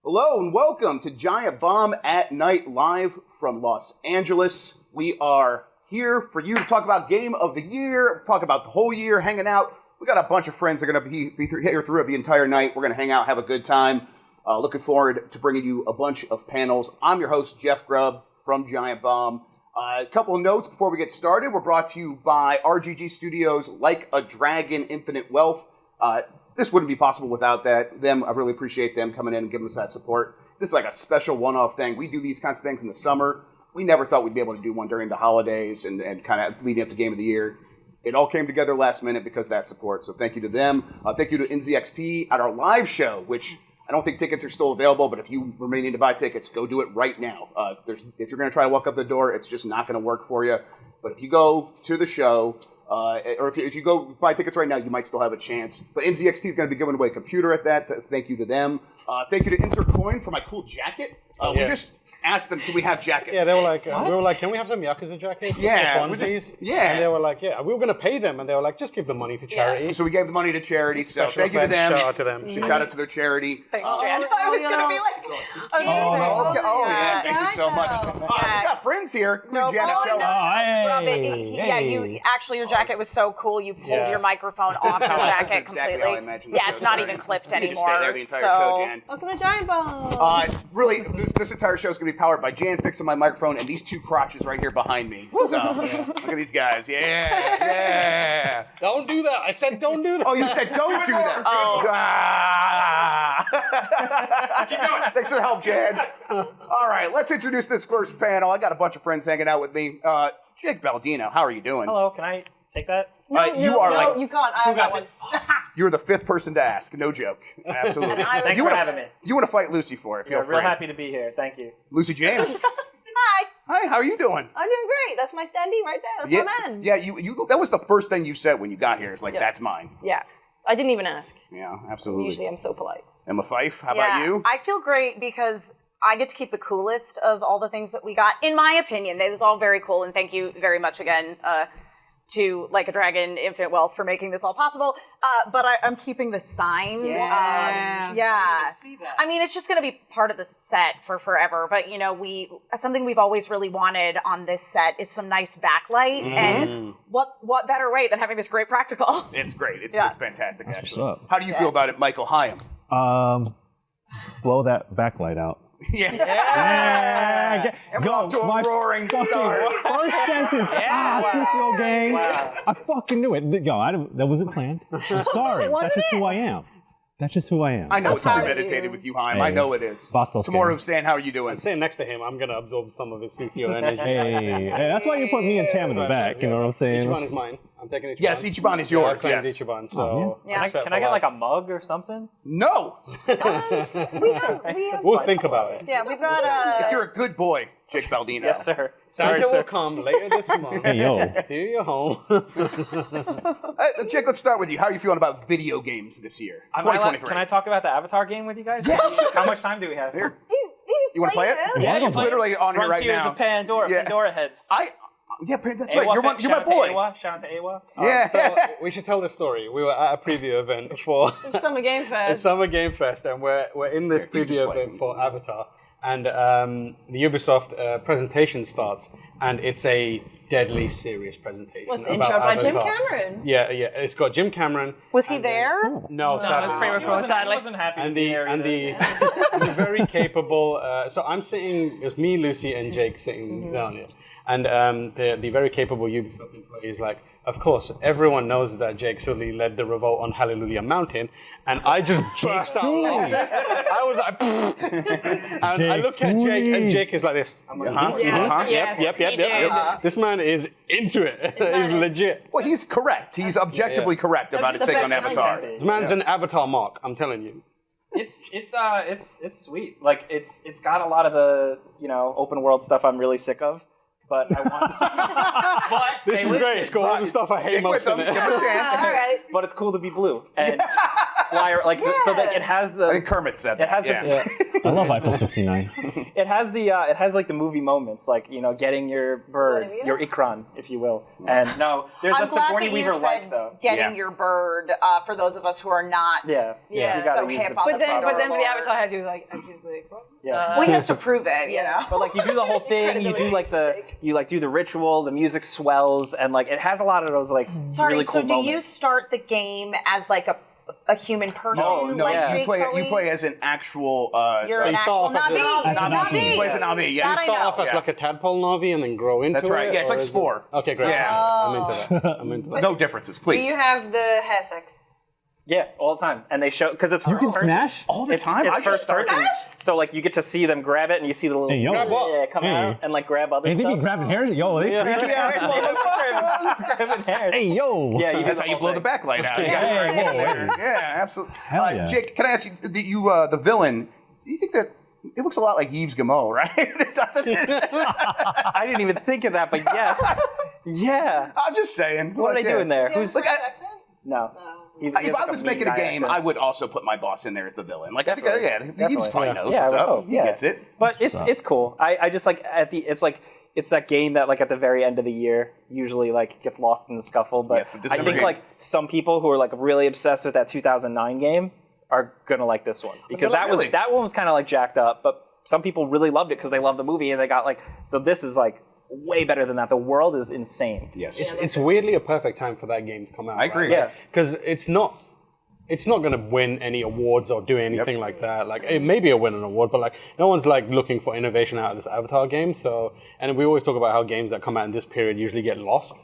Hello and welcome to Giant Bomb at Night live from Los Angeles. We are here for you to talk about Game of the Year, talk about the whole year, hanging out. We got a bunch of friends that are going to be here throughout the entire night. We're going to hang out, have a good time. Looking forward to bringing you a bunch of panels. I'm your host, Jeff Grubb from Giant Bomb. A couple of notes before we get started. We're brought to you by RGG Studios, Like a Dragon, Infinite Wealth. This wouldn't be possible without them. I really appreciate them coming in and giving us that support. This is like a special one-off thing. We do these kinds of things in the summer. We never thought we'd be able to do one during the holidays and kind of leading up to Game of the Year. It all came together last minute because of that support. So thank you to them. Thank you to NZXT at our live show, which I don't think tickets are still available, but if you remain needing to buy tickets, go do it right now. If you're going to try to walk up the door, it's just not going to work for you. But if you go to the show, or if you go buy tickets right now, you might still have a chance. But NZXT is going to be giving away a computer at that. Thank you to them. Thank you to Intercoin for my cool jacket. We just asked them, can we have jackets? Yeah, they were like, we were like, can we have some Yakuza jackets? Yeah, for funsies? yeah. And they were like, yeah, we were going to pay them. And they were like, just give the money to charity. So we gave the money to charity. So Special thank you to them. Shout out to them. Shout out to their charity. Thanks, Jan. I was going to be like, Thank you so much. We got friends here. Janet, show up. Yeah, you actually, your jacket was so cool. You pulled your microphone off your jacket exactly completely. how I imagined Yeah, it's not even clipped you anymore. Just stay there the entire show, Jan. Welcome to Giant Bomb. Really, this entire show is going to be powered by Jan fixing my microphone and these two crotches right here behind me. So, look at these guys. Yeah. Don't do that. I said don't do that. Oh, you said don't do that. Thanks for the help, Jan. All right, let's introduce this first panel. I got a bunch of friends hanging out with me. Jake Baldino, how are you doing? Hello, can I take that? You can't. I got one. You're the fifth person to ask. No joke. Absolutely. Thanks for having me. You want to fight Lucy for it? Feel We're free. real happy to be here. Thank you. Lucy James. Hi. Hi, how are you doing? I'm doing great. That's my standee right there. That's my man. Yeah, you. That was the first thing you said when you got here. It's like, that's mine. Yeah. I didn't even ask. Yeah, absolutely. Usually I'm so polite. Emma Fyffe, how about you? I feel great because I get to keep the coolest of all the things that we got. In my opinion, it was all very cool, and thank you very much again to Like a Dragon, Infinite Wealth for making this all possible. But I'm keeping the sign. Yeah. See that. I mean, it's just going to be part of the set for forever. But something we've always really wanted on this set is some nice backlight. And what better way than having this great practical? It's great. It's fantastic. That's actually. what's up. How do you feel about it, Michael Higham? Blow that backlight out. Yeah. And we're off to a roaring start. First sentence. Sissy gang. Wow. I fucking knew it. Yo, that wasn't planned. I'm sorry. That's just who I am. That's just who I am. I know it's proud of premeditated you. with you, Haim. Hey. I know it is. Bastos Tamoor, gang. Hussain, how are you doing? I'm sitting next to him. I'm going to absorb some of his CCO energy. Hey, that's why you put me and Tam in the back. You know what I'm saying? Ichiban is mine. I'm taking Ichiban. Yes, Ichiban is yours. Yeah, I claimed Yes. Ichiban, so... Oh, Can I get like a mug or something? No. We have We'll think about it. Yeah, we've got If you're a good boy, Jake Baldino. Yes, sir. Sorry, Santa will sir. come later this month. Hey, yo. To your home. Jake, let's start with you. How are you feeling about video games this year? Am I allowed- 2023. Can I talk about the Avatar game with you guys? Yeah. How much time do we have? Here. He's You want to play it? Yeah, It's literally on here right Frontiers now. of Pandora. Yeah. Pandora heads. That's right. You're my Shout out to boy. Awa. Shout out to Awa. Yeah. So we should tell the story. We were at a preview event for Summer Game the Fest. Summer Game Fest, and we're in this you just preview play. event for Avatar. And the Ubisoft presentation starts, and it's a deadly serious presentation. Was about introed by Jim Avatar. Cameron. Yeah. It's got Jim Cameron. Was he there? No, No, sadly it's not. pre-recorded. I wasn't happy. And to be there the either. very capable. So I'm sitting. It's me, Lucy, and Jake sitting down here, and the very capable Ubisoft employee is like, of course, everyone knows that Jake Sully led the revolt on Hallelujah Mountain, and I just burst out laughing. I was like, and I look at Jake, and Jake is like this. Yep. This man is into it. He's legit. Well, he's correct. He's objectively correct about his the take on best Avatar. kind This man's an Avatar mark. I'm telling you. It's sweet. Like it's got a lot of the open world stuff I'm really sick of. But I want. This is great. It's got all the stuff I hate Stick with most in them. it. Give him a chance. All right. But it's cool to be blue and fly so that it has the. I think Kermit said that. It has yeah. the I love Eiffel 69. It has the movie moments, like, you know, getting your bird, your ikran, if you will. And no, there's I'm a glad Sigourney that you Weaver said like though. getting your bird for those of us who are not You so gotta use hip the- on But then the lore. Avatar had to like, actually, Yeah. Well, he has to prove it, you know. But like you do the whole thing, you do like do the ritual, the music swells, and like it has a lot of those like Sorry, really cool so do you moments. start the game as like a human person, No, like you Jake play Sully? as an actual. You're an actual start off as Navi. As a Navi. He plays an Navi. Yeah, That I Start know. off as like a tadpole Navi and then grow into That's right. it, Yeah, it's or like is it- Spore. Okay, great. Yeah. I'm into that. I'm into that. No differences, Do please. you have the hair sex? Yeah, all the time, and they show because it's You can first person. smash? All the It's, time. it's I first just person, so like you get to see them grab it, and you see the little Hey, yo. Grab what? come Hey. out and like grab other Hey, they stuff. be grabbing hair? Yo, they freaky ass motherfuckers. Grabbing hairs. Hey, yo. Yeah, you That's how do you the blow whole the backlight out. Yeah, absolutely. Hell yeah. Jake, can I ask you, the villain? Do you think that it looks a lot like Yves Guillemot, right? It doesn't. I didn't even think of that, but yes, yeah. I'm just saying. What are they doing there? Who's Like, no? if I was making a game, I would also put my boss in there as the villain. Like, I think, Yves probably knows what's up. He gets it. But it's cool. I just like it's that game that like at the very end of the year usually like gets lost in the scuffle. But Yes, the I December think game. like some people who are like really obsessed with that 2009 game are gonna like this one because Really? that one was kind of like jacked up. But some people really loved it because they love the movie and they got like so this is like way better than that. The world is insane. Yes. It's weirdly a perfect time for that game to come out. I agree. Yeah. Because it's not going to win any awards or do anything like that. Like it may be a win an award, but like no one's like looking for innovation out of this Avatar game. So, and we always talk about how games that come out in this period usually get lost,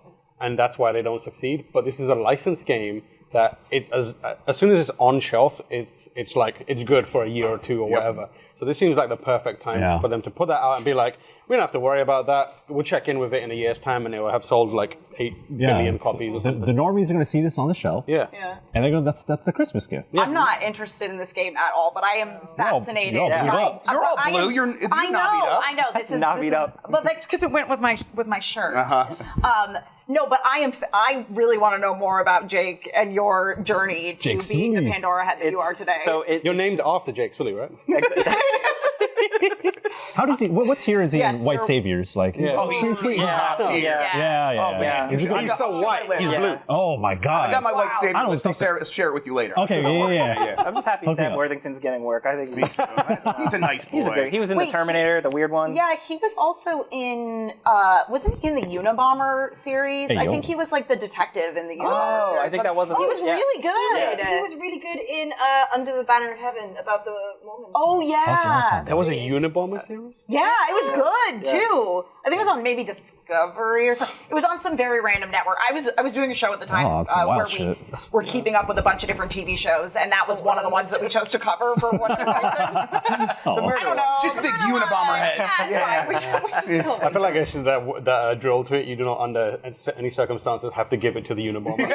and that's why they don't succeed. But this is a licensed game that as soon as it's on shelf, it's like it's good for a year or two or whatever. So this seems like the perfect time for them to put that out and be like, we don't have to worry about that. We'll check in with it in a year's time, and it will have sold like 8 billion copies or something. The normies are going to see this on the shelf. Yeah. And they're going, that's the Christmas gift. I'm not interested in this game at all, but I am fascinated. you're all beat up. You're all I blue. am- You're I know. Navi'd up. I know. This is Navi'd up. But that's because it went with my shirt. No, but I really want to know more about Jake and your journey to Jake being the Sully. Pandora head that you are today. So You're named after Jake Sully, right? How does he, what tier is he Yes, in White you're- Saviors? Like, Oh, he's top tier. yeah. Oh, man. Is it He's so white. He's blue. Oh my God. I got my white savior I don't list. I'll think so. share it with you later. Okay, yeah. I'm just happy Hook me Sam up. Worthington's getting work. I think He's a nice boy. he's a good. He was in Wait, the Terminator, the weird one. yeah, he was also in. Wasn't he in the Unabomber series? Hey, I yo. think he was like the detective in the Unabomber Oh, series. I think that was the He was yeah. really good. He was really good in Under the Banner of Heaven about the moment. Oh that's yeah, one. That was a Unabomber series? yeah, it was good too. I think it was on maybe Discovery or something. It was on some very random network. I was doing a show at the time Oh, that's some wild where shit. we were keeping up with a bunch of different TV shows, and that was one of the ones that we chose to cover for whatever reason. I don't know. Just the big murder one. Unabomber heads. Yeah, it's fine. We should I feel like it's that drill to it. You do not, under any circumstances, have to give it to the Unabomber.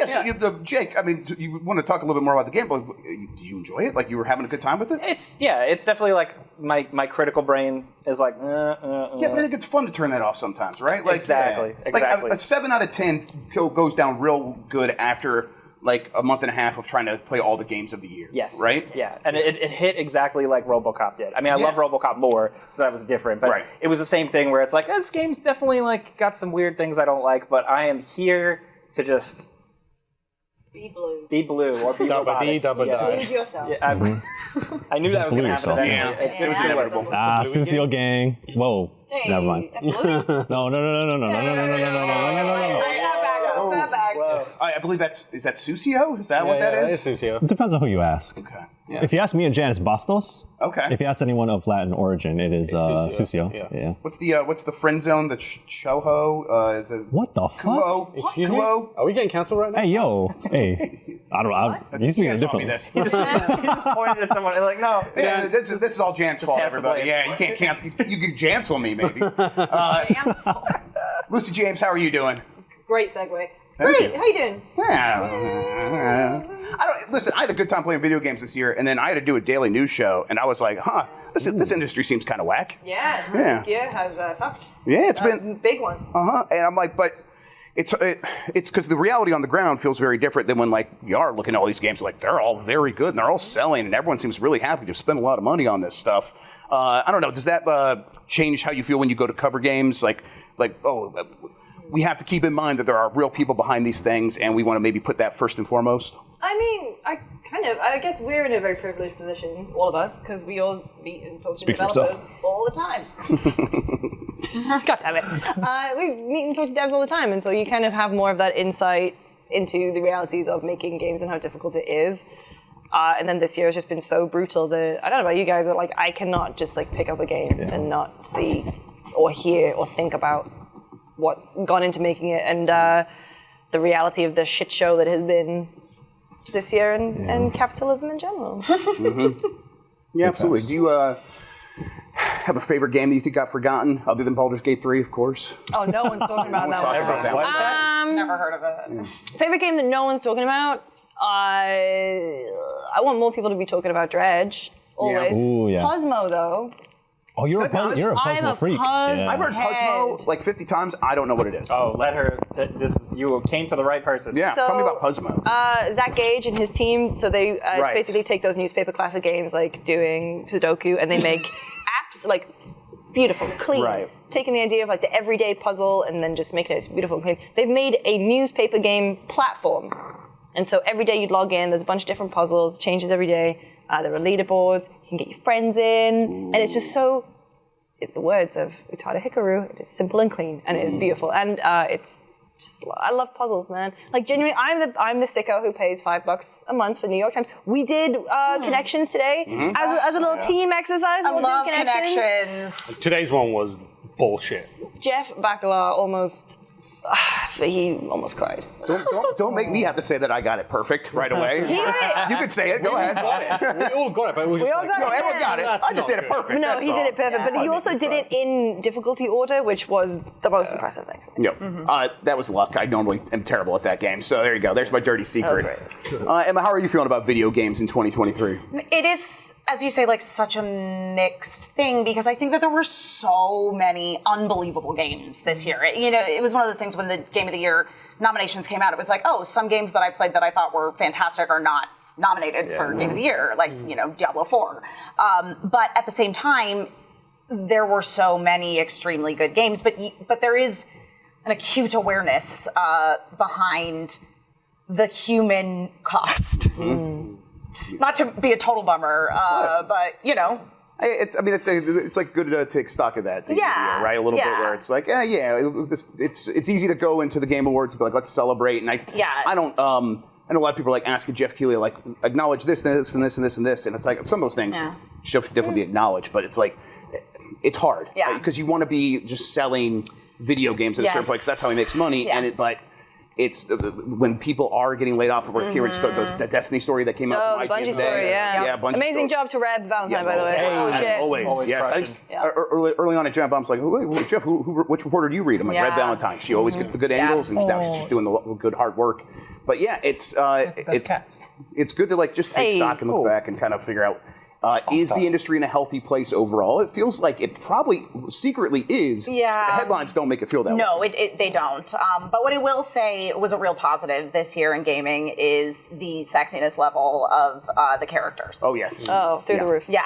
So Jake, I mean, you want to talk a little bit more about the game, but did you enjoy it? Like you were having a good time with it? It's definitely like my critical brain is like. Yeah, but I think it's fun to turn that off sometimes, right? Like, Exactly, Like exactly. a 7 out of 10 goes down real good after like a month and a half of trying to play all the games of the year. Yes. Right? Yeah, and it hit exactly like RoboCop did. I mean, I love RoboCop more, so that was different. But it was the same thing where it's like, this game's definitely like got some weird things I don't like, but I am here to just Be blue. be blue or be robotic. Lose yourself. Yeah, I knew that was blew going to yourself. happen. Yeah. It was inevitable. Sucio gang. Whoa. Hey, Never mind. blue? No. I believe is that Sucio? Is that what that is? It depends on who you ask. Okay. If you ask me and Janice Bastos, Okay. if you ask anyone of Latin origin, it is Sucio. Yeah. What's the friend zone? The Choho? Is the What the fuck? Kuo? Excuse me? Kuo? Are we getting cancelled right now? Hey, yo. Hey. He's speaking Jan taught me differently. this. He just pointed at someone and like, no. Yeah, this is all Jan's fault, cancel everybody. blame. Yeah, you can't cancel. You can Jansel me, maybe. Lucy James, how are you doing? Great segue. Thank Great. you. How you doing? Listen, I had a good time playing video games this year, and then I had to do a daily news show, and I was like, this industry seems kind of whack. Yeah. Yeah. This year has sucked. Yeah, it's been Big one. and I'm like, but it's because the reality on the ground feels very different than when like you are looking at all these games like they're all very good and they're all selling and everyone seems really happy to spend a lot of money on this stuff. I don't know. Does that change how you feel when you go to cover games? We have to keep in mind that there are real people behind these things, and we want to maybe put that first and foremost. I mean, I guess we're in a very privileged position, all of us, because we all meet and talk to developers all the time. God damn it. We meet and talk to devs all the time, and so you kind of have more of that insight into the realities of making games and how difficult it is. And then this year has just been so brutal that, I don't know about you guys, but like I cannot just like pick up a game and not see or hear or think about what's gone into making it, and the reality of the shit show that has been this year and capitalism in general. Yeah, absolutely. Do you have a favorite game that you think got forgotten, other than Baldur's Gate 3, of course? Oh, no one's talking about that one. Never heard of it. Favorite game that no one's talking about? I want more people to be talking about Dredge, always. Yeah. Ooh, yeah. Cosmo, though. Oh, you're a Cosmo freak. I've heard Cosmo like 50 times. I don't know what it is. Oh, let her. You came to the right person. Yeah, So, tell me about Cosmo. Zach Gage and his team, so they basically take those newspaper classic games like doing Sudoku, and they make apps like beautiful, clean. Right. Taking the idea of like the everyday puzzle and then just making it beautiful and clean. They've made a newspaper game platform. And so every day you'd log in, there's a bunch of different puzzles, changes every day. There are leaderboards, you can get your friends in, and it's just so, the words of Utada Hikaru, it is simple and clean, and it is beautiful. And it's just, I love puzzles, man. Like genuinely, I'm the sicko who pays $5 a month for New York Times. We did connections today as a little team exercise. I love connections. Today's one was bullshit. Jeff Bacala he almost cried. Don't make me have to say that I got it perfect right away. You could say it. Go ahead. We all got it, but we all got it. Everyone got it. I just did it perfect. No, he did it perfect, but he also did it in difficulty order, which was the most impressive thing. Yep. That was luck. I normally am terrible at that game. So there you go. There's my dirty secret. Emma, how are you feeling about video games in 2023? It is, as you say, like such a mixed thing because I think that there were so many unbelievable games this year. It was one of those things when the Game of the Year nominations came out, it was like, oh, some games that I played that I thought were fantastic are not nominated for Game of the Year, like, Diablo 4. But at the same time, there were so many extremely good games, but there is an acute awareness behind the human cost. Not to be a total bummer, but, It's like good to take stock of that. Right? A little bit where it's like, it's easy to go into the Game Awards and be like, let's celebrate. And I know a lot of people are like asking Jeff Keighley, like, acknowledge this, this, and this, and this, and this. And it's like, some of those things should definitely be acknowledged, but it's like, it's hard. Because you want to be just selling video games at a certain point, because that's how he makes money. And it's when people are getting laid off of work here. It's the Destiny story that came out from IGN. Bungie story, Bungie amazing story. job to Rebb Valentine, by the way. As always. Yes. Early on at Jump, I was like, wait, Jeff, which reporter do you read? I'm like, Rebb Valentine. She always gets the good angles, and now she's just doing the good hard work. But it's good to like just take stock and look back and kind of figure out. Is the industry in a healthy place overall? It feels like it probably secretly is. Yeah. The headlines don't make it feel that way. No, they don't. But what I will say was a real positive this year in gaming is the sexiness level of the characters. Oh, yes. Oh, through the roof. Yeah.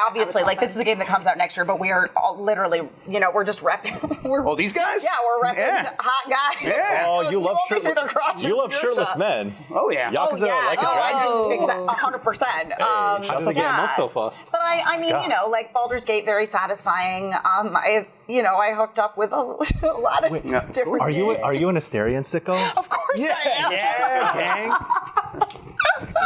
Obviously, like, this is a game that comes out next year, but we are all literally, we're just repping. These guys? Yeah, we're repping hot guys. Yeah. Oh, you love shirtless men. Oh, yeah. Yakuza like a dragon. I do, 100%. How does it get him up so fast? But I mean, like Baldur's Gate, very sasatisfying. I hooked up with a lot of different. Are you an Asterian sicko? Of course I am. Yeah, gang.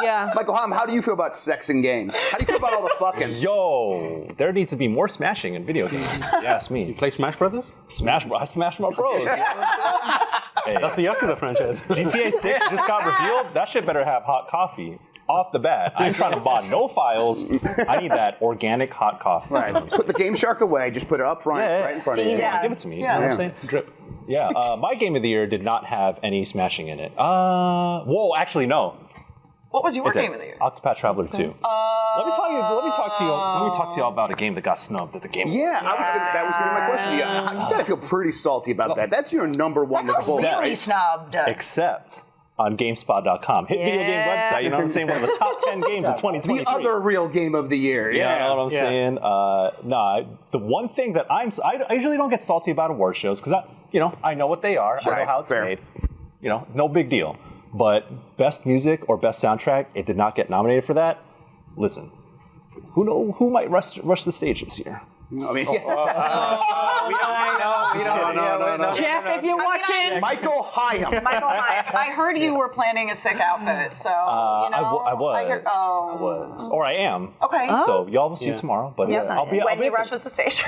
Yeah. Michael Higham, how do you feel about sex in games? How do you feel about all the fucking? Yo, there needs to be more smashing in video games. You ask me. You play Smash Brothers? I smash my bros. Hey, That's the Yakuza franchise. GTA 6 just got revealed. That shit better have hot coffee. Off the bat, I ain't trying to buy no files. I need that organic hot coffee. Right. Put the Game Shark away. Just put it up front, right in front of you. Give it to me. You know what I'm saying? Drip. Yeah. My game of the year did not have any smashing in it. Whoa, actually, no. What was your game of the year? Octopath Traveler 2. Let me talk to you all about a game that got snubbed at the Game Awards. Yeah, that was going to be my question. You gotta feel pretty salty about that. That's your number one of the whole. Really snubbed. Except on GameSpot.com. Hit video game website, you know what I'm saying? One of the top 10 games of 2023. The other real game of the year. You know what I'm saying? The one thing that I usually don't get salty about award shows because I know what they are. I know how it's made. No big deal. But best music or best soundtrack, it did not get nominated for that. Listen, who might rush the stage this year? I mean, No. Jeff, if you're watching. Michael Higham. I heard you were planning a sick outfit, so I was, or I am. Okay. So y'all will see it tomorrow. But I'll be. When he rushes the stage.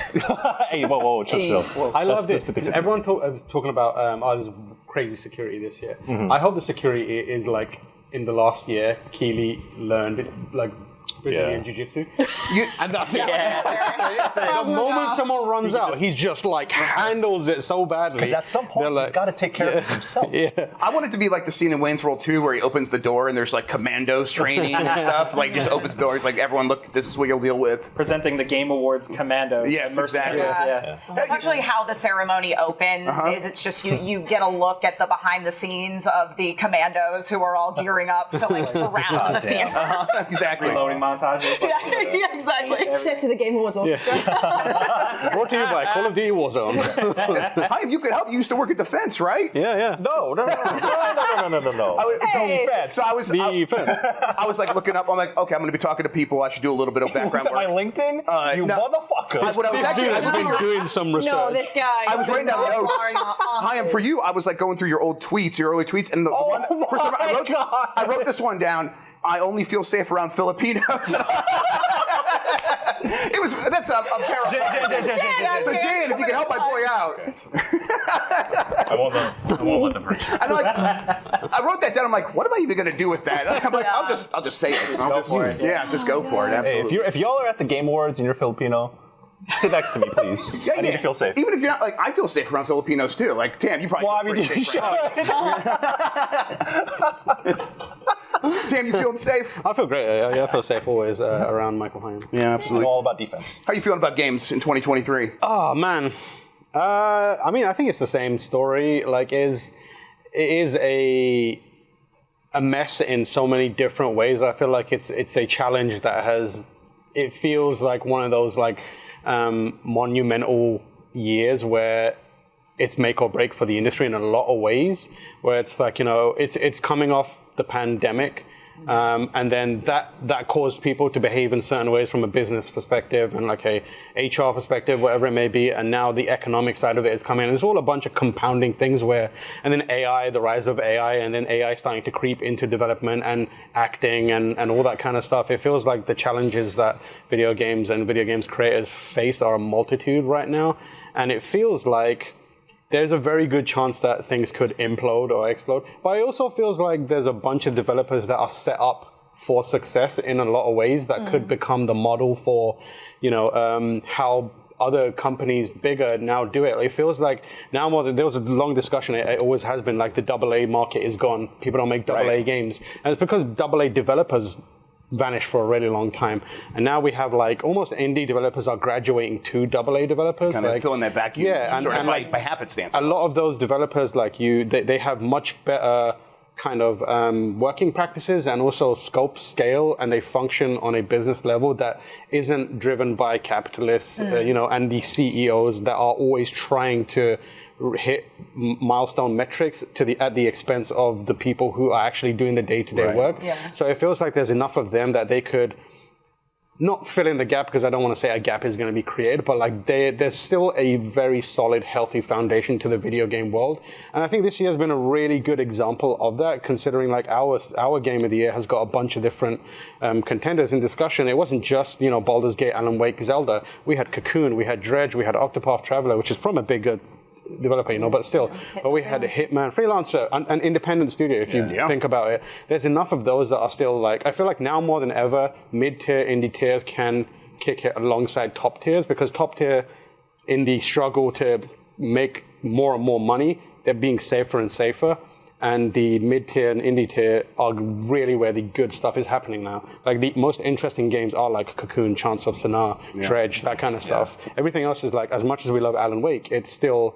Hey, whoa, chill. I love this because everyone was talking about there's crazy security this year. Mm-hmm. I hope the security is like in the last year, Keely learned like Brazilian Jiu-Jitsu. And that's it. The moment someone runs out, he just like handles it so badly. Because at some point, he's got to take care of himself. I want it to be like the scene in Wayne's World 2 where he opens the door and there's like commandos training and stuff. Like just opens the door. He's like, everyone, look, this is what you'll deal with. Presenting the Game Awards commando. Yes, exactly. That's actually how the ceremony opens. Is it's just you get a look at the behind the scenes of the commandos who are all gearing up to like surround the theater. Exactly. Reloading montages. Yeah, exactly. Set to the Game Awards orchestra. Brought to you by Call of Duty Warzone. Hi, you could help. You used to work at Defense, right? Yeah. No. So I was like looking up. I'm like, okay, I'm going to be talking to people. I should do a little bit of background Look at work. my LinkedIn? You motherfucker. What I was actually I've been doing some research. No, this guy. I was writing down notes. Hi, for you. I was like going through your old tweets, your early tweets, and the one. First of all, I wrote this one down. I only feel safe around Filipinos. That's a paraphrase. So Jan, if you can help my boy out. I won't let them hurt you. And I wrote that down. I'm like, what am I even going to do with that? I'm like, I'll just say it. Just go for it. Absolutely. Hey, if y'all are at the Game Awards and you're Filipino, sit next to me, please. I need to feel safe. Even if you're not, like, I feel safe around Filipinos too. Like, Tam, you probably feel pretty safe. Tam, you feeling safe? I feel great. I feel safe always around Michael Higham. Yeah, absolutely. All about defense. How are you feeling about games in 2023? Oh man, I mean, I think it's the same story. Like, it is a mess in so many different ways. I feel like it's a challenge that it feels like one of those like monumental years where it's make or break for the industry in a lot of ways, where it's like, it's coming off the pandemic, and then that caused people to behave in certain ways from a business perspective and like a HR perspective, whatever it may be, and now the economic side of it is coming in. There's all a bunch of compounding things and then AI, the rise of AI, and then AI starting to creep into development and acting and all that kind of stuff. It feels like the challenges that video games and video games creators face are a multitude right now, and it feels like there's a very good chance that things could implode or explode. But it also feels like there's a bunch of developers that are set up for success in a lot of ways that could become the model for, how other companies bigger now do it. It feels like now more than there was a long discussion. It always has been like the AA market is gone. People don't make AA games, and it's because AA developers vanished for a really long time, and now we have like almost indie developers are graduating to AA developers, kind of filling that vacuum, and by happenstance. A lot of those developers, like they have much better kind of working practices and also scope, scale, and they function on a business level that isn't driven by capitalists, and the CEOs that are always trying to hit milestone metrics at the expense of the people who are actually doing the day-to-day work. Yeah. So it feels like there's enough of them that they could not fill in the gap, because I don't want to say a gap is going to be created, but like there's still a very solid, healthy foundation to the video game world. And I think this year has been a really good example of that, considering like our game of the year has got a bunch of different contenders in discussion. It wasn't just, Baldur's Gate, Alan Wake, Zelda. We had Cocoon, we had Dredge, we had Octopath Traveler, which is from a bigger developer, but still. But we had a Hitman, Freelancer, an independent studio, if you think about it. There's enough of those that are still like, I feel like now more than ever, mid-tier indie tiers can kick it alongside top tiers, because top tier indie struggle to make more and more money. They're being safer and safer. and the mid-tier and indie tier are really where the good stuff is happening now. Like the most interesting games are like Cocoon, Chants of Sennaar, Dredge, that kind of stuff. Everything else is like, as much as we love Alan Wake, it's still,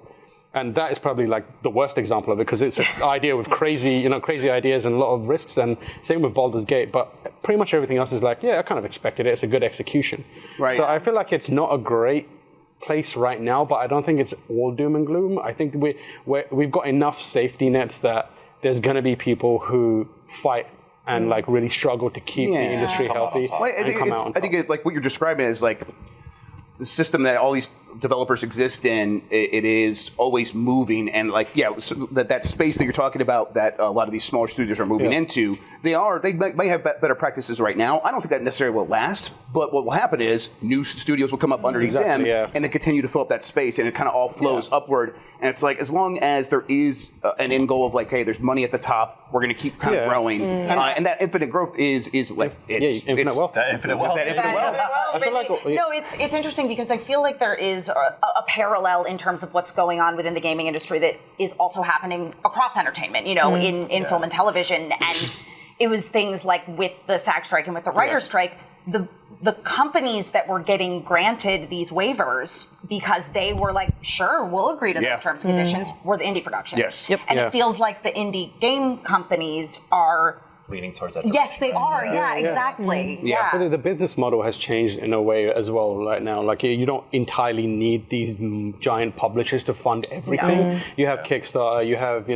and that is probably like the worst example of it because it's an idea with crazy ideas and a lot of risks, and same with Baldur's Gate, but pretty much everything else is like, yeah, I kind of expected it. It's a good execution. Right. So I feel like it's not a great place right now, but I don't think it's all doom and gloom. I think we've got enough safety nets that there's going to be people who fight and like really struggle to keep the industry healthy and come out on top. I think like what you're describing is like the system that all these developers exist in. It is always moving, and like so that space that you're talking about that a lot of these smaller studios are moving into, they might have better practices right now. I don't think that necessarily will last, but what will happen is new studios will come up underneath them and they continue to fill up that space, and it kind of all flows upward. And it's like, as long as there is an end goal of like, hey, there's money at the top, we're going to keep kind of growing, and that infinite growth is like infinite wealth. That infinite wealth. I feel like no, it's interesting because I feel like there is a parallel in terms of what's going on within the gaming industry that is also happening across entertainment. In film and television, and it was things like with the SAG strike and with the writer's strike, the companies that were getting granted these waivers because they were like, sure, we'll agree to those terms and conditions, were the indie productions. Yes. And it feels like the indie game companies are leaning towards that. Yes, they are. Yeah, exactly. But the business model has changed in a way as well right now. Like you don't entirely need these giant publishers to fund everything. You have Kickstarter, you have,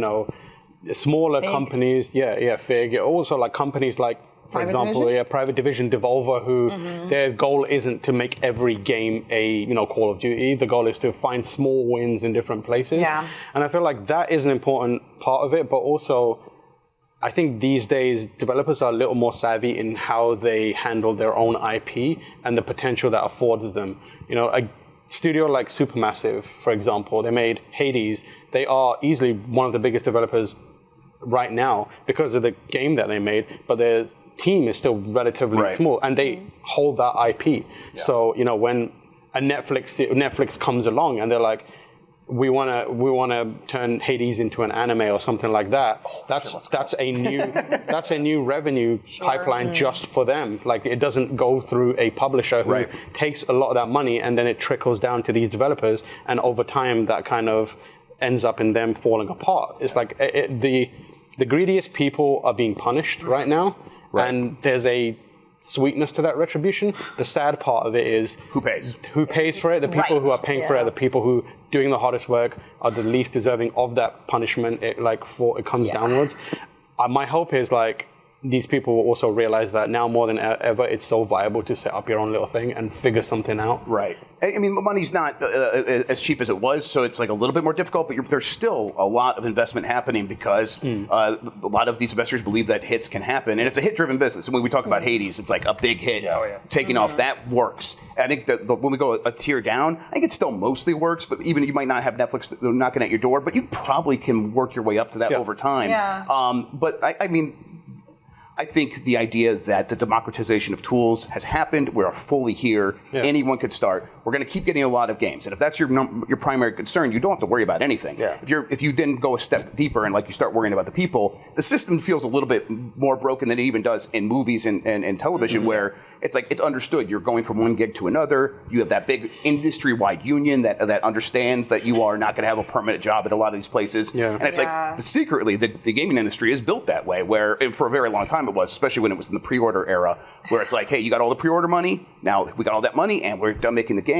smaller companies. Fig. Also like companies like, for example, Private Division, Devolver, who their goal isn't to make every game a Call of Duty. The goal is to find small wins in different places. And I feel like that is an important part of it, but also I think these days developers are a little more savvy in how they handle their own IP and the potential that affords them. A studio like Supermassive, for example, they made Hades. They are easily one of the biggest developers right now because of the game that they made, but their team is still relatively small, and they hold that IP. So when a Netflix comes along and they're like, we want to turn Hades into an anime or something like that. That's a new revenue pipeline just for them. Like it doesn't go through a publisher who takes a lot of that money and then it trickles down to these developers, and over time that kind of ends up in them falling apart. It's like the greediest people are being punished right now. And there's a sweetness to that retribution. The sad part of it is who pays for it. The people who are paying for it are the people who doing the hardest work are the least deserving of that punishment. It comes downwards. My hope is like these people will also realize that now more than ever it's so viable to set up your own little thing and figure something out. Right. I mean, money's not as cheap as it was, so it's like a little bit more difficult, but there's still a lot of investment happening because a lot of these investors believe that hits can happen, and it's a hit-driven business. And when we talk about Hades, it's like a big hit taking off. that works. And I think that when we go a tier down, I think it still mostly works, but even you might not have Netflix knocking at your door, but you probably can work your way up to that over time. But I think the idea that the democratization of tools has happened. We're fully here. Anyone could start. We're going to keep getting a lot of games, and if that's your primary concern, you don't have to worry about anything. If you then go a step deeper and you start worrying about the people, the system feels a little bit more broken than it even does in movies and television, where it's like it's understood. You're going from one gig to another. You have that big industry-wide union that understands that you are not going to have a permanent job at a lot of these places. And it's like secretly the gaming industry is built that way, where for a very long time it was, especially when it was in the pre-order era, where it's like, hey, you got all the pre-order money. Now we got all that money, and we're done making the game.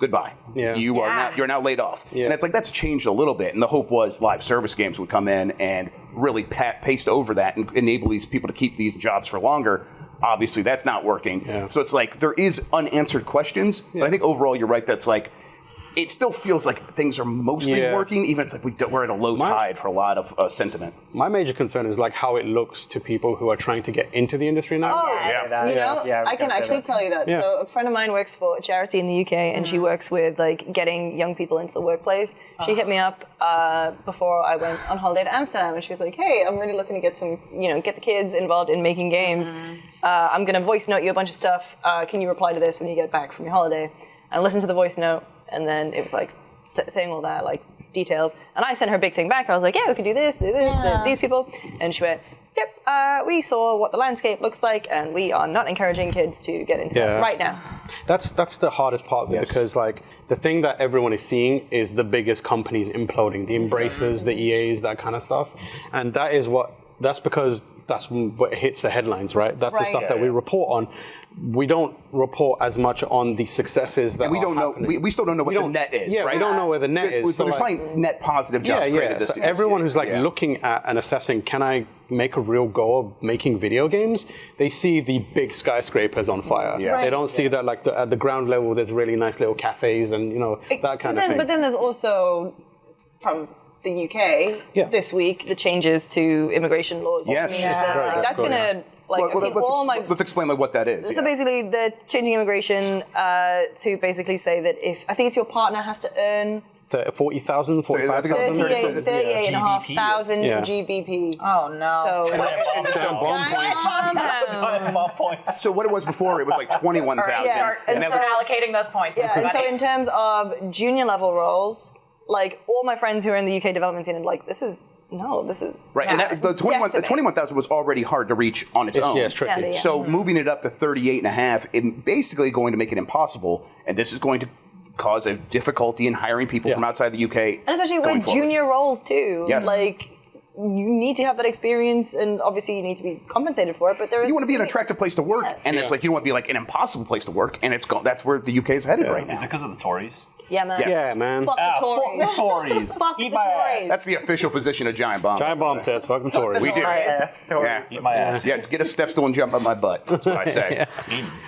Goodbye. You're now laid off. And it's like that's changed a little bit. And the hope was live service games would come in and really paste over that and enable these people to keep these jobs for longer. Obviously, that's not working. So it's like there is unanswered questions. But I think overall, you're right. That's like it still feels like things are mostly working, even it's like we're at a low tide for a lot of sentiment. My major concern is how it looks to people who are trying to get into the industry now. I can actually tell you that. So a friend of mine works for a charity in the UK, and she works with getting young people into the workplace. She hit me up before I went on holiday to Amsterdam, and she was like, "Hey, I'm really looking to get some, get the kids involved in making games. I'm going to voice note you a bunch of stuff. Can you reply to this when you get back from your holiday?" And listen to the voice note. And then it was saying all that, details. And I sent her a big thing back. I was like, yeah, we could do this, these people. And she went, yep, we saw what the landscape looks like, and we are not encouraging kids to get into that right now. That's the hardest part of it, because like the thing that everyone is seeing is the biggest companies imploding, the Embraces, the EAs, that kind of stuff, and that's because that's what hits the headlines, right? That's the stuff that we report on. We don't report as much on the successes that and we don't know. We still don't know what the net is. Yeah, right? we don't know where the net is. So there's probably net positive jobs created this so year. everyone who's like looking at and assessing, can I make a real go of making video games? They see the big skyscrapers on fire. Yeah. They don't see that like at the ground level there's really nice little cafes and that kind of thing. But then there's also from the UK this week the changes to immigration laws. Yes, that's gonna. Let's explain what that is. So basically, they're changing immigration to basically say that if I think it's your partner has to earn 40,000, 45,000, 38,500 GBP. Oh no! So what it was before, it was like 21,000, and so allocating those points. Yeah, and so in terms of junior level roles, like all my friends who are in the UK development scene, like this is. Right, and the 21,000 was already hard to reach on its own. Yeah, it's tricky. So moving it up to 38.5, it basically going to make it impossible, and this is going to cause a difficulty in hiring people from outside the UK. And especially with junior roles too. Yes. Like you need to have that experience, and obviously you need to be compensated for it. But you want to be an attractive place to work, and it's like you don't want to be like an impossible place to work, and that's where the UK is headed right now. Is it because of the Tories? Yeah, man. Yes. Yeah, man. Fuck the Tories. Fuck the Tories. Fuck Eat the my Tories. ass. That's the official position of Giant Bomb. Giant Bomb says, fuck them Tories. We do. Yeah. Eat my ass. Yeah, get a step stool and jump on my butt. That's what I say.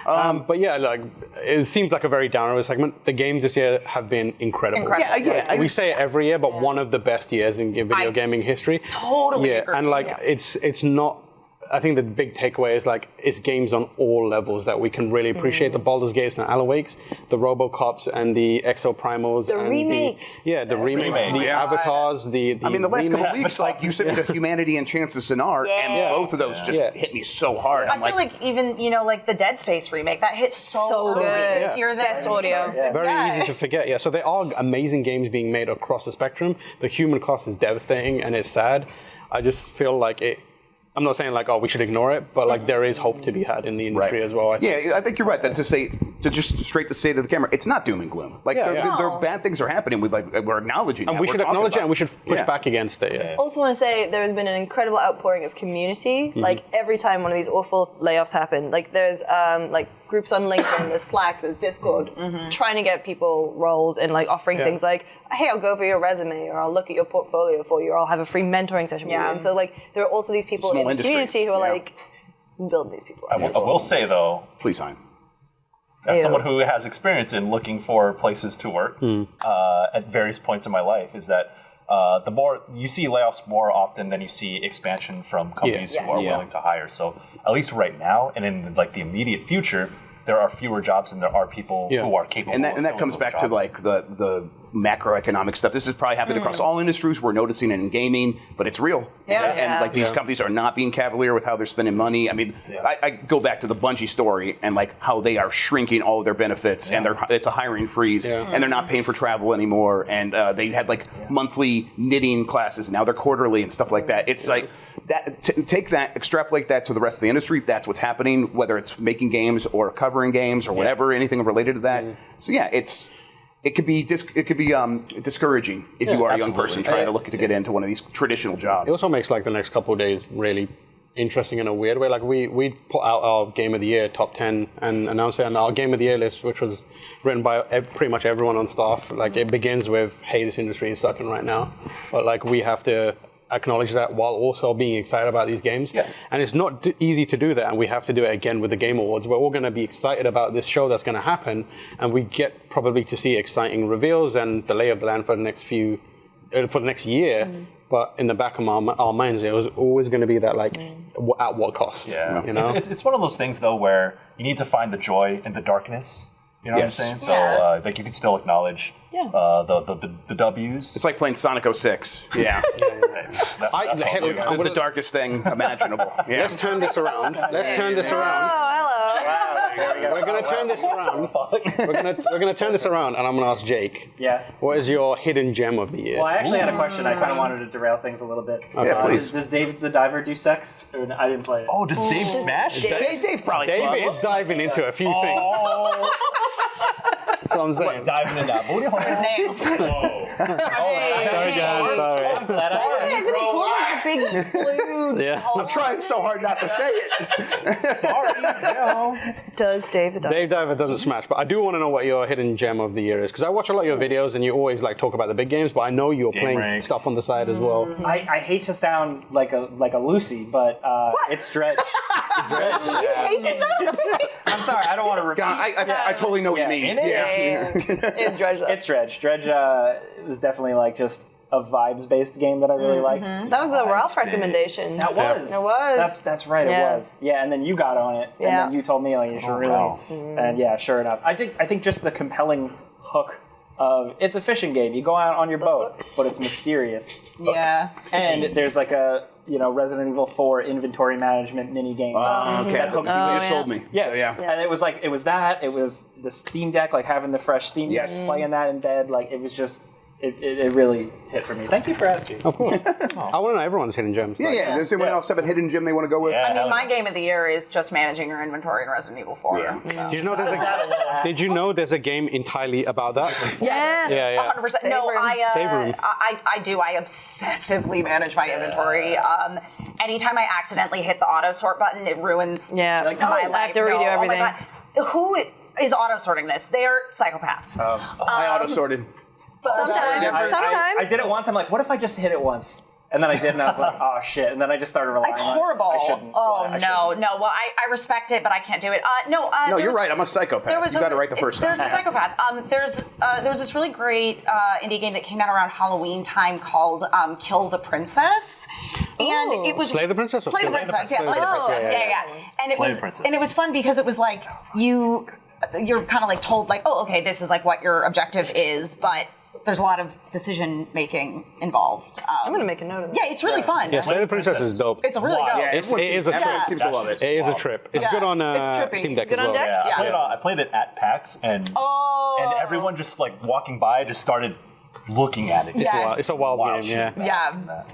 But yeah, like it seems like a very downer segment. The games this year have been incredible. Yeah. We say it every year, but one of the best years in video gaming history. Totally agree. And like it's not. I think the big takeaway is like it's games on all levels that we can really appreciate. The Baldur's Gates and Alan-Wakes, the RoboCops and the Exo Primals, the remakes. The avatars. The the last couple of weeks, like you sent me to Humanity and Chance of Sinar, and both of those just hit me so hard. I feel like even like the Dead Space remake that hit so good this year. Best audio. Very easy to forget. Yeah, so there are amazing games being made across the spectrum. The human cost is devastating and it's sad. I just feel like it. I'm not saying like, we should ignore it, but like there is hope to be had in the industry as well. I think you're right. That to say to the camera, it's not doom and gloom. Like there bad things are happening. We're acknowledging, and we should acknowledge it, and we should push back against it. Yeah. Also, want to say there has been an incredible outpouring of community. Like every time one of these awful layoffs happen, like there's like groups on LinkedIn, there's Slack, there's Discord, trying to get people roles and like offering things like, hey, I'll go over your resume, or I'll look at your portfolio for you, or I'll have a free mentoring session with you. And so like there are also these people in the community who are like building these people. I will say though, please, Higham. As someone who has experience in looking for places to work at various points in my life, is that the more you see layoffs more often than you see expansion from companies who are willing to hire. So at least right now, and in like the immediate future, there are fewer jobs than there are people who are capable. And that comes back to like the macroeconomic stuff. This is probably happening across all industries. We're noticing it in gaming, but it's real. And like these companies are not being cavalier with how they're spending money. I mean, I go back to the Bungie story and like how they are shrinking all of their benefits, and it's a hiring freeze, and they're not paying for travel anymore. And they had like monthly knitting classes, now they're quarterly and stuff like that. It's like that. Take that, extrapolate that to the rest of the industry. That's what's happening, whether it's making games or covering games or whatever, anything related to that. So it could be discouraging if you are a young person trying to look to get into one of these traditional jobs. It also makes like the next couple of days really interesting in a weird way. Like we put out our Game of the Year top 10 and announced it on our Game of the Year list, which was written by pretty much everyone on staff. Like it begins with, hey, this industry is sucking right now, but like we have to acknowledge that while also being excited about these games. And it's not easy to do that, and we have to do it again with the Game Awards. We're all going to be excited about this show that's going to happen, and we get probably to see exciting reveals and the lay of the land for the next year. But in the back of our minds, it was always going to be that like, at what cost? Yeah, you know? It's one of those things though where you need to find the joy in the darkness. You know what I'm saying? So like you can still acknowledge the W's. It's like playing Sonic 06. That's the darkest thing imaginable. Let's turn this around. Oh, hello. We're gonna turn this around. We're gonna turn this around, and I'm gonna ask Jake. Yeah. What is your hidden gem of the year? Well, I actually had a question. I kind of wanted to derail things a little bit. Yeah, please. Does Dave the Diver do sex? Or, I didn't play it. Oh, does Dave smash? Dave probably David fucks. is diving into a few things. That's what I'm saying. Diving in that booty hole. His name. Sorry, guys. Sorry. Isn't he cool like the big blue? Yeah. I'm trying so hard not to say it. Sorry. Does Dave the Diver? Dave Diver doesn't smash, but I do want to know what your hidden gem of the year is, because I watch a lot of your videos and you always like talk about the big games, but I know you're playing ranks. stuff on the side as well. I hate to sound like a Lucy, but it's Dredge. I'm sorry, I don't want to repeat. God, I totally know what you mean. It's Dredge. It's Dredge. Dredge was definitely like just a vibes-based game that I really liked. That was the Ralph recommendation. That was. It was. That's right. Yeah. It was. Yeah, and then you got on it, and Yeah. then you told me like you should really. wow. And yeah, sure enough, I think just the compelling hook of it's a fishing game. You go out on your boat, but it's mysterious. Yeah. And there's like a Resident Evil 4 inventory management mini game that hooks you You in. just sold me. Yeah. So, yeah. And it was that. It was the Steam Deck, like having the fresh Steam Deck, playing that in bed. Like it was just, it really hit for me. Thank you for asking. Of course. I want to know everyone's hidden gems. Yeah. Does anyone else have a hidden gem they want to go with? I mean, my game of the year is just managing your inventory in Resident Evil 4. Yeah. So. Did you know there's a game entirely about that? Yeah. Yeah. 100%. No, Save room. I do. I obsessively manage my inventory. Anytime I accidentally hit the auto sort button, it ruins Yeah. Like, my I life. have to redo everything. Oh my God. Who is auto sorting this? They are psychopaths. I auto sorted. Sometimes. I did it once. I'm like, what if I just hit it once? And then I did, and I was like, oh shit. And then I just started relying It's on it. horrible. I shouldn't. Oh, I shouldn't. no. Well, I respect it, but I can't do it. No, you're right. I'm a psychopath. You got it right the first time. There's a psychopath. There was this really great indie game that came out around Halloween time called Kill the Princess, and it was Slay the Princess? Slay the Princess. Yeah, Slay the Princess. Yeah. And Slay the Princess. it was fun because it was like you're kind of like told like, oh, okay, this is like what your objective is, but there's a lot of decision making involved. I'm gonna make a note of that. Yeah, it's really fun. Yeah, Slay the Princess is dope. It's a really dope. Yeah, It is a everyone trip. seems to love it. It is a trip. It's Yeah. good on It's trippy. Steam Deck It's good as on well. deck? Yeah, I played it at PAX, and everyone just like walking by just started looking at it. Yes. It's a wild game, yeah.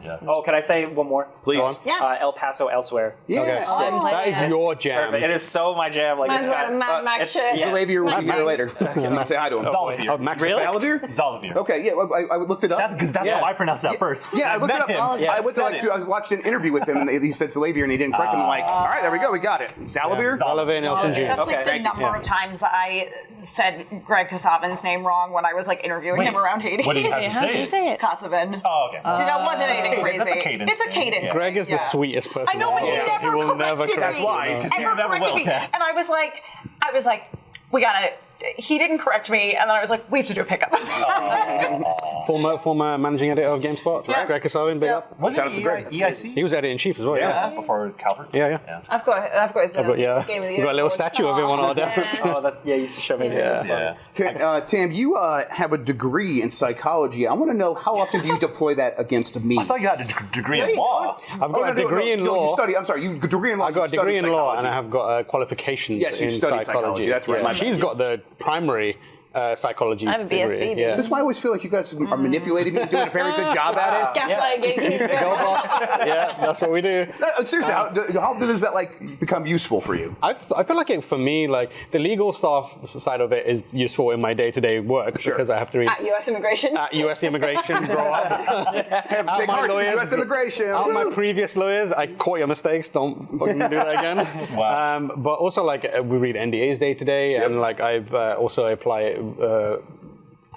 Yeah. Oh, can I say one more? Please. Go on. Yeah. El Paso Elsewhere. Yes. That is your jam. Perfect. It is so my jam. Like it's got. Max it's- yeah. Xalavier, we'll be here later. I'm going to say hi to him. Xalavier. Oh, Max Xalavier? Xalavier. Okay, yeah, I looked it up. Because that's how I pronounce that first. Yeah, I looked it met up. him. I went to I watched an interview with him, and he said Xalavier, and he didn't correct him. I'm like, all right, there we go, we got it. Xalavier? Xalavier Nelson Jr. That's Okay, like the thank you. number of times I said Greg Kasavin's name wrong when I was like interviewing him around Haiti. What did you have to How did you say? say it? Kasavin. Oh, okay. That wasn't anything crazy. That's a cadence It's a thing. cadence. Yeah. Greg is thing, the yeah. sweetest person. I know, but he in the world. never He will never corrected correct me. you. That's why. He's just- Ever never corrected will. me. Yeah. And I was like, we gotta. He didn't correct me, and then I was like, we have to do a pickup. Former managing editor of GameSpot, Yeah. Greg Kasavin, big Yeah. up. Wasn't Sounds it great. EIC? He was editor-in-chief as well, yeah. Before Calvert? Yeah. Of course. But yeah, Game of the we got a little statue of him on our desk. Oh, that's you showed me. That's fun. Yeah. Tam, you have a degree in psychology. I want to know how often do you deploy that against me? I thought you had a degree in law. I've got a degree in law. You study. I'm sorry. You degree in law. I got a you degree studied in law, psychology. and I have got qualifications Yes, you in studied psychology. That's right. Yeah. My bad. She's got the primary psychology. I have a BSc, degree. dude. Yeah. Is this why I always feel like you guys are manipulating me and doing a very good job at it? Gaslighting gatekeeper. Yeah, that's what we do. Seriously, how does that like become useful for you? I feel like for me, like the legal stuff side of it is useful in my day-to-day work because I have to read At U.S. immigration. at U.S. immigration, grow up. Big my hearts to lawyers- U.S. immigration. All my previous lawyers, I caught your mistakes. Don't fucking do that again. Wow. But also, like we read NDAs day to day, and like I've also apply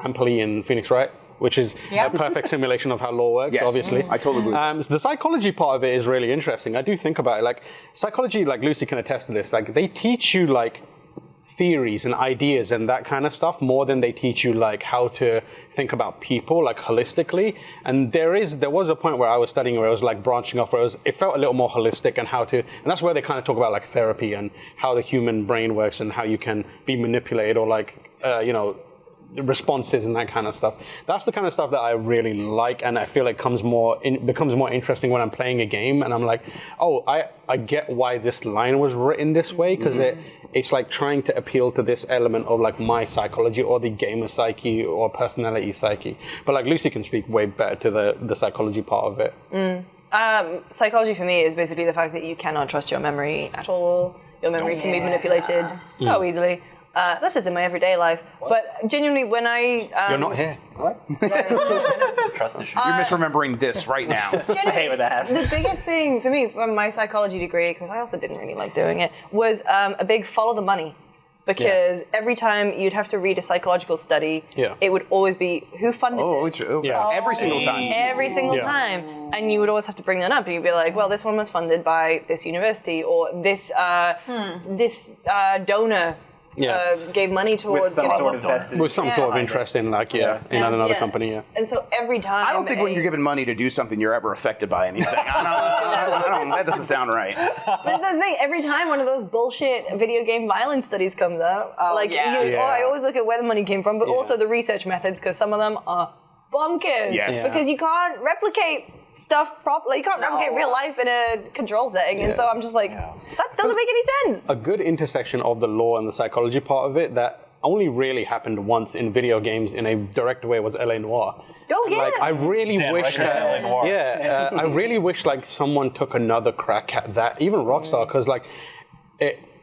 amply in Phoenix Wright, which is a perfect simulation of how law works. Yes. Obviously, I totally agree. So the psychology part of it is really interesting. I do think about it. Like psychology, like Lucy can attest to this. Like they teach you like theories and ideas and that kind of stuff more than they teach you like how to think about people like holistically. And there was a point where I was studying where I was like branching off, where it felt a little more holistic and and that's where they kind of talk about like therapy and how the human brain works and how you can be manipulated or like responses and that kind of stuff. That's the kind of stuff that I really like, and I feel it becomes more interesting when I'm playing a game, and I'm like, oh, I get why this line was written this way, because it's like trying to appeal to this element of like my psychology or the gamer psyche or personality psyche. But like Lucy can speak way better to the psychology part of it. Psychology for me is basically the fact that you cannot trust your memory at all. Your memory can be manipulated so easily. That's just in my everyday life. What? But genuinely, when I... You're not here. What? Trust issue. You're misremembering this right now. I hate when that happens. The biggest thing for me from my psychology degree, because I also didn't really like doing it, was a big follow the money. Because every time you'd have to read a psychological study, it would always be, who funded this? Every single time. Every single time. And you would always have to bring that up. And you'd be like, well, this one was funded by this university, or this donor gave money towards with some sort of vested with some sort of interest in like in another company. And so every time I don't think when you're given money to do something, you're ever affected by anything. I don't, that doesn't sound right. But the thing, every time one of those bullshit video game violence studies comes out, I always look at where the money came from, but also the research methods, because some of them are bonkers. Yes. Because you can't replicate stuff properly. You can't replicate real life in a control setting. And so I'm just like, that doesn't make any sense. A good intersection of the law and the psychology part of it that only really happened once in video games in a direct way was LA Noire. Oh, yeah. Like, I really wish that, LA Noire. I really wish like someone took another crack at that, even Rockstar, because like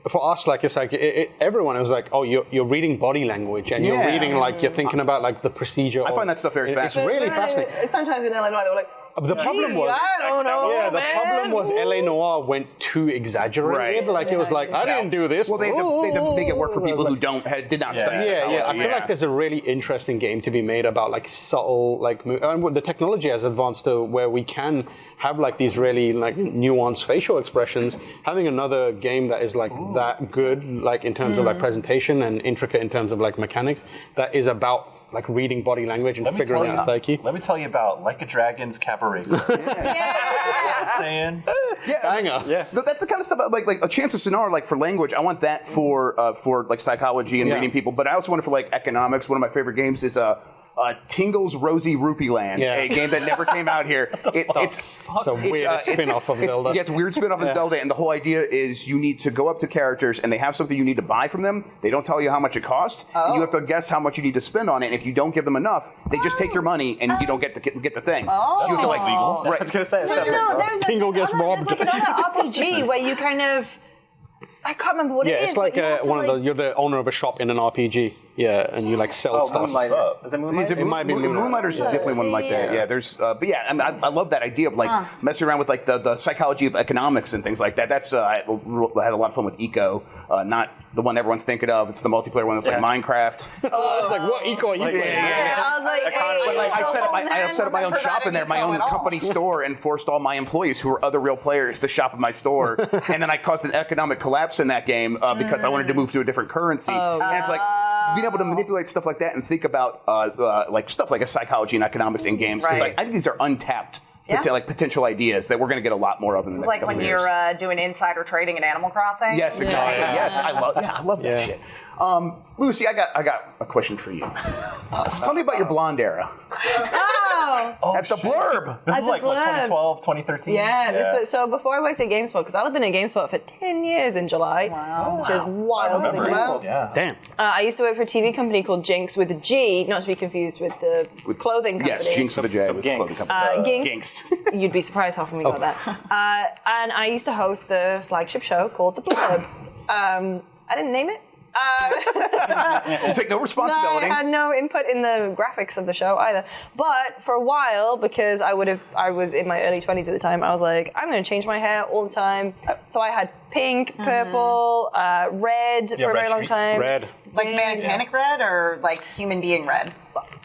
for us, like it's like everyone, it was like, oh, you're reading body language and you're reading like you're thinking about like the procedure. I find that stuff very fascinating. It's really fascinating. Sometimes in LA Noire, they were like, the problem was, I don't know. the problem was LA Noire went too exaggerated. Like it was like, I didn't do this. Well, they had to make it work for people who did not study psychology. I feel like there's a really interesting game to be made about like subtle, like, and the technology has advanced to where we can have like these really like nuanced facial expressions. Having another game that is like that good, like in terms of like presentation and intricate in terms of like mechanics, that is about like reading body language and figuring out psyche. Let me tell you about Like a Dragon's Cabaret. You know what I'm saying? Banger. Yeah. That's the kind of stuff like a chance of sonar, like for language. I want that for like psychology and reading people, but I also want it for like economics. One of my favorite games is Tingle's Rosy Rupee Land, a game that never came out here. It's a weird spin-off of Zelda. Yeah, it's a weird spin-off of Zelda, and the whole idea is you need to go up to characters, and they have something you need to buy from them. They don't tell you how much it costs. And you have to guess how much you need to spend on it, and if you don't give them enough, they just take your money, and you don't get the thing. So you have to like... I was going to say, Tingle gets robbed. There's like another RPG where you kind of... I can't remember what it is. Yeah, it's like you're the owner of a shop in an RPG. Yeah, and you like sell stuff. Moonlighter. Is it Moonlighter? It might be Moonlighter's definitely one like that. Yeah, there's, but yeah, I love that idea of like messing around with like the psychology of economics and things like that. That's I had a lot of fun with Eco, not the one everyone's thinking of. It's the multiplayer one that's like Minecraft. Like what Eco are you playing? I was like, But like I set up my own shop in there, my own company store, and forced all my employees who were other real players to shop at my store. And then I caused an economic collapse in that game because I wanted to move to a different currency. And it's like being able to manipulate stuff like that and think about like stuff like a psychology and economics in games. Because I think these are untapped potential ideas that we're going to get a lot more of in the next couple of years. It's like when you're doing insider trading in Animal Crossing. Yes, exactly. Yes, I love that shit. Lucy, I got a question for you. Tell me about your blonde era. At the Blurb. This is like what, 2012, 2013? Yeah. So before I worked at GameSpot, because I've been at GameSpot for 10 years in July, which is wild to think about. Damn. I used to work for a TV company called Jinx with a G, not to be confused with the clothing company. Yes, Jinx with a J. Was clothing company. Ginks. You'd be surprised how often we got that. And I used to host the flagship show called The Blurb. I didn't name it. You take no responsibility. No, I had no input in the graphics of the show either. But for a while, because I was in my early 20s at the time, I was like, I'm going to change my hair all the time. So I had pink, purple, red for a very long time. Red. Like Manic Panic Red or like Human Being Red?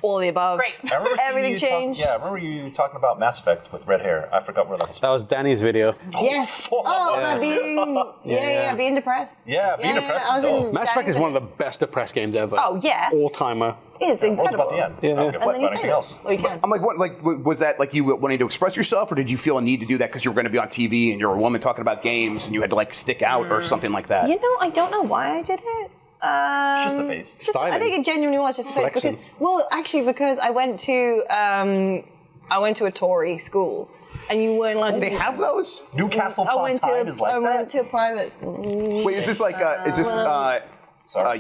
All the above. Great. Everything changed. I remember you talking about Mass Effect with red hair. I forgot where that was. That was Danny's video. Yes. About being being depressed. Yeah, being depressed. I was in Mass Effect is one of the best depressed games ever. Oh yeah. All timer. It's What was incredible. about the end? Yeah. Okay, And then you anything say else? it. You can. I'm like, what? Like, was that like you wanting to express yourself, or did you feel a need to do that because you were going to be on TV and you're a woman talking about games and you had to like stick out or something like that? You know, I don't know why I did it. It's just the face. Styling. I think it genuinely was just a face Flexing. because I went to a Tory school, and you weren't allowed to. They have those? Newcastle upon Tyne is like I that. went to a private school. Wait, is this like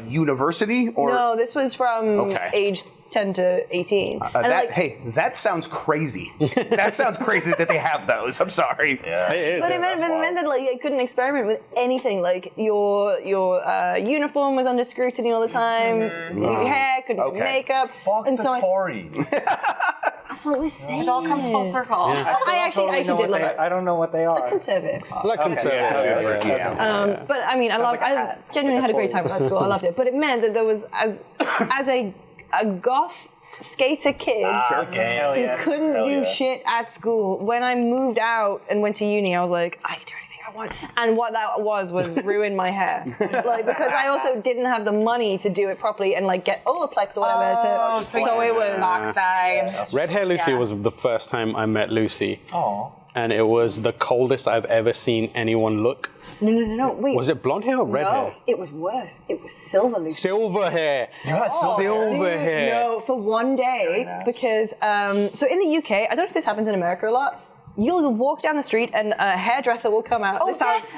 university or? No, this was from Okay. age 10 to 18. That sounds crazy. That sounds crazy that they have those. I'm sorry. Yeah. But it meant that like I couldn't experiment with anything. Like your uniform was under scrutiny all the time. Your hair couldn't do makeup. Fuck and the so Tories. That's what we're saying. It all comes full circle. I actually did love it. I don't know what they are. Conservative. Like conservative. But I mean, I genuinely had a great time at that school. I loved it. But it meant that there was as a goth skater kid who couldn't do shit at school. When I moved out and went to uni, I was like, I can do anything I want. And what that was ruin my hair. Like, because I also didn't have the money to do it properly and like get Olaplex or whatever. So it was box dye. Red Hair Lucy was the first time I met Lucy. Aw. And it was the coldest I've ever seen anyone look. No. Wait. Was it blonde hair or red hair? It was worse. It was silver, Lucy. Silver hair. You had silver hair. No, for one day, because so in the UK, I don't know if this happens in America a lot. You'll walk down the street and a hairdresser will come out. Oh, yes.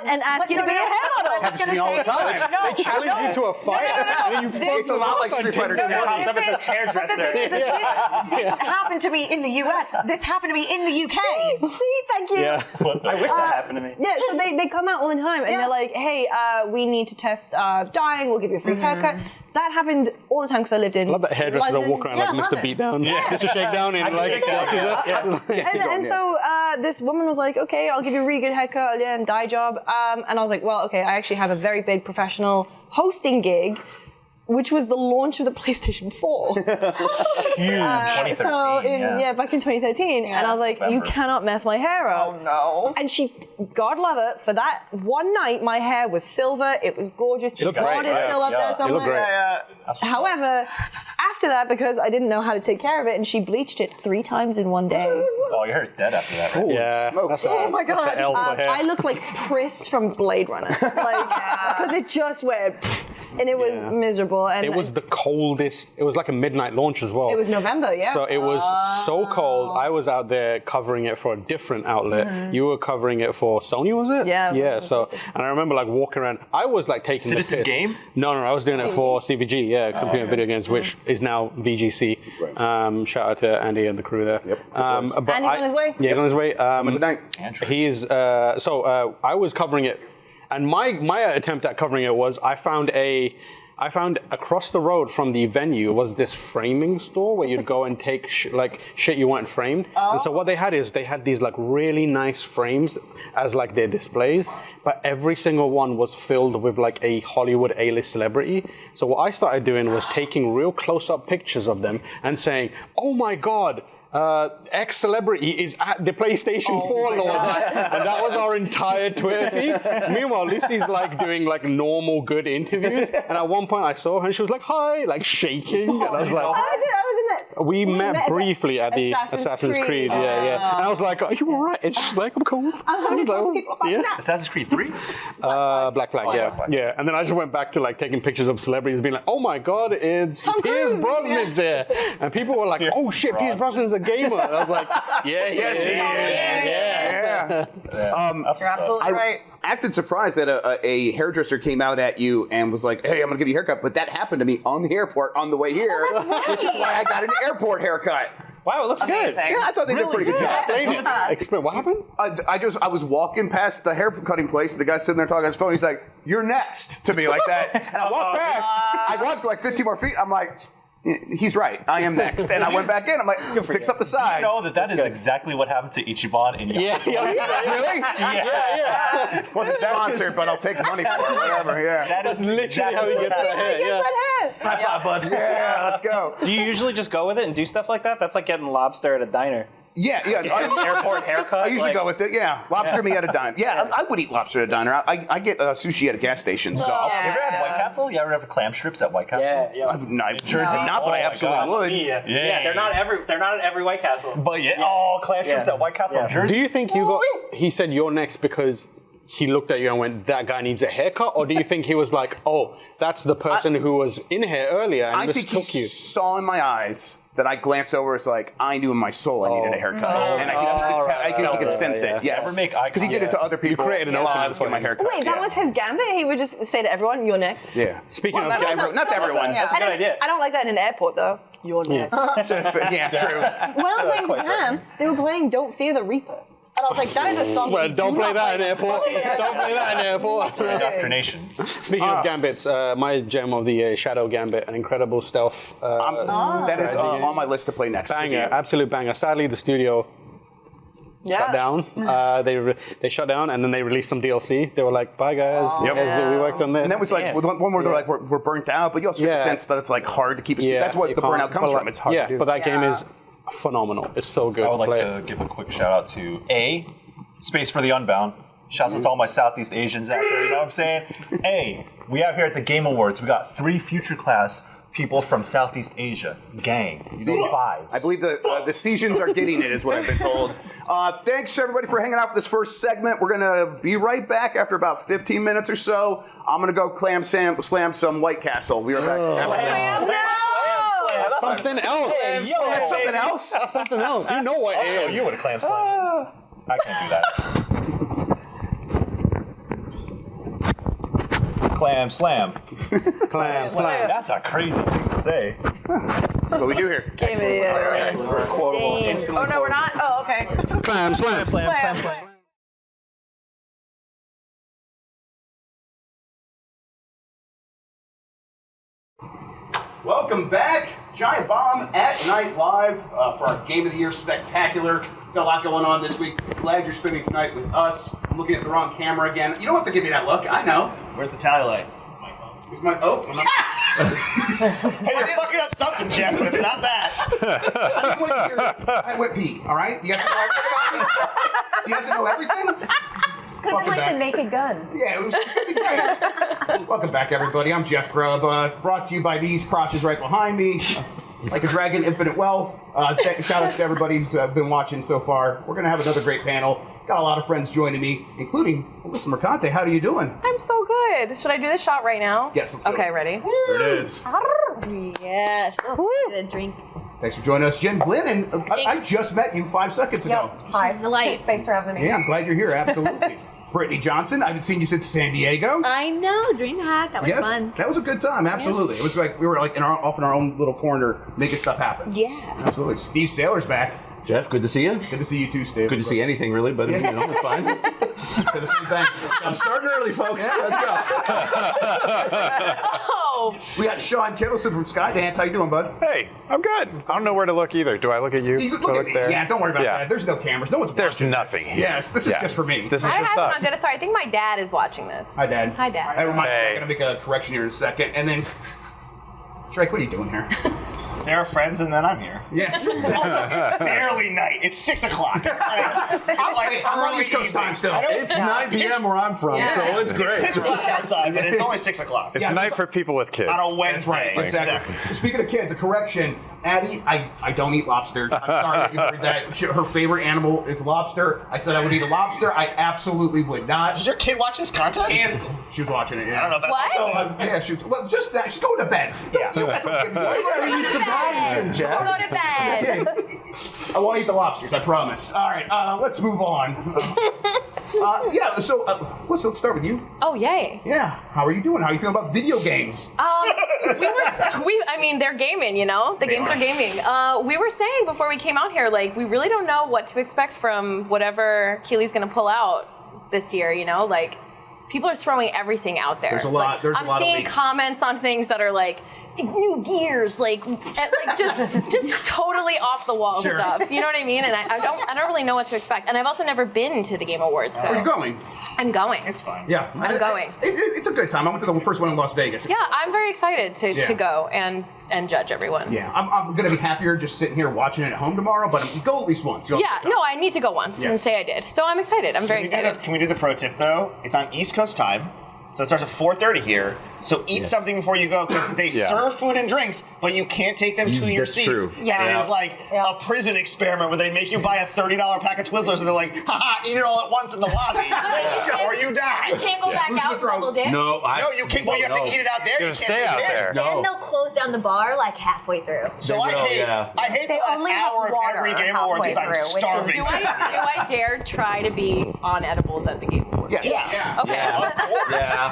And ask you to be a hair model. Happens to me all the time. They challenge you to a fight. And then you It's a lot like Street Fighter 6. But the thing is, this didn't happen to me in the US. This happened to me in the UK. See, thank you. Yeah. I wish that happened to me. Yeah, so they come out all the time and they're like, hey, we need to test dyeing, we'll give you a free haircut. That happened all the time because I lived in I love that hairdressers London. that walk around like Mr. Beatdown. Mr. Shakedown in like... And so this woman was like, okay, I'll give you a really good haircut and dye job. And I was like, well, okay, I actually have a very big professional hosting gig, which was the launch of the PlayStation 4. Huge. 2013. So back in 2013. And I was like, you cannot mess my hair up. Oh, no. And she, God love her, for that one night, my hair was silver. It was gorgeous. The looked bod great, is still up there It somewhere. looked great. However, after that, because I didn't know how to take care of it, and she bleached it 3 times in one day. Oh, your hair's dead after that, right? Yeah. Smokes. Oh, my God. That's an L for hair. I look like Pris from Blade Runner. Because it just went, pfft, and it was miserable. And It was the coldest. It was like a midnight launch as well. It was November, yeah. So it was so cold. I was out there covering it for a different outlet. You were covering it for Sony, was it? Yeah. Yeah. So, and I remember like walking around. I was like taking Citizen the piss. Game? No, I was doing it for CVG. Yeah, Computer Video Games, which is now VGC. Shout out to Andy and the crew there. Yep. But Andy's on his way? Yeah, he's on his way. Tonight. He's I was covering it, and my attempt at covering it was I found across the road from the venue was this framing store where you'd go and take shit you want framed. And so what they had is they had these like really nice frames as like their displays, but every single one was filled with like a Hollywood A-list celebrity. So what I started doing was taking real close-up pictures of them and saying, oh my God, X celebrity is at the PlayStation 4 launch, and that was our entire Twitter feed. Meanwhile, Lucy's like doing like normal good interviews, and at one point I saw her and she was like, "Hi," like shaking, and I was like, I was in that. we met briefly at the Assassin's Creed. Yeah. And I was like, "Are you alright?" And she's like, "I'm cool." How many times people about that? Assassin's Creed 3? Black Flag, yeah. And then I just went back to like taking pictures of celebrities, being like, "Oh my God, it's Pierce Cruise, Brosnan's here," and people were like, "Oh shit, Pierce Brosnan's a gamer." And I was like, yes, he is. You're absolutely right. Acted surprised that a hairdresser came out at you and was like, "Hey, I'm gonna give you a haircut," but that happened to me on the airport on the way here, which is why I got an airport haircut. Wow, it looks good. Yeah, I thought they did a pretty good job. Explain what happened. I was walking past the hair cutting place. The guy sitting there talking on his phone. He's like, "You're next" to me like that, and I walked past. I walked like 15 more feet. I'm like, he's right. I am next. And I went back in. I'm like, fix up the sides. You know that is exactly what happened to Ichiban in Really? Yeah. Wasn't sponsored, but I'll take the money for it. Whatever. Yeah. That is Literally how he gets that hair. Yeah. High five, bud. Yeah, let's go. Do you usually just go with it and do stuff like that? That's like getting lobster at a diner. Yeah. Airport haircut. I usually go with it. Yeah, lobster meat at a diner. Yeah, I would eat lobster at a diner. I get sushi at a gas station. So You ever had White Castle? You ever have clam strips at White Castle? Yeah. I've not, but I absolutely would. Yeah, they're not at every White Castle. But clam strips at White Castle in Jersey. Do you think you got? He said you're next because he looked at you and went, that guy needs a haircut? Or do you think he was like, oh, that's the person who was in here earlier and I think he mistook you? saw in my eyes that I glanced over. It's like I knew in my soul I needed a haircut, and I think he could sense it. Yes, Never make eye because he did it to other people. You created an opening to get my haircut. Wait, that was his gambit? He would just say to everyone, "You're next." Yeah. Speaking of not to everyone. That's a good idea. I don't like that in an airport, though. You're next. Yeah, true. When I was playing for Ham, they were playing "Don't Fear the Reaper," and I was like, "That is a song." Well, you don't do play not that in airport. Don't play that in airport. Indoctrination. Speaking of gambits, my gem of the year, Shadow Gambit, an incredible stealth. That is on my list to play next. Banger, absolute banger. Sadly, the studio shut down. They shut down, and then they released some DLC. They were like, "Bye, guys. We worked on this." And that was like one where they're like, "We're burnt out," but you also get the sense that it's like hard to keep. That's what the burnout comes from. It's hard to do. But that game is phenomenal. It's so good. I would like to give a quick shout out to Space for the Unbound. Shouts out to all my Southeast Asians out there, you know what I'm saying? We out here at the Game Awards, we got 3 future class people from Southeast Asia. Gang. Those vibes. I believe the Seasians are getting it, is what I've been told. Thanks, everybody, for hanging out for this first segment. We're going to be right back after about 15 minutes or so. I'm going to go slam some White Castle. We are back. Something else. That's something else? That's something else. You know what it is. You would have clam slam. I can't do that. Clam slam. Clam slam. That's a crazy thing to say. That's what we do here. Game of the year. Oh, no, we're not? Oh, okay. Clam slam. Clam slam. Welcome back. Giant Bomb at Night Live for our Game of the Year Spectacular. Got a lot going on this week. Glad you're spending tonight with us. I'm looking at the wrong camera again. You don't have to give me that look. I know. Where's the tally light? Where's my... Oh. Hey, you're fucking up something, Jeff, but it's not that. I didn't want to hear it. I went pee, all right? You have to know everything about me? Do you have to know everything? It's going to be like the Naked Gun. Yeah, it was going to be great. Welcome back, everybody. I'm Jeff Grubb, brought to you by these crotches right behind me. Like a Dragon, Infinite Wealth. Shout outs to everybody who's been watching so far. We're going to have another great panel. Got a lot of friends joining me, including Alyssa Mercante. How are you doing? I'm so good. Should I do this shot right now? Yes, let's do it. Okay, ready? There it is. Yes. Get a drink. Thanks for joining us, Jen Glennon. I just met you 5 seconds ago. Hi. Delight. Thanks for having me. Yeah, I'm glad you're here. Absolutely. Brittani Johnson. I haven't seen you since San Diego. I know, DreamHack. That was fun. That was a good time. Absolutely. Yeah. It was like we were like off in our own little corner making stuff happen. Yeah. Absolutely. Steve Saylor's back. Jeff, good to see you. Good to see you too, Steve. Good to see anything, really, but you know, it's fine. You said the same thing. I'm starting early, folks. Let's go. We got Shawn Kittelson from Skydance. How you doing, bud? Hey, I'm good. I don't know where to look either. Do I look at you? You look at me. there? Yeah, don't worry about that. There's no cameras. No one's watching. There's nothing this. here. Yes, this is just for me. This is just us. I think my dad is watching this. Hi, Dad. Hi, Dad. That reminds me, I'm going to make a correction here in a second. And then, Drake, what are you doing here? They're friends, and then I'm here. Yes. Also, it's barely night. It's 6 o'clock. I'm on East Coast time still. It's 9 p.m. where I'm from, so it's great. It's pitch black outside, but it's only 6 o'clock. It's night for people with kids. On a Wednesday. Right, exactly. Speaking of kids, a correction. Addie, I don't eat lobster. I'm sorry that you heard that. Her favorite animal is lobster. I said I would eat a lobster. I absolutely would not. Does your kid watch this content? She was watching it, yeah. I don't know if that's What? Yeah, just that. She's going to bed. Yeah. You gotta eat some oxygen, Jeff. Go to bed. I won't eat the lobsters, I promise. All right, let's move on. Let's start with you. Oh, yay. Yeah, how are you doing? How are you feeling about video games? They're gaming, you know? The games are gaming. We were saying before we came out here, like, we really don't know what to expect from whatever Keely's going to pull out this year, you know? Like, people are throwing everything out there. There's a lot. I'm seeing comments on things that are like, new gears, just totally off the wall stuff. You know what I mean? And I don't really know what to expect. And I've also never been to the Game Awards. So are you going? I'm going. It's fine. Yeah, I'm going. It's a good time. I went to the first one in Las Vegas. Yeah, I'm very excited to go and judge everyone. Yeah, I'm gonna be happier just sitting here watching it at home tomorrow. But go at least once. I need to go once and say I did. So I'm excited. I'm very excited. Can we do the pro tip though? It's on East Coast time. So it starts at 4:30 here. So eat something before you go because they serve food and drinks, but you can't take them to your seats. True. Yeah. And it was like a prison experiment where they make you buy a $30 pack of Twizzlers and they're like, haha, eat it all at once in the lobby or you die. You can't go back out double dip. No, you can't. Well, you have to eat it out there. You can't stay take out it in. there. Then they'll close down the bar like halfway through. So I hate They the last only have hour of water every Game Awards because I'm halfway through, which is- starving. Do I dare try to be on edibles at the Game Awards? Yes. Okay.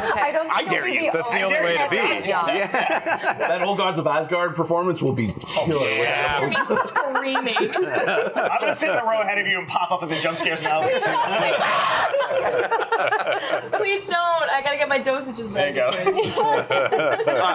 I don't think dare you. That's the only way to be. That Old Gods of Asgard performance will be killer. Screaming. I'm going to sit in the row ahead of you and pop up at the jump scares in the elevator. Please don't. I gotta get my dosages ready. There you go.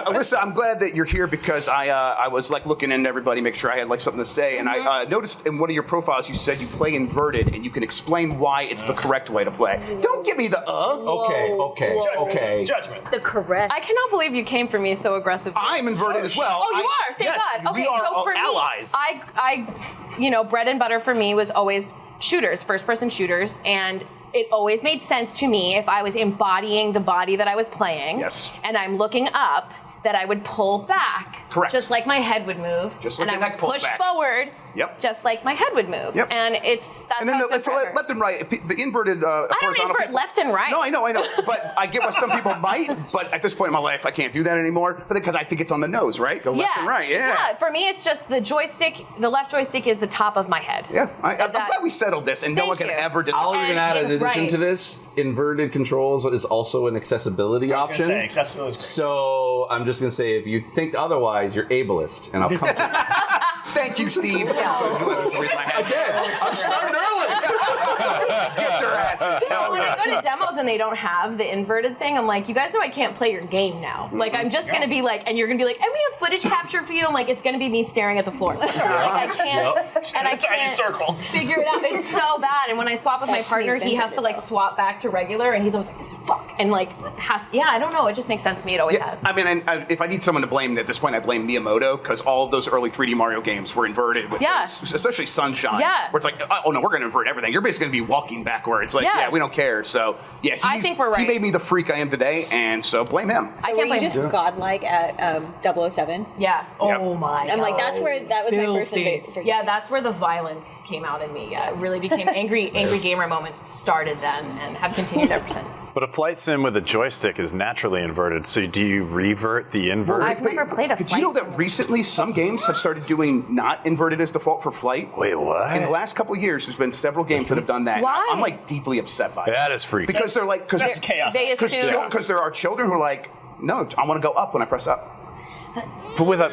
Alyssa, I'm glad that you're here because I was like looking into everybody, make sure I had like something to say, and I noticed in one of your profiles you said you play inverted, and you can explain why it's the correct way to play. Don't give me the Okay. Judgment. The correct. I cannot believe you came for me so aggressively. I'm inverted as well. Oh, you are? Thank God. Okay, we are so for allies. me, I bread and butter for me was always shooters, first-person shooters, and it always made sense to me if I was embodying the body that I was playing. Yes. And I'm looking up that I would pull back. Correct. Just like my head would move. Just like and your I neck would pulls push back. forward. Yep. Just like my head would move. Yep. And that's And then how it's been for forever. left and right, the inverted I don't horizontal invert people- left and right. No, I know. But I get why some people might, but at this point in my life, I can't do that anymore. But because I think it's on the nose, right? Go left and right, Yeah, for me, it's just the joystick, the left joystick is the top of my head. Yeah, I'm glad we settled this, and no one can Thank you. ever disagree. I'll even add, in it's addition right. to this, inverted controls is also an accessibility option. Say, accessibility is great. So I'm just going to say, if you think otherwise, you're ableist, and I'll come to you. Thank you, Steve. So you have to raise my hand. I'm starting early. Get their asses. So when I go to demos and they don't have the inverted thing, I'm like, you guys know I can't play your game now. Like, I'm just going to be like, and you're going to be like, and we have footage capture for you. I'm like, it's going to be me staring at the floor. Like, I can't, and I Tiny can't circle. figure it out. It's so bad. And when I swap with my partner, he has to like swap back to regular, and he's always like, fuck. And like, I don't know. It just makes sense to me. It always has. I mean, if I need someone to blame at this point, I blame Miyamoto, because all of those early 3D Mario games were inverted. With those, especially Sunshine. Yeah. Where it's like, oh no, we're going to invert everything. You're basically going to be walking backwards. Like, yeah, we don't care. So, yeah, I think we're right. He made me the freak I am today, and so blame him. So were you just godlike at 007? Yeah. Oh my God. I'm like, that was my first Filthy. invasion. Yeah, that's where the violence came out in me. Yeah, it really became angry gamer moments started then and have continued ever since. But a flight sim with a joystick is naturally inverted, so do you revert the invert? I've never played a Did flight you know that recently some games have started doing not inverted as default for flight? Wait, what? In the last couple of years, there's been several games that have done that. Why? I'm like deeply upset by it. That is freaky. Because they're like, because That's chaos. They assume because there are children who are like, no, I want to go up when I press up. But with a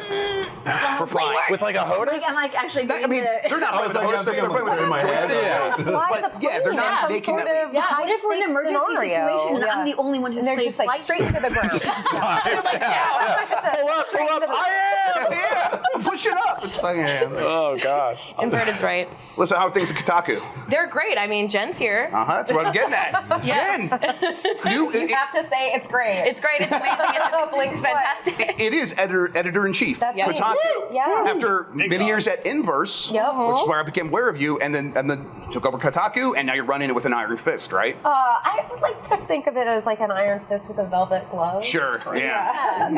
For flying. with like a HOTUS? I'm like actually I mean, they're not playing with the like, HOTUS, they're I'm playing with in my the head. joystick. But yeah, they're not making that leap. Yeah, what if we're in an emergency situation and I'm the only one who's And they're played just like flight straight to the ground. Pull up, I am! Yeah, push it up. It's like, Oh, God. Inverted's right. Listen, how are things at Kotaku? They're great. I mean, Jen's here. That's what I'm getting at. Jen, You have to say it's great. It's great. It's amazing. It's fantastic. it is editor-in-chief. That's Kotaku. right. Yeah. After many years at Inverse, Yep. which is where I became aware of you, and then took over Kotaku, and now you're running it with an iron fist, right? I would like to think of it as like an iron fist with a velvet glove. Sure. Yeah.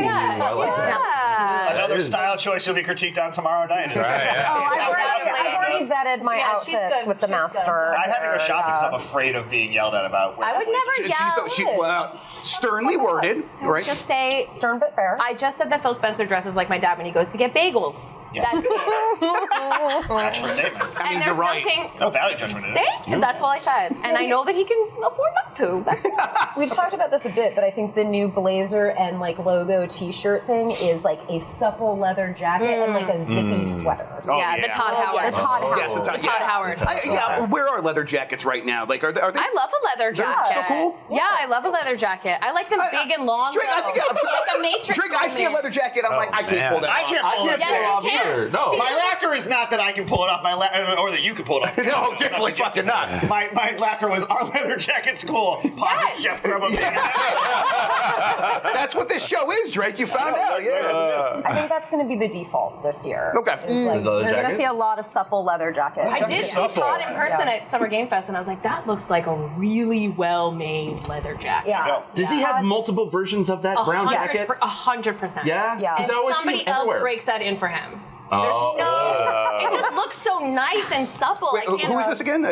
Another style choice you'll be critiqued on tomorrow night. I've already vetted my she's outfits good. with the She's good. master. I had to go shopping because I'm afraid of being yelled at about. I would never yell. Sternly worded, right? Just say Stern but fair. I just said that Phil Spencer dresses like my dad when he goes to get bagels. Yeah. That's it. Actual statements. And you're there's right. nothing. No value judgment in it. Thank you. That's all I said. And I know that he can afford not to. That's it. We've talked about this a bit, but I think the new blazer and like logo T-shirt thing is like a supple leather jacket and like a zippy sweater. Oh, yeah, the Todd Howard. The Todd Howard. Yes, The Todd Howard. Where are leather jackets right now? Like, are they? I love a leather jacket. Still cool? Yeah, I love a leather jacket. I like them big and long. Drake, I think like a Matrix. Drake, I see a leather jacket. I'm like, I can't pull that off. I can't pull it Yes, off you can. either. No. My laughter is not that I can pull it off, or that you can pull it off. No, dude. Definitely fucking not. My laughter was our leather jacket's cool. Pause Jeff Grubb. That's what this show is, Drake. You found out. Yeah. I think that's going to be the default this year. Okay. Like, you're going to see a lot of supple leather jackets. I did see Todd in person at Summer Game Fest, and I was like, that looks like a really well-made leather jacket. Yeah. Does he have multiple versions of that brown jacket? 100%. Yeah? Yeah. Because I always see Somebody it else everywhere. breaks that in for him. Oh. It just looks so nice and supple. Wait, who is this again?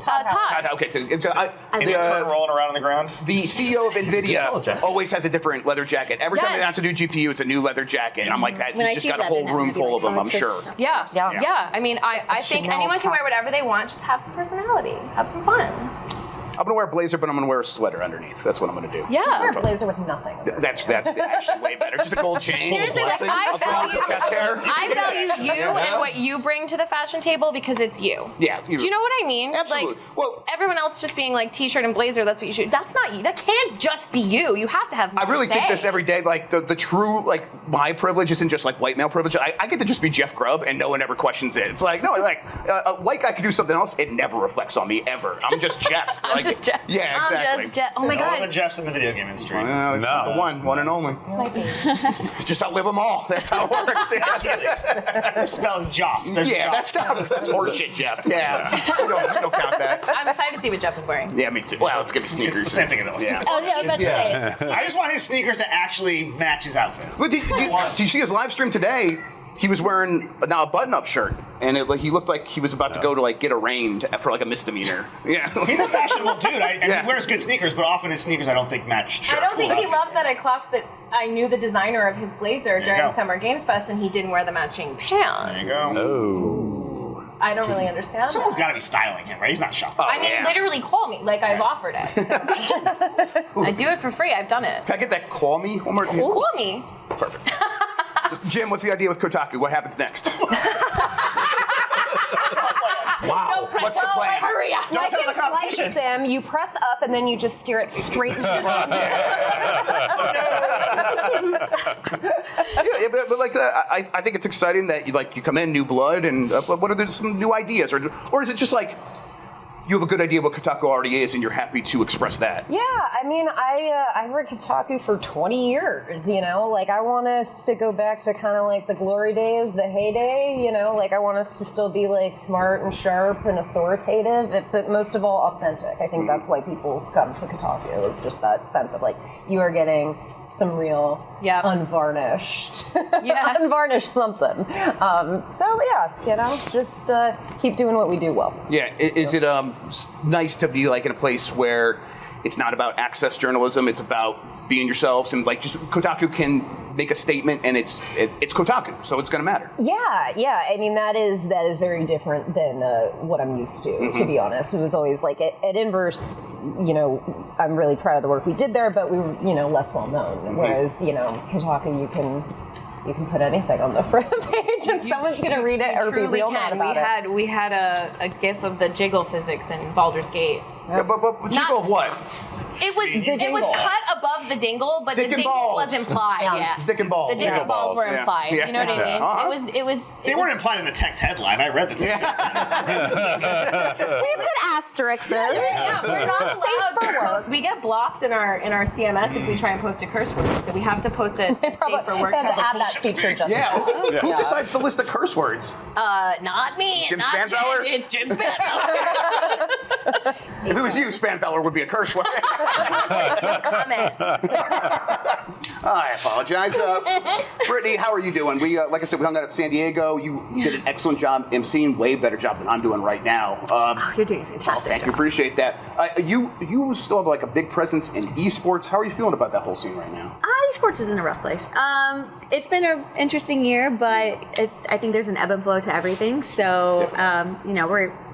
Todd. Okay, so Turn rolling around on the ground. the CEO of NVIDIA always has a different leather jacket. Every time they announce a new GPU, it's a new leather jacket. I'm like, he's just got a whole room full of them, I'm sure. Yeah. I mean, I think anyone can wear whatever they want. Just have some personality. Have some fun. I'm going to wear a blazer, but I'm going to wear a sweater underneath. That's what I'm going to do. Yeah. Wear a blazer with nothing. That's actually way better. Just a gold chain. Seriously, like, I value you and what you bring to the fashion table because it's you. Yeah. Do you know what I mean? Absolutely. Like, well, everyone else just being like t-shirt and blazer, that's what you should. That's not you. That can't just be you. You have to have more I really say. think this every day. Like, the true, like, my privilege isn't just, like, white male privilege. I get to just be Jeff Grubb, and no one ever questions it. It's like, no, like, a white guy could do something else. It never reflects on me, ever. I'm just Jeff. I'm just Jeff. Yeah, exactly. I'm just Jeff. Oh, my All the God. Jeffs in the video game industry. The one and only. Just outlive them all. That's how it works. It spells Joff. There's That's horseshit, Jeff. Yeah. we don't count that. I'm excited to see what Jeff is wearing. Yeah, me too. Well, it's going to be sneakers. It's the same thing it is. Yeah. Oh, no, I was about to say it. I just want his sneakers to actually match his outfit. But did you see his live stream today? He was wearing a button-up shirt, and he looked like he was about to go to get arraigned for like a misdemeanor. Yeah, he's a fashionable dude. And he wears good sneakers, but often his sneakers I don't think match. I don't think he loved that I clocked that I knew the designer of his blazer during Summer Games Fest, and he didn't wear the matching pants. There you go. Oh. I don't really understand. Someone's got to be styling him, right? He's not shopping. I mean, literally call me. Like, I've offered it. So. I do it for free. I've done it. Can I get that call me one more time? Call me. Perfect. Jim, what's the idea with Kotaku? What happens next? Wow. What's the plan? Hurry up. Don't tell the competition. Like Sim, you press up and then you just steer it straight into the front. but like I think it's exciting that you come in new blood and what are there some new ideas or is it just like you have a good idea of what Kotaku already is and you're happy to express that? Yeah, I mean, I've read Kotaku for 20 years, Like, I want us to go back to kind of like the glory days, the heyday, Like, I want us to still be, like, smart and sharp and authoritative, but most of all, authentic. I think that's why people come to Kotaku. It's just that sense of, like, you are getting some real unvarnished, unvarnished something. Just keep doing what we do well. Yeah, is it nice to be like in a place where it's not about access journalism, it's about being yourselves and like just Kotaku can make a statement and it's Kotaku, so it's going to matter. Yeah. I mean, that is very different than what I'm used to be honest. It was always like at Inverse, I'm really proud of the work we did there, but we were, less well known. Whereas, Kotaku, you can put anything on the front page and someone's going to read it or be real mad about it. We had a gif of the jiggle physics in Baldur's Gate. Yeah, but jiggle of what? It was cut above the dingle, but the dingle was implied. Yeah. Dick and balls. The dick and balls were implied. Yeah. You know what I mean? It was. They weren't implied in the text headline. I read the text headline. We put asterisks. Yeah, we're not allowed to post. We get blocked in our CMS if we try and post a curse word, so we have to post it safe for work. Add that feature just Who decides the list of curse words? Not me. Jim not Spanfeller? Jen. It's Jim Spanfeller. If it was you, Spanfeller would be a curse word. No comment. I apologize. Brittany, how are you doing? We, like I said, we hung out at San Diego. You did an excellent job emceeing, way better job than I'm doing right now. You're doing a fantastic thank you, appreciate that. You still have like a big presence in esports. How are you feeling about that whole scene right now? Esports is in a rough place. It's been an interesting year, but I think there's an ebb and flow to everything. So,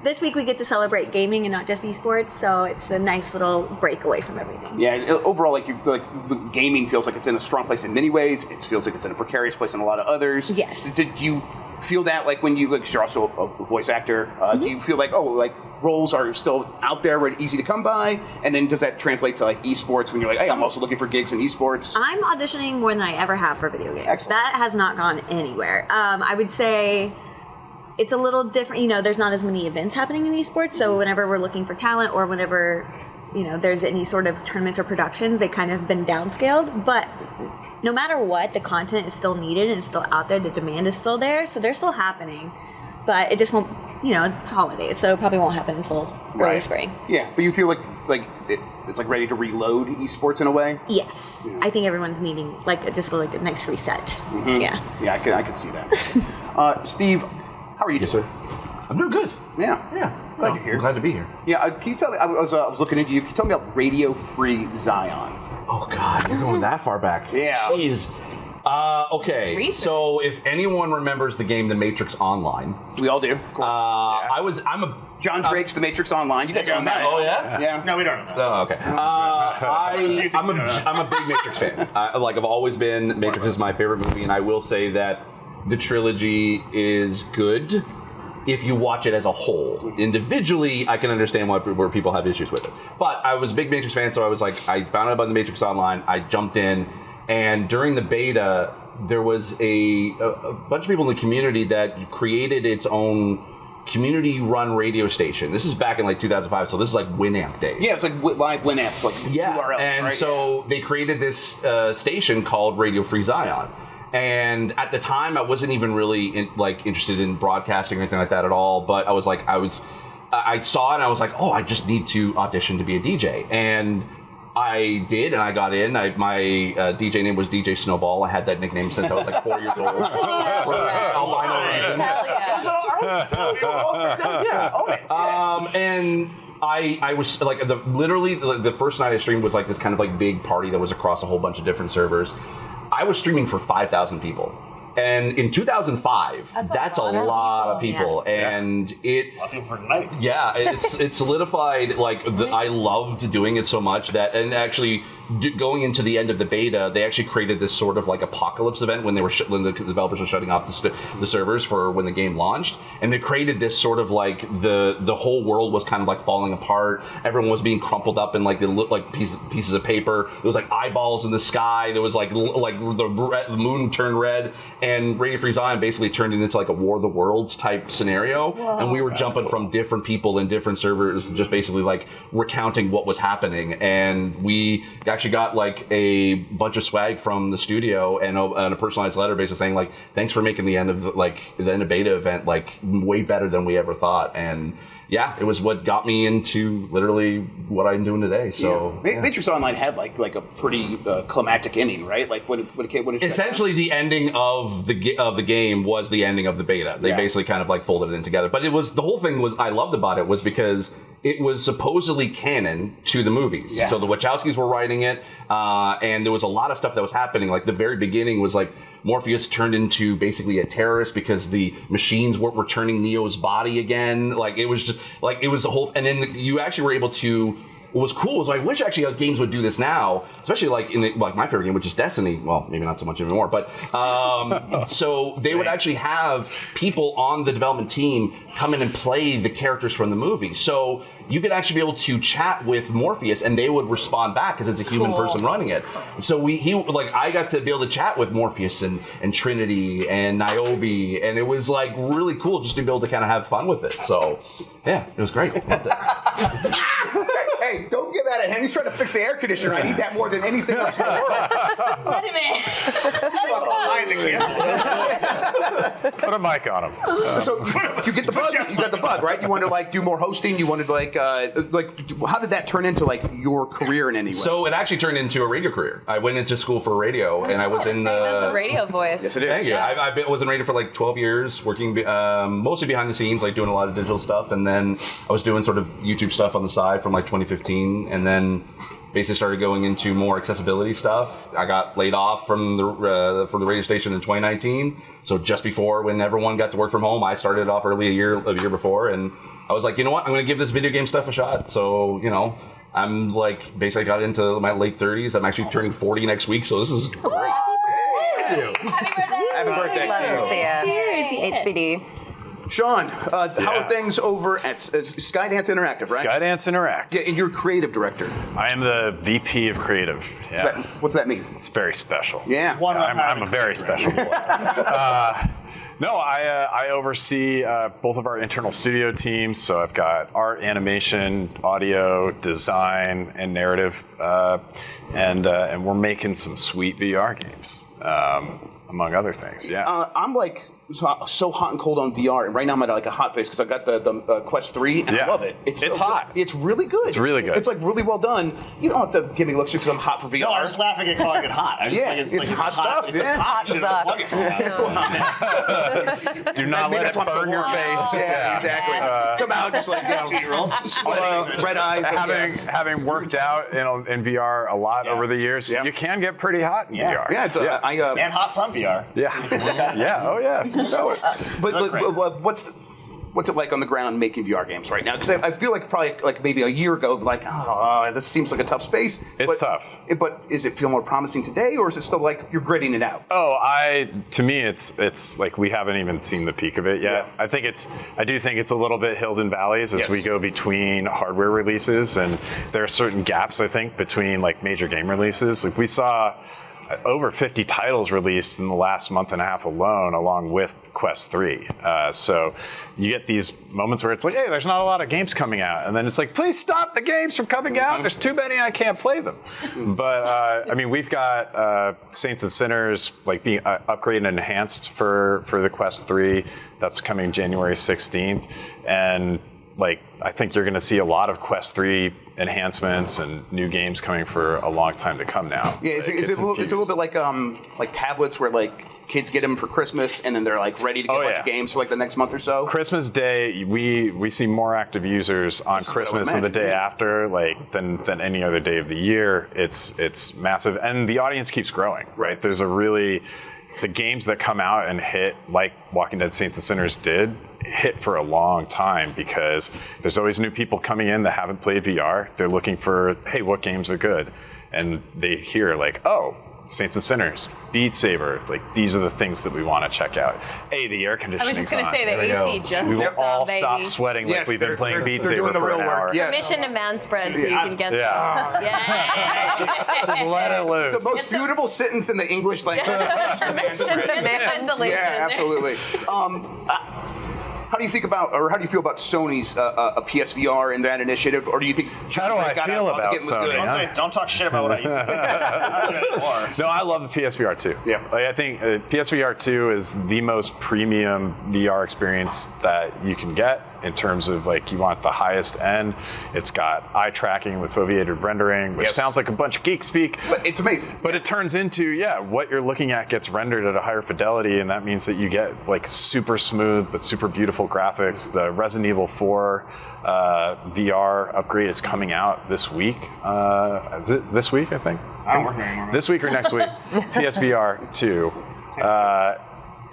this week we get to celebrate gaming and not just esports. So it's a nice little break away from everything. Yeah, overall, like gaming feels like it's in a strong place in many ways. It feels like it's in a precarious place in a lot of others. Yes. Did you feel that like when you're also a voice actor? Do you feel like roles are still out there, easy to come by? And then does that translate to like esports when you're like, hey, I'm also looking for gigs in esports? I'm auditioning more than I ever have for video games. Excellent. That has not gone anywhere. I would say it's a little different. There's not as many events happening in esports, so whenever we're looking for talent or whenever there's any sort of tournaments or productions, they kind of been downscaled. But no matter what, the content is still needed and it's still out there. The demand is still there, so they're still happening. But it just won't, it's holidays, so it probably won't happen until early spring. Yeah, but you feel like it's like ready to reload esports in a way? Yes. I think everyone's needing just a nice reset. Mm-hmm. Yeah. Yeah, I can see that. Steve, how are you doing? Yes, sir. I'm doing good. Yeah. Glad you're here. Glad to be here. Yeah, can you tell me, I was looking into you, can you tell me about Radio Free Zion? Oh, God, you're going that far back. Yeah. Jeez. Okay, so if anyone remembers the game The Matrix Online. We all do, of course. I'm a... John Drake's The Matrix Online. You guys know that. Oh, yeah? Yeah. No, we don't know that. Oh, okay. I'm a big Matrix fan. I've always been. Matrix is my favorite movie, and I will say that the trilogy is good if you watch it as a whole. Individually, I can understand where people have issues with it. But I was a big Matrix fan, so I was like, I found out about The Matrix Online, I jumped in, and during the beta, there was a bunch of people in the community that created its own community-run radio station. This is back in 2005, so this is like Winamp days. Yeah, it's like live Winamp, URLs, and right? so they created this station called Radio Free Zion. And at the time, I wasn't even really interested in broadcasting or anything like that at all. But I saw it and I was like, oh, I just need to audition to be a DJ. And I did, and I got in. My DJ name was DJ Snowball. I had that nickname since I was 4 years old. Albino reasons. And I was literally the first night I streamed was this kind of big party that was across a whole bunch of different servers. I was streaming for 5,000 people. And in 2005, that's a lot of people. Yeah. And it solidified I loved doing it so much that, and actually going into the end of the beta, they actually created this sort of apocalypse event when when the developers were shutting off the servers for when the game launched, and they created this sort of the whole world was kind of falling apart. Everyone was being crumpled up in they looked like pieces of paper. There was eyeballs in the sky. There was the moon turned red. And Radio Free Zion basically turned it into a War of the Worlds type scenario. Whoa, and we were jumping from different people in different servers, just basically recounting what was happening. And we actually got a bunch of swag from the studio and a personalized letter basically saying thanks for making the end of the end of beta event way better than we ever thought. And yeah, it was what got me into literally what I'm doing today. So Matrix Online had a pretty climactic ending, right? When it essentially the ending of the game was the ending of the beta. They basically kind of folded it in together. But it was the whole thing was I loved about it was because it was supposedly canon to the movies. Yeah. So the Wachowskis were writing it, and there was a lot of stuff that was happening. The very beginning was Morpheus turned into basically a terrorist because the machines weren't returning Neo's body again. It was just it was a whole. And then you actually were able to. What was cool is I wish actually games would do this now, especially in my favorite game, which is Destiny. Well, maybe not so much anymore, but so they would actually have people on the development team come in and play the characters from the movie. So you could actually be able to chat with Morpheus, and they would respond back because it's a human person running it. So I got to be able to chat with Morpheus and Trinity and Niobe, and it was really cool just to be able to kind of have fun with it. So yeah, it was great. Loved it. Hey, don't get mad at him. He's trying to fix the air conditioner. I need that more than anything else in the world. Let him in. Put a mic on him. So you get the bug. You got the bug, right? You wanted to do more hosting. You wanted how did that turn into your career in any way? So it actually turned into a radio career. I went into school for radio, and I was in. That's a radio voice. Yes, it is. Thank you. I was in radio for 12 years, working mostly behind the scenes, doing a lot of digital stuff, and then I was doing sort of YouTube stuff on the side from 2015, and then basically started going into more accessibility stuff. I got laid off from the radio station in 2019. So just before when everyone got to work from home, I started off early a year before, and I was like, you know what, I'm going to give this video game stuff a shot. So I'm basically got into my late 30s. I'm actually turning 40 next week, so this is great. Happy birthday! Happy birthday! Love to see it. Cheers, HBD. Shawn, how are things over at Skydance Interactive, right? Skydance Interactive. Yeah, and you're creative director. I am the VP of creative. Yeah. What's that mean? It's very special. Yeah. I'm a very special boy. No, I oversee both of our internal studio teams. So I've got art, animation, audio, design, and narrative, and we're making some sweet VR games, among other things. Yeah. I'm like so hot and cold on VR, and right now I'm at like a hot face because I got the Quest 3, and I love it. It's so hot. It's really good. It's really good. It's like really well done. You don't have to give me looks because I'm hot for VR. No, I was laughing at calling it hot. I was it's hot stuff. If it's hot, you shouldn't plug it for Do not let it burn your face. Yeah, exactly. Somehow just like 2-year-old sweating, red eyes. Having worked out in VR a lot over the years, you can get pretty hot in VR. Yeah, it's and hot from VR. Yeah. Yeah. Oh yeah. But what's it like on the ground making VR games right now? Because I feel like probably like maybe a year ago, like, this seems like a tough space. It's tough. But is it feel more promising today, or is it still like you're gritting it out? To me, it's like we haven't even seen the peak of it yet. I do think it's a little bit hills and valleys as we go between hardware releases, and there are certain gaps, I think, between like major game releases. Like we saw over 50 titles released in the last month and a half alone, along with Quest 3. So you get these moments where it's like, hey, there's not a lot of games coming out. And then it's like, please stop the games from coming out. There's too many, I can't play them. But, we've got Saints and Sinners like being upgraded and enhanced for the Quest 3. That's coming January 16th. And I think you're going to see a lot of Quest 3 enhancements and new games coming for a long time to come now. Yeah, it's a little bit like tablets where like kids get them for Christmas and then they're like ready to get a bunch of games for like the next month or so. Christmas Day, we see more active users on Christmas and the day after than any other day of the year. It's massive, and the audience keeps growing. Right, there's the games that come out and hit, like Walking Dead Saints and Sinners did, hit for a long time because there's always new people coming in that haven't played VR. They're looking for, hey, what games are good? And they hear like, oh, Saints and Sinners, Beat Saber, like these are the things that we want to check out. Hey, the air conditioning's on. I was just going to say the AC just we will all stop sweating like we've been playing Beat Saber for an hour. Permission to manspread so you can get Just let it loose. The most beautiful sentence in the English language. Permission to manspread. Yeah, absolutely. How do you feel about Sony's PSVR and that initiative, or do you think? How do I feel about Sony? Don't talk shit about what I used to do. No, I love the PSVR 2. Yeah, I think PSVR 2 is the most premium VR experience that you can get in terms of you want the highest end. It's got eye tracking with foveated rendering, which sounds like a bunch of geek speak. But it's amazing. But it turns into, what you're looking at gets rendered at a higher fidelity, and that means that you get super smooth but super beautiful graphics. The Resident Evil 4 VR upgrade is coming out this week. Is it this week, I think? I don't work there anymore. This week or next week. PSVR 2.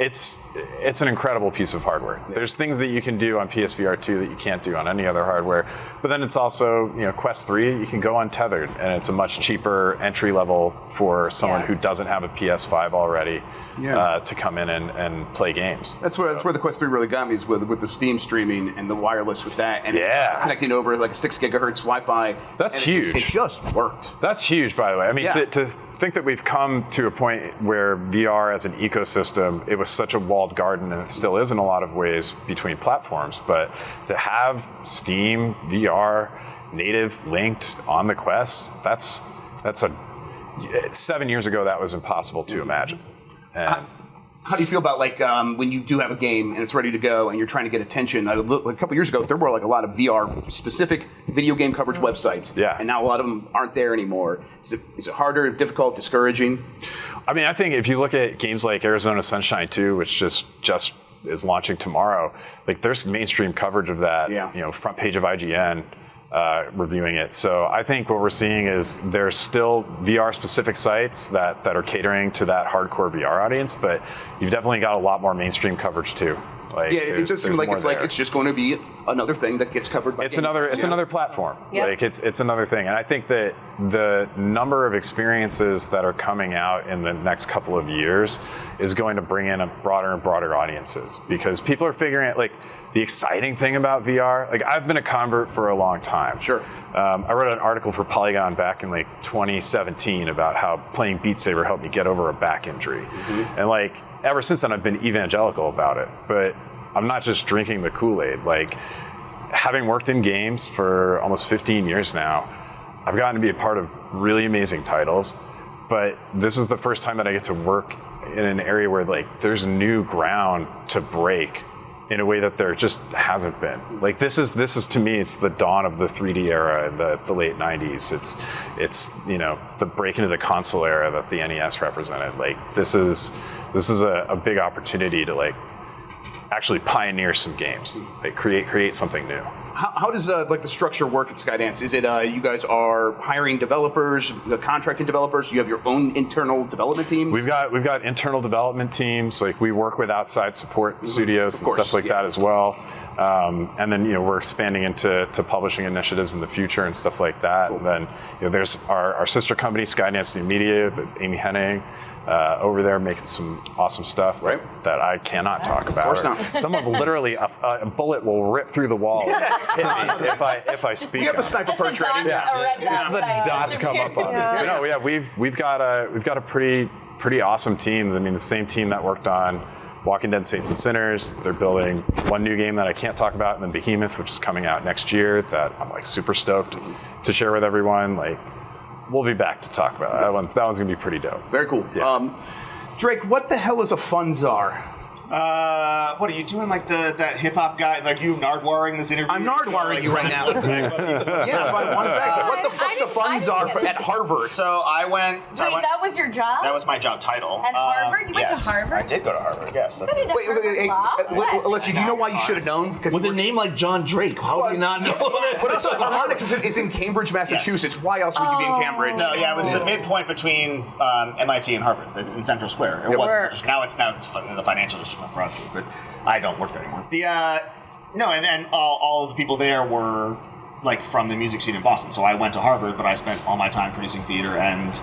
It's an incredible piece of hardware. There's things that you can do on PSVR 2 that you can't do on any other hardware. But then it's also, Quest 3, you can go untethered, and it's a much cheaper entry level for someone who doesn't have a PS5 already to come in and play games. That's where the Quest 3 really got me, is with the Steam streaming and the wireless with that, and connecting over like 6 gigahertz Wi-Fi. That's huge. It just worked. That's huge, by the way. I mean, to think that we've come to a point where VR as an ecosystem, it was such a walled garden, and it still is in a lot of ways between platforms, but to have Steam VR native linked on the Quest, that's 7 years ago that was impossible to imagine. And how do you feel about when you do have a game and it's ready to go and you're trying to get attention? A couple years ago, there were a lot of VR specific video game coverage websites, and now a lot of them aren't there anymore. Is it harder, difficult, discouraging? I mean, I think if you look at games like Arizona Sunshine 2, which just is launching tomorrow, there's mainstream coverage of that. Front page of IGN. Reviewing it. So I think what we're seeing is there's still VR-specific sites that are catering to that hardcore VR audience, but you've definitely got a lot more mainstream coverage too. It does seem like it's just going to be another thing that gets covered by It's another platform. Yep. It's another thing. And I think that the number of experiences that are coming out in the next couple of years is going to bring in a broader and broader audiences, because people are figuring out the exciting thing about VR, like I've been a convert for a long time. Sure. I wrote an article for Polygon back in like 2017 about how playing Beat Saber helped me get over a back injury. And like ever since then I've been evangelical about it. But I'm not just drinking the Kool-Aid. Like having worked in games for almost 15 years now, I've gotten to be a part of really amazing titles. But this is the first time that I get to work in an area where like there's new ground to break in a way that there just hasn't been. Like this is to me, it's the dawn of the 3D era in the late 90s. It's the break into the console era that the NES represented. Like this is a big opportunity to like actually pioneer some games, like create something new. How does like the structure work at Skydance? Is it you guys are hiring developers, contracting developers? You have your own internal development teams? We've got internal development teams. Like we work with outside support studios and stuff like that as well. And then we're expanding into publishing initiatives in the future and stuff like that. And then there's our sister company Skydance New Media, Amy Henning. Over there making some awesome stuff that I cannot talk about. Of course not. Someone literally, a bullet will rip through the wall hit me if I speak. We have the sniper perch ready. The dots come up on me. But no, we've got a pretty awesome team. I mean, the same team that worked on Walking Dead Saints and Sinners. They're building one new game that I can't talk about, and then Behemoth, which is coming out next year. That I'm like super stoked to share with everyone. Like. We'll be back to talk about it. That one's going to be pretty dope. Very cool. Yeah. Drake, what the hell is a fun czar? What are you doing? Like that hip hop guy? Like you nardwaring this interview? I'm nardwaring you right now. Yeah, one fact. What the fuck's a fun czar at Harvard? So I went. Wait, that was your job? That was my job title. At Harvard? You went to Harvard? I did go to Harvard. Yes. That's Wait, Alyssa, do you know why you should have known? Because with a name like John Drake, how would you not know that? But also, Harmonics is in Cambridge, Massachusetts. Yes. Why else would you be in Cambridge? No, yeah, it was the midpoint between MIT and Harvard. It's in Central Square. It wasn't. Now it's in the financial district on Broad Street, but I don't work there anymore. And all of the people there were like from the music scene in Boston. So I went to Harvard, but I spent all my time producing theater and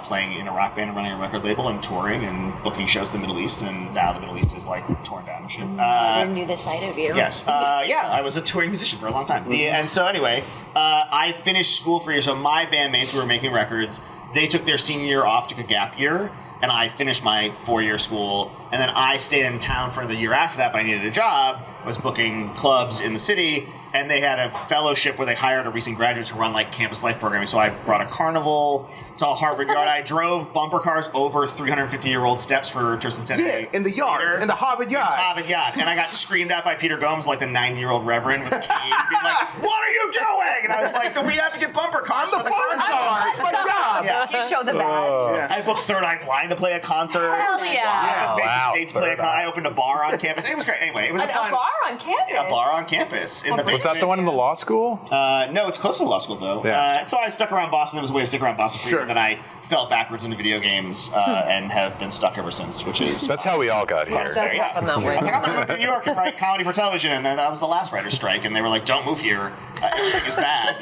playing in a rock band and running a record label and touring and booking shows in the Middle East. And now the Middle East is like torn down and shit. I knew this side of you. Yes. I was a touring musician for a long time. And so anyway, I finished school for a year. So my bandmates who were making records, they took their senior year off, took a gap year. And I finished my 4-year school, and then I stayed in town for the year after that, but I needed a job. I was booking clubs in the city, and they had a fellowship where they hired a recent graduate to run like campus life programming. So I brought a carnival to Harvard Yard. I drove bumper cars over 350-year-old steps for Tristan Kennedy. Yeah, in the yard, in the Harvard Yard. And I got screamed at by Peter Gomes, like the 90-year-old reverend with a cane, being like, "What are you doing?" And I was like, "We have to get bumper cars." I'm the fun czar. It's my job. Yeah. You show the badge. I booked Third Eye Blind to play a concert. Hell yeah. Basic States play a concert. I opened a bar on campus. It was great. Anyway, it was A bar on campus? A bar on campus. Was that the one in the law school? No, it's close to law school though. Yeah. So I stuck around Boston. It was a way to stick around Boston for a year. Then I fell backwards into video games and have been stuck ever since, which is... That's how we all got here. I was like, I'm going to move to New York and write comedy for television, and then that was the last writer's strike, and they were like, don't move here, everything is bad.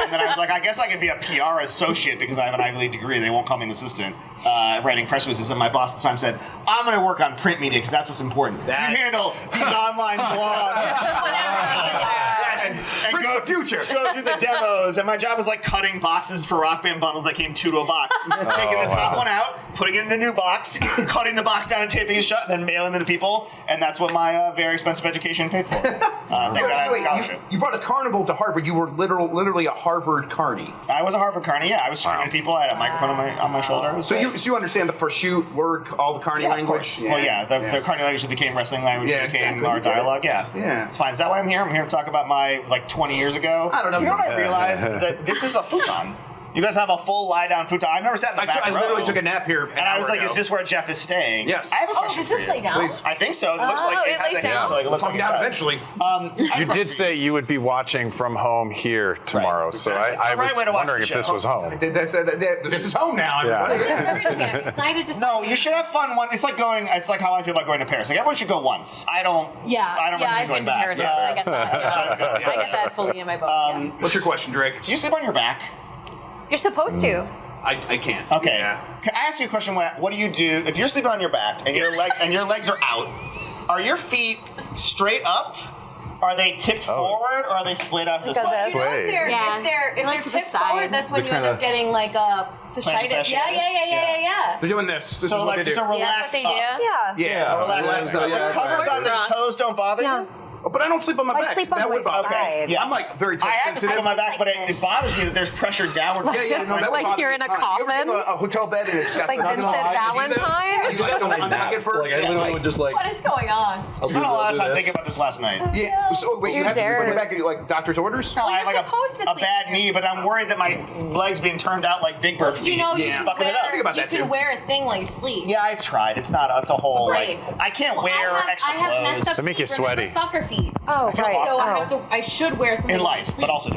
And then I was like, I guess I can be a PR associate because I have an Ivy League degree. They won't call me an assistant writing press releases. And my boss at the time said, I'm going to work on print media because that's what's important. You handle these online blogs. And go, the future. Go through the demos, and my job was like cutting boxes for Rock Band bundles that came 2 to a box. Taking the top one out, putting it in a new box, cutting the box down and taping it shut, then mailing it to people, and that's what my very expensive education paid for. Thank God I had a scholarship. You brought a carnival to Harvard. You were literally a Harvard carny. I was a Harvard carny. Yeah, I was screaming at people. I had a microphone on my shoulder. So you understand the pursuit word, all the carny language? Well, the carny language became wrestling language. Became our dialogue. Yeah, it's fine. Is that why I'm here? I'm here to talk about my like 20 years ago. I don't know. You know what I realized? That this is a futon. You guys have a full lie-down futon. I've never sat in the back row. I literally took a nap here and I was like, is this where Jeff is staying? Yes. I have a question does this lay down? Please. I think so. It looks like it has a handle. Like, it looks like it down does. eventually. You did say you would be watching from home here tomorrow, so I was wondering if this was home. This is home now, everybody. I'm excited to. No, you should have fun. It's like how I feel about going to Paris. Like everyone should go once. I don't I've been to Paris. I get that. I get that fully in my bones. What's your question, Drake? Do you sleep on your back? You're supposed to. I can't. Okay. Can I ask you a question? What do you do if you're sleeping on your back and your legs are out? Are your feet straight up? Are they tipped forward, or are they splayed out to the side? Well, you know, if they're tipped forward, that's when you end up getting like a fasciitis. Yeah. They're doing this. This so is what like they just do. a relaxed That's what they do. Yeah. relaxed up. The covers on the toes don't bother you? But I don't sleep on my back. sleep on that my would bother me. side. Yeah, I'm like very touch I have to sleep sensitive. on my back, but it bothers me that there's pressure downward. No, that would Like bother you're me in a ton. You ever coffin? go to a hotel bed and it's got Like the Vincent Valentine? You have to untuck it first. Like, I literally would just like. What is going on? I spent a lot of time thinking about this last night. Yeah. So wait, you have to sleep on your back and you like doctor's orders? No, I have you're like supposed to a sleep bad knee, but I'm worried that my legs being turned out like Big Bird feet. You know, you is can fucking it up. Think about you that, can too. wear a thing while you sleep. Yeah, I've tried. It's a whole like Brace. I can't Well, wear I have, extra I have clothes. messed up They make you feet, remember, sweaty. soccer feet. Oh, right. So I should wear something in to life, sleep. but also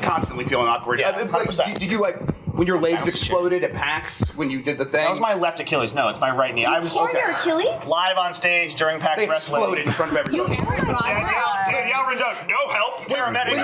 Constantly feeling awkward. Yeah, Like, 100%. did you like when your legs Bouncy exploded at PAX when you did the thing? That was my left Achilles. No, it's my right knee. I was Tore your Achilles? live on stage during PAX They Wrestling. exploded in front of everyone. Danielle Rendon, no help. Paramedic.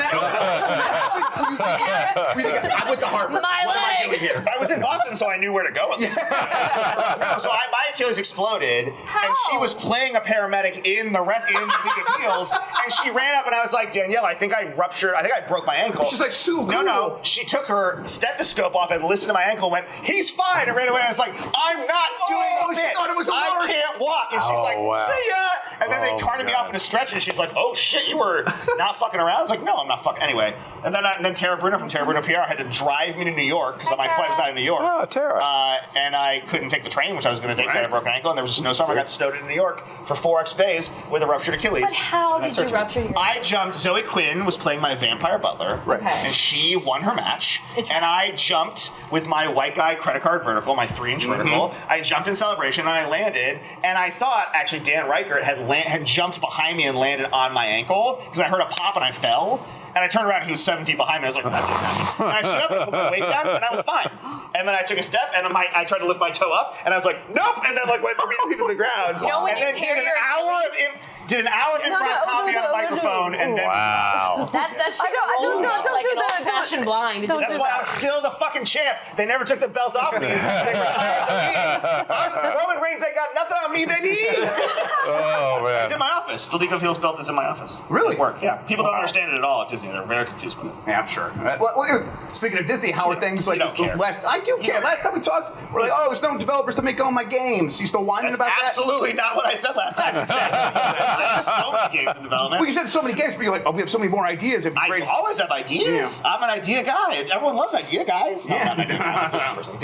I went to Harvard. My What am I leg. doing here? I was in Boston, so I knew where to go at this point. No, so my Achilles exploded, and she was playing a paramedic in the League of Heels, and she ran up, and I was like, Danielle, I think I broke my ankle. She's like, Sue, No. She took her stethoscope off and listened to my ankle and went, he's fine, and ran away. And I was like, I'm not doing she it. thought it was a I lark. can't walk. And she's like, wow. see ya. And then they carted me off in a stretcher, and she's like, oh shit, you were not fucking around. I was like, no, I'm not fucking. Anyway, and then Tara Bruno from Tara Bruno PR had to drive me to New York because my flight was out of New York. Oh, Tara. And I couldn't take the train, which I was going to take because I had a broken ankle, and there was a snowstorm. I got snowed in New York for 4 extra days with a ruptured Achilles. But how And I did you surgery. rupture your I jumped. Zoe Quinn was playing my vampire butler, and she won her match. And I jumped with my white guy credit card vertical, my 3-inch vertical. I jumped in celebration, and I landed. And I thought actually Dan Reichert had jumped behind me and landed on my ankle because I heard a pop and I fell. And I turned around and he was 7 feet behind me. I was like, that didn't happen. And I stood up and put my weight down, and I was fine. And then I took a step, and I tried to lift my toe up, and I was like, nope, and then like went immediately to the ground. You know when and you then tear your did an hour of improv comedy on a microphone, and then Wow. That shit rolls up like an old-fashioned blind. that's why I'm still the fucking champ. They never took the belt off me. They retired me. Roman Reigns ain't got nothing on me, baby. Oh man. It's in my office. The League of Heels belt is in my office. Really? At work, yeah. People don't understand it at all at Disney. They're very confused with it. Yeah, I'm sure. Well, speaking of Disney, how are things like? don't care. I do care. Last time we talked, we're like, oh, there's no developers to make all my games. You still whining That's about that? absolutely not what I said last time. I have so many games in development. Well, you said so many games, but you're like, oh, we have so many more ideas. It'd be I great. always have ideas. I'm an idea guy. Everyone loves idea guys. No, I'm not an idea guy. I'm a business person.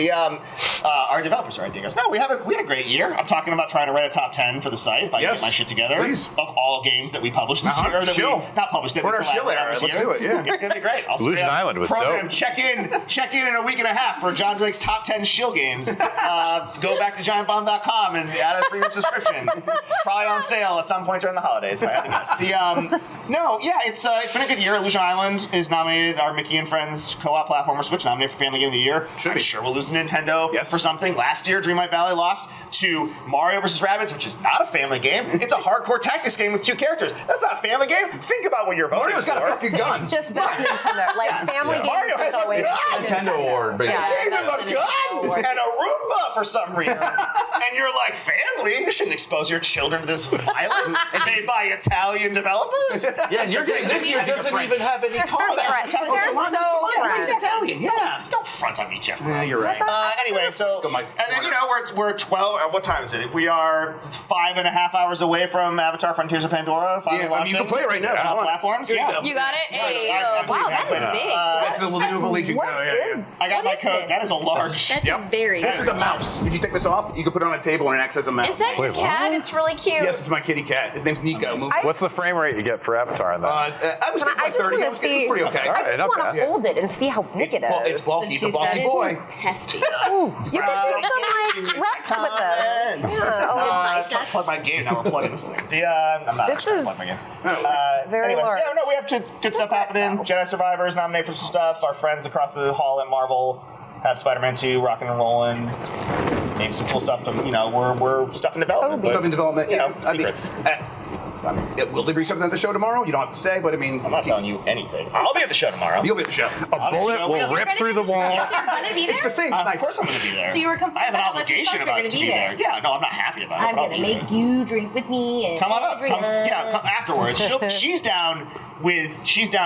Our developers are idea guys. No, we had a great year. I'm talking about trying to write a top 10 for the site if I can get my shit together. Please. Of all games that we published this year. That Shill. we not published. That We're we in our Shill collaborated on era. this Let's year. do it, yeah. It's gonna be great. I'll Illusion straight up Island was program. dope. Check in a week and a half for John Drake's top 10 Shill games. Go back to giantbomb.com and add a free subscription. Probably on sale at some point during the holidays. If I had to guess. It's been a good year. Illusion Island is nominated. Our Mickey and Friends co-op platformer Switch nominated for Family Game of the Year. I'm sure we'll lose to Nintendo for something. Last year, Dreamlight Valley lost to Mario vs. Rabbids, which is not a family game. It's a hardcore tactics game with 2 characters. That's not a family game. Think about what you're voting Mario's for. got a fucking gun. It's just best Nintendo. Like family games Mario has is always a Nintendo award, basically. They gave him a gun and a Roomba for some reason. And you're like, family? You shouldn't expose your children to this violence made by Italian developers. Yeah, and your game this year doesn't even have any cards. That's Italian. They're so He's Italian. Yeah. Don't front on me, Jeff. Yeah, you're right. Anyway, so and then we're 12. What time is it? We are 5.5 hours away from Avatar: Frontiers of Pandora. Finally launching. You can play it right now. Platforms. Yeah. You got it? Hey, wow, that is big. That's the new Legion. I got my code. That is a large. That's very. This is a mouse. If you take this off, you can put it on a table and it acts as a mouse. Is that cat? It's really cute. Yes, it's my kitty cat. His name's Nico. What's the frame rate you get for Avatar in that? I was getting like 30. It was pretty okay. I just want to hold it and see how big it is. It's bulky. It's a bulky boy. Hefty. You can do some like reps with this. I'll plug my game now. We're plugging this thing. I'm not. This is plug my game. very Anyway, large. we have good stuff happening. Jedi Survivors nominated for some stuff. Our friends across the hall at Marvel have Spider-Man 2 rocking and rolling. Maybe some cool stuff. We're stuff in development. Stuff in development. Secrets. Will there be something at the show tomorrow? You don't have to say, but I mean, I'm not telling you anything. I'll be at the show tomorrow. You'll be at the show. A bullet will rip through the wall. You're gonna be there? It's the same sniper. Of course I'm going to be there. So you were complaining I have an about how much it obligation sucks you're about gonna to be be there. there. Yeah, no, I'm not happy about it. I'm but I'll gonna be make there. you drink with me. And Come on up. drink. Come afterwards. She's down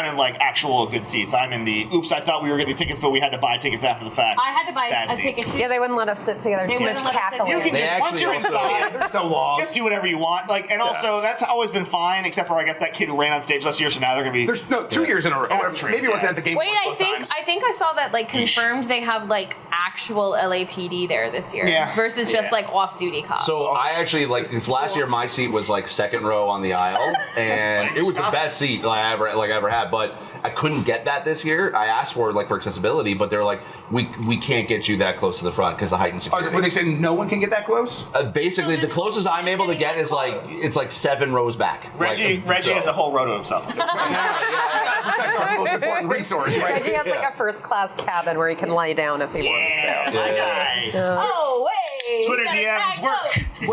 in like actual good seats. I'm in the oops, I thought we were getting tickets, but we had to buy tickets after the fact. I had to buy Bad a seats. ticket. Yeah, they wouldn't let us sit together. They Too much wouldn't let us sit cackling. You can just, once you're inside, there's no laws. just do whatever you want. Like, and also that's always been fine, except for I guess that kid who ran on stage last year. So now they're gonna be. There's no 2 years in a row. That's true. Maybe it wasn't at the game. Wait, both times. I think I saw that like confirmed they have like actual LAPD there this year versus just like off-duty cops. So I actually this last year. My seat was like second row on the aisle, and it was the best seat I ever had. But I couldn't get that this year. I asked for accessibility, but they're like, we can't get you that close to the front because the heightened security. Were they saying no one can get that close? Basically, the closest I'm able to get is like 7 rows back. Reggie has a whole row to himself. Protect our most important resource, right? Reggie has like a first class cabin where he can lie down if he wants to. My guy. Oh wait! Twitter DMs work. I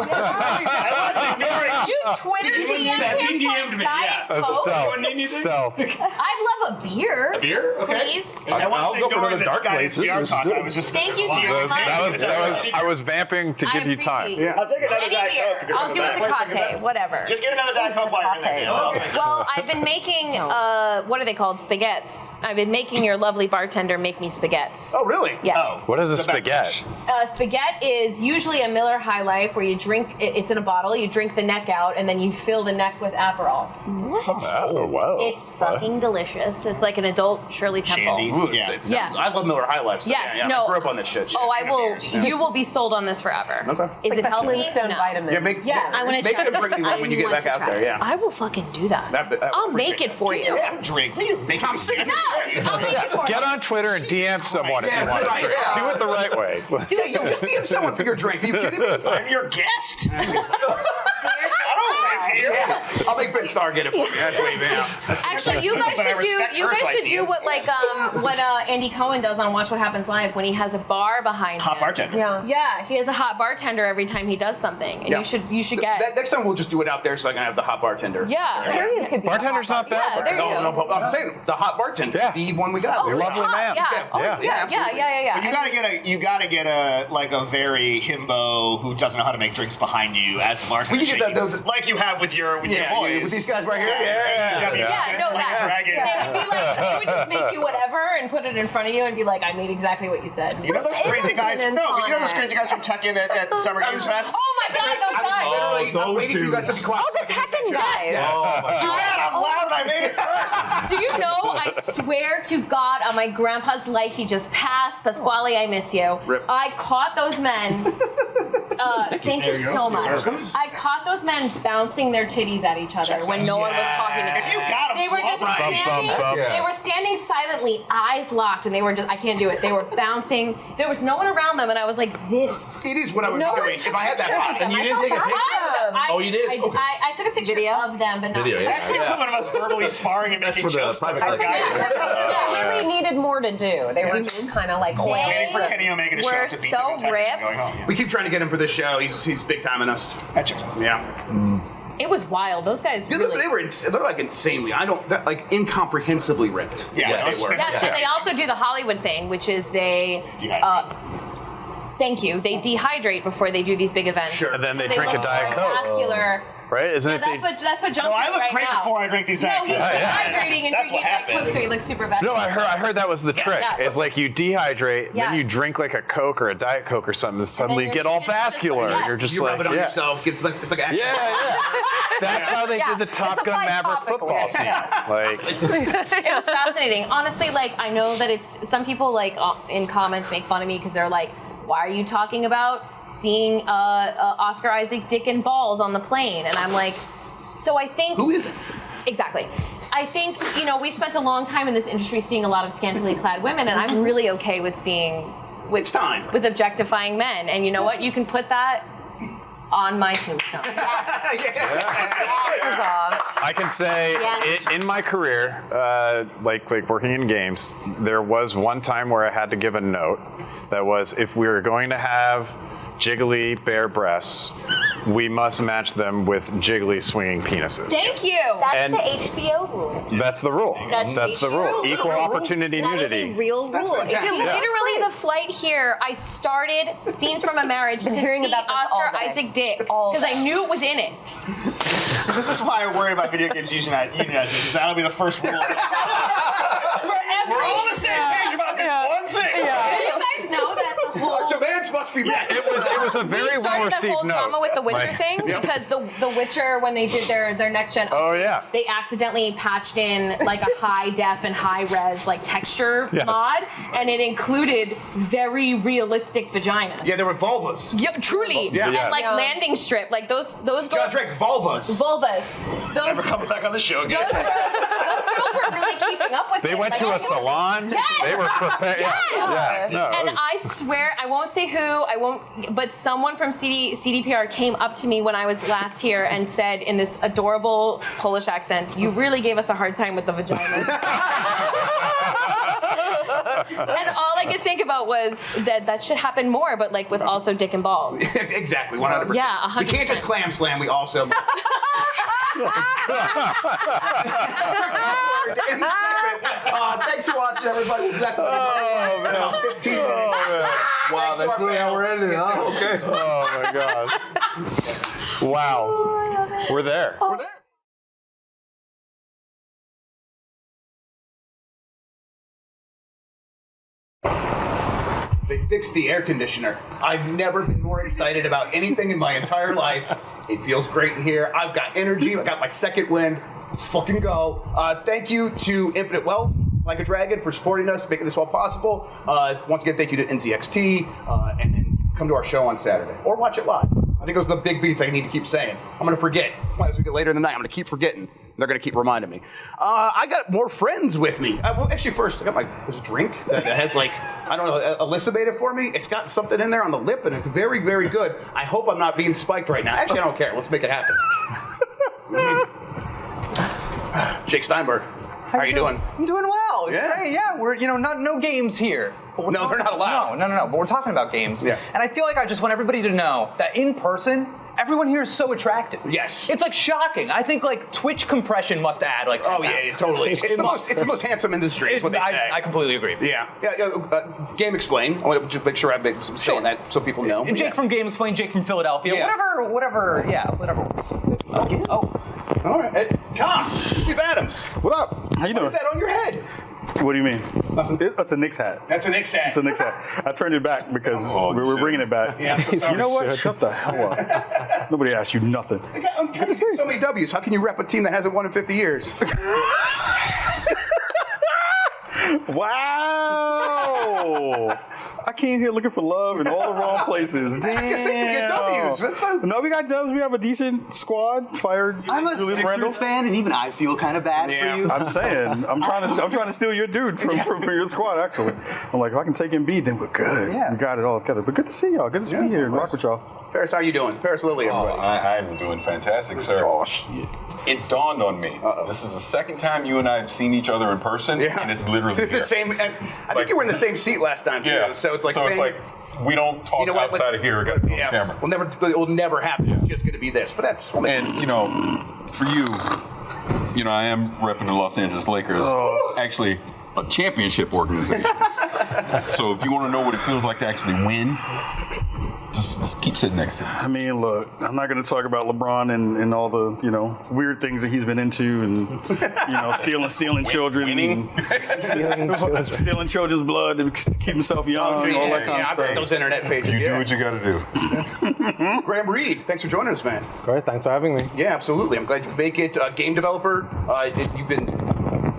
wasn't ignoring You Twitter DM'd me. Stealth. I'd love a beer. A beer? Okay. Please. I I'll wasn't go for ignoring another the dark Sky places. SDR This is talk. good. I was just Thank you so much. I was vamping to give you time. appreciate I'll take another Any Diet beer. Coke. if you're I'll do a coming back. Tecate, whatever. Just get another Diet Coke while you're in there. It's all good. Well, I've been making, what are they called? Spaghettis. I've been making your lovely bartender make me spaghettis. Oh, really? Yes. What is a spaghetti? Spaghetti is usually a Miller High Life where you drink, it's in a bottle, you drink the neck out, and then you fill the neck with Aperol. What? Oh, wow. It's fucking delicious. It's like an adult Shirley Temple. Shandy. Ooh, Yeah. I love Miller High Life. So Yes, I no. grew up on this shit. Oh, I will. You will be sold on this forever. Okay. Is it the healthy? Flintstone No. vitamins. I want to Make try. them bring me one when you get back out there. Yeah. I will fucking do that. I'll make it for you. Yeah, drink. Will you make it? No, I'll make it for you. Get on Twitter and DM someone if you want to drink. Do it the right way. Yeah, you just DM someone for your drink. Are you kidding me? I'm your guest. I don't live here. Yeah. I'll make Ben Starr get it for me. That's way down. Actually, you guys should do what Andy Cohen does on Watch What Happens Live when he has a bar behind Hot him. bartender. Yeah, he has a hot bartender every time he does something, and you should get. Next time we'll just do it out there so I can have the hot bartender. Yeah. Bartender's not bad. Yeah, there you go. No, I'm saying the hot bartender. Yeah. The one we got. Oh, Lovely hot, man. Yeah. Yeah. But you gotta get a very himbo who doesn't know how to make drinks behind you as the bartender. Well, you get that, like you have with your boys. with these guys right here. They would just make you whatever and put it in front of you and be like, I made exactly what you said. You know those crazy guys? No, but you know those crazy guys from Tekken at Summer Games Fest? Oh my God, those guys! I'm waiting for you guys to be quiet. Oh, the Tekken guys. Too bad I'm loud and I made it first. Do you know, I swear to God, on my grandpa's life, he just passed. Pasquale, I miss you. Rip. I caught those men. Thank you so much. I caught those men bouncing their titties at each other when no one was talking to them. If you got They were just standing. They were standing silently, eyes locked, and they were just—I can't do it. They were bouncing. There was no one around them, and I was like, "This." It is what I would be doing if I had that body. And you didn't take a picture? Oh, you did? I took a picture of them, but not That's the equivalent of us verbally sparring and making jokes. private They really needed more to do. They were just kind of like waiting for Kenny Omega to show up to beat them in Tekken and going home. We keep trying to get him for this show. He's big timing us. That checks out. Yeah. It was wild. Those guys really... They're like insanely, incomprehensibly ripped. Yeah, they were. Yes, but they also do the Hollywood thing, which is they... thank you. They dehydrate before they do these big events. Sure. And then they So drink a Diet Coke. Vascular. Right? Isn't it? That's what John's No, I doing look right great now. before I drink these Diet No, he's Cokes. dehydrating and That's drinking what Diet Coke, happens. so he looks super bad. No, I heard that was the trick. Yeah. It's like you dehydrate, Yes. then you drink like a Coke or a Diet Coke or something, and suddenly your get all shit is just vascular. like- You're just You like, rub it on yourself. It's like action. Yeah. That's how they did the Top Gun Maverick football scene. Like, It was fascinating. Honestly, I know that it's some people in comments make fun of me because they're like, "Why are you talking about seeing Oscar Isaac dick and balls on the plane?" And I'm like, so I think Who is it? Exactly. I think we spent a long time in this industry seeing a lot of scantily clad women, and I'm really okay with seeing It's time. with objectifying men. And you know what? You can put that on my tombstone. I can say in my career, like working in games, there was one time where I had to give a note that was if we were going to have jiggly bare breasts, we must match them with jiggly swinging penises. Thank you. That's And- the HBO rule. That's the rule. That's the rule. true. Equal opportunity That is nudity. a real rule. Literally, the flight here, I started Scenes from a Marriage to hearing see about this Oscar all day. Isaac Dick All because I day. knew it was in it. So this is why I worry about video games unionizing, because that'll be the first rule. We're all on the same page about this one thing. Did you guys know that the whole Our demands must be met. It was a very we well started the received whole note. drama with the Witcher Like- thing because the Witcher, when they did their next gen, Oh, yeah. they accidentally patched in like a high def and high res like texture Yes. mod, and it included very realistic vaginas. Yeah, there were vulvas. Yeah, truly. Yeah. And Yes. like landing strip, like those John girls. Drake, vulvas. Vulvas. Those Never coming back on the show again. those girls were really keeping up with They it. went Like, to I a knew- salon. Yes! They were prepared. Yes! Yeah. No, it And was- I swear, I won't say who, I won't, but someone from CDPR came up to me when I was last here and said in this adorable Polish accent, "You really gave us a hard time with the vaginas." And all I could think about was that should happen more, but like with also dick and balls. Exactly, 100%. Yeah, We can't just clam slam. We also. Must. Thanks for watching, everybody. We'll be back in about 15 minutes. Wow, that's really how we're ending. Huh? Okay. Oh my god. Wow. We're there. We're there. They fixed the air conditioner. I've never been more excited about anything in my entire life. It feels great in here. I've got energy. I got my second wind. Let's fucking go. Thank you to Infinite Wealth, Like a Dragon, for supporting us, making this all possible. Once again, thank you to NZXT, and then come to our show on Saturday. Or watch it live. I think those are the big beats I need to keep saying. I'm going to forget. As we get later in the night, I'm going to keep forgetting. They're going to keep reminding me. I got more friends with me. Well, actually, first, I got there's a drink that has I don't know, Alyssa made it for me. It's got something in there on the lip, and it's very, very good. I hope I'm not being spiked right now. Actually, I don't care. Let's make it happen. Jake Steinberg, how are you doing? I'm doing well. It's great. Yeah, we're no games here. No, they're not allowed. No. But we're talking about games. Yeah. And I feel like I just want everybody to know that in person, everyone here is so attractive. Yes. It's like shocking. I think like Twitch compression must add like 10 Oh yeah, pounds. totally. It's the most handsome industry. Is what they say. I completely agree. Yeah. Game Explain. I want to just make sure I'm saying that so people know. Jake from Game Explain, Jake from Philadelphia. Yeah. Whatever works. Okay. Oh. All right. Steve Adams. What up? How you doing? What is that on your head? What do you mean? That's a Knicks hat. That's a Knicks hat. It's a Knicks hat. I turned it back because we're bringing it back. Yeah, I'm so sorry. You know what? Shut the hell up. Nobody asked you nothing. I'm trying to see so many W's. How can you rep a team that hasn't won in 50 years? Wow! I came here looking for love in all the wrong places. Damn. I can say you get W's. No, we got W's. We have a decent squad. Fired. I'm a Julius Sixers Randle. fan, and even I feel kind of bad for you. I'm saying, I'm trying to steal your dude from your squad. Actually, I'm like, if I can take Embiid, then we're good. Yeah. We got it all together. But good to see y'all. Good to be here and rock with y'all. Parris, how you doing? Parris Lillly, everybody. I'm doing fantastic, sir. Oh shit! It dawned on me. This is the second time you and I have seen each other in person, and it's literally the same. I think you were in the same seat last time too. Yeah. So it's like we don't talk outside of here. We got to put on camera. It will never happen. It's just going to be this. But that's for you. I am repping the Los Angeles Lakers. Actually, a championship organization. So if you want to know what it feels like to actually win, just keep sitting next to him. I mean, look, I'm not going to talk about LeBron and all the weird things that he's been into, and stealing children, stealing children's blood to keep himself young, and all that kind of I've read stuff. those internet pages. You do what you got to do. Graham Reid, thanks for joining us, man. Great, thanks for having me. Yeah, absolutely. I'm glad you could make it. Game developer, you've been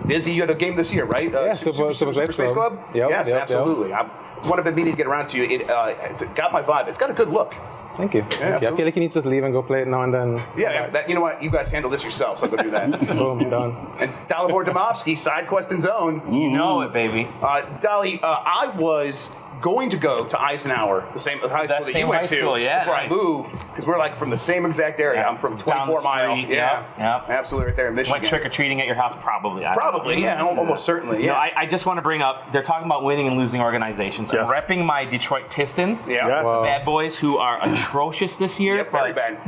busy. You had a game this year, right? Super Space Club. Yep, yes, absolutely. It's one I've been meaning to get around to. It's got my vibe. It's got a good look. Thank you. Yeah, I feel like you need to just leave and go play it now and then. Yeah, you know what? You guys handle this yourselves. I'll go do that. Boom, done. And Dalibor Dimovski, Side Quest and Zone. You know it, baby. Dali, I was going to go to Eisenhower, the high school that you went to, before I moved, because we're like from the same exact area. I'm from 24 Mile. Yeah, absolutely, right there in Michigan. Went trick or treating at your house, probably. Probably, yeah, almost certainly. Yeah. No, I just want to bring up. They're talking about winning and losing organizations. I'm repping my Detroit Pistons, bad boys, who are atrocious this year. Very bad.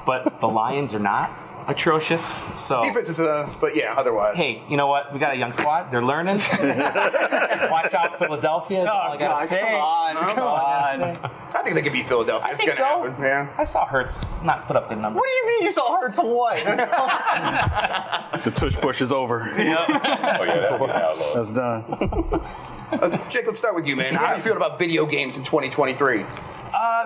But the Lions are not atrocious. So defense is but yeah, otherwise. Hey, you know what? We got a young squad. They're learning. Watch out, Philadelphia. That's all I gotta say. Come on. I think they could beat Philadelphia. I think so. Happen. Yeah. I saw Hurts not put up good numbers. What do you mean you saw Hurts what? The tush push is over. That's done. Jake, let's start with you, man. How do you feel about video games in 2023?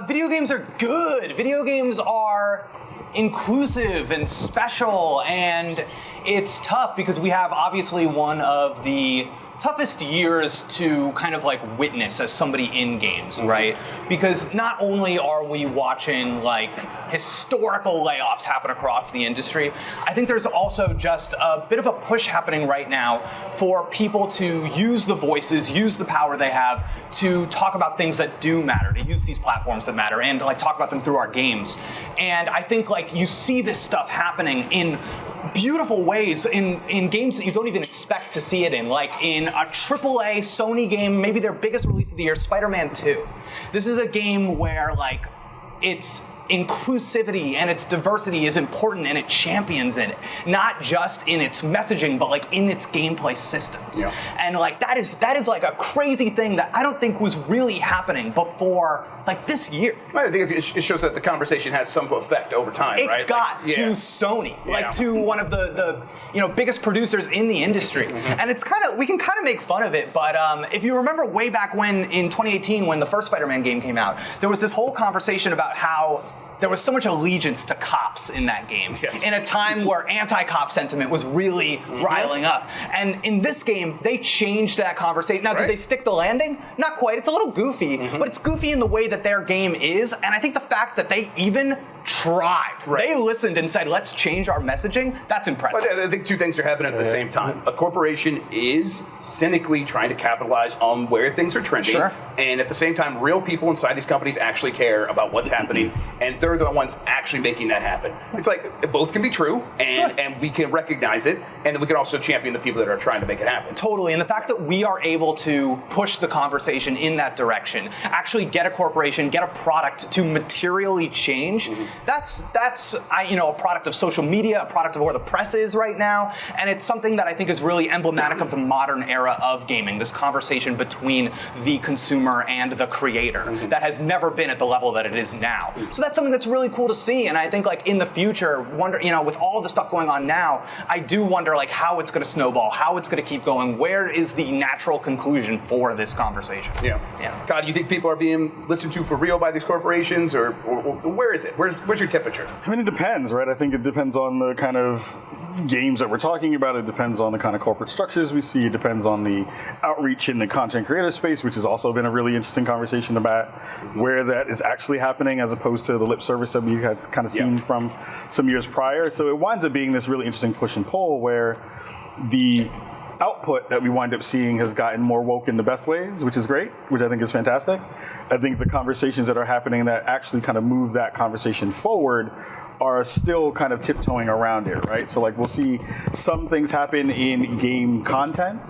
Video games are good. Video games are inclusive and special, and it's tough because we have obviously one of the toughest years to kind of like witness as somebody in games, right? Because not only are we watching like historical layoffs happen across the industry, I think there's also just a bit of a push happening right now for people to use the voices, use the power they have to talk about things that do matter, to use these platforms that matter, and to like talk about them through our games. And I think like you see this stuff happening in beautiful ways in games that you don't even expect to see it in, like in a AAA Sony game, maybe their biggest release of the year, Spider-Man 2. This is a game where like its inclusivity and its diversity is important, and it champions it, not just in its messaging, but like in its gameplay systems. Yeah. And like that is like a crazy thing that I don't think was really happening before like this year. I think it shows that the conversation has some effect over time, right? It got to Sony, like to one of the biggest producers in the industry. And it's we can kind of make fun of it, but if you remember way back when in 2018 when the first Spider-Man game came out, there was this whole conversation about how there was so much allegiance to cops in that game. Yes. In a time where anti-cop sentiment was really riling up. And in this game, they changed that conversation. Now, did they stick the landing? Not quite. It's a little goofy, but it's goofy in the way that their game is. And I think the fact that they even tried, they listened and said, let's change our messaging, that's impressive. But I think two things are happening at the same time. A corporation is cynically trying to capitalize on where things are trending. Sure. And at the same time, real people inside these companies actually care about what's happening. And they're the ones actually making that happen. It's like both can be true, and we can recognize it, and then we can also champion the people that are trying to make it happen. Totally, and the fact that we are able to push the conversation in that direction, actually get a corporation, get a product to materially change, that's a product of social media, a product of where the press is right now, and it's something that I think is really emblematic of the modern era of gaming, this conversation between the consumer and the creator that has never been at the level that it is now. So that's something that's really cool to see, and I think like in the future, with all the stuff going on now, I do wonder like how it's going to snowball, how it's going to keep going, where is the natural conclusion for this conversation? Yeah. God, do you think people are being listened to for real by these corporations, or where is it? Where's your temperature? I mean, it depends, right? I think it depends on the kind of games that we're talking about. It depends on the kind of corporate structures we see. It depends on the outreach in the content creator space, which has also been a really interesting conversation about where that is actually happening as opposed to the lip service that we had kind of seen from some years prior. So it winds up being this really interesting push and pull where the output that we wind up seeing has gotten more woke in the best ways, which is great, which I think is fantastic. I think the conversations that are happening that actually kind of move that conversation forward are still kind of tiptoeing around it, right? So like we'll see some things happen in game content,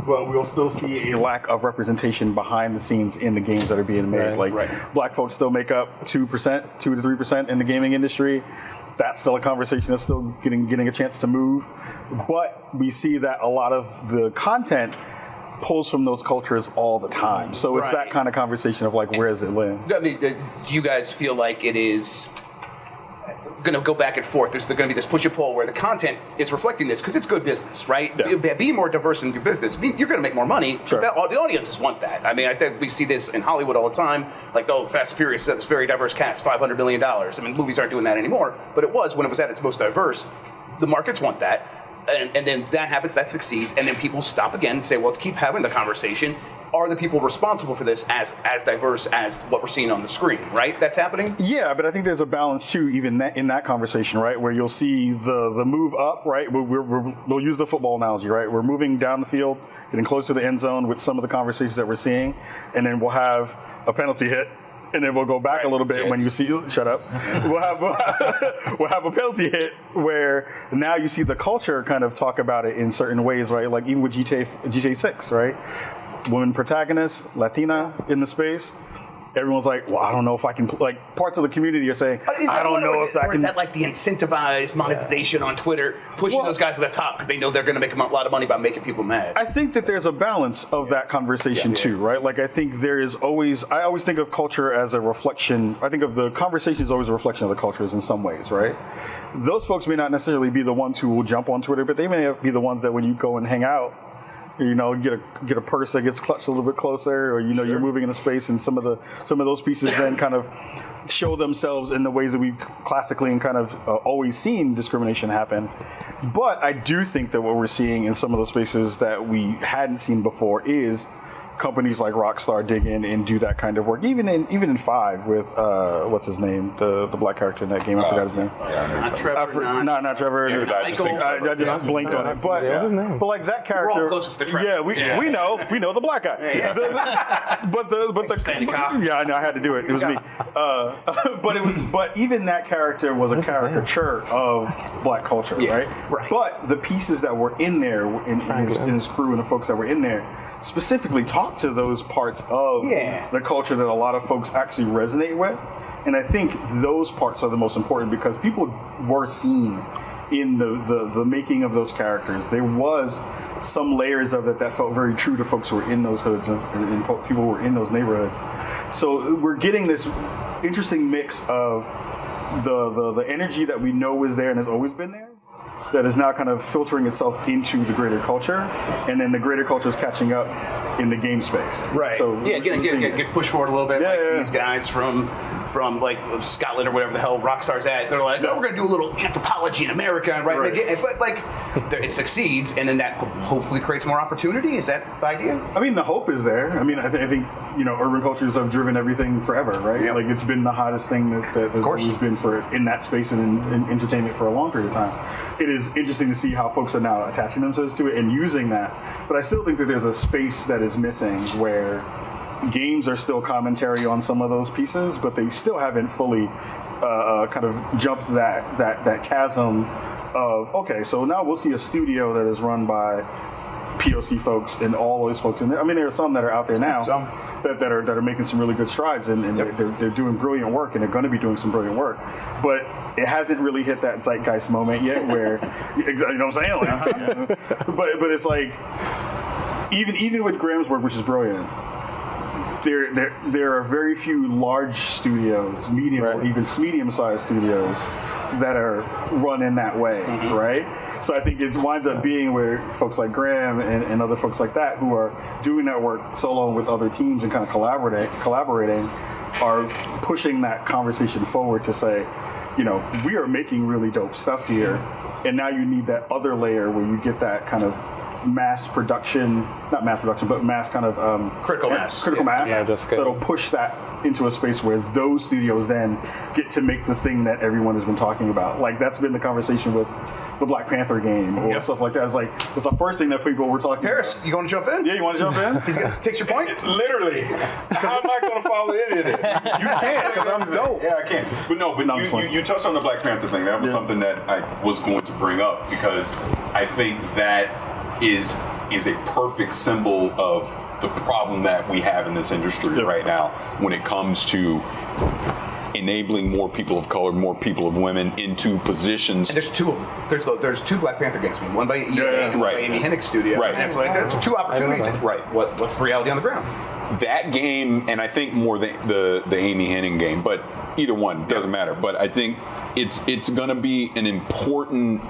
but we'll still see a lack of representation behind the scenes in the games that are being made. Black folks still make up 2% to 3% in the gaming industry. That's still a conversation that's still getting a chance to move. But we see that a lot of the content pulls from those cultures all the time. So it's that kind of conversation of like, where does it live? I mean, do you guys feel like it is going to go back and forth? There's going to be this push and pull where the content is reflecting this because it's good business, right? Yeah. Be more diverse in your business. You're going to make more money. Sure. The audiences want that. I mean, I think we see this in Hollywood all the time. Like, Fast and Furious has this very diverse cast, $500 million. I mean, movies aren't doing that anymore, but it was when it was at its most diverse. The markets want that. And then that happens, that succeeds, and then people stop again and say, well, let's keep having the conversation. are the people responsible for this as diverse as what we're seeing on the screen, right? That's happening? Yeah, but I think there's a balance too, even in that conversation, right? Where you'll see the move up, right? We'll use the football analogy, right? We're moving down the field, getting close to the end zone with some of the conversations that we're seeing, and then we'll have a penalty hit. And then we'll go back a little bit when you see. Shut up. We'll have a penalty hit where now you see the culture kind of talk about it in certain ways, right? Like even with GTA 6, right? Women protagonists, Latina in the space. Everyone's like, well, I don't know if I can. Like parts of the community are saying, I don't know if I can. Is that like the incentivized monetization on Twitter, pushing those guys to the top because they know they're going to make a lot of money by making people mad? I think that there's a balance of that conversation too, right? Like I think there is always. I always think of culture as a reflection. I think of the conversation as always a reflection of the cultures in some ways, right? Those folks may not necessarily be the ones who will jump on Twitter, but they may be the ones that when you go and hang out, you know, get a purse that gets clutched a little bit closer, or you know, you're moving into space, and some of those pieces then kind of show themselves in the ways that we've classically and kind of always seen discrimination happen. But I do think that what we're seeing in some of those spaces that we hadn't seen before is companies like Rockstar dig in and do that kind of work. Even in 5 with what's his name, the black character in that game. I forgot his name. Not Trevor. Not Trevor. Yeah, I just blinked on it. But like that character. We're all closest to Trevor. Yeah, we know the black guy. Yeah, I know. I had to do it. It was me. But even that character was a caricature of black culture, right? But the pieces that were in there, in his crew and the folks that were in there, specifically talk to those parts of the culture that a lot of folks actually resonate with. And I think those parts are the most important because people were seen in the making of those characters. There was some layers of it that felt very true to folks who were in those hoods and people who were in those neighborhoods. So we're getting this interesting mix of the energy that we know is there and has always been there, that is now kind of filtering itself into the greater culture, and then the greater culture is catching up in the game space. Right. So get pushed forward a little bit. These guys from like Scotland or whatever the hell Rockstar's at, they're like, oh, we're gonna do a little anthropology in America, right? But like it succeeds, and then that hopefully creates more opportunity. Is that the idea? I mean, the hope is there. I mean, I think you know, urban cultures have driven everything forever, right? Like it's been the hottest thing that there's always been in that space and in entertainment for a long period of time. It is interesting to see how folks are now attaching themselves to it and using that. But I still think that there's a space that is missing where games are still commentary on some of those pieces, but they still haven't fully kind of jumped that chasm of, okay, so now we'll see a studio that is run by POC folks and all those folks in there. I mean, there are some that are out there now that are making some really good strides, and they're doing brilliant work, and they're going to be doing some brilliant work. But it hasn't really hit that zeitgeist moment yet, where you know what I'm saying? Like, but it's like even with Graham's work, which is brilliant. There are very few large studios, medium or even medium-sized studios that are run in that way, right? So I think it winds up being where folks like Graham and other folks like that who are doing that work solo with other teams and kind of collaborating are pushing that conversation forward to say, you know, we are making really dope stuff here, and now you need that other layer where you get that kind of mass production, not mass production, but mass kind of critical mass that'll push that into a space where those studios then get to make the thing that everyone has been talking about. Like that's been the conversation with the Black Panther game or stuff like that. It's the first thing that people were talking Parris, about. You want to jump in? Yeah, you want to jump in? He's going to take your point? Literally. How am I going to follow any of this? You can't, because I'm dope. Yeah, I can. But you touched on the Black Panther thing. That was something that I was going to bring up because I think that is a perfect symbol of the problem that we have in this industry right now when it comes to enabling more people of color, more people of women into positions. And there's two of them. There's two Black Panther games. One by EA and by Amy Hennig's studio. Right. And it's like there's two opportunities. Right. What's the reality on the ground? That game, and I think more the Amy Hennig game, but either one doesn't matter. But I think it's going to be an important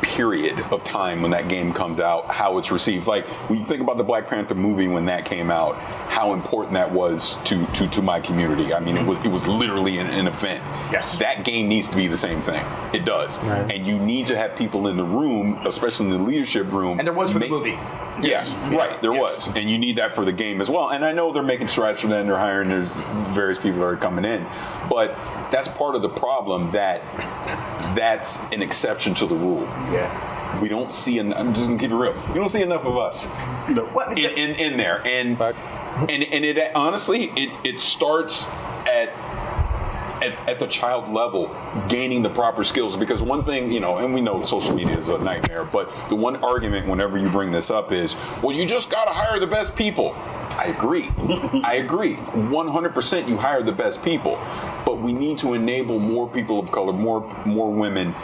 period of time when that game comes out, how it's received. Like when you think about the Black Panther movie when that came out, how important that was to my community. I mean, it was literally an event. Yes. That game needs to be the same thing. It does. Right. And you need to have people in the room, especially in the leadership room. And there was for the movie. Right. There was, and you need that for the game as well. And I know they're making strides for that. They're hiring. There's various people that are coming in, but that's part of the problem. That's an exception to the rule. Yeah. We don't see. I'm just gonna keep it real. We don't see enough of us in there, and it honestly it starts at the child level, gaining the proper skills. Because one thing, and we know social media is a nightmare, but the one argument whenever you bring this up is, well, you just got to hire the best people. I agree. 100% you hire the best people. But we need to enable more people of color, more women,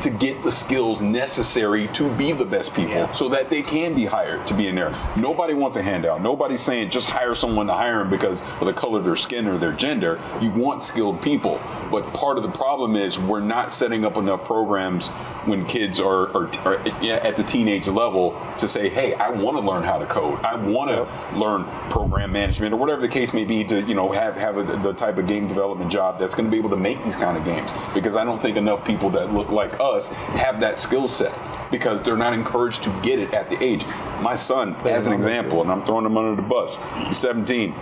to get the skills necessary to be the best people so that they can be hired to be in there. Nobody wants a handout. Nobody's saying just hire someone to hire them because of the color of their skin or their gender. You want skilled people. But part of the problem is we're not setting up enough programs when kids are at the teenage level to say, hey, I want to learn how to code. I want to learn program management or whatever the case may be to have the type of game development job that's going to be able to make these kind of games. Because I don't think enough people that look like us have that skill set because they're not encouraged to get it at the age. My son, as an example, and I'm throwing him under the bus, he's 17.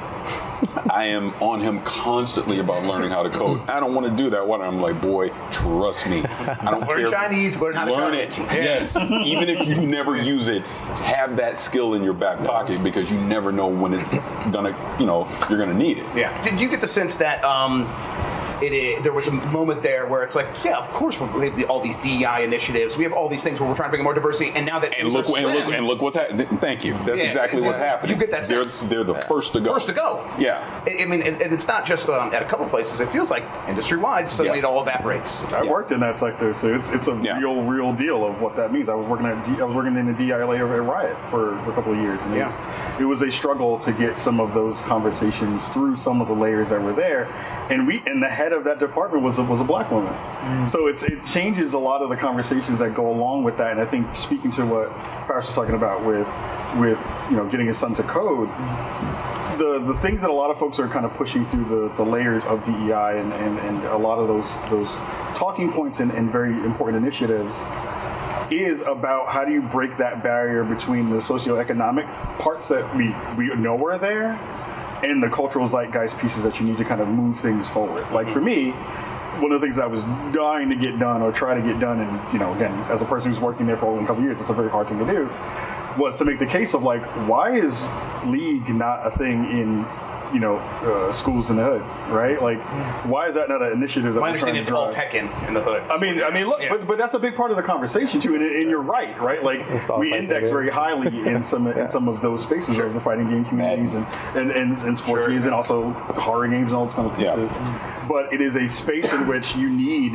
I am on him constantly about learning how to code. I don't want to do that one. I'm like, boy, trust me. I don't learn care. Chinese, learn how to code. It. Yes. Even if you never use it, have that skill in your back pocket because you never know when it's gonna, you're gonna need it. Yeah. Did you get the sense that there was a moment there where it's like, yeah, of course we have all these DEI initiatives. We have all these things where we're trying to bring more diversity, and now that look what's happening. Thank you. That's exactly what's happening. You get that sense. They're the first to go. First to go. Yeah. I mean, and it's not just at a couple places. It feels like industry-wide, suddenly it all evaporates. I worked in that sector, so it's a real deal of what that means. I was working in a DI layer at Riot for a couple of years, and it was a struggle to get some of those conversations through some of the layers that were there, and the head of that department was a black woman. So it changes a lot of the conversations that go along with that. And I think speaking to what Parris was talking about with getting his son to code, the things that a lot of folks are kind of pushing through the layers of DEI and a lot of those talking points and very important initiatives is about how do you break that barrier between the socioeconomic parts that we know are there and the cultural zeitgeist pieces that you need to kind of move things forward. Like for me, one of the things I was dying to get done or try to get done, and again, as a person who's working there for only a couple of years, it's a very hard thing to do, was to make the case of like, why is League not a thing in schools in the hood, right? Like, why is that not an initiative that My we're trying understanding to it's drive? all Tekken in the hood. I mean, look, but that's a big part of the conversation too, and you're right? Like, we index very highly in some of those spaces of the fighting game communities and sports games and also horror games and all those kind of pieces. But it is a space in which you need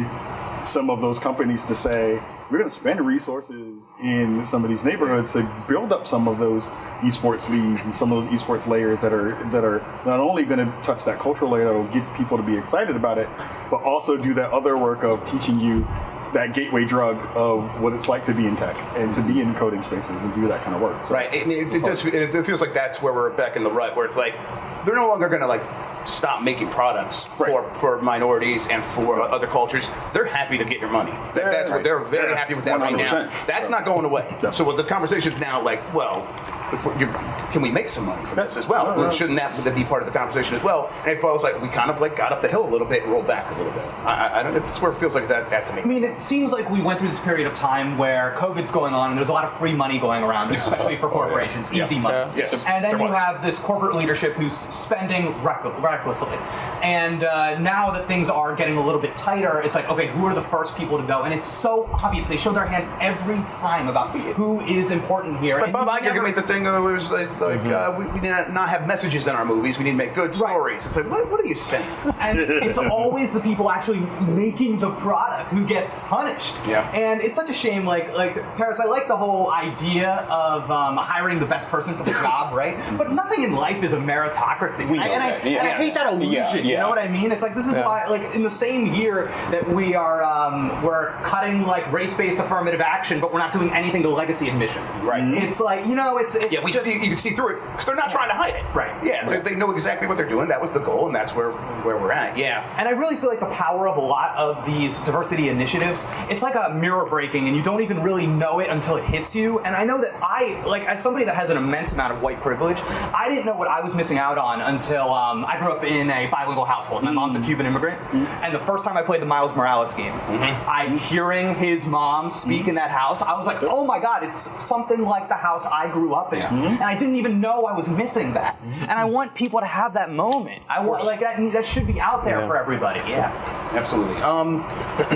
some of those companies to say, we're going to spend resources in some of these neighborhoods to build up some of those esports leagues and some of those esports layers that are not only going to touch that cultural layer that will get people to be excited about it, but also do that other work of teaching you that gateway drug of what it's like to be in tech and to be in coding spaces and do that kind of work. So, right. I mean, it feels like that's where we're back in the rut, where it's like they're no longer going to stop making products for minorities and for other cultures. They're happy to get your money. That's what they're very happy with that 100%. Right now. That's not going away. So what the conversation is now like, well, can we make some money from this as well? Shouldn't that be part of the conversation as well? And it feels like we kind of got up the hill a little bit and rolled back a little bit. I don't know. It's where it feels like that to me. I mean, it seems like we went through this period of time where COVID's going on and there's a lot of free money going around, especially for corporations, easy money. Yes. And then you have this corporate leadership who's spending recklessly. And now that things are getting a little bit tighter, it's like, okay, who are the first people to go? And it's so obvious. They show their hand every time about who is important here. But Bob Iger can make the thing where it was like we need to not have messages in our movies. We need to make good stories. It's like, what are you saying? And it's always the people actually making the product who get punished. Yeah. And it's such a shame. Like Parris, I like the whole idea of hiring the best person for the job, right? But nothing in life is a meritocracy. And I hate that illusion. You know what I mean? It's like this is why, like in the same year that we are we're cutting like race-based affirmative action, but we're not doing anything to legacy admissions. Right. It's like it's we see you can see through it because they're not trying to hide it. Right. Yeah. They know exactly what they're doing. That was the goal, and that's where we're at. Yeah. And I really feel like the power of a lot of these diversity initiatives, it's like a mirror breaking, and you don't even really know it until it hits you. And I know that as somebody that has an immense amount of white privilege, I didn't know what I was missing out on until I grew up in a bilingual household. My mom's a Cuban immigrant, and the first time I played the Miles Morales game, I'm hearing his mom speak in that house. I was like, oh my God, it's something like the house I grew up in. And I didn't even know I was missing that. And I want people to have that moment. I want that should be out there for everybody. Yeah. Absolutely.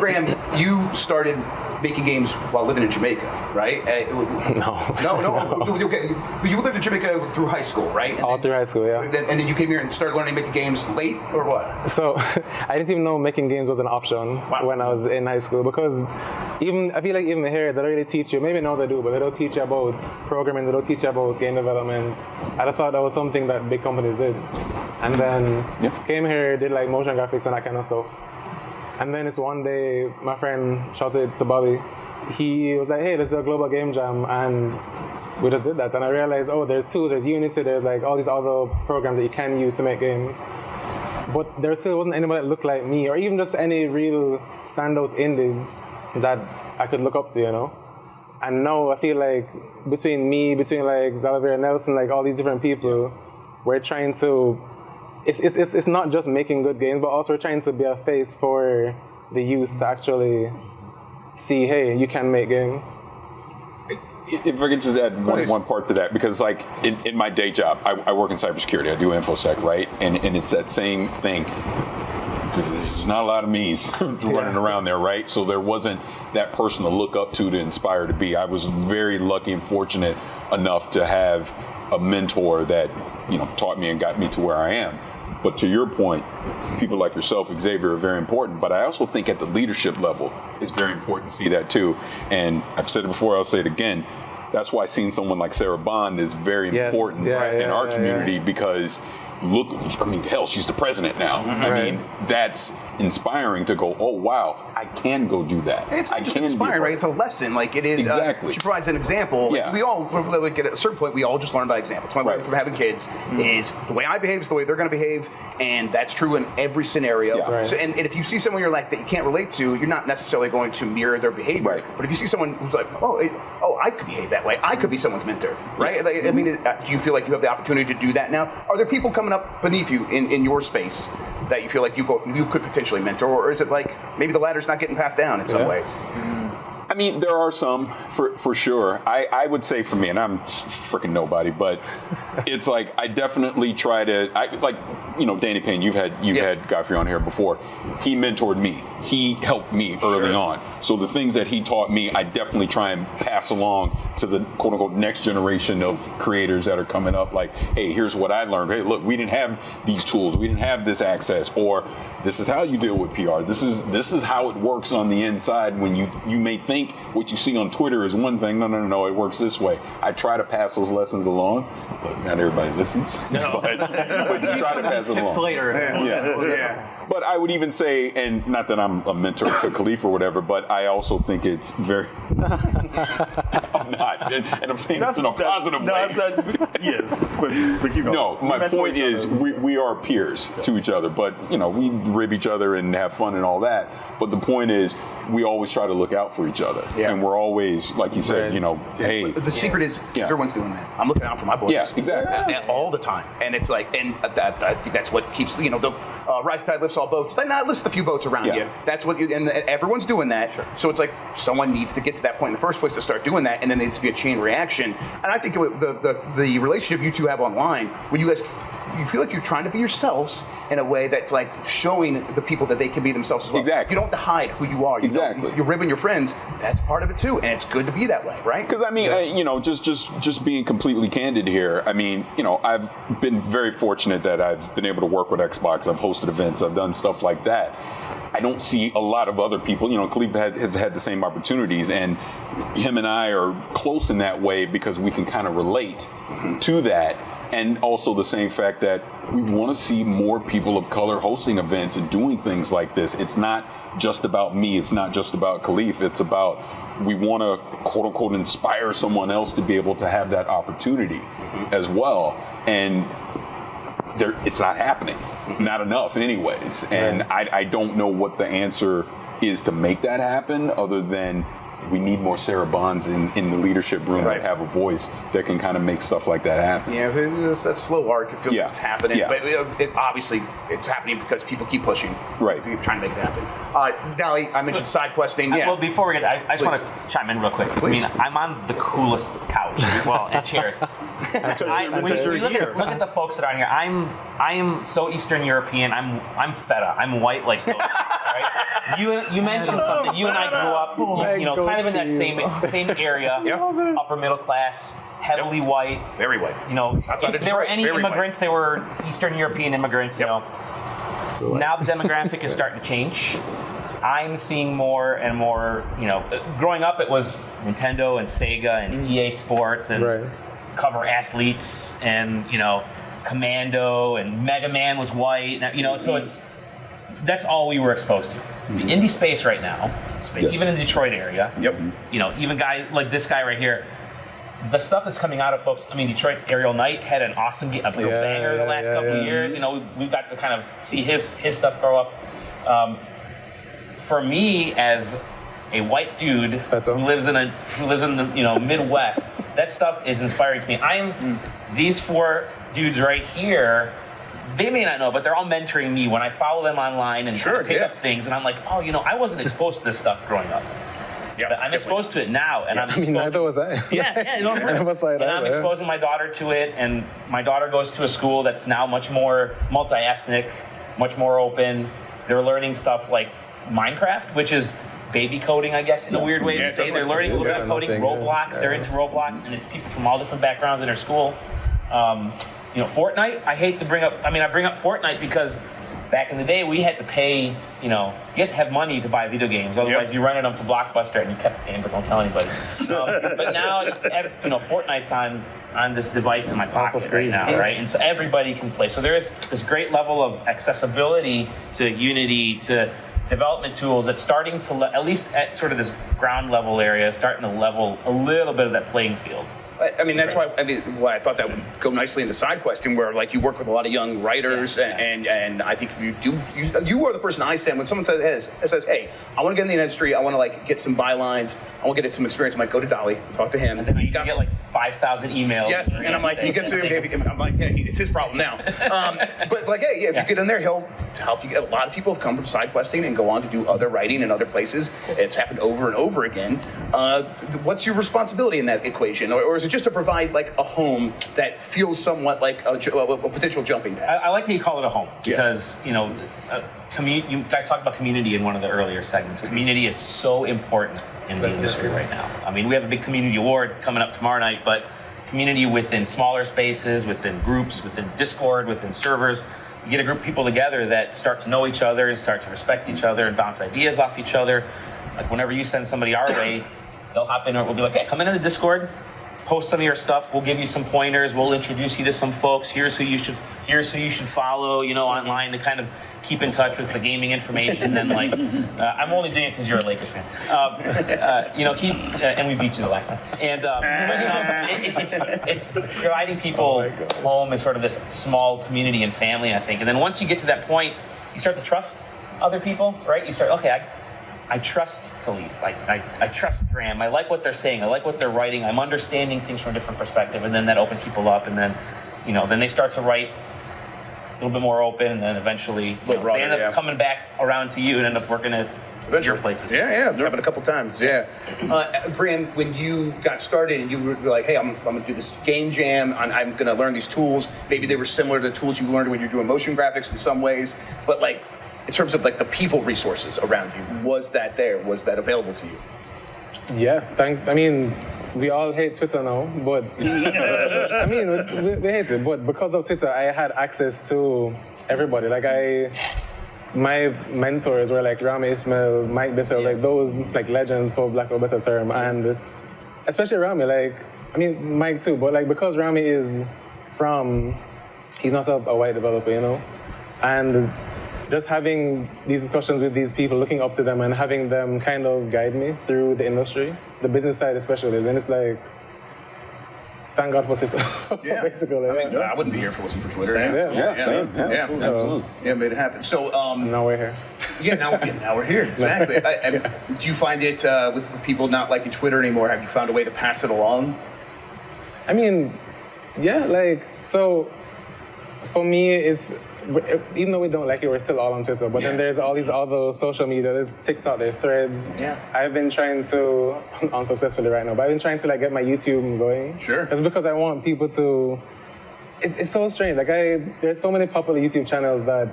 Graham, you started making games while living in Jamaica, right? No. Okay. You lived in Jamaica through high school, right? All through high school, yeah. And then you came here and started learning making games late, or what? So I didn't even know making games was an option when I was in high school, because I feel like even here they don't really teach you. Maybe now they do, but they don't teach you about programming. They don't teach you about game development. I just thought that was something that big companies did. And then came here, did like motion graphics and that kind of stuff. And then it's one day, my friend shouted to Bobby. He was like, hey, let's do a global game jam. And we just did that. And I realized, there's tools, there's Unity, there's like all these other programs that you can use to make games. But there still wasn't anybody that looked like me, or even just any real standout indies that I could look up to, you know? And now I feel like between like Xalavier and Nelson, like all these different people, we're trying to, it's not just making good games, but also trying to be a face for the youth to actually see, hey, you can make games. If I could just add one part to that, because like in my day job, I work in cybersecurity. I do InfoSec, right? And it's that same thing. There's not a lot of me's running around there, right? So there wasn't that person to look up to inspire to be. I was very lucky and fortunate enough to have a mentor that taught me and got me to where I am. But to your point, people like yourself, Xavier, are very important. But I also think at the leadership level, it's very important to see that too. And I've said it before, I'll say it again. That's why seeing someone like Sarah Bond is very important in our community because look, hell, she's the president now. I mean, that's inspiring to go, oh, wow, I can go do that. It's just inspiring, right? It's a lesson. Like it is. Exactly. She provides an example. Like, we all, like, at a certain point, we all just learn by example. It's my learning from having kids is the way I behave is the way they're going to behave. And that's true in every scenario. Yeah. So, and if you see someone you're like that you can't relate to, you're not necessarily going to mirror their behavior. Right. But if you see someone who's like, oh, I could behave that way. I could be someone's mentor, right? Like, I mean, do you feel like you have the opportunity to do that now? Are there people coming up beneath you in your space that you feel like you could potentially mentor, or is it like maybe the ladder's not getting passed down in some ways? I mean, there are some for sure. I would say for me, and I'm freaking nobody, but it's like I definitely try to. Danny Payne. You've had Godfrey on here before. He mentored me. He helped me early on. So the things that he taught me, I definitely try and pass along to the quote unquote next generation of creators that are coming up. Like, hey, here's what I learned. Hey, look, we didn't have these tools. We didn't have this access. Or this is how you deal with PR. This is how it works on the inside. When you may think what you see on Twitter is one thing. No, it works this way. I try to pass those lessons along, but not everybody listens. No. but you try to pass it along. Tips later. Yeah. But I would even say, and not that I'm a mentor to Kahlief or whatever, but I also think it's very. I'm not, and I'm saying this in a positive way. Yes, but keep going. No, my point is we are peers to each other, but we rib each other and have fun and all that. But the point is, we always try to look out for each other, and we're always, like you said, hey. But the secret is everyone's doing that. I'm looking out for my boys. Yeah, exactly. All the time, and it's like, and I think that's what keeps the rise tide lifts all boats. Then not list a few boats around you. That's what, and everyone's doing that. Sure. So it's like someone needs to get to that point in the first place to start doing that, and then there needs to be a chain reaction. And I think the relationship you two have online, when you guys. You feel like you're trying to be yourselves in a way that's like showing the people that they can be themselves as well. Exactly. You don't have to hide who you are. You're ribbing your friends. That's part of it too, and it's good to be that way, right? Because I mean, just being completely candid here. I mean, I've been very fortunate that I've been able to work with Xbox. I've hosted events. I've done stuff like that. I don't see a lot of other people. Kahlief have had the same opportunities, and him and I are close in that way because we can kind of relate to that. And also the same fact that we want to see more people of color hosting events and doing things like this. It's not just about me. It's not just about Kahlief. It's about we want to, quote unquote, inspire someone else to be able to have that opportunity as well. And it's not happening. Not enough anyways. And I don't know what the answer is to make that happen other than we need more Sarah Bonds in the leadership room that have a voice that can kind of make stuff like that happen. Yeah, it's that slow arc. It feels like it's happening. Yeah. But obviously, it's happening because people keep pushing. Right. Keep trying to make it happen. Dali, I mentioned side questing. Yeah. Well, before we get, I just want to chime in real quick. Please. I mean, I'm on the coolest couch. Well, and chairs. When you look at the folks that are on here, I am so Eastern European. I'm feta. I'm white like those. Right? You mentioned something. You and I grew up, kind of in that same area. Upper middle class, heavily white, very white. If there were any immigrants, they were Eastern European immigrants. Now the demographic is starting to change. I'm seeing more and more. Growing up, it was Nintendo and Sega and EA Sports and cover athletes and Commando and Mega Man was white. So that's all we were exposed to. The indie space right now, even in the Detroit area. Even guys like this guy right here. The stuff that's coming out of folks. I mean, Detroit Aerial Knight had an awesome game, a banger the last couple of years. We've got to kind of see his stuff grow up. For me, as a white dude who lives in the Midwest, that stuff is inspiring to me. These four dudes right here. They may not know, but they're all mentoring me when I follow them online and pick up things. And I'm like, I wasn't exposed to this stuff growing up. But I'm exposed to it now, and neither was I. I'm exposing my daughter to it, and my daughter goes to a school that's now much more multi-ethnic, much more open. They're learning stuff like Minecraft, which is baby coding, I guess, in a weird way to say. They're learning a little bit of coding. Roblox, they're into Roblox, and it's people from all different backgrounds in their school. Fortnite, I bring up Fortnite because back in the day we had to pay, you had to have money to buy video games. Otherwise you rented them for Blockbuster and you kept paying, but don't tell anybody. But now, Fortnite's on this device in my pocket right now, right? And so everybody can play. So there is this great level of accessibility to Unity, to development tools that's starting to, at least at sort of this ground level area, starting to level a little bit of that playing field. I mean, that's why I thought that would go nicely into side questing, where like you work with a lot of young writers, and I think you are the person I send when someone says, hey, I want to get in the industry, I want to like get some bylines, I want to get some experience. I'm like, go to Dali, talk to him. And then he's got like 5,000 emails. Yes, and I'm like, you get to him, I'm like, hey, it's his problem now. But like, hey, if you get in there, he'll help you. A lot of people have come from side questing and go on to do other writing in other places. It's happened over and over again. What's your responsibility in that equation, or is it just to provide like a home that feels somewhat like a potential jumping pad? I like that you call it a home because you guys talked about community in one of the earlier segments. Community is so important in the industry right now. I mean, we have a big community award coming up tomorrow night, but community within smaller spaces, within groups, within Discord, within servers. You get a group of people together that start to know each other and start to respect each other and bounce ideas off each other. Like whenever you send somebody our way, they'll hop in or we'll be like, hey, come into the Discord, post some of your stuff. We'll give you some pointers. We'll introduce you to some folks. Here's who you should follow, online to kind of keep in touch with the gaming information. And like, I'm only doing it because you're a Lakers fan. And we beat you the last time. And it's providing people home as sort of this small community and family, I think. And then once you get to that point, you start to trust other people, right? You start, I trust Kahlief. I trust Graham. I like what they're saying. I like what they're writing. I'm understanding things from a different perspective, and then that opens people up, and then, then they start to write a little bit more open, and then eventually they end up coming back around to you and end up working at your places. Yeah, it's happened a couple times. Yeah, Graham, when you got started and you were like, hey, I'm going to do this game jam. I'm going to learn these tools. Maybe they were similar to the tools you learned when you're doing motion graphics in some ways, but like, in terms of like the people resources around you, was that available to you? Yeah, we all hate Twitter now, but we hate it. But because of Twitter, I had access to everybody. Like my mentors were like Rayme, Ismail, Mike Bitter, like those like legends for lack of a better term, and especially Rayme. Mike too, but like because Rayme is from, he's not a white developer, you know? And just having these discussions with these people, looking up to them and having them kind of guide me through the industry, the business side especially, then it's like, thank God for Twitter, basically. I mean, I wouldn't be here if it wasn't for Twitter. Same. Same. Yeah, absolutely. Yeah, made it happen. So now we're here. Now we're here. Exactly. Do you find it with people not liking Twitter anymore? Have you found a way to pass it along? I mean, yeah, like, so for me, it's, even though we don't like it, we're still all on Twitter. But then there's all these other social media. There's TikTok, there's Threads. Yeah. I've been trying to, unsuccessfully right now, but I've been trying to like get my YouTube going. Sure. It's because I want people to, it's so strange. Like there's so many popular YouTube channels that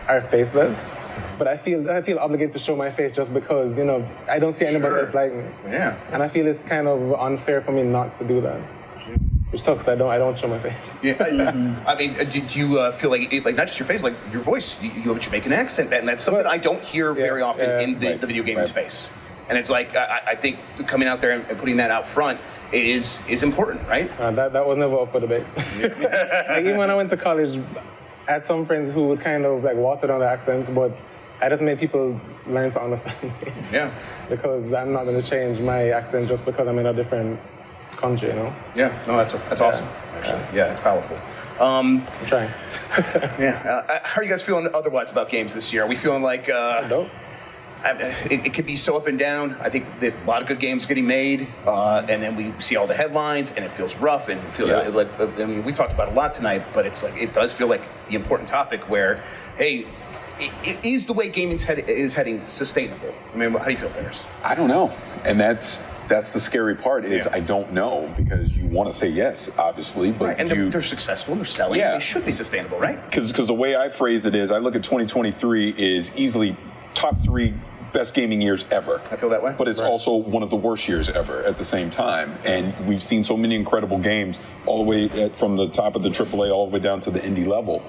are faceless, but I feel obligated to show my face just because, you know, I don't see anybody else like me. Yeah. And I feel it's kind of unfair for me not to do that. Which sucks. I don't show my face. Yeah. I mean, do you feel like not just your face, like your voice? You have a Jamaican accent, and that's something I don't hear very often in the video gaming space. And it's like I think coming out there and putting that out front is important, right? That was never up for debate. Like, even when I went to college, I had some friends who would kind of like water down the accents, but I just made people learn to understand me. Yeah. Because I'm not going to change my accent just because I'm in a different country, you know? Yeah, no, that's awesome, actually. Yeah, it's powerful. I'm trying. How are you guys feeling otherwise about games this year? Are we feeling like it could be so up and down? I think that a lot of good games getting made, and then we see all the headlines, and it feels rough, and like, I mean, we talked about it a lot tonight, but it's like, it does feel like the important topic where, hey, is the way gaming is heading sustainable? I mean, how do you feel, Parris? I don't know, and that's the scary part is I don't know, because you want to say yes, obviously, but and they're successful, they're selling, they should be sustainable, right? Because the way I phrase it is, I look at 2023 is easily top 3 best gaming years ever. I feel that way. But it's also one of the worst years ever at the same time. And we've seen so many incredible games all the way from the top of the AAA all the way down to the indie level.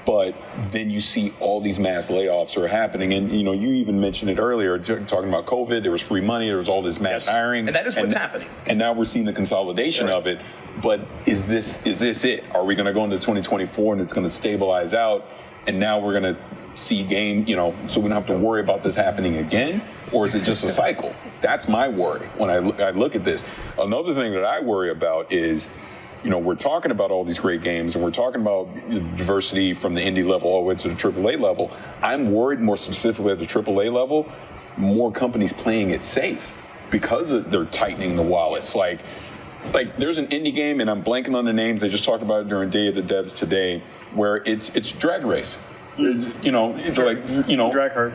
But then you see all these mass layoffs are happening. And, you know, you even mentioned it earlier, talking about COVID, there was free money, there was all this mass hiring. And that is what's happening. And now we're seeing the consolidation of it. But is this it? Are we going to go into 2024 and it's going to stabilize out? And now we're going to see so we don't have to worry about this happening again? Or is it just a cycle? That's my worry when I look at this. Another thing that I worry about is, you know, we're talking about all these great games and we're talking about diversity from the indie level all the way to the AAA level. I'm worried more specifically at the AAA level, more companies playing it safe because they're tightening the wallets. Like there's an indie game, and I'm blanking on the names. I just talked about it during Day of the Devs today, where it's Drag Race. It's Dracott.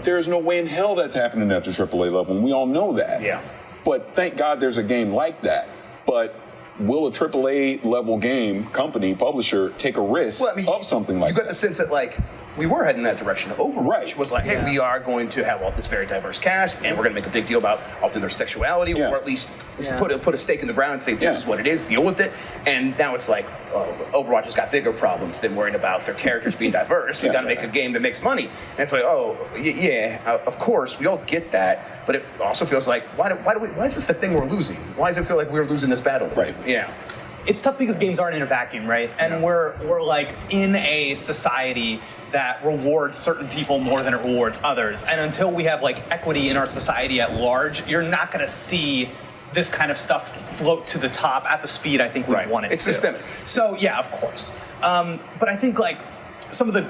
There's no way in hell that's happening at the AAA level, and we all know that. Yeah. But thank God there's a game like that. But will a AAA level game company, publisher, take a risk of something like that? You got the sense that, like, we were heading in that direction. Overwatch was like, hey, we are going to have all this very diverse cast, and we're going to make a big deal about often their sexuality, or at least put a stake in the ground and say, this is what it is, deal with it. And now it's like, Overwatch has got bigger problems than worrying about their characters being diverse. We've got to make a game that makes money. And it's like, of course, we all get that. But it also feels like, why is this the thing we're losing? Why does it feel like we're losing this battle? Right. Yeah. It's tough because games aren't in a vacuum, right? And we're like in a society that rewards certain people more than it rewards others. And until we have like equity in our society at large, you're not going to see this kind of stuff float to the top at the speed I think we want it to. It's systemic. So yeah, of course. But I think like some of the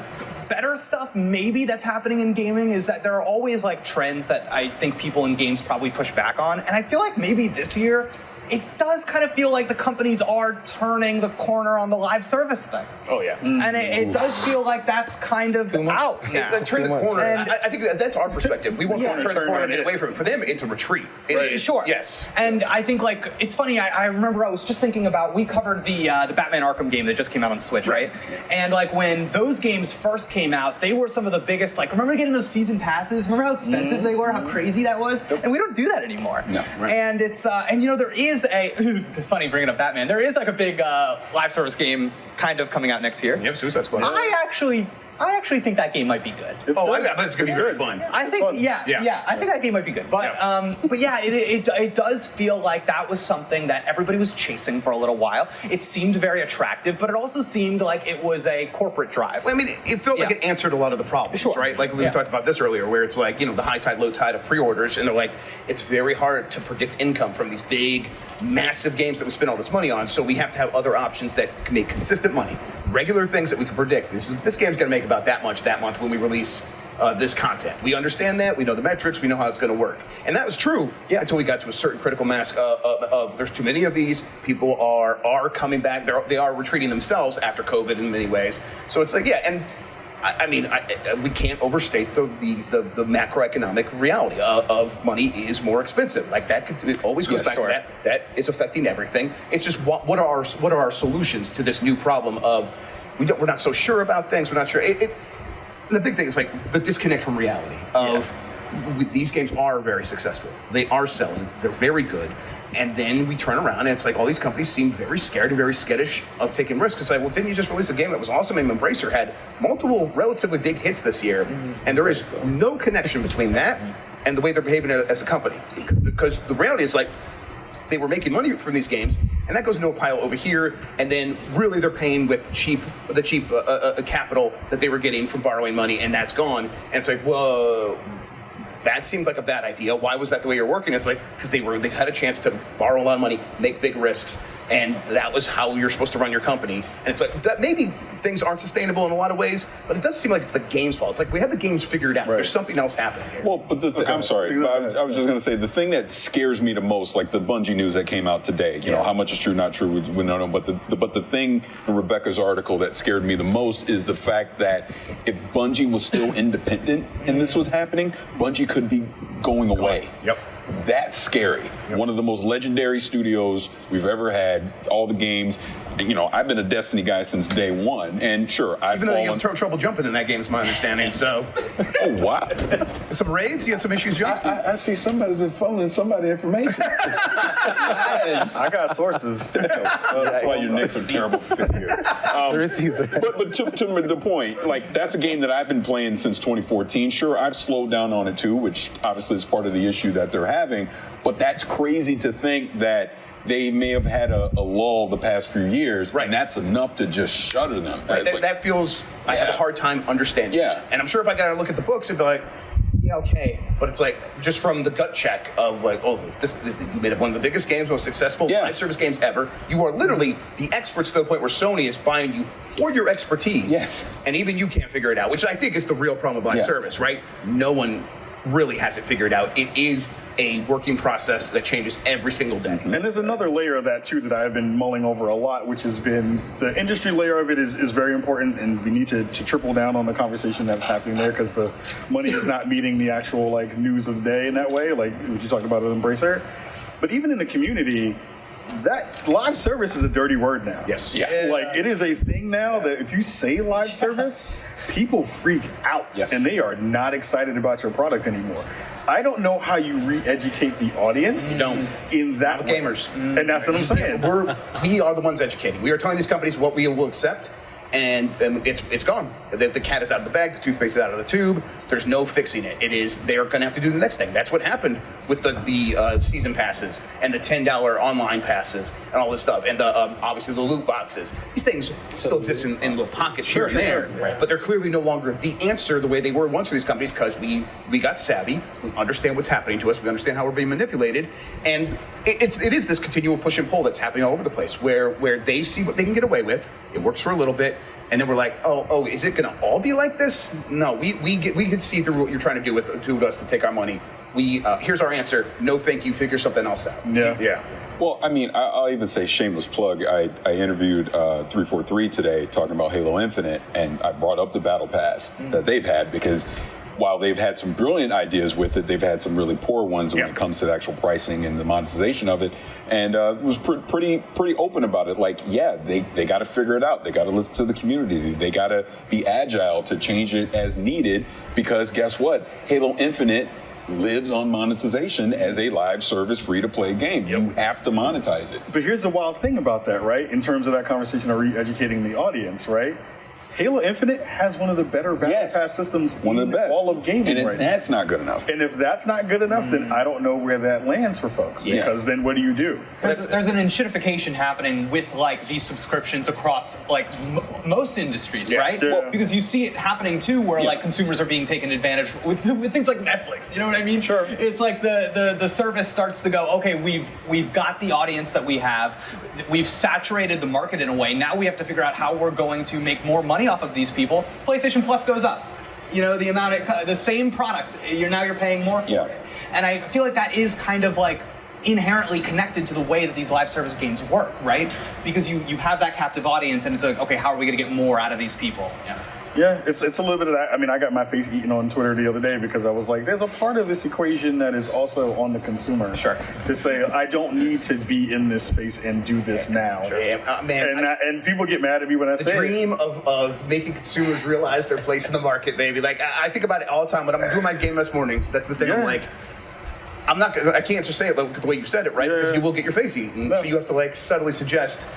better stuff maybe that's happening in gaming is that there are always like trends that I think people in games probably push back on. And I feel like maybe this year, it does kind of feel like the companies are turning the corner on the live service thing. Oh, yeah. And it does feel like that's kind of out now. Turn the corner. And I think that's our perspective. We want to turn the corner and get away from it. For them, it's a retreat. Sure. Yes. And I think, like, it's funny, I remember I was just thinking about, we covered the Batman Arkham game that just came out on Switch, right? And, like, when those games first came out, they were some of the biggest, like, remember getting those season passes? Remember how expensive they were, how crazy that was? And we don't do that anymore. No. And it's, and, you know, there is funny bringing up Batman, there is, like, a big live service game kind of coming out next year. Yep, Suicide Squad. I actually I actually think that game might be good. I bet it's going to be very fun. I think, I think that game might be good. But, it does feel like that was something that everybody was chasing for a little while. It seemed very attractive, but it also seemed like it was a corporate drive. Well, I mean, it felt like it answered a lot of the problems, right? Like we talked about this earlier, where it's like, the high tide, low tide of pre-orders, and they're like, it's very hard to predict income from these big, massive games that we spend all this money on, so we have to have other options that can make consistent money. Regular things that we can predict. This game's going to make about that much that month when we release this content. We understand that. We know the metrics. We know how it's going to work. And that was true until we got to a certain critical mass of there's too many of these. People are coming back. They are retreating themselves after COVID in many ways. So it's like, and I mean, we can't overstate the macroeconomic reality of money is more expensive. Like it always goes back to that. That is affecting everything. It's just what are our solutions to this new problem of we're not so sure about things. We're not sure. The big thing is like the disconnect from reality of these games are very successful. They are selling. They're very good. And then we turn around and it's like all these companies seem very scared and very skittish of taking risks. It's like, well, didn't you just release a game that was awesome? And Embracer had multiple relatively big hits this year. And there is no connection between that and the way they're behaving as a company. Because the reality is like, they were making money from these games, and that goes into a pile over here, and then really they're paying with the cheap capital that they were getting from borrowing money, and that's gone. And it's like, whoa, that seemed like a bad idea. Why was that the way you're working? It's like, because they had a chance to borrow a lot of money, make big risks, and that was how you're supposed to run your company. And it's like, that maybe things aren't sustainable in a lot of ways, but it doesn't seem like it's the game's fault. It's like, we have the games figured out. Right. There's something else happening here. Well, but I'm sorry. I was just going to say, the thing that scares me the most, like the Bungie news that came out today, you know, how much is true, not true, we don't know. But the thing in Rebecca's article that scared me the most is the fact that if Bungie was still independent and this was happening, Bungie could be going away. Yep. That's scary. One of the most legendary studios we've ever had, all the games. You know, I've been a Destiny guy since day one, and sure, I've Even though you have trouble jumping in that game, is my understanding, so... Oh, wow. Some raids? You had some issues jumping? I see somebody's been phoning somebody information. Yes. I got sources. That's why your Knicks are terrible fit here. But to the point, like, that's a game that I've been playing since 2014. Sure, I've slowed down on it too, which obviously is part of the issue that they're having, but that's crazy to think that they may have had a lull the past few years, and that's enough to just shutter them. Right. That feels, I have a hard time understanding. Yeah. And I'm sure if I got to look at the books, it'd be like, yeah, okay. But it's like, just from the gut check of like, oh, you made it one of the biggest games, most successful live service games ever. You are literally the experts to the point where Sony is buying you for your expertise. Yes. And even you can't figure it out, which I think is the real problem with live service, right? No one really has it figured out. It is a working process that changes every single day. And there's another layer of that too that I've been mulling over a lot, which has been the industry layer of it is very important, and we need to triple down on the conversation that's happening there, because the money is not meeting the actual like news of the day in that way, like what you talked about at Embracer. But even in the community, that live service is a dirty word now. Yes. Yeah. Like it is a thing now that if you say live service, people freak out. Yes. And they are not excited about your product anymore. I don't know how you re-educate the audience in that way. Gamers. And that's what I'm saying. We are the ones educating. We are telling these companies what we will accept, and it's gone. The cat is out of the bag, the toothpaste is out of the tube. There's no fixing it. They are going to have to do the next thing. That's what happened with the season passes and the $10 online passes and all this stuff, and obviously the loot boxes. These things still exist in little pockets here and there, but they're clearly no longer the answer the way they were once for these companies, because we got savvy. We understand what's happening to us. We understand how we're being manipulated, and it is this continual push and pull that's happening all over the place, where they see what they can get away with. It works for a little bit, and then we're like, oh, is it going to all be like this? No, we can see through what you're trying to do with us to take our money. Here's our answer. No, thank you. Figure something else out. Yeah. Well, I mean, I'll even say shameless plug. I interviewed 343 today talking about Halo Infinite, and I brought up the Battle Pass that they've had, because while they've had some brilliant ideas with it, they've had some really poor ones when it comes to the actual pricing and the monetization of it. And was pretty open about it. Like, yeah, they got to figure it out. They got to listen to the community. They got to be agile to change it as needed, because guess what? Halo Infinite lives on monetization as a live service free-to-play game. You have to monetize it. But here's the wild thing about that, right? In terms of that conversation of re-educating the audience, right? Halo Infinite has one of the better battle pass systems one of the best. all of gaming and right now. That's not good enough. And if that's not good enough, then I don't know where that lands for folks. Because then what do you do? There's an enshittification happening with like these subscriptions across like most industries, right? Yeah. Well, because you see it happening too, where like consumers are being taken advantage with things like Netflix. You know what I mean? Sure. It's like the service starts to go, okay, we've got the audience that we have, we've saturated the market in a way. Now we have to figure out how we're going to make more money off of these people. PlayStation Plus goes up. You know, the amount of the same product, you're paying more for it. And I feel like that is kind of like inherently connected to the way that these live service games work, right? Because you have that captive audience, and it's like, okay, how are we going to get more out of these people? Yeah, it's a little bit of that. I mean, I got my face eaten on Twitter the other day because I was like, there's a part of this equation that is also on the consumer. Sure. To say, I don't need to be in this space and do this now. Sure. Man, and people get mad at me when I say the dream of making consumers realize their place in the market, baby. Like, I think about it all the time when I'm doing my Game Mess mornings. That's the thing. I'm like, I can't just say it the way you said it, right? Because you will get your face eaten. So you have to like subtly suggest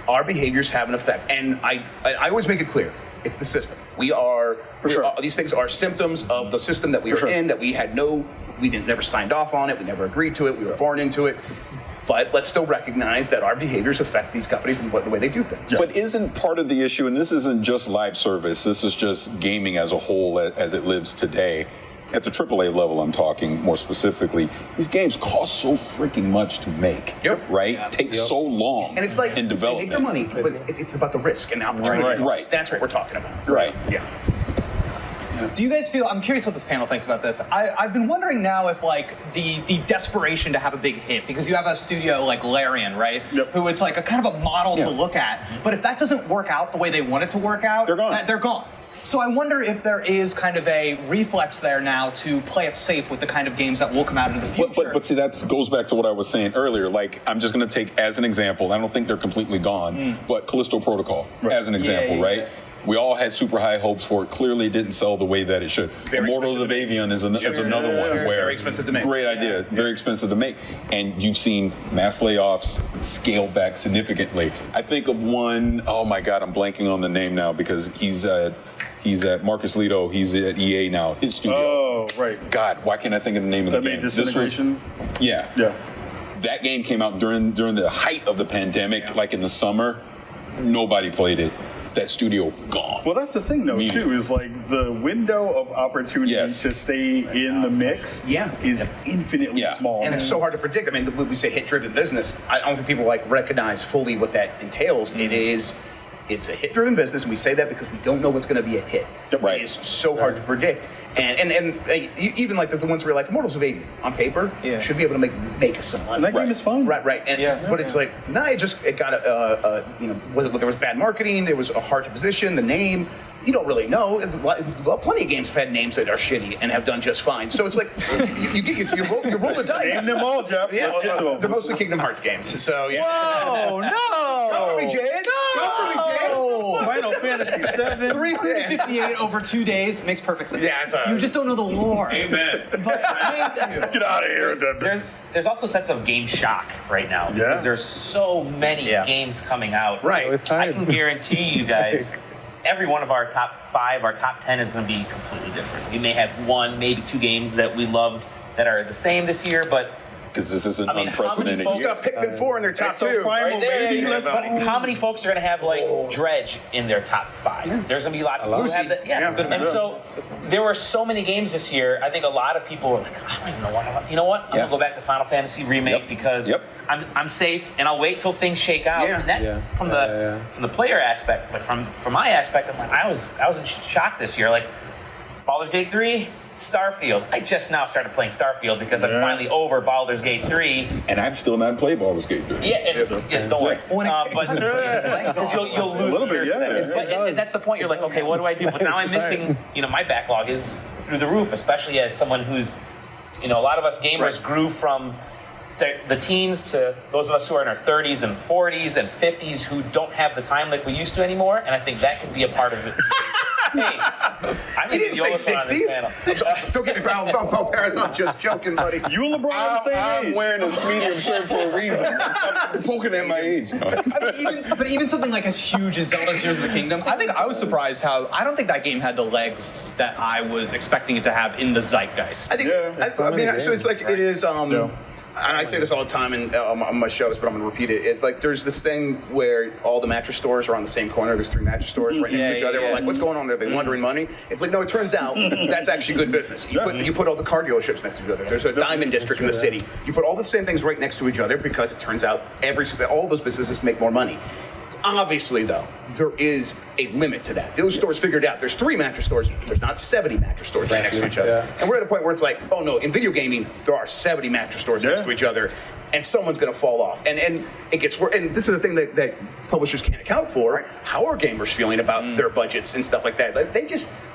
our behaviors have an effect. And I always make it clear. It's the system. These things are symptoms of the system that we are in, that we never signed off on it, we never agreed to it, we were born into it. But let's still recognize that our behaviors affect these companies and the way they do things. Yeah. But isn't part of the issue, and this isn't just live service, this is just gaming as a whole as it lives today, at the AAA level I'm talking more specifically, these games cost so freaking much to make, right? Take so long and it's like in development. They make their money, but it's about the risk and the opportunity. Right. That's what we're talking about. Right. Yeah. Do you guys feel, I'm curious what this panel thinks about this. I've been wondering now if like the desperation to have a big hit, because you have a studio like Larian, right? Who it's like a kind of a model to look at. But if that doesn't work out the way they want it to work out, they're gone. So I wonder if there is kind of a reflex there now to play it safe with the kind of games that will come out in the future. But see, that goes back to what I was saying earlier. Like, I'm just going to take as an example, I don't think they're completely gone, but Callisto Protocol as an example, right? We all had super high hopes for it. Clearly, it didn't sell the way that it should. Immortals of Avian is another one where very expensive to make. Great idea, very expensive to make, and you've seen mass layoffs scale back significantly. I think of one. Oh my God, I'm blanking on the name now because he's at Marcus Lito. He's at EA now. His studio. Oh, right. God, why can't I think of the name of the game? Disintegration? Yeah. That game came out during the height of the pandemic, like in the summer. Nobody played it. That studio gone. Well, that's the thing, though, too, is like the window of opportunity to stay in the mix is infinitely small. And it's so hard to predict. I mean, when we say hit-driven business, I don't think people like recognize fully what that entails. It's a hit-driven business, and we say that because we don't know what's going to be a hit. Right. It is so hard to predict. And even like the ones where like Immortals of Avian on paper should be able to make some money. And that game is fun. Right. But it's like, it got there was bad marketing. It was hard to position the name. You don't really know. Plenty of games have had names that are shitty and have done just fine. So it's like you roll the dice. Name them all, Jeff. Let's get to them. They're mostly Kingdom Hearts games. So yeah. Whoa, no! Go for me, Jade. Go for me, Jade. Final Fantasy VII. 358 over 2 days makes perfect sense. Yeah, it's all right. You just don't know the lore. Amen. Get out of here with that business. There's also a sense of game shock right now because there's so many games coming out. Right. I can guarantee you guys, every one of our top 5, our top 10 is going to be completely different. We may have 1, maybe 2 games that we loved that are the same this year, but because this is an unprecedented year. Got Pikmin 4 in their top 2. Right there. How many folks are going to have like Dredge in their top 5? There's going to be a lot of people who have that. And so there were so many games this year. I think a lot of people were like, I don't even know what. You know what? I'm going to go back to Final Fantasy Remake because I'm safe and I'll wait till things shake out. And that from the player aspect, but from my aspect, I'm like, I was in shock this year. Like Baldur's Gate 3. Starfield. I just now started playing Starfield because I'm finally over Baldur's Gate 3. And I've still not played Baldur's Gate 3. Don't worry. Because you'll lose years. But that's the point. You're like, okay, what do I do? But now I'm missing, my backlog is through the roof, especially as someone who's, a lot of us gamers grew from the teens to those of us who are in our 30s and 40s and 50s who don't have the time like we used to anymore. And I think that can be a part of it. Hey, He didn't say 60s. Don't get me wrong. Don't Parris. I'm just joking, buddy. You and LeBron are the same age. I'm wearing a medium shirt for a reason. I'm poking at my age. But even something like as huge as Zelda's Tears of the Kingdom, I think I was surprised how I don't think that game had the legs that I was expecting it to have in the zeitgeist. I think. I mean, so it's like it is. And I say this all the time on my shows, but I'm going to repeat it. Like, there's this thing where all the mattress stores are on the same corner. There's 3 mattress stores right next to each other. We're like, what's going on there? Are they laundering money? It's like, no, it turns out that's actually good business. You put all the car dealerships next to each other. There's a diamond district in the city. You put all the same things right next to each other because it turns out all those businesses make more money. Obviously, though, there is a limit to that. Those stores figured out there's 3 mattress stores. There's not 70 mattress stores right next to each other. And we're at a point where it's like, oh no, in video gaming, there are 70 mattress stores next to each other, and someone's going to fall off. And it gets worse. And this is the thing that publishers can't account for. How are gamers feeling about their budgets and stuff like that? Like,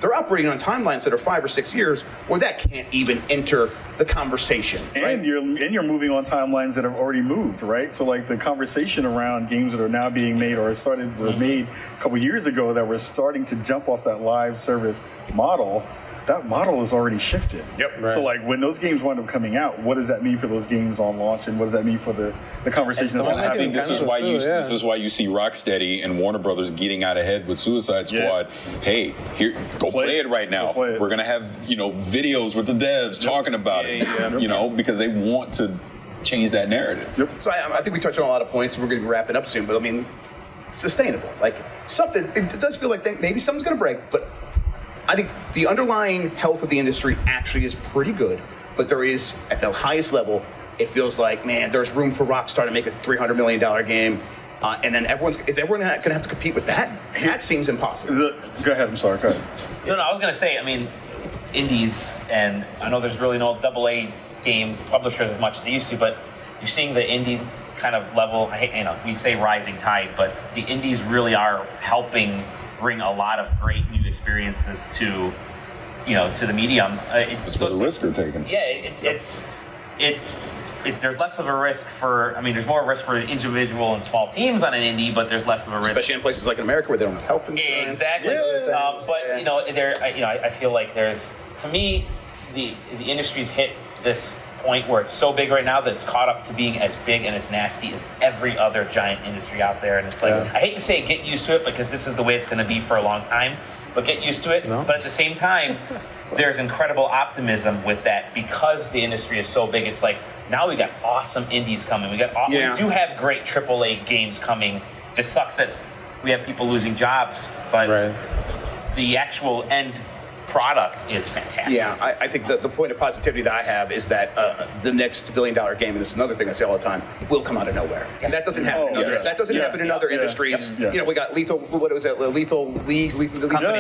they're operating on timelines that are 5 or 6 years where that can't even enter the conversation. And you're moving on timelines that have already moved, right? So like the conversation around games that are now being made or were made a couple years ago that were starting to jump off that live service model, that model has already shifted. So like when those games wind up coming out, what does that mean for those games on launch, and what does that mean for the conversation that's going to happen? I think this is why you see Rocksteady and Warner Brothers getting out ahead with Suicide Squad. Hey, here, go play it right now. We're going to have videos with the devs talking about it. Because they want to change that narrative. So I think we touched on a lot of points. We're going to be wrapping up soon, but I mean, sustainable. Like something. It does feel like maybe something's going to break, but I think the underlying health of the industry actually is pretty good. But there is, at the highest level, it feels like, man, there's room for Rockstar to make a $300 million game. And then is everyone going to have to compete with that? That seems impossible. Go ahead. I'm sorry. Go ahead. I was going to say, I mean, indies, and I know there's really no AA game publishers as much as they used to, but you're seeing the indie kind of level. We say rising tide, but the indies really are helping bring a lot of great new experiences to the medium. It's what the risk are taking. Yeah, there's less of a risk there's more risk for individual and small teams on an indie, but there's less of a risk. Especially in places like in America where they don't have health insurance. Exactly. I feel like there's, to me, the industry's hit this point where it's so big right now that it's caught up to being as big and as nasty as every other giant industry out there. And it's like, I hate to say get used to it because this is the way it's going to be for a long time, but get used to it. But at the same time, there's incredible optimism with that because the industry is so big. It's like, now we got awesome indies coming. We do have great AAA games coming. Just sucks that we have people losing jobs, but the actual end product is fantastic. Yeah, I think the point of positivity that I have is that the next $1 billion game, and this is another thing I say all the time, will come out of nowhere, and that doesn't happen. Happen in other industries. We got Lethal. What was it? Lethal League, Lethal Company.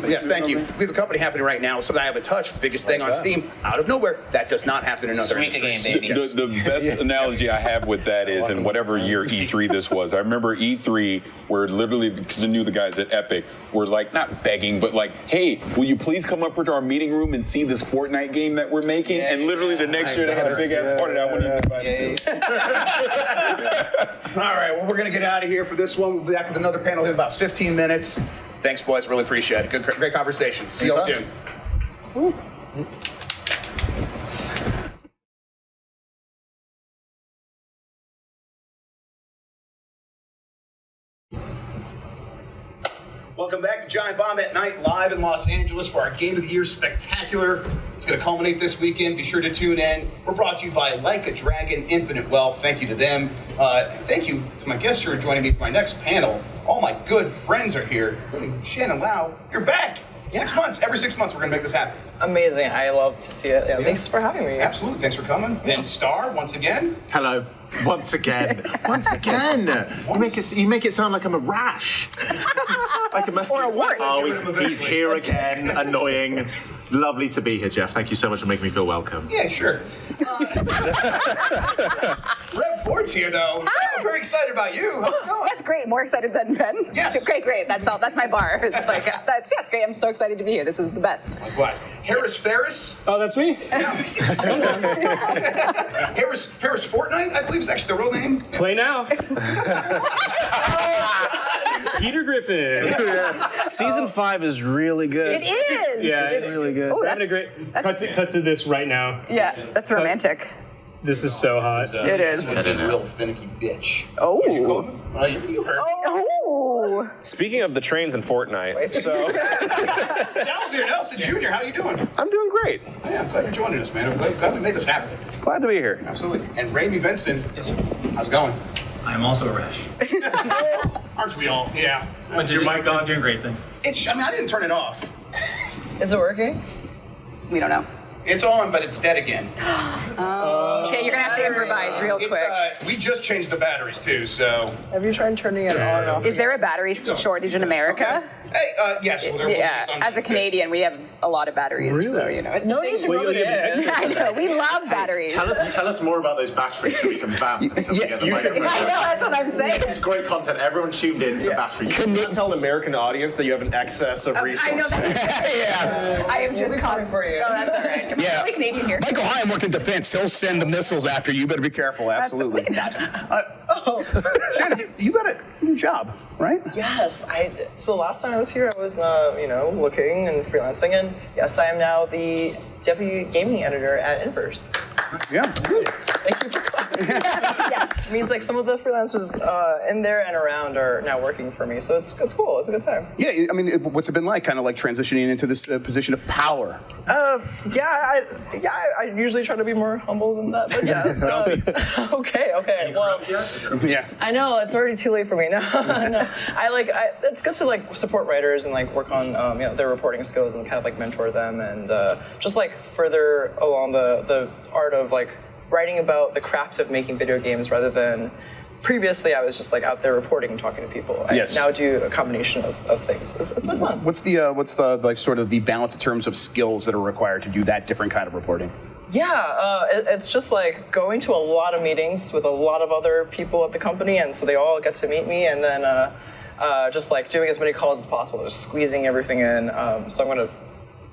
Yes, thank you. Lethal Company happening right now. Something I haven't touched. Biggest thing on Steam, out of nowhere. That does not happen in other industries. The best analogy I have with that is in whatever year E3 this was. I remember E3 where literally, because I knew the guys at Epic were like not begging, but like, hey, will you please come up to our meeting room and see this Fortnite game that we're making? And literally the next year they had a big ass party that I wouldn't even invited to. All right, well, we're going to get out of here for this one. We'll be back with another panel in about 15 minutes. Thanks, boys. Really appreciate it. Great conversation. See y'all soon. Welcome back to Giant Bomb at Night, live in Los Angeles for our Game of the Year Spectacular. It's going to culminate this weekend. Be sure to tune in. We're brought to you by Like a Dragon, Infinite Wealth. Thank you to them. Thank you to my guests who are joining me for my next panel. All my good friends are here, including Shannon, Liao. You're back. 6 months. Every 6 months, we're going to make this happen. Amazing. I love to see it. Yeah, thanks for having me. Absolutely. Thanks for coming. Then Starr, once again. Hello. Once again. Once again. You make it sound like I'm a rash. Or a wart. Oh, he's here again. Annoying. Lovely to be here, Jeff. Thank you so much for making me feel welcome. Yeah, sure. Rebb Ford's here, though. Hi. I'm very excited about you. How's it going? That's great. More excited than Ben. Yes. Great. That's all. That's my bar. It's like it's great. I'm so excited to be here. This is the best. Likewise. Harris Ferris. Oh, that's me. Yeah. Sometimes. Harris Fortnite, I believe is actually the real name. Play now. Peter Griffin. Season 5 is really good. It is. Yeah, it's really good. Oh, We're having a great cut to this right now. Yeah, that's romantic. This is so hot. It is. This is a real finicky bitch. Oh. You heard. Oh. Speaking of the trains in Fortnite, so Nelson Jr., how you doing? I'm doing great. Yeah, I'm glad you're joining us, man. I'm glad we made this happen. Glad to be here. Absolutely. And Rayme Vinson, how's it going? I'm also a rash. Aren't we all? Yeah. When's your mic on? Doing great, thanks. I didn't turn it off. Is it working? We don't know. It's on, but it's dead again. Okay, you're gonna have to improvise real quick. We just changed the batteries too, so. Have you tried turning it on and off? Is there a battery shortage in America? Hey, yes. Well, Yeah, as a Canadian, we have a lot really? So you know, it's no need to rub it in. I know, we love batteries. Tell us more about those batteries so we can vamp. You should. I know, that's what I'm saying. This is great content. Everyone tuned in for batteries. Can you tell an American audience that you have an excess of resources? I know that. I am just calling for you. Oh, that's all right. Yeah. Really Canadian here. Michael Higham worked in defense. He'll send the missiles after you. Better be careful. Absolutely. We can dodge them. Shannon, you got a new job, right? Yes, I did. So last time I was here, I was, looking and freelancing, and yes, I am now the deputy gaming editor at Inverse. Yeah. Thank you for coming. Yes. It means like some of the freelancers in there and around are now working for me, so it's cool. It's a good time. Yeah, I mean, what's it been like, kind of like transitioning into this position of power? I usually try to be more humble than that, but yeah. Okay. Well, yeah. I know it's already too late for me now. No, it's good to like support writers and like work on their reporting skills and kind of like mentor them and just like further along the art of like writing about the craft of making video games rather than previously I was just like out there reporting and talking to people. I now do a combination of things. It's been fun. What's the like sort of the balance in terms of skills that are required to do that different kind of reporting? Yeah, it's just like going to a lot of meetings with a lot of other people at the company, and so they all get to meet me, and then just like doing as many calls as possible, just squeezing everything in. So I'm going to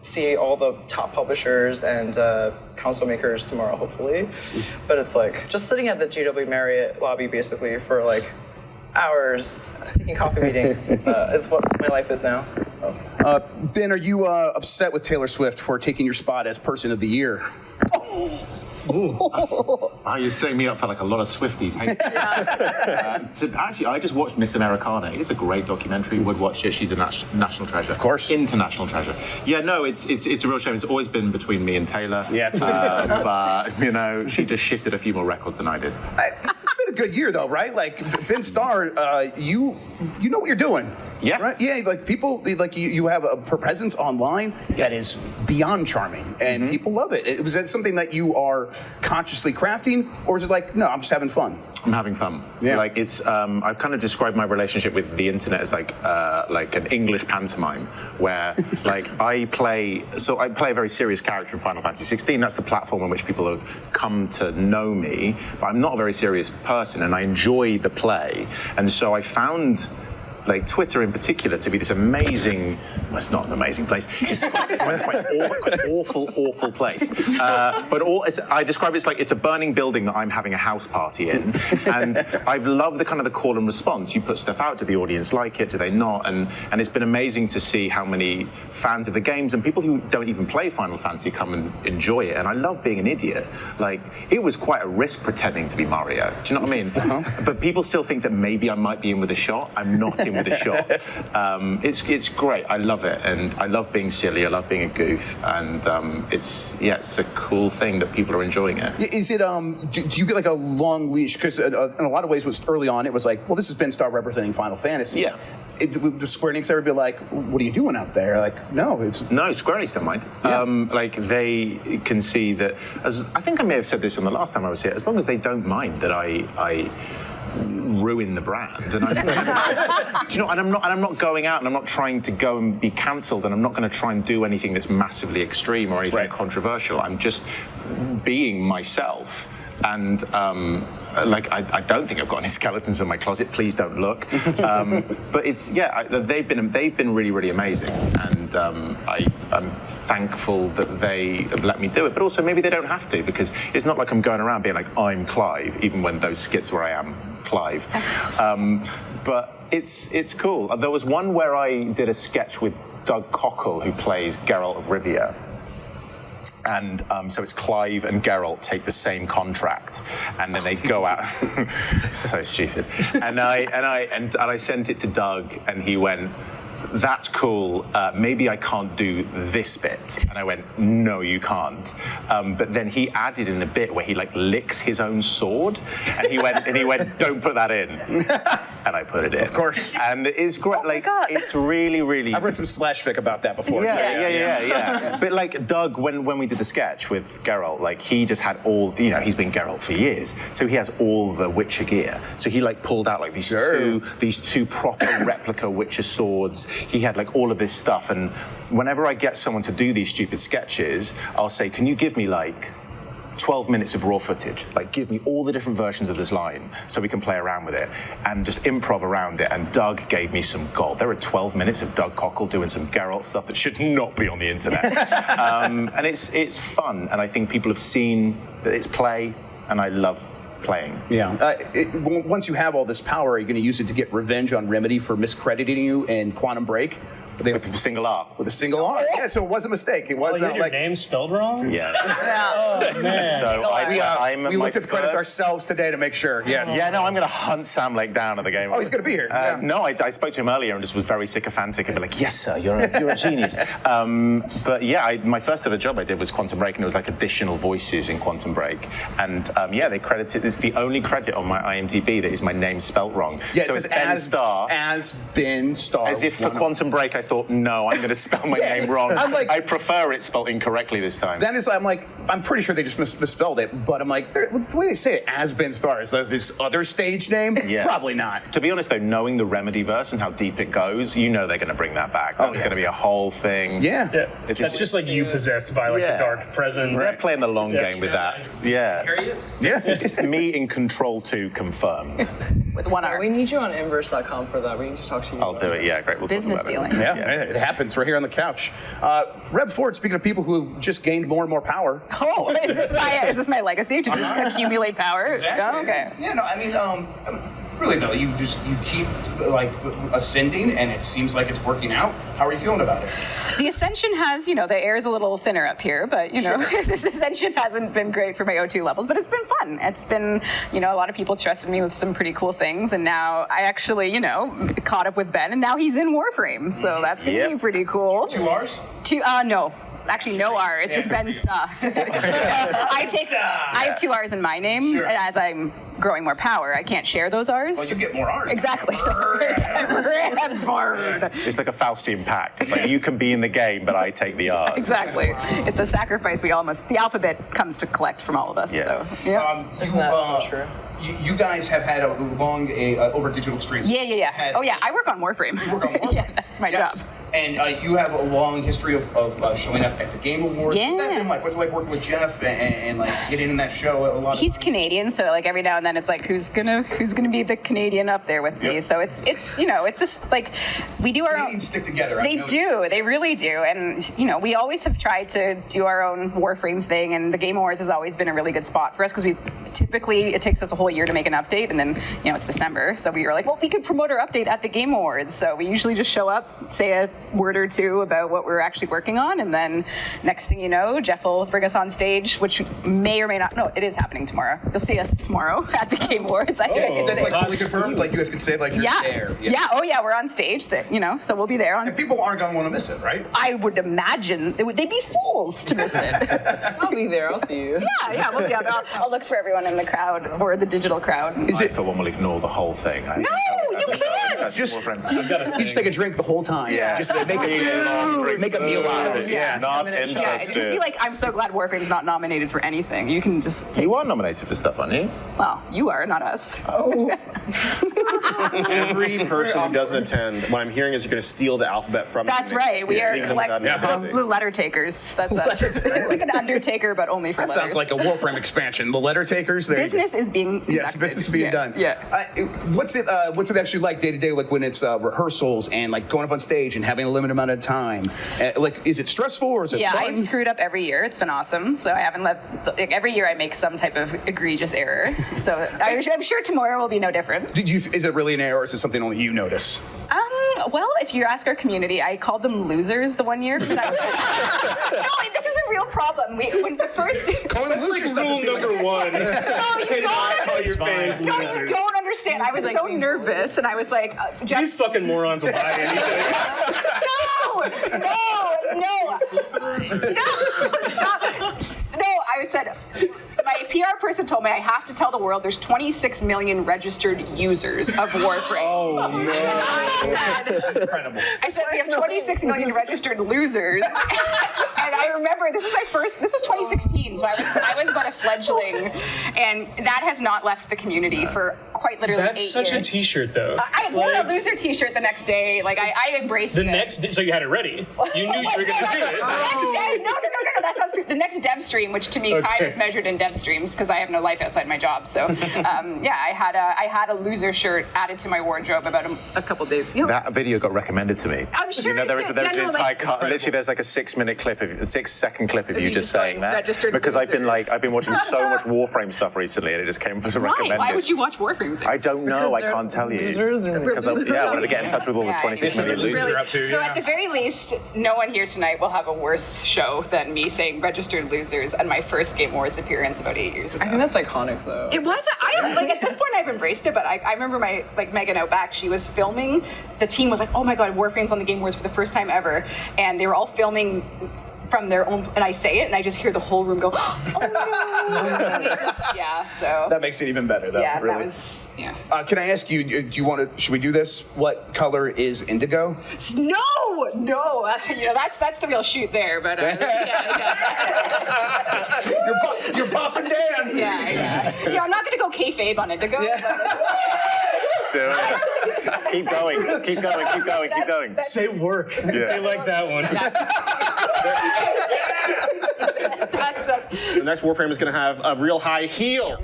see all the top publishers and console makers tomorrow, hopefully. But it's like just sitting at the GW Marriott lobby basically for like hours, taking coffee meetings is what my life is now. Ben, are you upset with Taylor Swift for taking your spot as Person of the Year? You're setting me up for like a lot of Swifties. Actually, I just watched Miss Americana. It's a great documentary. Would watch it. She's a national treasure. Of course. International treasure. Yeah, no, it's a real shame. It's always been between me and Taylor. Yeah, it's but she just shifted a few more records than I did. It's been a good year though, right? Like Ben Starr, you know what you're doing. Yeah. Right? Yeah, like people, like you have a presence online that is beyond charming, and people love it. Was that something that you are consciously crafting, or is it like, no, I'm just having fun? I'm having fun. Yeah. Like it's, I've kind of described my relationship with the internet as like an English pantomime, where like I play a very serious character in Final Fantasy 16. That's the platform on which people have come to know me. But I'm not a very serious person, and I enjoy the play. And so I found like Twitter in particular to be this amazing, well, it's not an amazing place, it's quite awful place. I describe it as like it's a burning building that I'm having a house party in. And I've loved the kind of the call and response. You put stuff out, do the audience like it, do they not? And it's been amazing to see how many fans of the games and people who don't even play Final Fantasy come and enjoy it. And I love being an idiot. Like, it was quite a risk pretending to be Mario. Do you know what I mean? But people still think that maybe I might be in with a shot. I'm not in with a shot. It's great. I love it, and I love being silly. I love being a goof, and it's a cool thing that people are enjoying it. Is it do you get like a long leash? Because in a lot of ways, was early on, it was like, well, this has been Starr representing Final Fantasy. Yeah. Does Square Enix ever be like, what are you doing out there? Like, no, Square Enix don't mind. Yeah. Like they can see that. As I think I may have said this on the last time I was here. As long as they don't mind that I ruin the brand, and I'm not going out and I'm not trying to go and be cancelled, and I'm not going to try and do anything that's massively extreme or anything controversial. I'm just being myself. And I don't think I've got any skeletons in my closet. Please don't look. But they've been really, really amazing, and I'm thankful that they have let me do it. But also maybe they don't have to, because it's not like I'm going around being like, I'm Clive, even when those skits where I am Clive. but it's cool. There was one where I did a sketch with Doug Cockle, who plays Geralt of Rivia. And so it's Clive and Geralt take the same contract, and then they go out. So stupid. And I sent it to Doug, and he went, "That's cool. Maybe I can't do this bit." And I went, "No, you can't." But then he added in a bit where he like licks his own sword, and he went, "Don't put that in." And I put it in. Of course. And it's great. It's really, really. I've read some slash fic about that before. Yeah. But like Doug, when we did the sketch with Geralt, like he just had all, he's been Geralt for years, so he has all the Witcher gear. So he like pulled out like these two proper replica Witcher swords. He had like all of this stuff, and whenever I get someone to do these stupid sketches, I'll say, "Can you give me like 12 minutes of raw footage? Like, give me all the different versions of this line so we can play around with it and just improv around it." And Doug gave me some gold. There are 12 minutes of Doug Cockle doing some Geralt stuff that should not be on the internet. And it's fun, and I think people have seen that it's play, and I love playing. Yeah. Once you have all this power, are you going to use it to get revenge on Remedy for miscrediting you in Quantum Break? With a single R. With a single R. Yeah, so it was a mistake. It was not your like name spelled wrong? Yeah. Oh, man. So we looked at the credits ourselves today to make sure. Yes. Yeah, no, I'm going to hunt Sam Lake down at the game. Oh, he's going to be here. No, I spoke to him earlier and just was very sycophantic and be like, "Yes, sir, you're a genius." But yeah, my first ever job I did was Quantum Break, and it was like additional voices in Quantum Break. And they credited, it's the only credit on my IMDb that is my name spelt wrong. Yeah, so it says as Ben Starr. As if for Quantum Break I thought, no, I'm going to spell my name wrong. I prefer it spelled incorrectly this time. That is, I'm pretty sure they just misspelled it, but I'm like, the way they say it, as Ben Starr, is that this other stage name? Yeah. Probably not. To be honest, though, knowing the Remedy verse and how deep it goes, they're going to bring that back. That's going to be a whole thing. Yeah. That's just like you possessed by like the dark presence. They're playing the long game with that. Yeah. Here he is. Yeah. Me in Control 2 confirmed. With one R. We need you on inverse.com for that. We need to talk to you. I'll do it. Yeah, great. We'll Business talk about dealing. it. Yeah, it happens. We're here on the couch. Rebb Ford, speaking of people who have just gained more and more power. Oh, is this my legacy to just accumulate power? Exactly. Oh, okay. Yeah, no, I mean, really though, you keep like ascending, and it seems like it's working out. How are you feeling about it? The ascension has, the air is a little thinner up here, but this ascension hasn't been great for my O2 levels, but it's been fun. It's been, a lot of people trusted me with some pretty cool things, and now I actually, caught up with Ben, and now he's in Warframe, so that's gonna be pretty cool. 2 R's? No. Actually, no R. It's just Ben's stuff. I have 2 R's in my name, and as I'm growing more power, I can't share those R's. Well, you get more R's. Exactly. So it's like a Faustian pact. It's like you can be in the game, but I take the R's. Exactly. It's a sacrifice we all must. The alphabet comes to collect from all of us. Yeah. So yeah. Isn't that so true? You guys have had a long over digital streams. Yeah. Oh yeah, I work on Warframe. You work on Warframe? Yeah, that's my job. And you have a long history of showing up at the Game Awards. Yeah. What's that been like? What's it like working with Jeff and like getting in that show a lot of He's times? Canadian, so like every now and then it's like who's gonna be the Canadian up there with me. So it's it's just like we do our Canadians own. stick together. They do. They really do. And we always have tried to do our own Warframe thing, and the Game Awards has always been a really good spot for us because it takes us a whole year to make an update, and then it's December, so we were like, well, we could promote our update at the Game Awards. So we usually just show up, say a word or two about what we're actually working on, and then next thing you know, Jeff will bring us on stage, which may or may not. No, it is happening tomorrow. You'll see us tomorrow at the Game Awards. That's like fully confirmed. Like you guys could say like you're there. Yeah. Oh yeah, we're on stage. So we'll be there. And people aren't gonna want to miss it, right? I would imagine they'd be fools to miss it. I'll be there. I'll see you. Yeah. We'll be out. I'll look for everyone in the crowd or the digital crowd. Is it for one will ignore the whole thing? No, you can't. Just take a drink the whole time. Yeah. Just make a meal out of it. Yeah. Not Yeah, interested. just be like, I'm so glad Warframe's not nominated for anything. You can just take. You are nominated for stuff, aren't you? Well, you are, not us. Oh. Every person who doesn't attend, what I'm hearing is you're going to steal the alphabet from them. That's right. We are the letter takers. That's us. It's like an Undertaker, but only for That letters. sounds like a Warframe expansion. The letter takers. Business is being Yes, business is being done. Yeah. What's it actually like day to day? day, like when it's rehearsals and like going up on stage and having a limited amount of time? Like, is it stressful or is it fun? I've screwed up every year. It's been awesome. So I haven't like every year I make some type of egregious error. So I'm sure tomorrow will be no different. Is it really an error or is it something only you notice? Well, if you ask our community, I called them losers the one year. No, this is a real problem. When the first That's like rule number one. No, you don't understand. I was so nervous, and I was like, these fucking morons will buy anything. No, I said, my PR person told me I have to tell the world there's 26 million registered users of Warframe. Oh, no. I said, we have 26 million registered losers. And I remember, this was 2016, so I was but a fledgling, and that has not left the community for quite literally 8 years. That's such a t-shirt, though. I wore a loser t-shirt the next day. Like, I embraced it. So you had it ready. You knew you were going to do it. No. That's how the next dev stream, which to me time is measured in dev streams because I have no life outside my job. So, I had a loser shirt added to my wardrobe about a couple days. That video got recommended to me. I'm sure there was an entire cut. Literally, there's like a 6-second clip of you just saying that. Because I've been watching so much Warframe stuff recently, and it just came as a recommended. Why would you watch Warframe things? I don't know. I can't tell you. Because I wanted to get in touch with all the 26 million losers. So at the very least, no one here tonight will have a worse show than me saying registered losers and my first Game Awards appearance about 8 years ago. I think that's iconic, though. It was. At this point, I've embraced it, but I remember my Megan out back. She was filming. The team was like, "Oh my God, Warframe's on the Game Awards for the first time ever," and they were all filming from their own. And I say it, and I just hear the whole room go, "Oh no!" So that makes it even better, though. Yeah, really. that was. Yeah. Can I ask you? Do you want to? Should we do this? What color is indigo? No. That's the real shoot there. But you're popping down. Yeah. I'm not gonna go kayfabe on indigo. Do it. Keep going. Say work. Yeah. They like that one. The next Warframe is going to have a real high heel.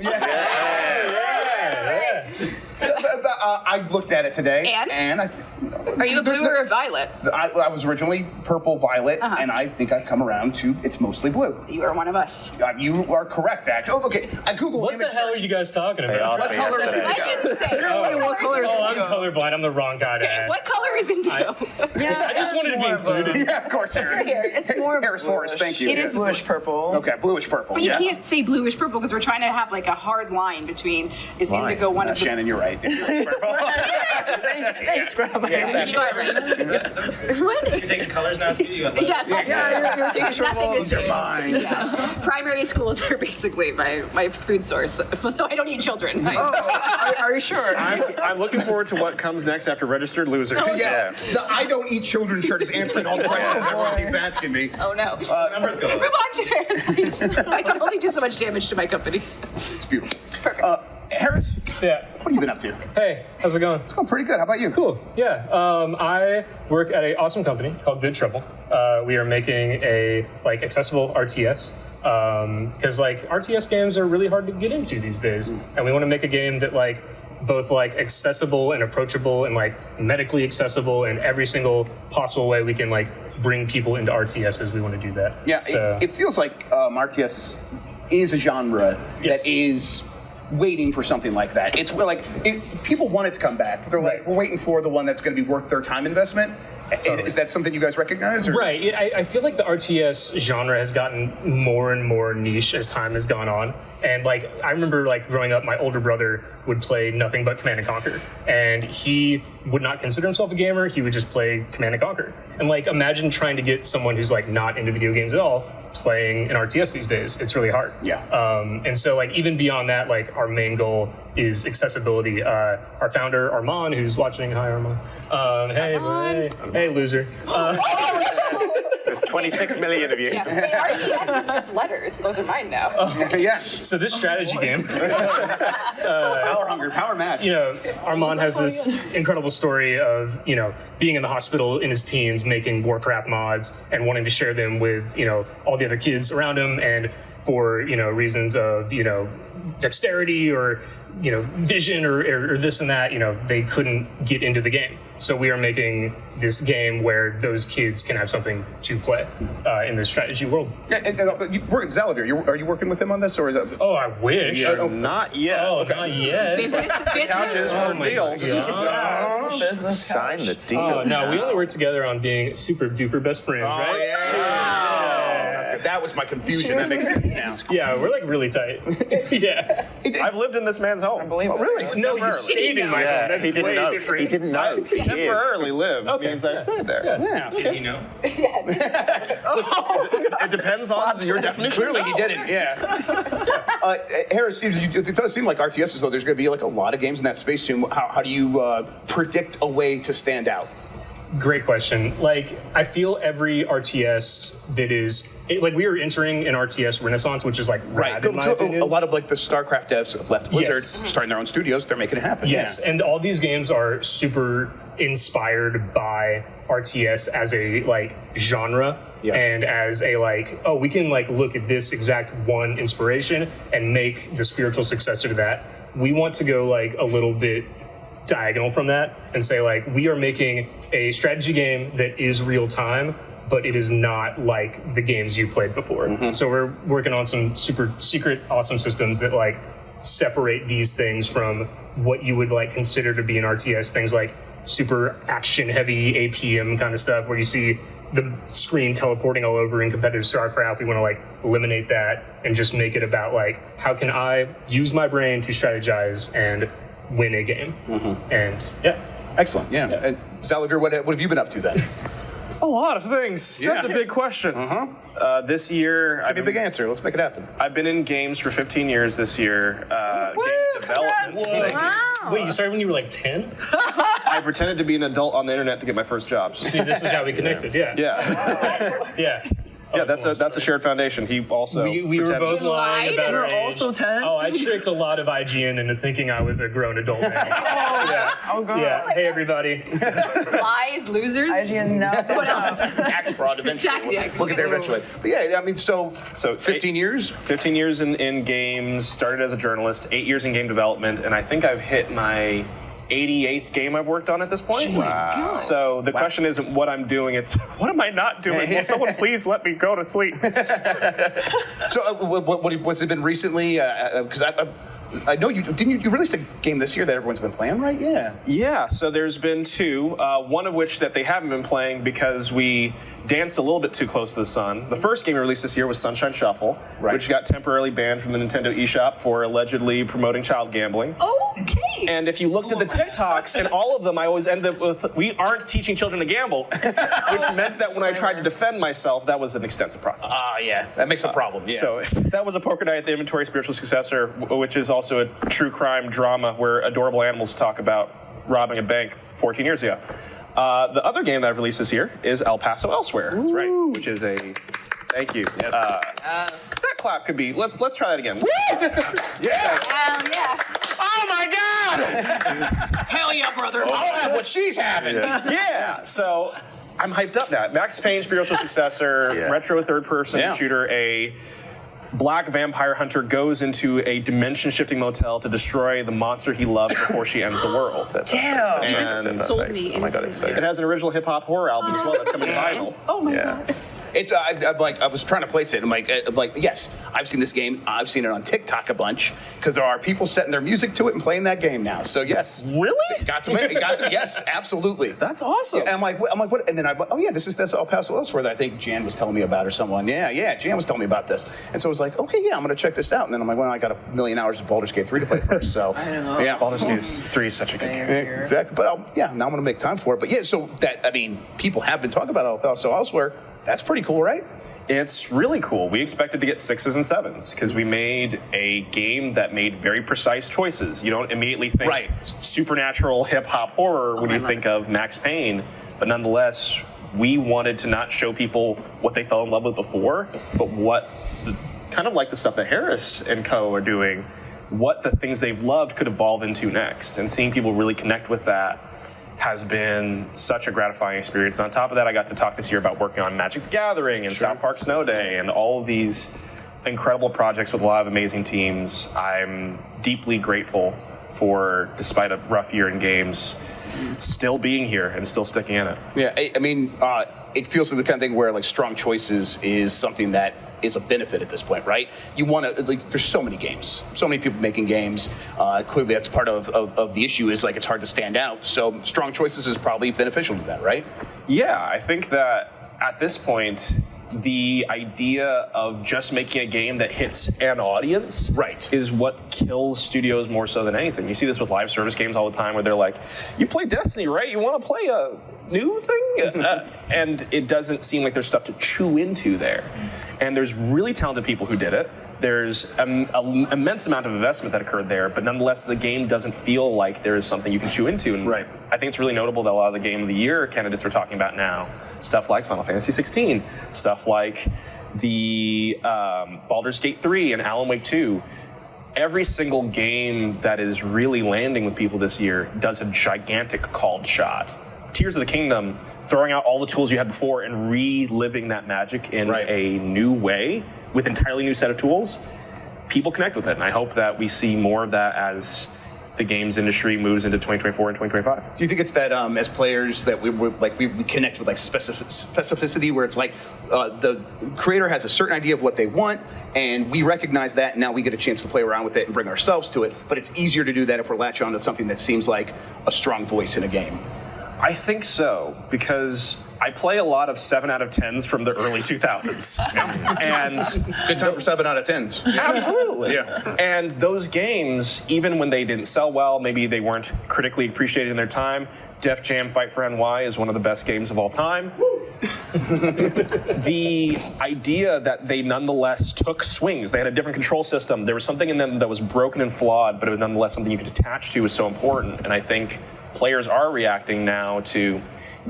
I looked at it today, and I. Are you a blue or a violet? I was originally purple violet, and I think I've come around to it's mostly blue. You are one of us. You are correct, actually. Oh, okay. I googled what image the hell search. are you guys talking about? What color is indigo? I didn't say. What color is indigo? I'm colorblind. I'm the wrong guy to ask. What color is indigo? I just wanted to be included. Yeah, of course, Harris. It's more Harris Forrest. Thank you. It is bluish purple. Okay, bluish purple. But you can't say bluish purple because we're trying to have like a hard line between indigo one of the. Shannon, you're right. Thanks, Grandma. You're taking colors now too? You're taking short walls. Your mind. Yeah. Primary schools are basically my food source. No, I don't need children. Are you sure? I'm looking forward to what comes next after registered losers. The I don't eat children shirt is answering all the questions everyone keeps asking me. Oh no. Move on to Harris, please. I can only do so much damage to my company. It's beautiful. Perfect. Harris? Yeah. What have you been up to? Hey, how's it going? It's going pretty good. How about you? Cool. Yeah. I work at an awesome company called Good Trouble. We are making a accessible RTS because RTS games are really hard to get into these days, and we want to make a game that both accessible and approachable and medically accessible in every single possible way we can bring people into RTSs. We want to do that. Yeah. So, it feels like RTS is a genre that is waiting for something like that. It's people want it to come back. They're we're waiting for the one that's going to be worth their time investment. Totally. Is that something you guys recognize? Or? Right. I feel like the RTS genre has gotten more and more niche as time has gone on. And I remember growing up, my older brother would play nothing but Command and Conquer, and he would not consider himself a gamer. He would just play Command and Conquer. And imagine trying to get someone who's not into video games at all playing an RTS these days. It's really hard. Yeah. And so even beyond that, our main goal is accessibility. Our founder Armand, who's watching, hi Armand. Hey loser. There's 26 million of you. Yeah. RTS is just letters. Those are mine now. Yeah. So this strategy game, power hunger, power match. Armand has this incredible story of being in the hospital in his teens, making Warcraft mods and wanting to share them with all the other kids around him, and for reasons of dexterity or vision or this and that, they couldn't get into the game. So we are making this game where those kids can have something to play in this strategy world. Yeah, and you work at Xalavier. Are you working with him on this, or is that? Oh, I wish. Not yet. Oh, not yet. Couches for deals. Sign the deal. Oh, no, we only work together on being super duper best friends, right? Yeah. That was my confusion. That makes sense now. Yeah, we're like really tight. Yeah. I've lived in this man's home. Oh, really? No, you stayed in my home. That's he didn't way know. different. He didn't know. I temporarily lived. Means I've stayed there. Yeah. Did you know? It depends on your definition. Clearly, he didn't. Yeah. Harris, it does seem like RTS is though. There's going to be like a lot of games in that space soon. How do you predict a way to stand out? Great question. Like, I feel every RTS that is we are entering an RTS renaissance, which is like rad, in my opinion. A lot of like the StarCraft devs have left Blizzard, starting their own studios. They're making it happen. Yes, and all these games are super inspired by RTS as a genre. And as a we can look at this exact one inspiration and make the spiritual successor to that. We want to go a little bit diagonal from that and say we are making a strategy game that is real time, but it is not like the games you played before. So we're working on some super secret awesome systems that separate these things from what you would consider to be an RTS. Things like super action heavy APM kind of stuff where you see the screen teleporting all over in competitive StarCraft. We want to eliminate that and just make it about how can I use my brain to strategize and win a game. And excellent. And Xalavier, what have you been up to then? A lot of things. That's a big question. This year, Give me a big answer. Let's make it happen. I've been in games for 15 years this year. Game development. Wait, you started when you were 10? I pretended to be an adult on the internet to get my first job. See, this is how we connected. Yeah. Yeah, that's a shared foundation. He also we were both lying about our age. Also 10? Oh, I tricked a lot of IGN into thinking I was a grown adult man. Oh god. Yeah. Hey everybody. Lies, losers. IGN now. What else? Tax fraud eventually. We'll get there eventually. But yeah, I mean, so 15 years? 15 years in games, started as a journalist, 8 years in game development, and I think I've hit my 88th game I've worked on at this point. Wow. So the question isn't what I'm doing, it's what am I not doing? Will someone please let me go to sleep? So what's it been recently? Because I know you released a game this year that everyone's been playing, right? Yeah, so there's been two, one of which that they haven't been playing because we danced a little bit too close to the sun. The first game we released this year was Sunshine Shuffle, which got temporarily banned from the Nintendo eShop for allegedly promoting child gambling. Okay. And if you looked at the TikToks, and all of them, I always end up with, we aren't teaching children to gamble, which meant that when I tried to defend myself, that was an extensive process. Yeah, that makes a problem, yeah. So that was a Poker Night at the Inventory spiritual successor, which is also a true crime drama where adorable animals talk about robbing a bank 14 years ago. The other game that I've released this year is El Paso Elsewhere. That's right. Which is a, thank you. Yes. That clap could be, let's try that again. Yeah. Yeah. Oh my God! Hell yeah, brother. I'll have what she's having. Yeah. So I'm hyped up now. Max Payne spiritual successor, retro third-person shooter, a black vampire hunter goes into a dimension-shifting motel to destroy the monster he loved before she ends the world. Damn. You just sold me into It has an original hip-hop horror album as well that's coming to vinyl. Oh my god. It's I was trying to place it. I'm like, yes, I've seen this game. I've seen it on TikTok a bunch because there are people setting their music to it and playing that game now. So yes, really, it got to me. Yes, absolutely. That's awesome. Yeah, I'm like, what? And then I'm like, oh yeah, that's El Paso Elsewhere that I think Jan was telling me about or someone. Yeah, Jan was telling me about this. And so I was like, okay, yeah, I'm gonna check this out. And then I'm like, well, I got 1,000,000 hours of Baldur's Gate 3 to play first. So I know. Yeah, Baldur's Gate 3 is such a good game. Exactly. But now I'm gonna make time for it. But yeah, so that people have been talking about El Paso Elsewhere. That's pretty cool, right? It's really cool. We expected to get 6s and 7s because we made a game that made very precise choices. You don't immediately think supernatural hip-hop horror when you think of Max Payne, but nonetheless, we wanted to not show people what they fell in love with before, but what, kind of like the stuff that Harris and co are doing, what the things they've loved could evolve into next. And seeing people really connect with that has been such a gratifying experience. On top of that, I got to talk this year about working on Magic the Gathering and South Park Snow Day and all of these incredible projects with a lot of amazing teams. I'm deeply grateful for, despite a rough year in games, still being here and still sticking in it. Yeah, I mean, it feels like the kind of thing where like strong choices is something that is a benefit at this point, right? You want to, like, there's so many games, so many people making games. Clearly, that's part of the issue is like it's hard to stand out. So strong choices is probably beneficial to that, right? Yeah, I think that at this point, the idea of just making a game that hits an audience is what kills studios more so than anything. You see this with live service games all the time where they're like, you play Destiny, right? You want to play a new thing? And it doesn't seem like there's stuff to chew into there. And there's really talented people who did it. There's an immense amount of investment that occurred there, but nonetheless, the game doesn't feel like there's something you can chew into. And I think it's really notable that a lot of the Game of the Year candidates we're talking about now, stuff like Final Fantasy 16, stuff like the Baldur's Gate 3 and Alan Wake 2, every single game that is really landing with people this year does a gigantic called shot. Tears of the Kingdom, throwing out all the tools you had before and reliving that magic in a new way with entirely new set of tools, people connect with it. And I hope that we see more of that as the games industry moves into 2024 and 2025. Do you think it's that as players that we connect with like specificity where it's like the creator has a certain idea of what they want and we recognize that and now we get a chance to play around with it and bring ourselves to it, but it's easier to do that if we're latched onto something that seems like a strong voice in a game? I think so, because I play a lot of 7 out of 10s from the early 2000s. And good time for 7 out of 10s. Absolutely. Yeah. And those games, even when they didn't sell well, maybe they weren't critically appreciated in their time, Def Jam Fight for NY is one of the best games of all time. The idea that they nonetheless took swings, they had a different control system, there was something in them that was broken and flawed, but it was nonetheless something you could attach to was so important. And I think players are reacting now to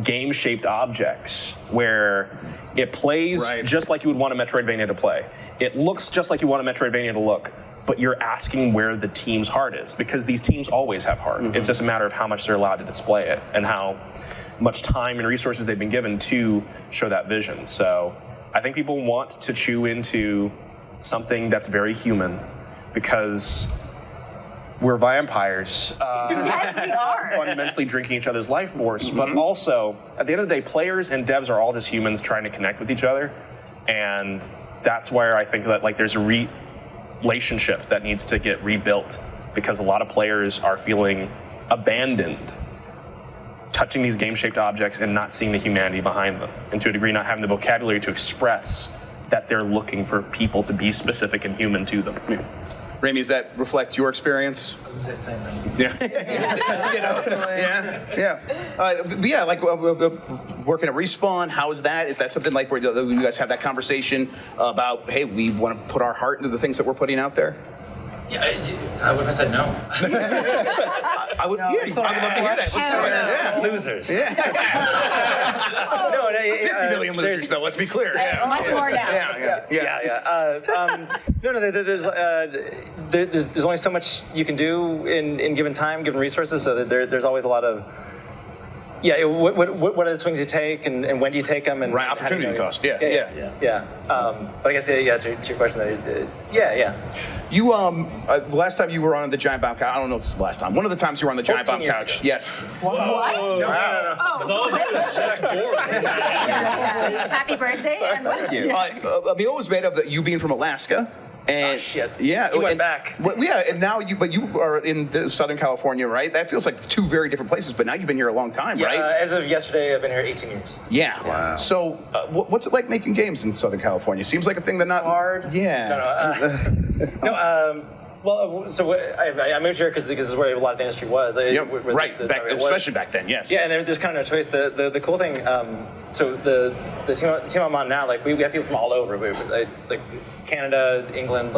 game-shaped objects where it plays just like you would want a Metroidvania to play. It looks just like you want a Metroidvania to look, but you're asking where the team's heart is, because these teams always have heart. It's just a matter of how much they're allowed to display it and how much time and resources they've been given to show that vision. So I think people want to chew into something that's very human, because we're vampires. Yes, we are. Fundamentally drinking each other's life force, but also, at the end of the day, players and devs are all just humans trying to connect with each other, and that's where I think that there's a relationship that needs to get rebuilt, because a lot of players are feeling abandoned, touching these game-shaped objects and not seeing the humanity behind them, and to a degree not having the vocabulary to express that they're looking for people to be specific and human to them. Rayme, does that reflect your experience? I was gonna say the same thing. Working at Respawn, how is that? Is that something like where you guys have that conversation about, hey, we want to put our heart into the things that we're putting out there? Yeah, I would have said no. I would love to hear that. Losers. Yeah. 50 million losers, so let's be clear. Much more now. There's only so much you can do in given time, given resources, so that there's always a lot of what are the swings you take, and when do you take them, and opportunity cost. But I guess to your question, You the last time you were on the Giant Bomb Couch, I don't know if this is the last time. One of the times you were on the Giant Bomb Couch. Ago. Yes. What? No. Just bored. Happy birthday. Thank you. Emil was made of you being from Alaska. And shit. Yeah, you went back. And now you are in Southern California, right? That feels like two very different places. But now you've been here a long time, right? As of yesterday, I've been here 18 years. Yeah. Wow. So, what's it like making games in Southern California? Seems like a thing that not hard. Yeah. So I moved here because this is where a lot of the industry was. Especially back then, yes. Yeah, and there's kind of no choice. The cool thing, so the team I'm on now, we have people from all over, like Canada, England,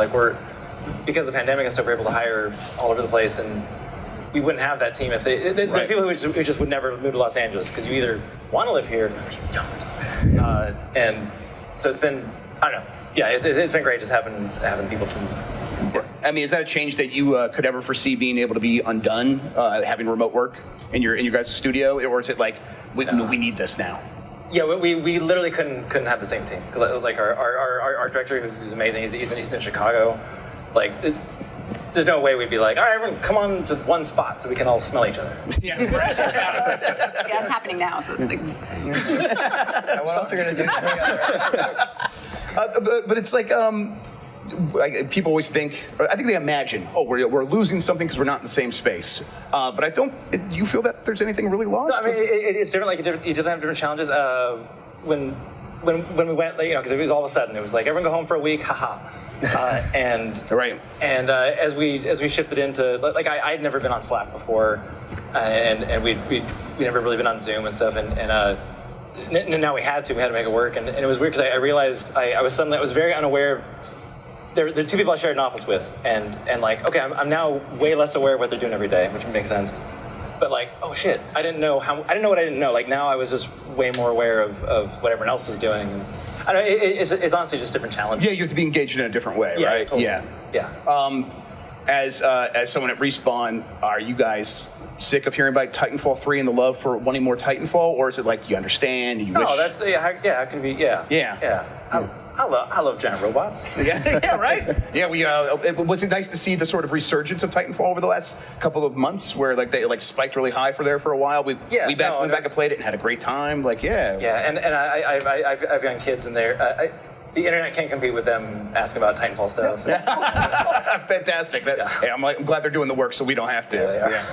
because of the pandemic and stuff, we're able to hire all over the place, and we wouldn't have that team if there are people who just would never move to Los Angeles, because you either want to live here or you don't. And so it's been, I don't know. Yeah, it's been great just having people from. I mean, is that a change that you could ever foresee being able to be undone, having remote work in your guys' studio, or is it like we need this now? Yeah, we literally couldn't have the same team. Like our art director, who's amazing. He's in Chicago. Like, there's no way we'd be like, all right, everyone, come on to one spot so we can all smell each other. Yeah, it's happening now. So it's like. What else are we gonna do? But it's like people always think, or I think they imagine, oh, we're losing something because we're not in the same space. But I don't. Do you feel that there's anything really lost? No, I mean, it's different. Like, you definitely have different challenges. When we went, like, because it was all of a sudden, it was like everyone go home for a week, haha. And right. And as we shifted into, like, I'd never been on Slack before, and we never really been on Zoom and stuff, and now we had to make it work, and it was weird because I realized I was very unaware of. There are two people I shared an office with, and like, okay, I'm now way less aware of what they're doing every day, which makes sense. But like, oh shit, I didn't know what I didn't know. Like, now I was just way more aware of what everyone else was doing. And I don't know, it's honestly just different challenges. Yeah, you have to be engaged in a different way, yeah, right? Totally. Yeah. As someone at Respawn, are you guys sick of hearing about Titanfall 3 and the love for wanting more Titanfall, or is it like you understand? You wish... that's how can be? Yeah. I love giant robots. Yeah, right. Yeah, was it nice to see the sort of resurgence of Titanfall over the last couple of months, where like they like spiked really high for a while. We went back and played it and had a great time. Like, yeah. Yeah, and I've young kids, and the internet can't compete with them asking about Titanfall stuff. Fantastic. Hey, I'm glad they're doing the work, so we don't have to. Yeah.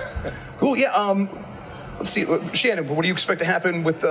Cool. Yeah. Let's see, Shannon. What do you expect to happen with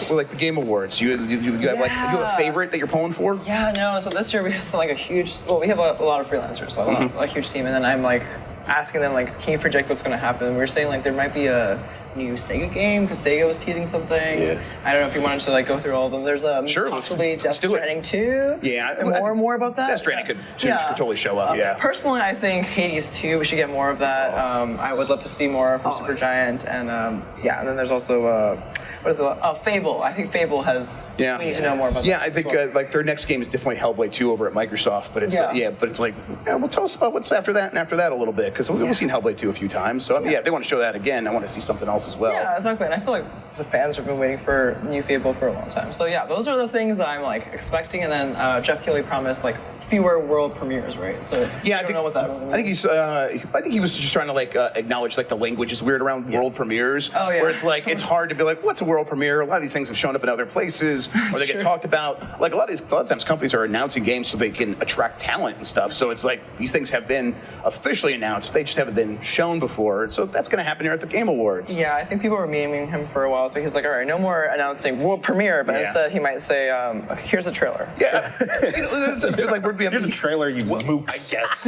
like the Game Awards? You have you have a favorite that you're pulling for? Yeah, no. So this year we have like a huge. Well, we have a lot of freelancers, so a huge team, and then I'm like asking them like, can you predict what's going to happen? We were saying like there might be a new Sega game because Sega was teasing something. Yes. I don't know if you wanted to like go through all of them. There's possibly Death Stranding 2. Yeah, more about that. Death Stranding could totally show up. Yeah. Personally, I think Hades 2. We should get more of that. I would love to see more from Supergiant, and and then there's also what is it? Fable. I think Fable has. Yeah. We need to know more about. Yeah, that I think like their next game is definitely Hellblade 2 over at Microsoft, but it's but it's like well, tell us about what's after that and after that a little bit because we've seen Hellblade 2 a few times. So if they want to show that again, I want to see something else as well. Yeah, exactly. And I feel like the fans have been waiting for new Fable for a long time. So yeah, those are the things that I'm like expecting. And then Jeff Keighley promised like fewer world premieres, right? So I don't know what that means. I think he was just trying to like acknowledge like the language is weird around world premieres. Oh, yeah. Where it's like it's hard to be like, what's a world premiere? A lot of these things have shown up in other places, or they get talked about. Like a lot of times companies are announcing games so they can attract talent and stuff. So it's like these things have been officially announced, they just haven't been shown before. So that's going to happen here at the Game Awards. Yeah, I think people were memeing him for a while. So he's like, all right, no more announcing world premiere, but instead he might say, here's a trailer. Yeah, here's a trailer, you mooks. I guess.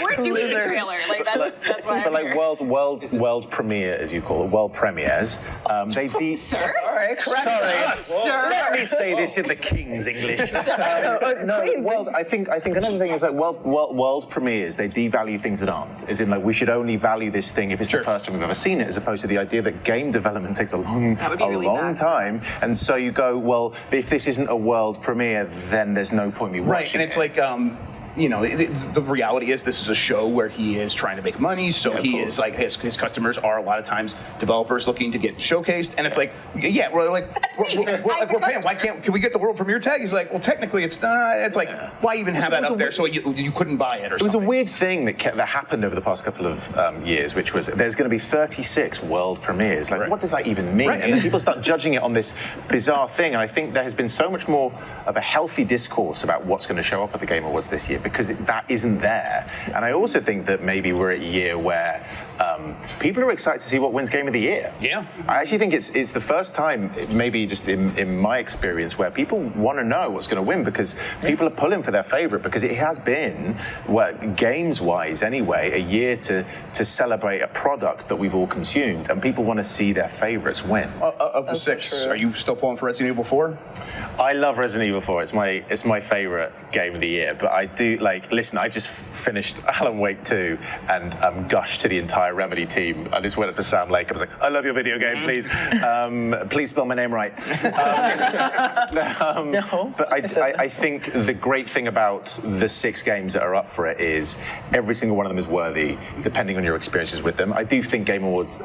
We're doing the trailer. Like that's why. But like world premiere, as you call it, world premieres. Sir? All right, correct. Sorry, Sir? let me say this in the King's English. I think another thing is like world premieres, they devalue things that aren't. As in, like, we should only value this thing if it's the first time we've ever seen it, as opposed to the idea that game development takes a long time. And so you go, well, if this isn't a world premiere, then there's no point me watching Right, and it's like, the reality is this is a show where he is trying to make money, so he is like his customers are a lot of times developers looking to get showcased, and it's like we're paying. Why can we get the world premiere tag? He's like, well, technically it's not. It's like why even have that up there so you couldn't buy it or something? It was a weird thing that happened over the past couple of years, which was there's going to be 36 world premieres. Like, what does that even mean? Right. And then people start judging it on this bizarre thing, and I think there has been so much more of a healthy discourse about what's going to show up at the Game Awards this year, because that isn't there. And I also think that maybe we're at a year where people are excited to see what wins Game of the Year. Yeah. I actually think it's the first time, maybe just in my experience, where people want to know what's going to win, because people are pulling for their favorite, because it has been, games-wise anyway, a year to celebrate a product that we've all consumed, and people want to see their favorites win. Of the six, are you still pulling for Resident Evil 4? I love Resident Evil 4. It's my favorite game of the year, but I do listen, I just finished Alan Wake 2 and gushed to the entire Remmler Remedy team. I just went up to Sam Lake. I was like, I love your video game, please. Please spell my name right. No. But I think the great thing about the 6 games that are up for it is every single one of them is worthy, depending on your experiences with them. I do think Game Awards,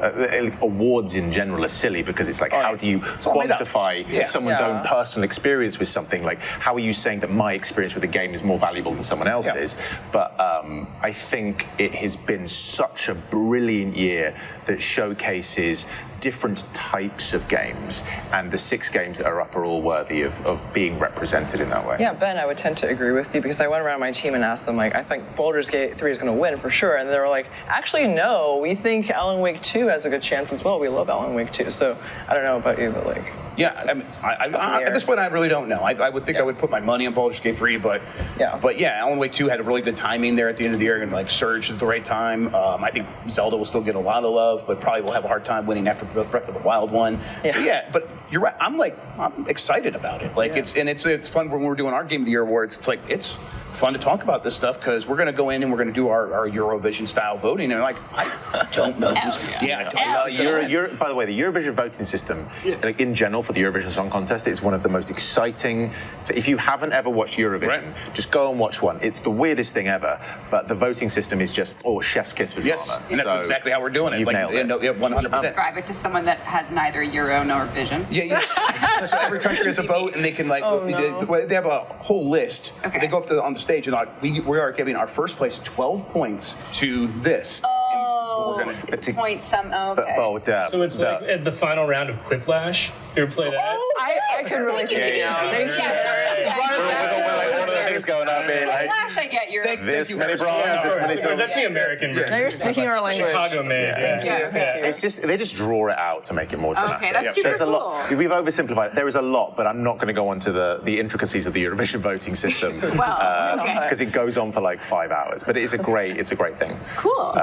awards in general are silly because it's like, how do you quantify someone's own personal experience with something? Like, how are you saying that my experience with the game is more valuable than someone else's? But I think it has been such a brilliant year that showcases different types of games, and the 6 games that are up are all worthy of being represented in that way. Yeah, Ben, I would tend to agree with you because I went around my team and asked them, like, I think Baldur's Gate 3 is going to win for sure, and they were like, actually, no, we think Alan Wake 2 has a good chance as well. We love Alan Wake 2, so I don't know about you, but like... Yeah, at this point, I really don't know. I would think I would put my money on Baldur's Gate 3, but Alan Wake 2 had a really good timing there at the end of the year and like surged at the right time. I think Zelda will still get a lot of love, but probably will have a hard time winning after Breath of the Wild one. Yeah. So yeah, but you're right. I'm excited about it. Like it's fun when we're doing our Game of the Year awards. It's like it's fun to talk about this stuff because we're going to go in and we're going to do our Eurovision style voting, and like I don't know who's by the way, the Eurovision voting system, like in general for the Eurovision Song Contest, is one of the most exciting. If you haven't ever watched Eurovision, just go and watch one. It's the weirdest thing ever, but the voting system is just chef's kiss for drama. Yes, and that's exactly how we're doing it. You've nailed it. 100%. Describe it to someone that has neither Euro nor Vision. Yeah. So every country has a vote, and they can they have a whole list. Okay. They go up on the stage and we are giving our first place 12 points to this. It's point some. Okay. So it's like at the final round of Quiplash. You ever play that? I can really see it now. One of the things going on, man. Quiplash, I get your. This many bronze, this many silver. That's the American version. Now you're speaking our language. Chicago made. It's just they just draw it out to make it more dramatic. Okay, that's super There's a lot. We've oversimplified it. There is a lot, but I'm not going to go on to the intricacies of the Eurovision voting system because it goes on for like 5 hours. But it's a great thing. Cool.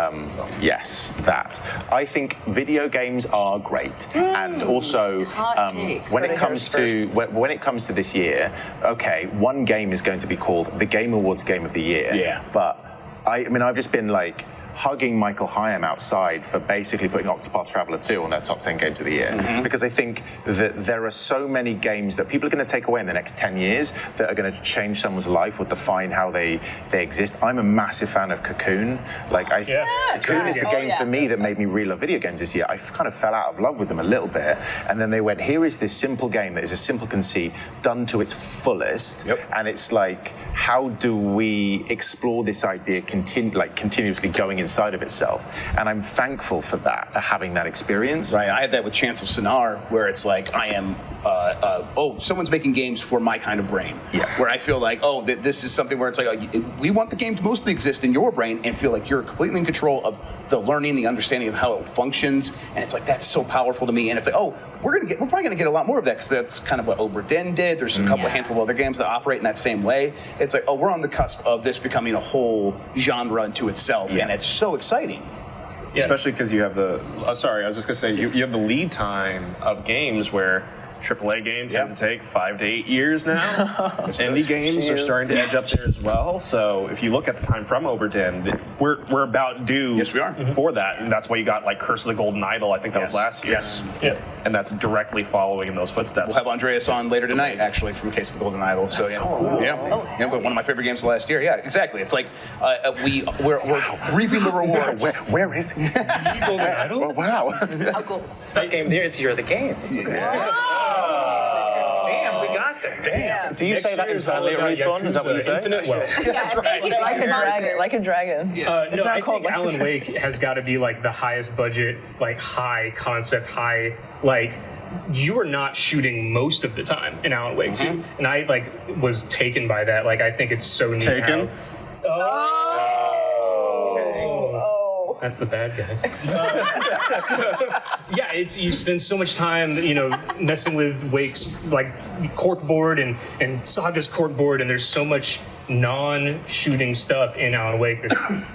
Yes, that. I think video games are great, and also when it comes to this year, okay, one game is going to be called the Game Awards Game of the Year. Yeah. But I've just been like hugging Michael Higham outside for basically putting Octopath Traveler 2 on their top 10 games of the year. Because I think that there are so many games that people are going to take away in the next 10 years that are going to change someone's life or define how they exist. I'm a massive fan of Cocoon. Cocoon is the game for me that made me really love video games this year. I kind of fell out of love with them a little bit. And then they went, here is this simple game that is a simple conceit done to its fullest. And it's like, how do we explore this idea continuously going inside of itself? And I'm thankful for that, for having that experience. Right, I had that with Chance of Sonar, where it's like I am, someone's making games for my kind of brain. Yeah. Where I feel like, this is something where it's like, we want the game to mostly exist in your brain and feel like you're completely in control of the learning, the understanding of how it functions. And it's like, that's so powerful to me. And it's like, we're probably gonna get a lot more of that because that's kind of what Obra Dinn did. There's a couple of handful of other games that operate in that same way. It's like, we're on the cusp of this becoming a whole genre unto itself, and it's so exciting. Yeah. Especially because you have I was just gonna say you have the lead time of games where AAA game tends to take 5 to 8 years now. Indie games are starting to edge up there as well. So if you look at the time from Obra Dinn, we're about due for that, and that's why you got like Curse of the Golden Idol. I think that was last year. Yes. And that's directly following in those footsteps. We'll have Andrejs on later tonight, actually, from Case of the Golden Idol. That's so cool. Yeah, but one of my favorite games of last year. Yeah, exactly. It's like we're reaping the rewards. Where is it? Golden Idol? Oh, wow. It's not Game of the Year, it's Year of the Games. Damn, we got there. Damn. Do you say that internally at Respawn? Is that what you say? Infinite Wealth. That's right. Like a dragon. No, I think Alan Wake has got to be like the highest budget, like high concept, you are not shooting most of the time in Alan Wake 2. And I was taken by that. Like, I think it's so neat. Taken? That's the bad guys. You spend so much time, messing with Wake's corkboard and Saga's corkboard, and there's so much non-shooting stuff in Alan Wake.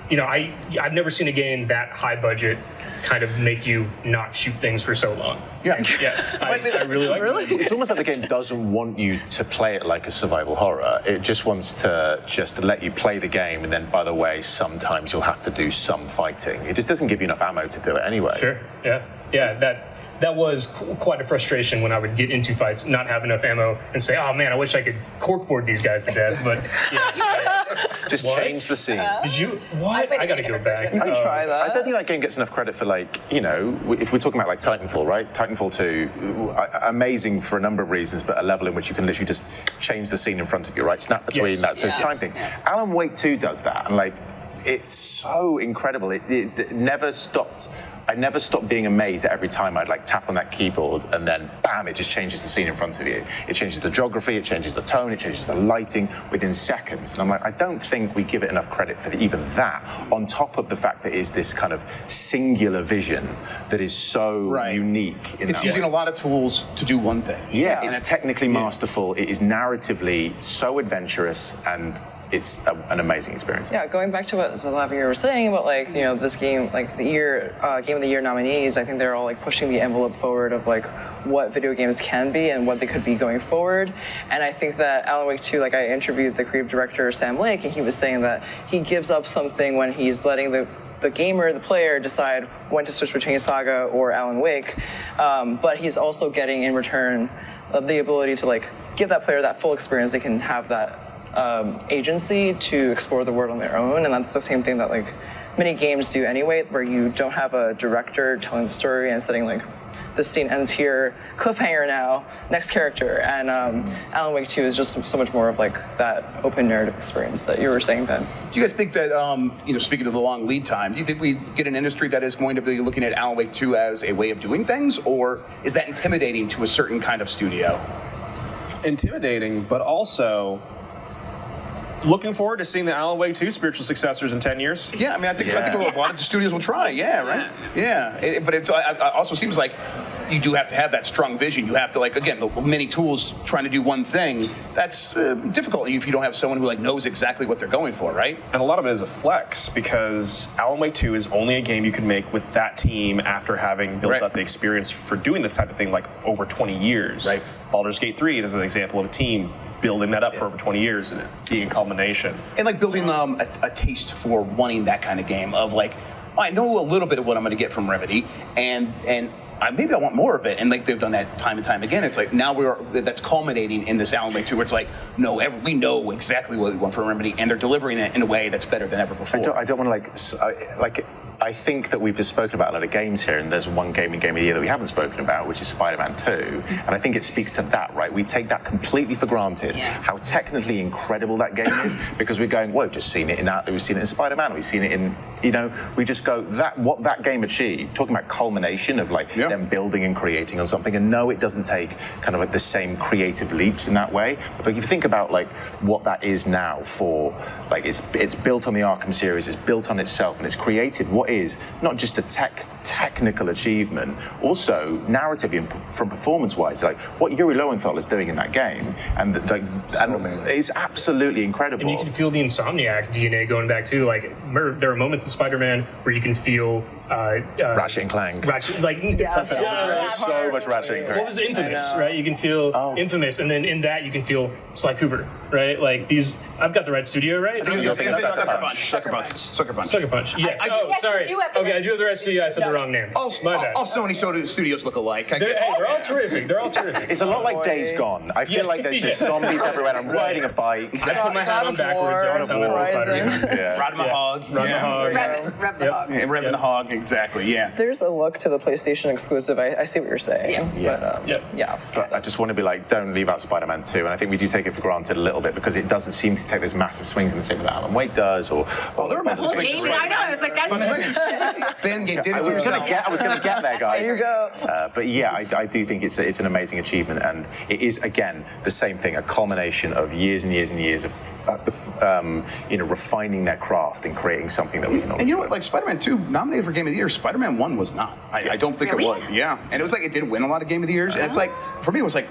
I've never seen a game that high budget kind of make you not shoot things for so long. I really like it. It's almost like the game doesn't want you to play it like a survival horror. It just wants to let you play the game, and then, by the way, sometimes you'll have to do some fighting. It just doesn't give you enough ammo to do it anyway. Sure. Yeah. That was quite a frustration when I would get into fights, not have enough ammo, and say, "Oh man, I wish I could corkboard these guys to death." But just change the scene. Did you? What? I gotta go back. You can try that. I don't think that game gets enough credit for, like, if we're talking about like Titanfall, right? Titanfall 2, amazing for a number of reasons, but a level in which you can literally just change the scene in front of you, right? Snap between that time thing. Alan Wake 2 does that, and like, it's so incredible. It never stopped. I never stopped being amazed at every time I'd like tap on that keyboard and then bam, it just changes the scene in front of you. It changes the geography, it changes the tone, it changes the lighting within seconds. And I'm like, I don't think we give it enough credit for even that, on top of the fact that it is this kind of singular vision that is so unique. It's using a lot of tools to do one thing. Yeah, it's technically masterful, it is narratively so adventurous, and it's an amazing experience. Yeah, going back to what Xalavier was saying about this game, like the Game of the Year nominees, I think they're all like pushing the envelope forward of like what video games can be and what they could be going forward. And I think that Alan Wake 2, like I interviewed the creative director Sam Lake, and he was saying that he gives up something when he's letting the gamer, the player, decide when to switch between Saga or Alan Wake, but he's also getting in return the ability to like give that player that full experience. They can have that agency to explore the world on their own, and that's the same thing that like many games do anyway, where you don't have a director telling the story and setting like this scene ends here, cliffhanger now, next character. And Alan Wake 2 is just so much more of like that open narrative experience that you were saying, Ben. Do you guys think that, speaking of the long lead time, do you think we get an industry that is going to be looking at Alan Wake 2 as a way of doing things, or is that intimidating to a certain kind of studio? Intimidating, but also looking forward to seeing the Alan Wake 2 spiritual successors in 10 years. Yeah, I mean, I think a lot of the studios will try. Yeah, right. Yeah, but it also seems like you do have to have that strong vision. You have to, like, again, the many tools trying to do one thing. That's difficult if you don't have someone who like knows exactly what they're going for, right? And a lot of it is a flex, because Alan Wake 2 is only a game you can make with that team after having built up the experience for doing this type of thing like over 20 years. Right. Baldur's Gate 3 is an example of a team building that up for over 20 years and it being a culmination. And like building a taste for wanting that kind of game of like, I know a little bit of what I'm going to get from Remedy, and maybe I want more of it. And like they've done that time and time again. It's like now that's culminating in this Alan Wake 2 where it's like, no, we know exactly what we want from Remedy, and they're delivering it in a way that's better than ever before. I don't want to I think that we've just spoken about a lot of games here, and there's one game of the year that we haven't spoken about, which is Spider-Man 2. And I think it speaks to that, right? We take that completely for granted, how technically incredible that game is, because we're going, we've just seen it we've seen it in Spider-Man, we've seen it in, we just go, what that game achieved, talking about culmination of like them building and creating on something, and no, it doesn't take kind of like the same creative leaps in that way. But if you think about like what that is now for, like it's built on the Arkham series, it's built on itself, and it's created what is not just a technical achievement, also narratively from performance-wise, like what Yuri Lowenthal is doing in that game, and it's absolutely incredible. And you can feel the Insomniac DNA going back too. Like there are moments in Spider-Man where you can feel Ratchet and Clank. So much Ratchet and Clank. What was Infamous, right? You can feel Infamous, and then in that you can feel Sly Cooper, right? Like these, I've got the right studio, right? Sucker Punch. Yes. Sorry. Okay, I do have the right studio. I said the wrong name. All Sony studios look alike. They're all terrific. It's a lot like Days Gone. I feel like there's just zombies everywhere. I'm riding a bike. I put my hat on backwards every time I play Spider-Man. Riding my hog. Revving the hog. Exactly. Yeah. There's a look to the PlayStation exclusive. I see what you're saying. But I just want to be like, don't leave out Spider-Man 2, and I think we do take it for granted a little bit because it doesn't seem to take those massive swings in the same way that Alan Wake does, or there are massive swings. I know. I was like, that's Ben did it. I was going to get there, guys. There you go. But yeah, I do think it's an amazing achievement, and it is again the same thing, a culmination of years and years and years of refining their craft and creating something that we can all And you know what? Like Spider-Man 2 nominated for Game of the Year. Spider-Man 1 was not. I don't think it was. Yeah, and it was like it didn't win a lot of Game of the Years, and it's like for me it was like,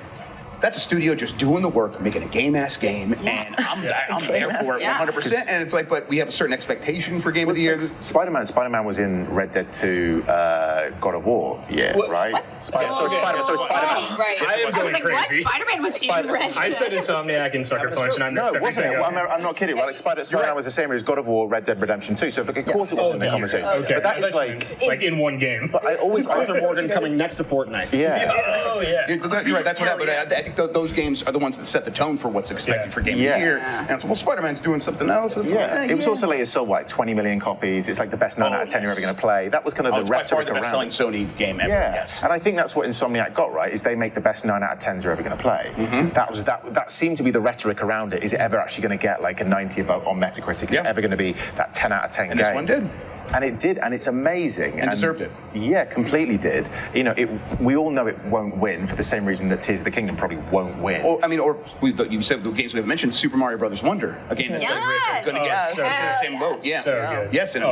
that's a studio just doing the work, making a game-ass game, and I'm there for it 100%. And it's like, but we have a certain expectation for Game of the Year. Spider-Man was in Red Dead 2, God of War, right? What? Spider-Man. Oh, right. I am going crazy. Spider-Man was in Red Dead. I said Insomniac and Sucker Punch, and I missed everything else. I'm not kidding. Well, like Spider-Man was the same as God of War, Red Dead Redemption 2. So of course it was in the conversation. Okay. But that is like in one game. But I always Arthur Morgan coming next to Fortnite. Yeah. Oh yeah. You're right. That's what happened. I think those games are the ones that set the tone for what's expected for Game of the Year. And so, well, Spider-Man's doing something else. It's It was also later sold like 20 million copies. It's like the best 9 out of 10 you're ever going to play. That was kind of the rhetoric by far the around. best-selling Sony game ever. Yeah. Yes. And I think that's what Insomniac got right. Is they make the best 9 out of 10s you're ever going to play. That seemed to be the rhetoric around it. Is it ever actually going to get like a 90 about on Metacritic? Is it ever going to be that 10 out of 10 And game? this one did. And it did, and it's amazing. And deserved it. Yeah, completely did. You know, we all know it won't win for the same reason that Tears of the Kingdom probably won't win. You said the games we haven't mentioned, Super Mario Brothers Wonder, a game that's like going to get in the same boat. Yeah. So good. Yes, and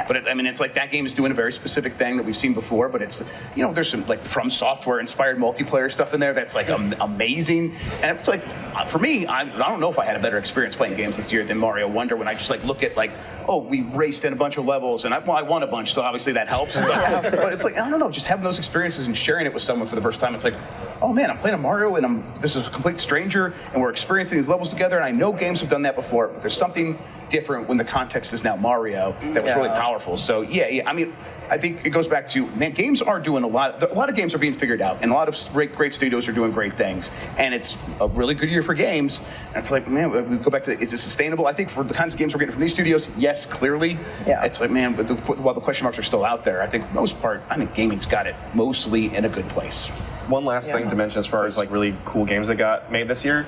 but it's like that game is doing a very specific thing that we've seen before. But it's there's some like From Software inspired multiplayer stuff in there that's like amazing. And it's like for me, I don't know if I had a better experience playing games this year than Mario Wonder when I just like look at like, oh, we raced in a bunch of levels and I won a bunch, so obviously that helps. But it's like, I don't know, just having those experiences and sharing it with someone for the first time, it's like, oh man, I'm playing a Mario and this is a complete stranger and we're experiencing these levels together, and I know games have done that before, but there's something different when the context is now Mario that was really powerful. So yeah, I mean, I think it goes back to, man, games are doing a lot of games are being figured out, and a lot of great studios are doing great things, and it's a really good year for games. And it's like, man, we go back to, is it sustainable? I think for the kinds of games we're getting from these studios, yes, clearly. Yeah. It's like, man, while the question marks are still out there, I think most part, I think gaming's got it mostly in a good place. One last thing to mention as far as like really cool games that got made this year,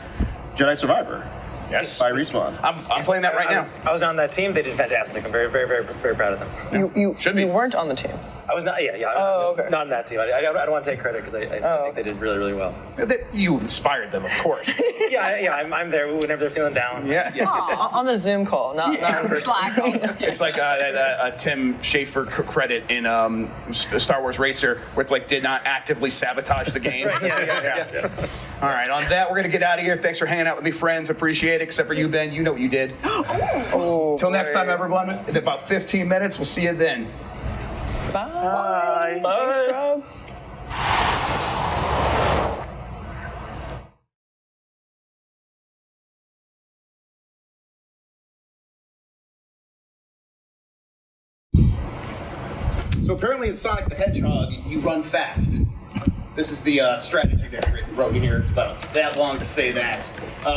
Jedi Survivor. Yes, by Respawn. I'm playing that right now. I was on that team. They did fantastic. I'm very, very, very, very proud of them. You weren't on the team. I was not. Yeah. Okay. Not on that team. I don't want to take credit because I think they did really, really well. You inspired them, of course. I'm there whenever they're feeling down. Yeah. On the Zoom call, not in person. Slack. It's like a Tim Schafer credit in Star Wars Racer, where it's like did not actively sabotage the game. Yeah. All right, on that, we're going to get out of here. Thanks for hanging out with me, friends. Appreciate it, except for you, Ben. You know what you did. Till next time, everyone. In about 15 minutes, we'll see you then. Bye. Thanks, Rob. So apparently in Sonic the Hedgehog, you run fast. This is the strategy that I wrote here. It's about that long to say that.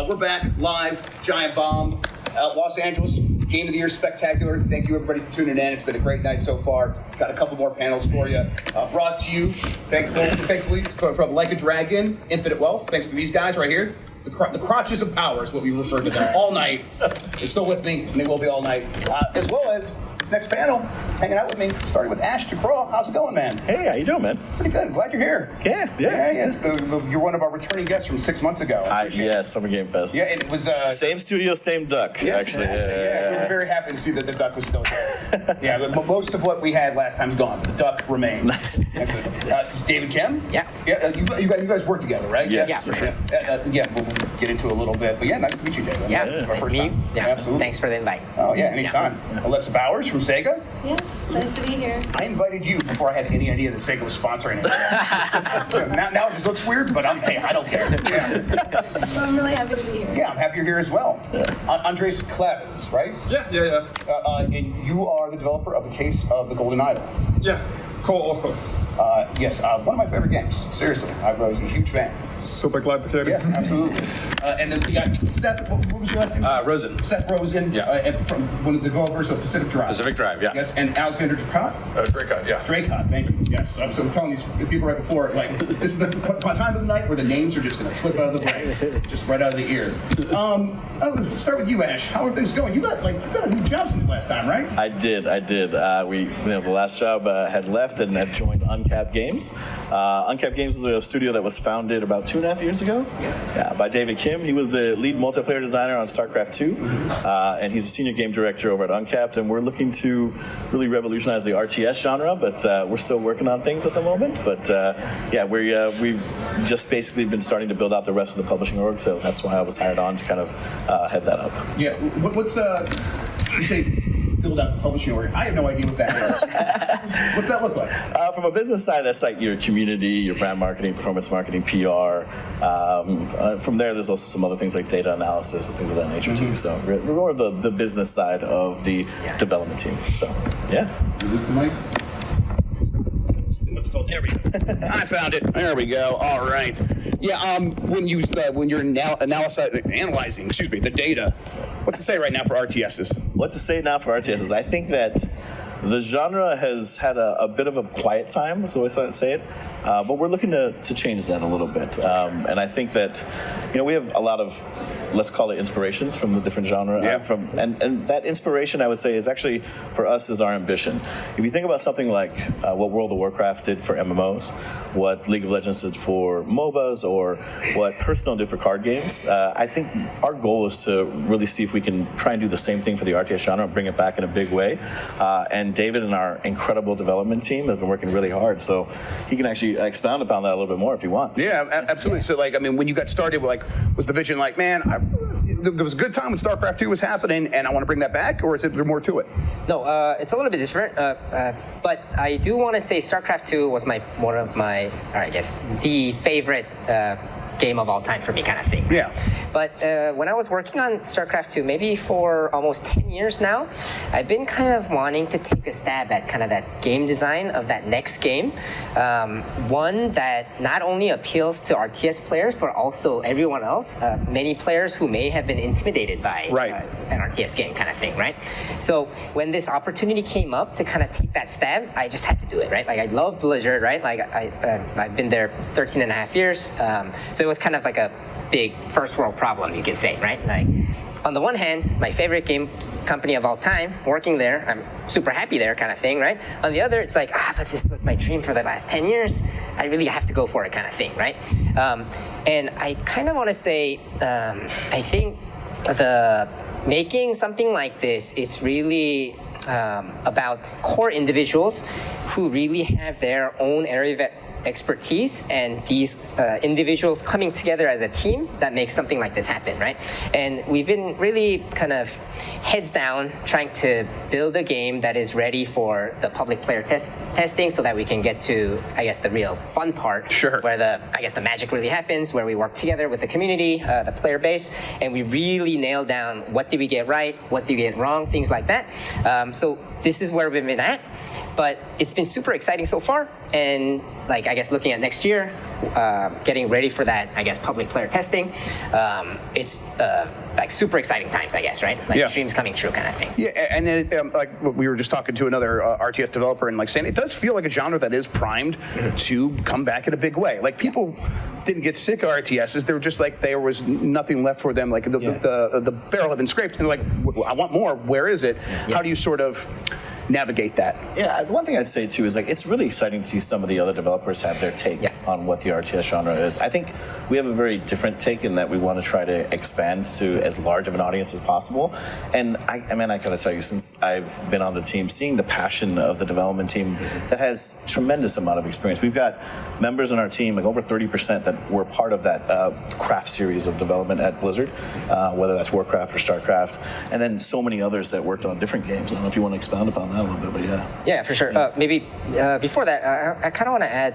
We're back live, Giant Bomb, Los Angeles, Game of the Year Spectacular. Thank you everybody for tuning in. It's been a great night so far. Got a couple more panels for you. Brought to you, thankfully, from Like a Dragon, Infinite Wealth. Thanks to these guys right here. The crotches of power is what we refer to them all night. They're still with me, and they will be all night. As well as this next panel, hanging out with me, starting with Ash Thukral. How's it going, man? Hey, how you doing, man? Pretty good. Glad you're here. Yeah. You're one of our returning guests from 6 months ago. Summer Game Fest. Yeah, and it was same studio, same duck. Actually, we were very happy to see that the duck was still there. Yeah, but most of what we had last time's gone. But the duck remains. Nice. David Kim. Yeah. You guys work together, right? Yes. Yeah, for sure. We'll get into it a little bit. But yeah, nice to meet you, David. Yeah, This is our nice first to meet you. time. Yeah, Absolutely. Thanks for the invite. Oh yeah, anytime. Alexa Bowers from Sega. Yes, nice to be here. I invited you before I had any idea that Sega was sponsoring it. now it just looks weird, but I don't care. Yeah. Well, I'm really happy to be here. Yeah, I'm happy you're here as well. Andrejs Klavins, right? Yeah. And you are the developer of The Case of the Golden Idol. Yeah, co-author. Yes, one of my favorite games. Seriously, I was a huge fan. Super glad to hear it. Yeah, absolutely. And then we got Seth. What was your last name? Rosen. Seth Rosen. Yeah. And from one of the developers of Pacific Drive. Pacific Drive, yeah. Yes, and Alexander Dracott. Dracott, yeah. Dracott, thank you. Yes. So I'm telling these people right before, like, this is the time of the night where the names are just going to slip out of the brain, just right out of the ear. I'll start with you, Ash. How are things going? You got a new job since last time, right? I did. The last job had left and had joined Uncanny Uncapped Games. Uncapped Games is a studio that was founded about 2.5 years ago. Yeah, by David Kim. He was the lead multiplayer designer on StarCraft 2, and he's a senior game director over at Uncapped. And we're looking to really revolutionize the RTS genre, but we're still working on things at the moment. But we've just basically been starting to build out the rest of the publishing org, so that's why I was hired on to kind of head that up. Yeah. What's you say build out the publishing org? I have no idea what that is. What's that look like? From a business side, that's like your community, your brand marketing, performance marketing, PR. From there, there's also some other things like data analysis and things of that nature too. So we're more of the business side of the development team. So yeah. You lose the mic? There we go. I found it. There we go. All right. Yeah. When you're now analyzing, the data, what's it say right now for RTSs? What to say now for RTSs? I think that the genre has had a bit of a quiet time, is the way I say it. But we're looking to change that a little bit. And I think that, we have a lot of, let's call it inspirations from the different genre. Yeah. And that inspiration, I would say, is actually, for us, is our ambition. If you think about something like what World of Warcraft did for MMOs, what League of Legends did for MOBAs, or what Hearthstone did for card games, I think our goal is to really see if we can try and do the same thing for the RTS genre and bring it back in a big way. And David and our incredible development team have been working really hard, so he can actually expound upon that a little bit more if you want. Yeah, absolutely. So, when you got started, was the vision man, there was a good time when StarCraft 2 was happening, and I want to bring that back, or is there more to it? No, it's a little bit different, but I do want to say StarCraft 2 was one of my, the favorite game of all time for me, kind of thing. Yeah. But when I was working on StarCraft 2, maybe for almost 10 years now, I've been kind of wanting to take a stab at kind of that game design of that next game. One that not only appeals to RTS players, but also everyone else, many players who may have been intimidated by an RTS game kind of thing, right? So when this opportunity came up to kind of take that stab, I just had to do it, right? I love Blizzard, right? I've been there 13 and a half years. So it was kind of like a big first world problem, you could say, right? On the one hand, my favorite game company of all time, working there, I'm super happy there kind of thing, right? On the other, it's but this was my dream for the last 10 years. I really have to go for it kind of thing, right? And I kind of want to say, I think making something like this is really about core individuals who really have their own area of expertise, and these individuals coming together as a team that makes something like this happen, right? And we've been really kind of heads down trying to build a game that is ready for the public player testing so that we can get to, the real fun part. Sure. Where the magic really happens, where we work together with the community, the player base, and we really nail down what did we get right, what did we get wrong, things like that. So this is where we've been at. But it's been super exciting so far, and looking at next year, getting ready for that, public player testing, it's super exciting times, right? Dreams coming true kind of thing. Yeah, and we were just talking to another RTS developer, and saying it does feel like a genre that is primed to come back in a big way. People didn't get sick of RTSs; they were just there was nothing left for them. The barrel had been scraped, and I want more. Where is it? Yeah. How do you sort of navigate that? Yeah, the one thing I'd say too is it's really exciting to see some of the other developers have their take on what the RTS genre is. I think we have a very different take in that we want to try to expand to as large of an audience as possible. And I gotta tell you, since I've been on the team, seeing the passion of the development team that has tremendous amount of experience. We've got members on our team, over 30% that were part of that craft series of development at Blizzard, whether that's Warcraft or StarCraft, and then so many others that worked on different games. I don't know if you want to expound upon that a little bit, but yeah. Yeah, for sure. Maybe before that, I kind of want to add.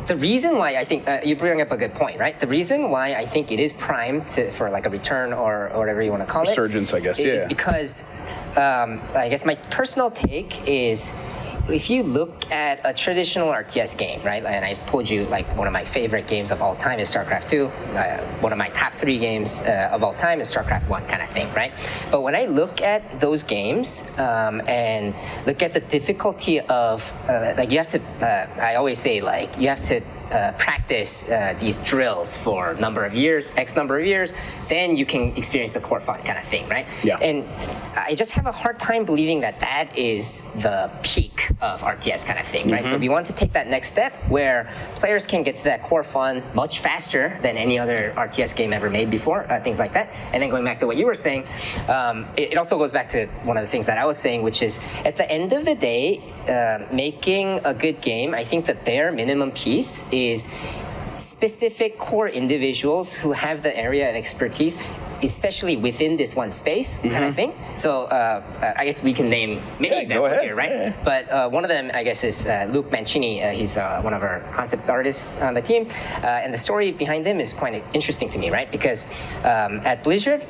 The reason why I think you bring up a good point, right? The reason why I think it is primed for a return or whatever you want to call it. Resurgence, I guess. Is because my personal take is, if you look at a traditional RTS game, right, and I told you one of my favorite games of all time is StarCraft 2, one of my top 3 games of all time is StarCraft 1 kind of thing, right? But when I look at those games and look at the difficulty of, you have to, I always say, you have to practice these drills for a number of years, X number of years, then you can experience the core fun kind of thing, right? Yeah. And I just have a hard time believing that that is the peak of RTS kind of thing, right? So we want to take that next step where players can get to that core fun much faster than any other RTS game ever made before, things like that. And then going back to what you were saying, it also goes back to one of the things that I was saying, which is at the end of the day, making a good game, I think the bare minimum piece is specific core individuals who have the area of expertise, especially within this one space kind of thing. So I guess we can name many examples here, right? Yeah. But one of them, I guess, is Luke Mancini. He's one of our concept artists on the team. And the story behind him is quite interesting to me, right? Because at Blizzard,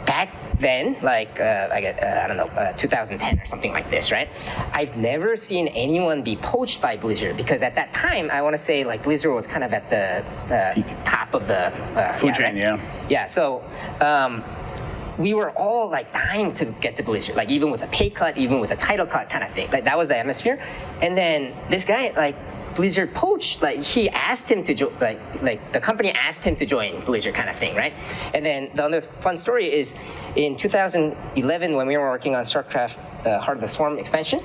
back then, like, I don't know, 2010 or something like this, right? I've never seen anyone be poached by Blizzard because at that time, I want to say, like, Blizzard was kind of at the top of the food chain, right? Yeah, so we were all, like, dying to get to Blizzard, like, even with a pay cut, even with a title cut kind of thing. Like, that was the atmosphere. And then this guy, like, Blizzard poached, like he asked him to like the company asked him to join Blizzard kind of thing, right? And then the other fun story is in 2011 when we were working on StarCraft Heart of the Swarm expansion,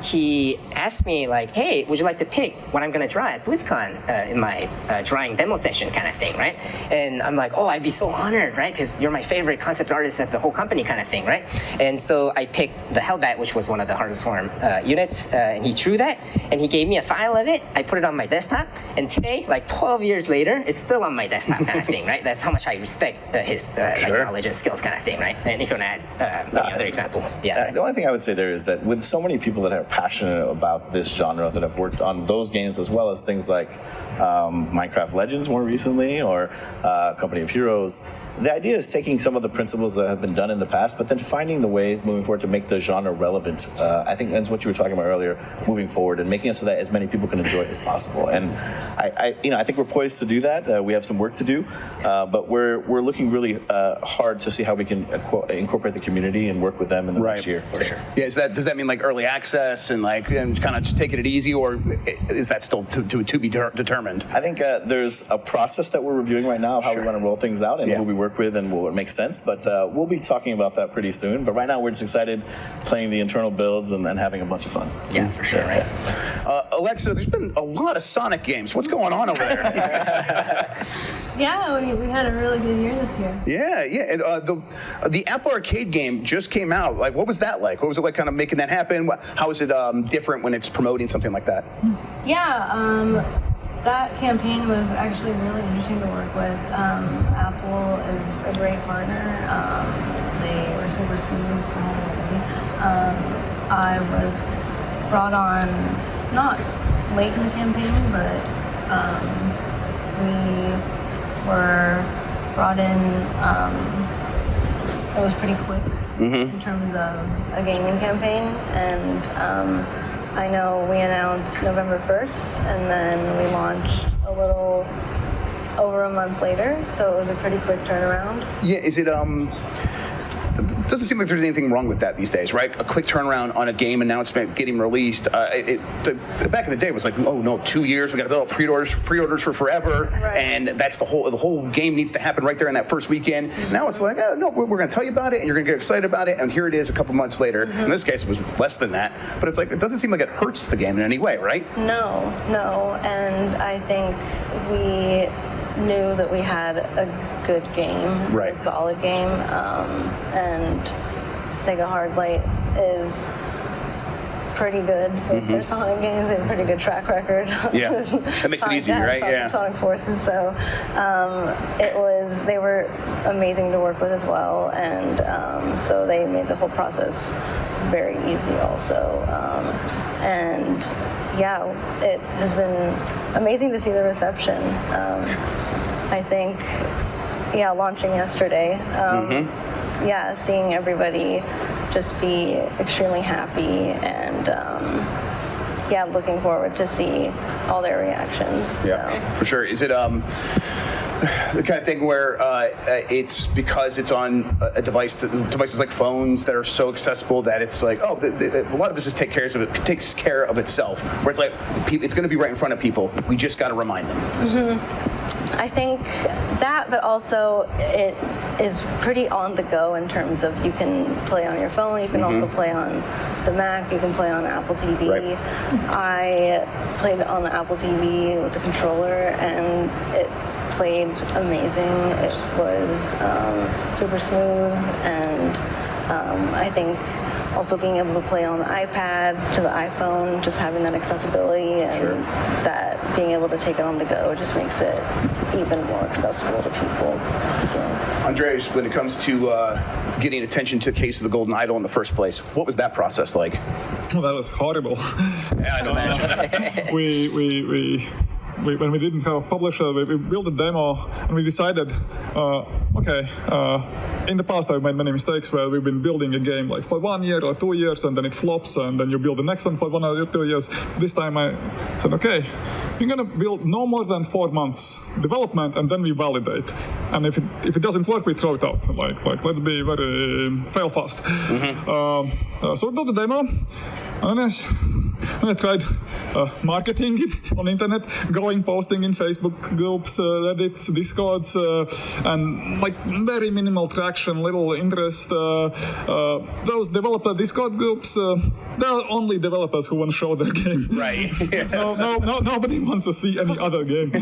he asked me like, hey, would you like to pick what I'm gonna draw at BlizzCon in my drawing demo session kind of thing, right? And I'm like, oh, I'd be so honored, right? Because you're my favorite concept artist at the whole company kind of thing, right? And so I picked the Hellbat, which was one of the Heart of the Swarm units, and he drew that, and he gave me a file of it. I put it on my desktop, and today, like 12 years later, it's still on my desktop kind of thing, right? That's how much I respect his like knowledge and skills kind of thing, right? And if you want to add any other examples, yeah. The only thing I would say there is that with so many people that are passionate about this genre that have worked on those games as well as things like Minecraft Legends more recently or Company of Heroes, the idea is taking some of the principles that have been done in the past, but then finding the ways moving forward to make the genre relevant. I think that's what you were talking about earlier, moving forward and making it so that as many people can enjoy it as possible. And I think we're poised to do that. We have some work to do, but we're looking really hard to see how we can incorporate the community and work with them in the next year. For sure. Yeah, does that mean like early access and kind of just taking it easy, or is that still to be determined? I think there's a process that we're reviewing right now of how we want to roll things out and who we work with and what makes sense, but we'll be talking about that pretty soon. But right now we're just excited playing the internal builds and having a bunch of fun. So, yeah, for sure. Right. Alexa, there's been a lot of Sonic games. What's going on over there? Yeah, we had a really good year this year. Yeah. And, the Apple Arcade game just came out. Like, what was that like? What was it like kind of making that happen? How is it different when it's promoting something like that? Yeah, that campaign was actually really interesting to work with. Apple is a great partner. They were super smooth from the beginning. I was brought on not late in the campaign, but we were brought in. It was pretty quick in terms of a gaming campaign, and I know we announced November 1st, and then we launched a little over a month later, so it was a pretty quick turnaround. Yeah, is it it doesn't seem like there's anything wrong with that these days, right? A quick turnaround on a game, and now it's getting released. Back in the day, it was like, oh no, 2 years, we got to build pre-orders for forever, and that's the whole game needs to happen right there in that first weekend. Now it's like, oh no, we're going to tell you about it, and you're going to get excited about it, and here it is a couple months later. In this case, it was less than that, but it's like it doesn't seem like it hurts the game in any way, right? No, and I think we knew that we had a good game, a solid game, and Sega Hardlight is pretty good with their Sonic games. They have a pretty good track record. Yeah, that makes it easy, right? Yeah. Sonic Forces. So they were amazing to work with as well, and so they made the whole process very easy also. And yeah, it has been amazing to see the reception. I think, launching yesterday, seeing everybody just be extremely happy and looking forward to see all their reactions. Yeah, for sure. Is it the kind of thing where it's because it's on a device, devices like phones that are so accessible that it's like, oh, a lot of this takes care of itself. Where it's like, it's going to be right in front of people. We just got to remind them. Mm-hmm. I think that, but also it is pretty on the go in terms of you can play on your phone, you can also play on the Mac, you can play on Apple TV. Right. I played on the Apple TV with the controller, and it played amazing. It was super smooth, and I think also being able to play on the iPad to the iPhone, just having that accessibility and that being able to take it on the go just makes it even more accessible to people. Andrejs, when it comes to getting attention to Case of the Golden Idol in the first place, what was that process like? Well, that was horrible. Yeah, I can imagine. When we didn't have a publisher, we built a demo and we decided, in the past I've made many mistakes where we've been building a game like for 1 year or 2 years and then it flops and then you build the next one for 1 or 2 years. This time I said, okay, we're gonna build no more than 4 months development and then we validate. And if it doesn't work, we throw it out. Like let's be very fail fast. So we built the demo and I tried marketing it on internet, posting in Facebook groups, Reddits, Discords, and like very minimal traction, little interest. Those developer Discord groups, there are only developers who want to show their game. Right. Yes. Nobody wants to see any other game.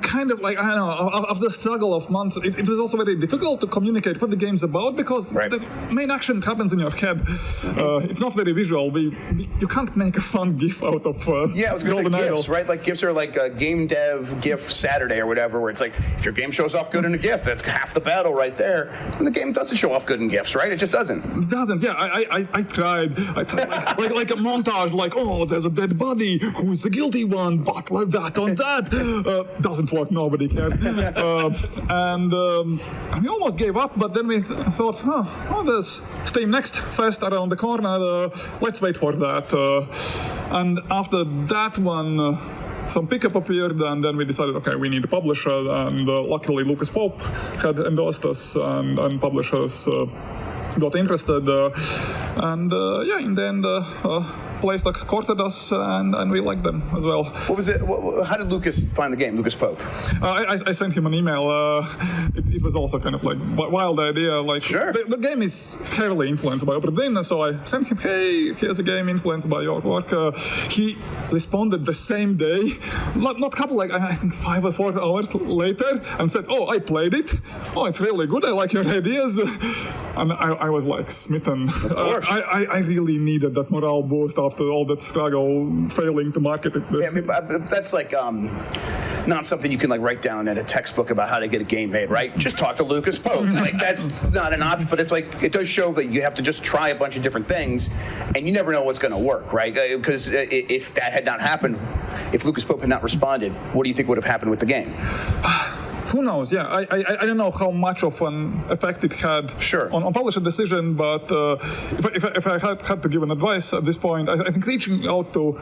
Kind of like, I don't know, after the struggle of months, it was also very difficult to communicate what the game's about because the main action happens in your head. It's not very visual. You can't make a fun GIF out of I was going to say GIFs, right? Like GIFs are like a game dev GIF Saturday or whatever, where it's like, if your game shows off good in a GIF, that's half the battle right there. And the game doesn't show off good in GIFs, right? It just doesn't. It doesn't, yeah. I tried like a montage, like, oh, there's a dead body, who's the guilty one, but like that on that. Doesn't work, nobody cares. And we almost gave up, but then we thought, there's Steam Next Fest around the corner, let's wait for that. And after that one, some pickup appeared, and then we decided, okay, we need a publisher, and luckily Lucas Pope had endorsed us, and publishers got interested, and in the end, Playstock courted us, and we liked them as well. What was it? How did Lucas find the game, Lucas Pope? I sent him an email. It was also kind of like wild idea. Like, the game is heavily influenced by Brittani, so I sent him, hey, here's a game influenced by your work. He responded the same day, not couple, like I think 5 or 4 hours later, and said, oh, I played it. Oh, it's really good. I like your ideas. And I was like smitten. I really needed that morale boost after all that struggle, failing to market it. Yeah, I mean, that's like not something you can like write down in a textbook about how to get a game made, right? Just talk to Lucas Pope. Like, that's not an option, but it's like, it does show that you have to just try a bunch of different things, and you never know what's going to work, right? Because if that had not happened, if Lucas Pope had not responded, what do you think would have happened with the game? Who knows? Yeah, I don't know how much of an effect it had on publisher decision, but if I had to give an advice at this point, I think reaching out to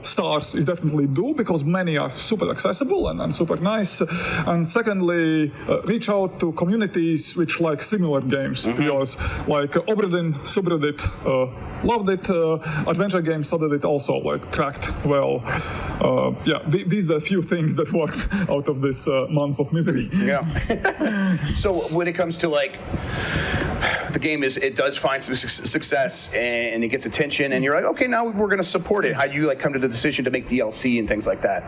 stars is definitely due, because many are super accessible and super nice. And secondly, reach out to communities which like similar games to yours, like Oberdin subreddit loved it. Adventure Games subreddit also like tracked well. These were a few things that worked out of this months of misery. Yeah. So when it comes to like the game, it does find some success and it gets attention, and you're like, okay, now we're going to support it. How do you like come to the decision to make DLC and things like that?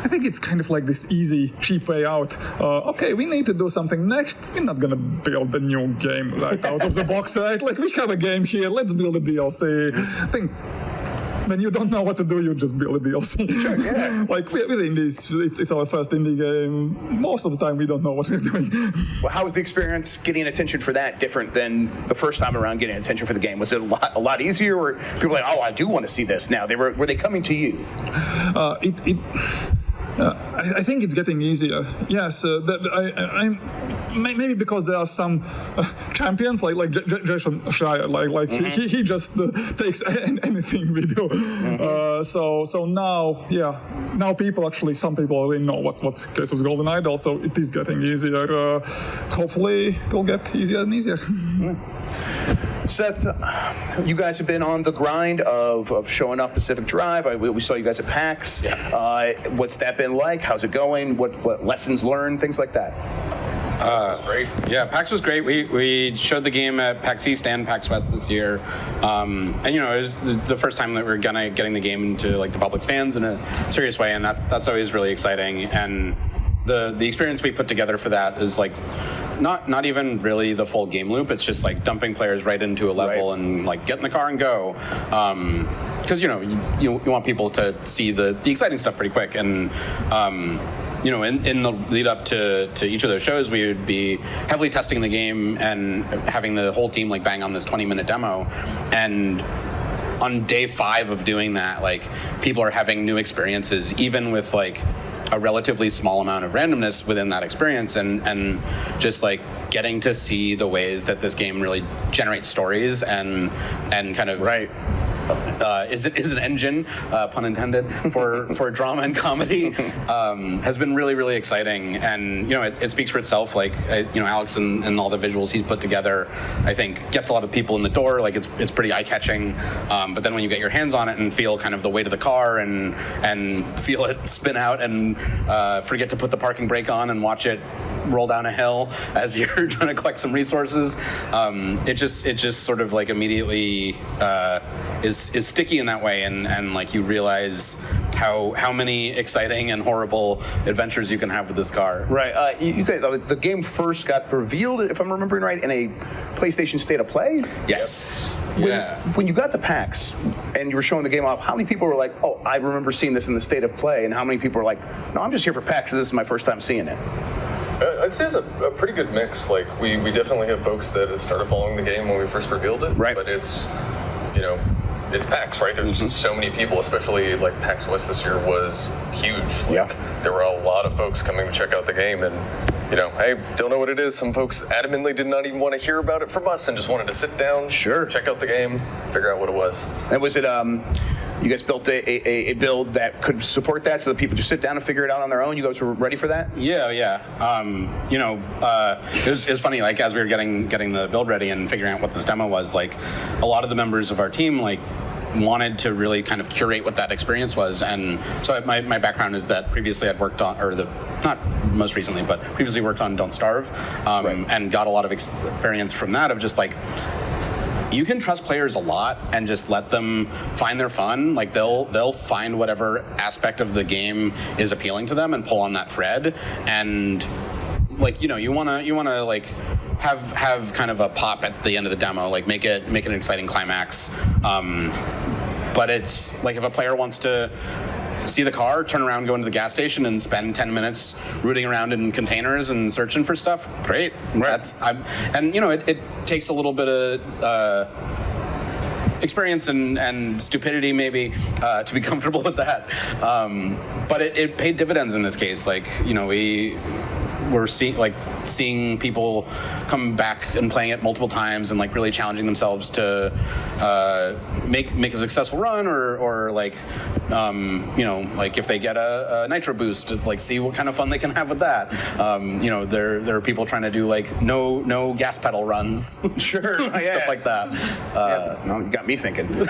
I think it's kind of like this easy, cheap way out. Okay, we need to do something next. We're not going to build a new game right out of the box, right? Like, we have a game here. Let's build a DLC. I think when you don't know what to do, you just build a DLC. Sure, yeah. Like, we're indies. It's our first indie game. Most of the time, we don't know what we're doing. Well, how was the experience getting attention for that different than the first time around getting attention for the game? Was it a lot easier, or people were like, oh, I do want to see this now? Were they coming to you? I think it's getting easier. Yes, maybe because there are some champions like Jason Schreier, he just takes anything we do. So now some people already know what's the case with Golden Idol, so it is getting easier. Hopefully it'll get easier and easier. Seth, you guys have been on the grind of showing up Pacific Drive. We saw you guys at PAX. What's that been like? How's it going? What lessons learned? Things like that. PAX was great. Yeah, PAX was great. We showed the game at PAX East and PAX West this year, and it was the first time that we were getting the game into like the public stands in a serious way, and that's always really exciting. And the experience we put together for that is like not even really the full game loop. It's just like dumping players right into a level and like get in the car and go. Because you want people to see the exciting stuff pretty quick. And in the lead up to each of those shows, we would be heavily testing the game and having the whole team like bang on this 20-minute demo. And on day 5 of doing that, like people are having new experiences, even with like a relatively small amount of randomness within that experience, and just like getting to see the ways that this game really generates stories and kind of is an engine, pun intended, for drama and comedy, has been really, really exciting. And it speaks for itself. Like Alex and all the visuals he's put together, I think gets a lot of people in the door. Like it's pretty eye catching. But then when you get your hands on it and feel kind of the weight of the car and feel it spin out and forget to put the parking brake on and watch it roll down a hill as you're trying to collect some resources, it just sort of like immediately is sticky in that way, and like you realize how many exciting and horrible adventures you can have with this car. Right. You guys, the game first got revealed, if I'm remembering right, in a PlayStation State of Play? Yes. When you got to PAX and you were showing the game off, how many people were like, oh, I remember seeing this in the State of Play, and how many people were like, no, I'm just here for PAX, this is my first time seeing it? I'd say it's a pretty good mix. Like we definitely have folks that have started following the game when we first revealed it. Right. But it's PAX, right? There's just so many people, especially like PAX West this year was huge. Like, there were a lot of folks coming to check out the game, and I don't know what it is. Some folks adamantly did not even want to hear about it from us and just wanted to sit down, check out the game, figure out what it was. And was it you guys built a build that could support that, so that people just sit down and figure it out on their own? You guys were ready for that? Yeah. It was funny. Like as we were getting the build ready and figuring out what this demo was, like a lot of the members of our team like wanted to really kind of curate what that experience was. And so my background is that previously I'd worked on, not most recently, but previously worked on Don't Starve, and got a lot of experience from that of just like, you can trust players a lot and just let them find their fun. Like they'll find whatever aspect of the game is appealing to them and pull on that thread. And like you wanna like have kind of a pop at the end of the demo, like make it an exciting climax. But it's like if a player wants to see the car, turn around, go into the gas station, and spend 10 minutes rooting around in containers and searching for stuff, great. It takes a little bit of experience and stupidity maybe to be comfortable with that. But it paid dividends in this case. Like, we're seeing people come back and playing it multiple times and like really challenging themselves to make a successful run or like like if they get a nitro boost, it's like see what kind of fun they can have with that. There are people trying to do like no gas pedal runs, stuff like that. No, you got me thinking.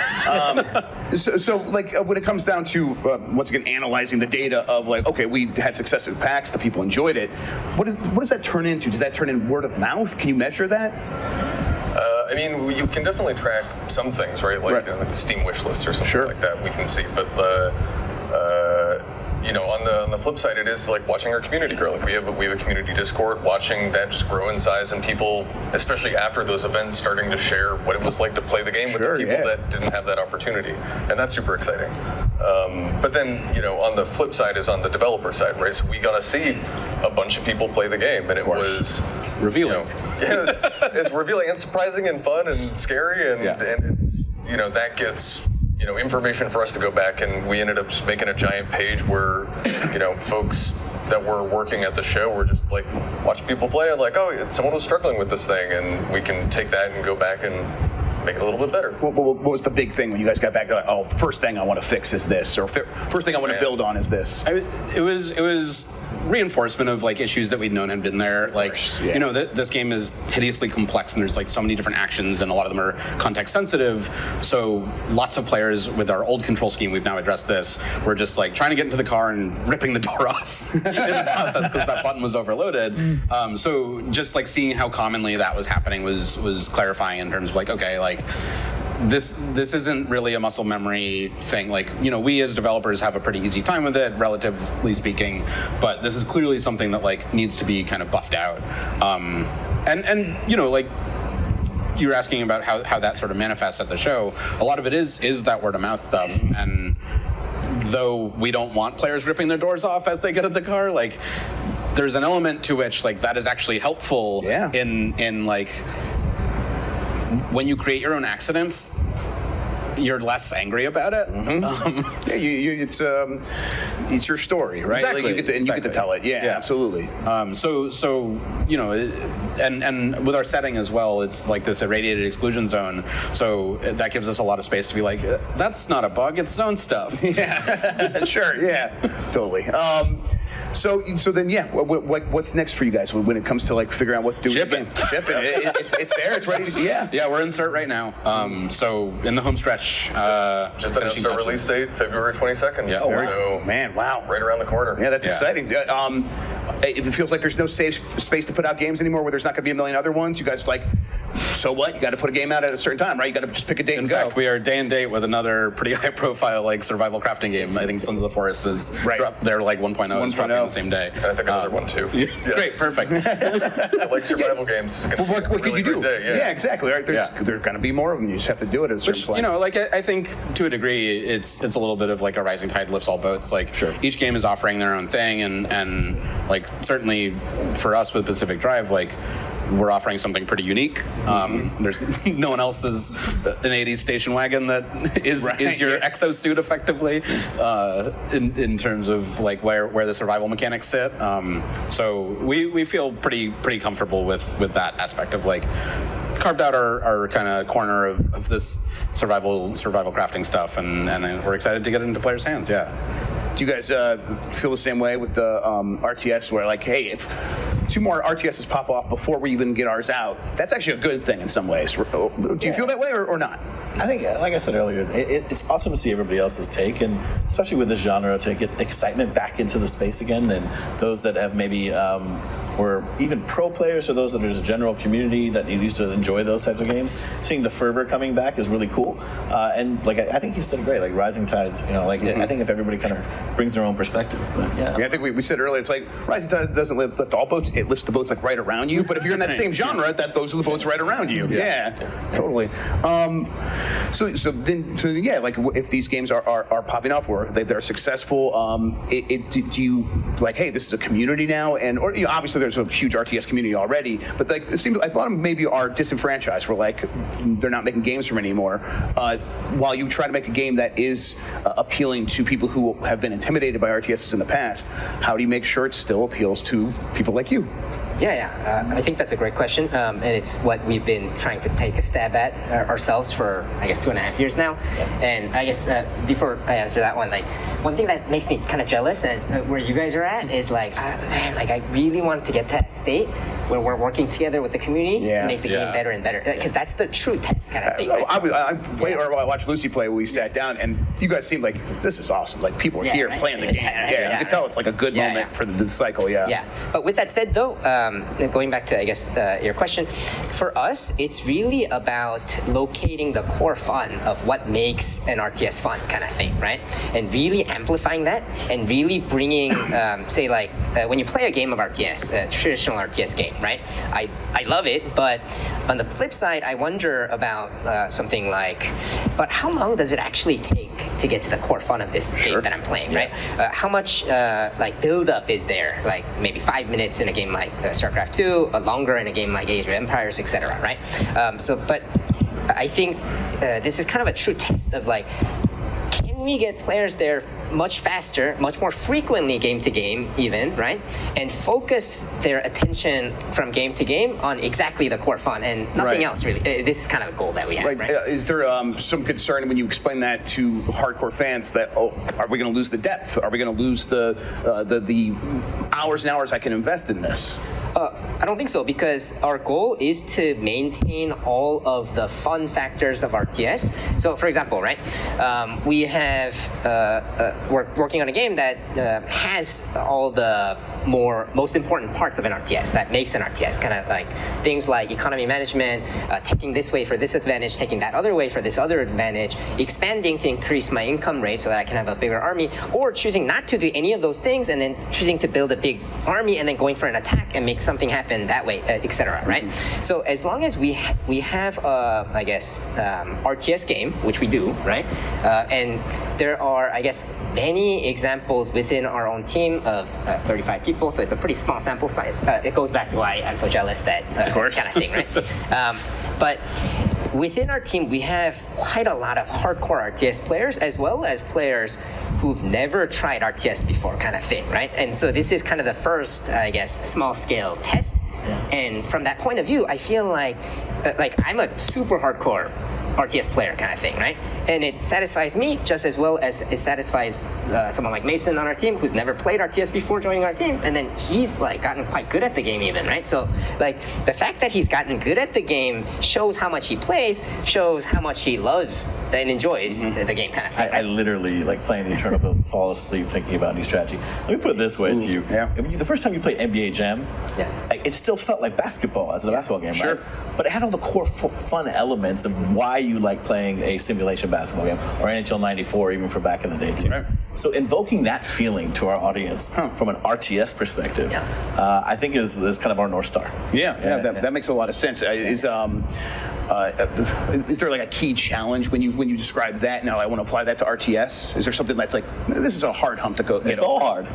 So when it comes down to once again analyzing the data of like, okay, we had success at PAX, the people enjoyed it. What does that turn into? Does that turn in word of mouth? Can you measure that? I mean, you can definitely track some things, right? Like, like Steam wish lists or something like that. We can see, but on the flip side, it is like watching our community grow. Like we have a community Discord, watching that just grow in size, and people, especially after those events, starting to share what it was like to play the game with the people that didn't have that opportunity, and that's super exciting. But then, on the flip side is on the developer side, right? So we got to see a bunch of people play the game, and it was revealing. It's revealing and surprising and fun and scary, and it's that gets information for us to go back, and we ended up just making a giant page where folks that we're working at the show. We're just like watch people play and like, oh, someone was struggling with this thing, and we can take that and go back and make it a little bit better. What was the big thing when you guys got back? Like, oh, first thing I want to fix is this, or first thing I want to build on is this. It was reinforcement of like issues that we'd known had been there. Like, you know, this game is hideously complex, and there's like so many different actions, and a lot of them are context sensitive. So lots of players with our old control scheme, we've now addressed this. We're just like trying to get into the car and ripping the door off in the process because that button was overloaded. So just like seeing how commonly that was happening was clarifying in terms of like, okay, like this isn't really a muscle memory thing. Like, you know, we as developers have a pretty easy time with it, relatively speaking, but this is clearly something that like needs to be kind of buffed out. And you know, like you were asking about how that sort of manifests at the show. A lot of it is that word of mouth stuff. And though we don't want players ripping their doors off as they get in the car, like there's an element to which like that is actually helpful in like when you create your own accidents, you're less angry about it. It's your story, right? Exactly. Like you get to tell it. Yeah, absolutely. So you know, and with our setting as well, it's like this irradiated exclusion zone. So that gives us a lot of space to be like, that's not a bug, it's zone stuff. Yeah, sure. Yeah, totally. So then, what's next for you guys when it comes to like figuring out what to do? Shipping. It's there. It's ready. Yeah, we're in cert right now. So in the home stretch. Just announced our release date, February 22nd. Yeah. Oh, man, wow. Right around the corner. Yeah, that's exciting. It feels like there's no safe space to put out games anymore where there's not going to be a million other ones. You guys like, so what? You got to put a game out at a certain time, right? You got to just pick a date and go. In fact, we are day and date with another pretty high profile like survival crafting game. I think Sons of the Forest is dropped. They're like 1.0 is dropping the same day. I think another one too. Yeah. Great, perfect. I like survival games. It's what really can you do? Day, yeah, exactly. Right? There's going to be more of them. You just have to do it at a certain point. You know, like I think to a degree, it's a little bit of like a rising tide lifts all boats. Like each game is offering their own thing, and like certainly for us with Pacific Drive, like we're offering something pretty unique. There's no one else is an 80s station wagon that is your exosuit effectively in terms of like where the survival mechanics sit. So we feel pretty comfortable with that aspect of like carved out our kind of corner of this survival crafting stuff, and we're excited to get it into players' hands. Yeah. Do you guys feel the same way with the RTS where like, hey, if 2 more RTSs pop off before we even get ours out, that's actually a good thing in some ways. Do you feel that way or not? I think, like I said earlier, it's awesome to see everybody else's take, and especially with this genre, to get excitement back into the space again, and those that have maybe were even pro players or those that are just a general community that used to enjoy those types of games, seeing the fervor coming back is really cool. And like I think he said it great, like rising tides, you know, like I think if everybody kind of brings their own perspective. But yeah, I think we said earlier, it's like rising tide doesn't lift all boats, it lifts the boats like right around you. But if you're in that same genre, those are the boats right around you. Yeah, totally. So like if these games are popping off or they're successful, do you like, hey, this is a community now, or you know, obviously there's a huge RTS community already, but like it seems like a lot of them maybe are disenfranchised, where like they're not making games from anymore. While you try to make a game that is appealing to people who have been intimidated by RTSs in the past, how do you make sure it still appeals to people like you? I think that's a great question, and it's what we've been trying to take a stab at ourselves for, I guess, 2.5 years now. And I guess before I answer that one, like one thing that makes me kind of jealous and where you guys are at is like, man, like I really want to get to that state where we're working together with the community to make the game better and better, because that's the true test kind of thing. Right? I watched Lucy play when we sat down, and you guys seemed like, this is awesome. Like people are here playing the game. You can tell it's like a good moment for the cycle. Yeah. But with that said, though. Going back to, I guess, your question, for us, it's really about locating the core fun of what makes an RTS fun kind of thing, right? And really amplifying that and really bringing, say, like, when you play a game of RTS, a traditional RTS game, right? I love it, but on the flip side, I wonder about something like, but how long does it actually take to get to the core fun of this game that I'm playing, right? How much, like, build-up is there? Like, maybe 5 minutes in a game like StarCraft 2, longer in a game like Age of Empires, etc., right? But I think this is kind of a true test of like, can we get players there much faster, much more frequently game to game even, right? And focus their attention from game to game on exactly the core fun and nothing else really. This is kind of the goal that we have, right? Is there some concern when you explain that to hardcore fans that, are we going to lose the depth? Are we going to lose the hours and hours I can invest in this? I don't think so, because our goal is to maintain all of the fun factors of RTS. So, for example, right, we have we're working on a game that has all the most important parts of an RTS, that makes an RTS, kind of like things like economy management, taking this way for this advantage, taking that other way for this other advantage, expanding to increase my income rate so that I can have a bigger army, or choosing not to do any of those things and then choosing to build a big army and then going for an attack and make something happen that way, etc. Right? So as long as we have I guess RTS game, which we do, right? And there are, I guess, many examples within our own team of 35 people, so it's a pretty small sample size. It goes back to why I'm so jealous that kind of thing, right? But within our team, we have quite a lot of hardcore RTS players, as well as players who've never tried RTS before, kind of thing, right? And so this is kind of the first, I guess, small-scale test. And from that point of view, I feel like I'm a super hardcore RTS player kind of thing, right? And it satisfies me just as well as it satisfies someone like Mason on our team who's never played RTS before joining our team, and then he's like gotten quite good at the game even, right? So like the fact that he's gotten good at the game shows how much he plays, shows how much he loves and enjoys the game kind of thing. I literally, like playing the Eternal Build, fall asleep thinking about new strategy. Let me put it this way to you. The first time you played NBA Jam, it still felt like basketball as a basketball game, right? But it had all the core fun elements of why you like playing a simulation basketball game, or NHL 94, even for back in the day too. So invoking that feeling to our audience from an RTS perspective, I think is kind of our North Star. That makes a lot of sense. Is there like a key challenge when you describe that? Now I want to apply that to RTS. Is there something that's like, this is a hard hump to go? It's all hard.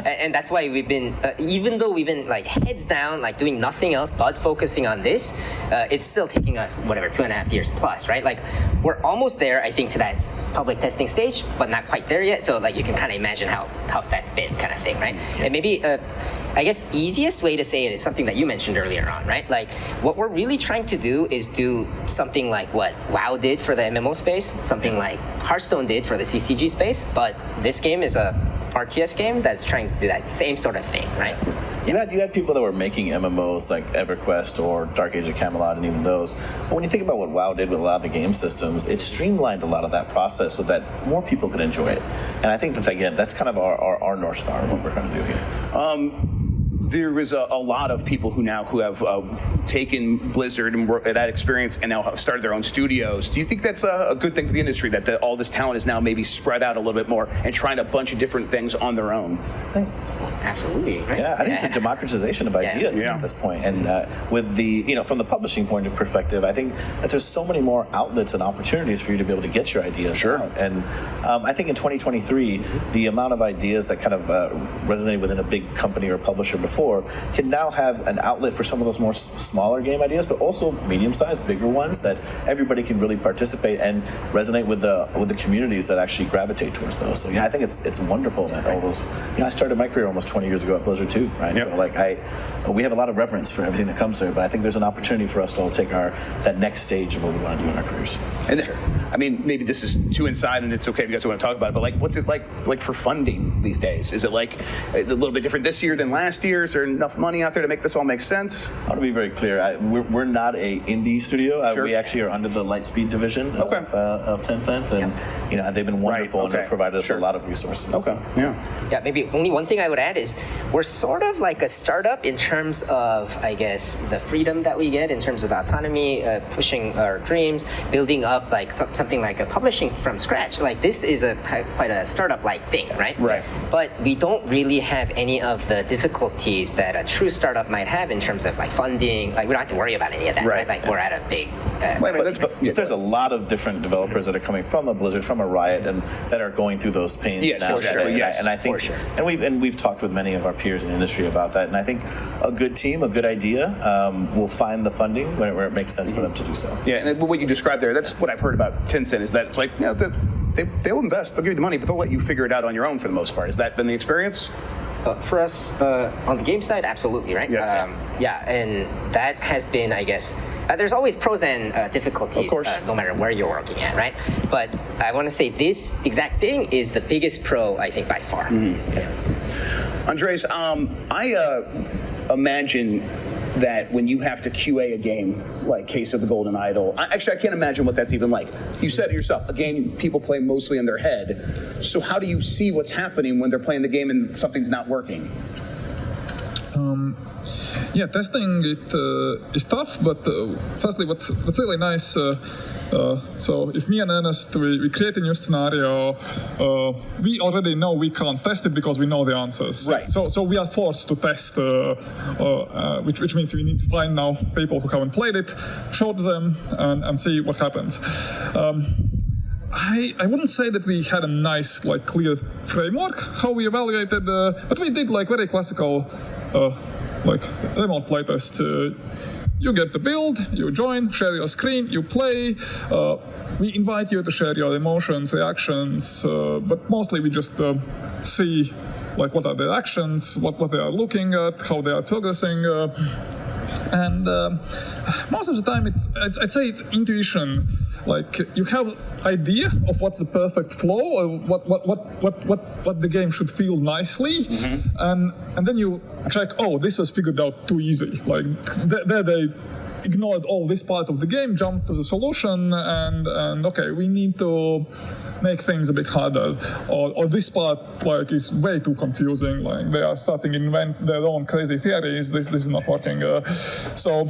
And that's why we've been, even though we've been like heads down, like doing nothing else but focusing on this, it's still taking us 2.5 years plus, right? Like we're almost there, I think, to that public testing stage, but not quite there yet. So like you can kind of imagine how tough that's been, kind of thing, right? And maybe I guess easiest way to say it is something that you mentioned earlier on, right? Like what we're really trying to do is do something like what WoW did for the MMO space, something like Hearthstone did for the CCG space, but this game is a RTS game that's trying to do that same sort of thing, right? You had people that were making MMOs like EverQuest or Dark Age of Camelot and even those. But when you think about what WoW did with a lot of the game systems, it streamlined a lot of that process so that more people could enjoy it. And I think that, again, that's kind of our North Star, what we're trying to do here. There was a lot of people who have taken Blizzard and that experience and now have started their own studios. Do you think that's a good thing for the industry, that all this talent is now maybe spread out a little bit more and trying a bunch of different things on their own? Absolutely, right? Yeah, I think it's a democratization of ideas at this point. And with the, from the publishing point of perspective, I think that there's so many more outlets and opportunities for you to be able to get your ideas out. And I think in 2023, the amount of ideas that kind of resonate within a big company or publisher before can now have an outlet for some of those more smaller game ideas, but also medium-sized, bigger ones that everybody can really participate and resonate with the communities that actually gravitate towards those. So I think it's wonderful that all those. I started my career almost 20 years ago at Blizzard too, right? So we have a lot of reverence for everything that comes there, but I think there's an opportunity for us to all take that next stage of what we want to do in our careers. And I mean, maybe this is too inside, and it's okay if you guys don't want to talk about it. But like, what's it like for funding these days? Is it like a little bit different this year than last year? Is there enough money out there to make this all make sense? I want to be very clear. We're not a indie studio. We actually are under the Lightspeed division of Tencent, and they've been wonderful and they've provided us a lot of resources. Maybe only one thing I would add is we're sort of like a startup in terms of, I guess, the freedom that we get in terms of the autonomy, pushing our dreams, building up like something like a publishing from scratch. Like this is quite a startup-like thing, right? Right. But we don't really have any of the difficulties that a true startup might have in terms of like funding. Like we don't have to worry about any of that, right? Like we're at a big. There's a lot of different developers that are coming from a Blizzard, from a Riot, and that are going through those pains now. And I think, and we've talked with many of our peers in the industry about that. And I think a good team, a good idea, will find the funding where it makes sense for them to do so. Yeah, and what you described there, that's what I've heard about Tencent, is that it's like, they'll invest, they'll give you the money, but they'll let you figure it out on your own for the most part. Has that been the experience? For us, on the game side, absolutely, right? Yes. Yeah, and that has been, I guess, there's always pros and difficulties, no matter where you're working at, right? But I want to say this exact thing is the biggest pro, I think, by far. Andrejs, I imagine that when you have to QA a game, like Case of the Golden Idol, I can't imagine what that's even like. You said it yourself, a game people play mostly in their head. So how do you see what's happening when they're playing the game and something's not working? Yeah, testing it is tough, but firstly, what's really nice, so if me and Ernest, we create a new scenario, we already know we can't test it because we know the answers. Right. So we are forced to test, which means we need to find now people who haven't played it, show to them, and see what happens. I wouldn't say that we had a nice, like, clear framework how we evaluated, but we did like very classical, like remote playtest. You get the build, you join, share your screen, you play. We invite you to share your emotions, reactions, but mostly we just see like what are their actions, what they are looking at, how they are progressing. And most of the time, I'd say it's intuition. Like you have idea of what's the perfect flow, or what the game should feel nicely, and then you check. Oh, this was figured out too easy. Like there they ignored all this part of the game, jumped to the solution, and okay, we need to make things a bit harder, or this part like is way too confusing. Like they are starting to invent their own crazy theories. This is not working. So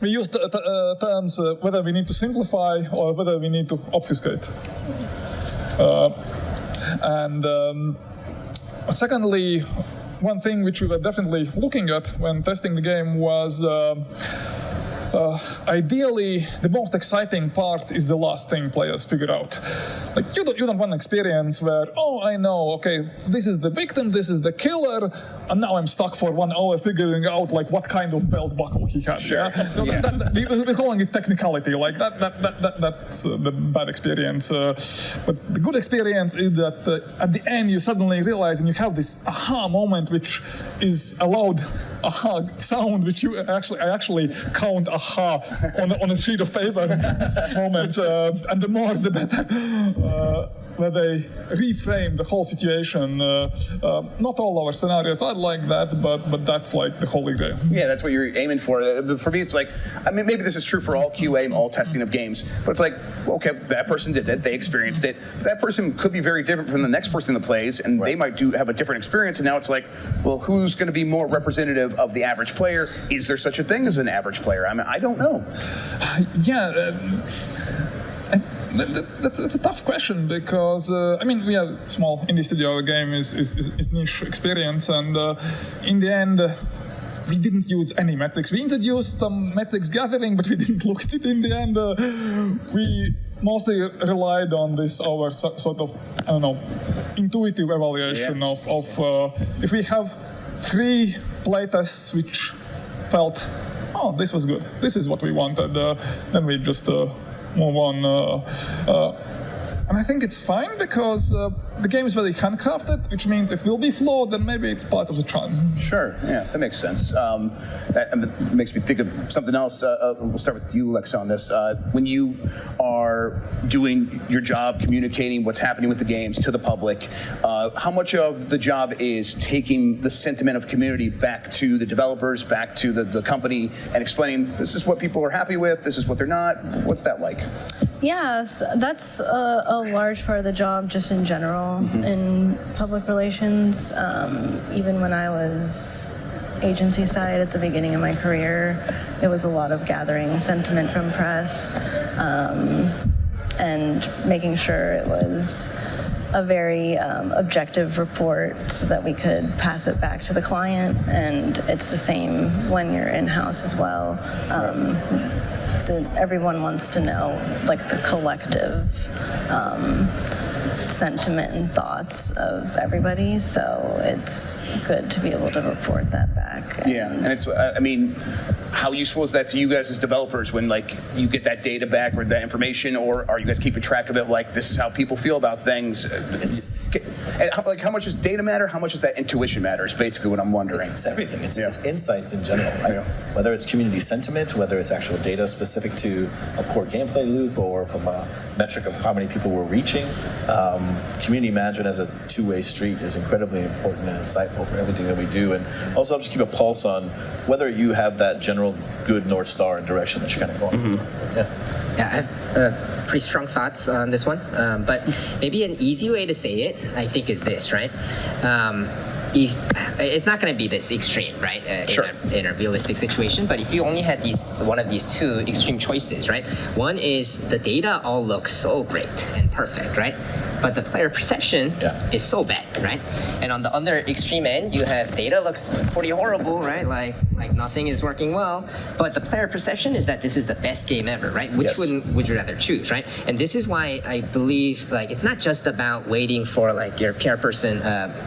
we use the terms whether we need to simplify or whether we need to obfuscate. Secondly, one thing which we were definitely looking at when testing the game was ideally, the most exciting part is the last thing players figure out. Like you don't want an experience where, oh, I know, okay, this is the victim, this is the killer, and now I'm stuck for 1 hour figuring out like what kind of belt buckle he had. Sure. Yeah? So we're calling it technicality. Like that's the bad experience. But the good experience is that at the end you suddenly realize and you have this aha moment, which is a loud aha sound, which I actually count aha on a sheet of paper moment, and the more the better. Where they reframe the whole situation. Not all our scenarios are like that, but that's like the holy grail. Yeah, that's what you're aiming for. For me, it's like, I mean, maybe this is true for all QA and all testing of games, but it's like, well, okay, that person did it, they experienced it. That person could be very different from the next person that plays, and they might have a different experience, and now it's like, well, who's going to be more representative of the average player? Is there such a thing as an average player? I mean, I don't know. That's a tough question because I mean we are small indie studio. The game is niche experience, and in the end we didn't use any metrics. We introduced some metrics gathering, but we didn't look at it in the end. We mostly relied on this our sort of intuitive evaluation of if we have 3 playtests which felt, oh, this was good, this is what we wanted, then we just move on. And I think it's fine because the game is very handcrafted, which means it will be flawed, and maybe it's part of the charm. Sure, yeah, that makes sense. That makes me think of something else. We'll start with you, Alyssa, on this. When you are doing your job, communicating what's happening with the games to the public, how much of the job is taking the sentiment of the community back to the developers, back to the company, and explaining this is what people are happy with, this is what they're not? What's that like? Yes, that's a large part of the job just in general in public relations. Even when I was agency side at the beginning of my career, it was a lot of gathering sentiment from press and making sure it was a very objective report so that we could pass it back to the client. And it's the same when you're in-house as well. Everyone wants to know like the collective sentiment and thoughts of everybody, so it's good to be able to report that back. And it's, I mean, how useful is that to you guys as developers when like you get that data back or that information, or are you guys keeping track of it? Like this is how people feel about things. Like how much does data matter? How much does that intuition matter? Is basically what I'm wondering. It's everything. It's insights in general, right? Yeah. Whether it's community sentiment, whether it's actual data specific to a core gameplay loop, or from a metric of how many people we're reaching. Community management as a two-way street is incredibly important and insightful for everything that we do, and also helps keep a pulse on whether you have that general good North Star and direction that you're kind of going for. Yeah, I have pretty strong thoughts on this one, but maybe an easy way to say it, I think, is this, right? It's not going to be this extreme, right? In a realistic situation, but if you only had one of these two extreme choices, right? One is the data all looks so great and perfect, right? But the player perception is so bad, right? And on the other extreme end, you have data looks pretty horrible, right? Like nothing is working well, but the player perception is that this is the best game ever, right? Which one would you rather choose, right? And this is why I believe like it's not just about waiting for like your PR person,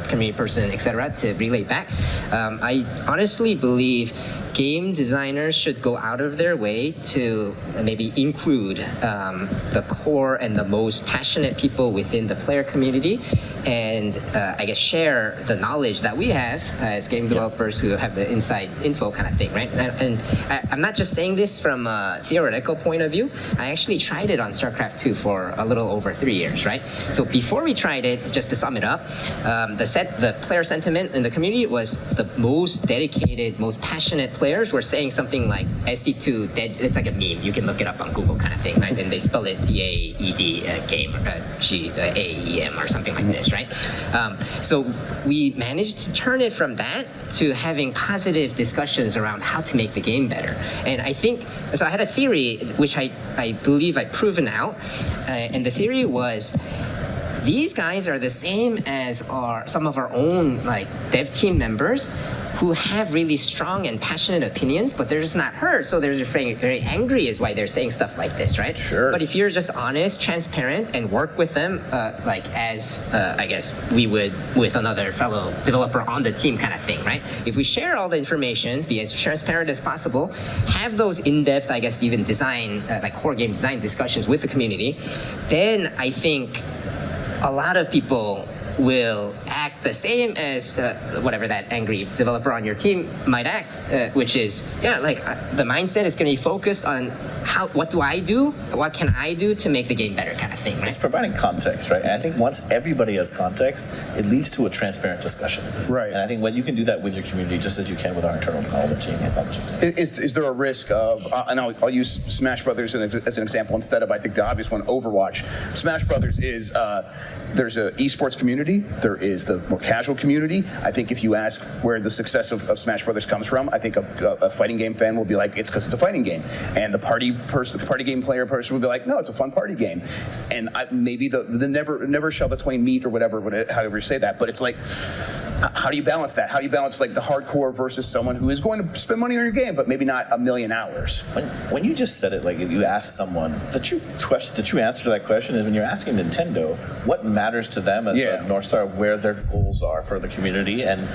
community person, etc., to relay back. I honestly believe game designers should go out of their way to maybe include the core and the most passionate people within the player community, and I guess share the knowledge that we have as game developers who have the inside info kind of thing, right? And I'm not just saying this from a theoretical point of view. I actually tried it on StarCraft 2 for a little over 3 years, right? So before we tried it, just to sum it up, the player sentiment in the community was the most dedicated, most passionate players were saying something like SC2 dead. It's like a meme. You can look it up on Google kind of thing, right? And they spell it DAED game, GAEM or something like this, right? So we managed to turn it from that to having positive discussions around how to make the game better. And I think, so I had a theory, which I believe I've proven out, and the theory was, these guys are the same as some of our own like dev team members who have really strong and passionate opinions, but they're just not heard. So they're just very angry is why they're saying stuff like this, right? Sure. But if you're just honest, transparent, and work with them like as, I guess, we would with another fellow developer on the team kind of thing, right? If we share all the information, be as transparent as possible, have those in-depth, I guess, even design, like core game design discussions with the community, then I think a lot of people will act the same as whatever that angry developer on your team might act, which is, the mindset is going to be focused on what do I do? What can I do to make the game better kind of thing, right? It's providing context, right? And I think once everybody has context, it leads to a transparent discussion. Right. And I think when you can do that with your community, just as you can with our internal development team and publishing team. Is there a risk of, and I'll use Smash Brothers as an example instead of, I think, the obvious one, Overwatch. Smash Brothers is, there's an esports community, there is the more casual community. I think if you ask where the success of Smash Brothers comes from, I think a fighting game fan will be like, it's because it's a fighting game. And the party game player person will be like, no, it's a fun party game. And maybe the never shall the twain meet or whatever, however you say that. But it's like, how do you balance that? How do you balance like the hardcore versus someone who is going to spend money on your game, but maybe not 1,000,000 hours? When you just said it, like if you ask someone, the true answer to that question is when you're asking Nintendo, what matters to them as a North Star, where their goals are for the community and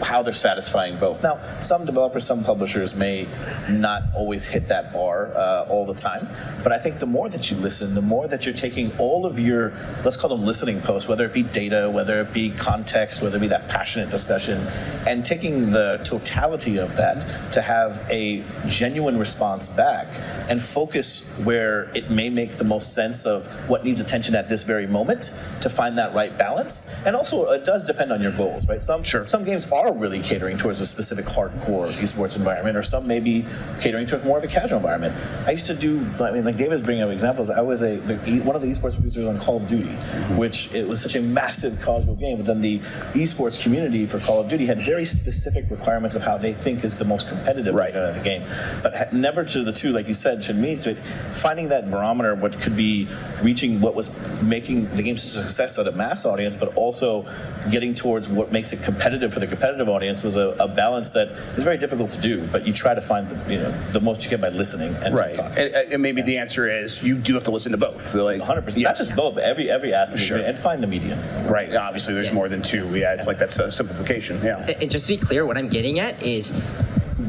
how they're satisfying both. Now, some developers, some publishers may not always hit that bar all the time, but I think the more that you listen, the more that you're taking all of your, let's call them listening posts, whether it be data, whether it be context, whether it be that passionate discussion, and taking the totality of that to have a genuine response back and focus where it may make the most sense of what needs attention at this very moment to find that right balance. And also, it does depend on your goals, right? Some games are really catering towards a specific hardcore esports environment, or some may be catering towards more of a casual environment. I used to do, like David's bringing up examples, I was one of the esports producers on Call of Duty, which it was such a massive casual game, but then the esports community for Call of Duty had very specific requirements of how they think is the most competitive of the game. But never to the two, like you said, to me, so finding that barometer, what could be reaching what was making the game such a success at a mass audience, but also getting towards what makes it competitive for the competitive audience was a balance that is very difficult to do, but you try to find the most you can by listening and talking. And maybe the answer is you do have to listen to both. Like 100%, not just both, but every aspect, and find the median. Right, obviously there's more than two. Yeah, it's like that's a simplification. Yeah. And just to be clear, what I'm getting at is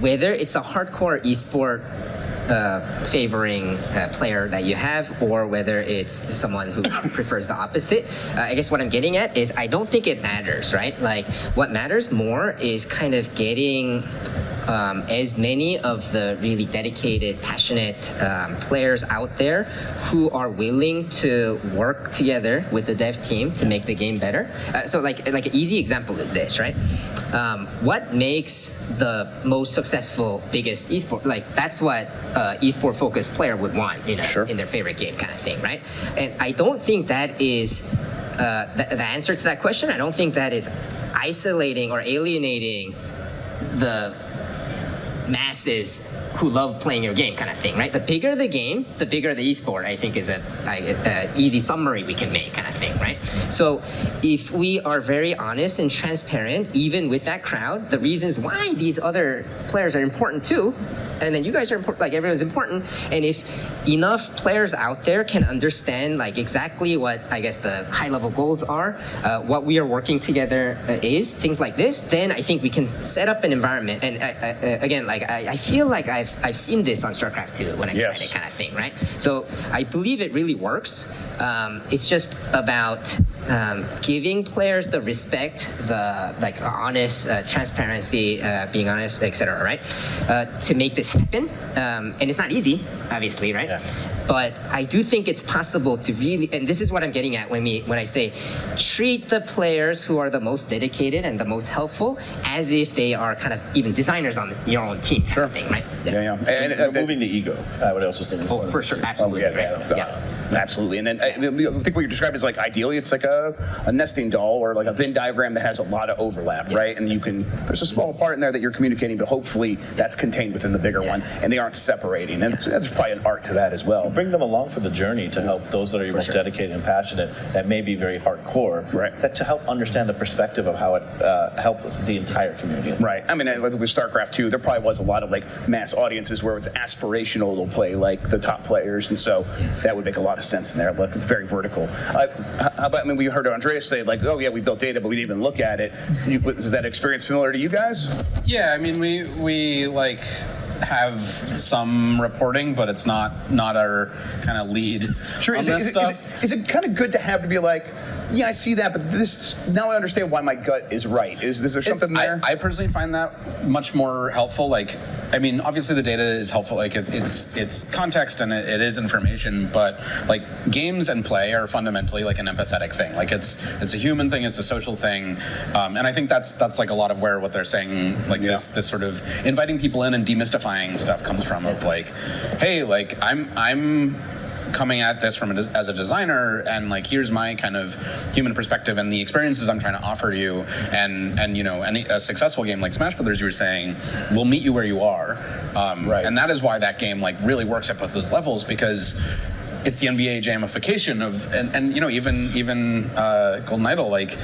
whether it's a hardcore esport favoring player that you have, or whether it's someone who prefers the opposite. I guess what I'm getting at is I don't think it matters, right? Like, what matters more is kind of getting as many of the really dedicated, passionate players out there who are willing to work together with the dev team to make the game better. So like an easy example is this, right? What makes the most successful, biggest esport? Like, that's what esport focused player would want in their favorite game, kind of thing, right? And I don't think that is the answer to that question. I don't think that is isolating or alienating the masses who love playing your game, kind of thing, right? The bigger the game, the bigger the esport, I think, is a easy summary we can make, kind of thing, right? So if we are very honest and transparent, even with that crowd, the reasons why these other players are important too, and then you guys are important, like everyone's important, and if enough players out there can understand like exactly what I guess the high level goals are, what we are working together is, things like this, then I think we can set up an environment. And again, like I feel like I've seen this on StarCraft 2 when I tried it, kind of thing, right? So I believe it really works. It's just about giving players the respect, the like honest transparency, being honest, etc., right? To make this happen, and it's not easy, obviously, right? Yeah. But I do think it's possible to really, and this is what I'm getting at when I say, treat the players who are the most dedicated and the most helpful as if they are kind of even designers on your own team, kind of thing, right? Yeah. And removing the ego, I would also say. Oh, for sure, absolutely. Absolutely. And then I think what you're describing is like, ideally it's like a nesting doll or like a Venn diagram that has a lot of overlap, right? And there's a small part in there that you're communicating, but hopefully that's contained within the bigger one and they aren't separating. And that's probably an art to that as well. Bring them along for the journey to help those that are your most dedicated and passionate, that may be very hardcore, right? That to help understand the perspective of how it helps the entire community. Right. I mean, with StarCraft 2, there probably was a lot of like mass audiences where it's aspirational to play like the top players, and so that would make a lot of sense in there. Look, it's very vertical. How about, we heard Andrejs say like, oh yeah, we built data, but we didn't even look at it. Is that experience familiar to you guys? Yeah, I mean, we like have some reporting, but it's not our kind of lead on this stuff. Is it kind of good to be like, yeah, I see that, but now I understand why my gut is right. Is there something there? I personally find that much more helpful. Like, I mean, obviously the data is helpful. Like, it's context and it is information, but like games and play are fundamentally like an empathetic thing. Like, it's a human thing, it's a social thing, and I think that's like a lot of where what they're saying, like this sort of inviting people in and demystifying stuff comes from. Of like, hey, like I'm coming at this as a designer, and like here's my kind of human perspective and the experiences I'm trying to offer you, and a successful game like Smash Brothers, you were saying, will meet you where you are, and that is why that game like really works at both those levels, because it's the NBA jamification of, and even Golden Idol, like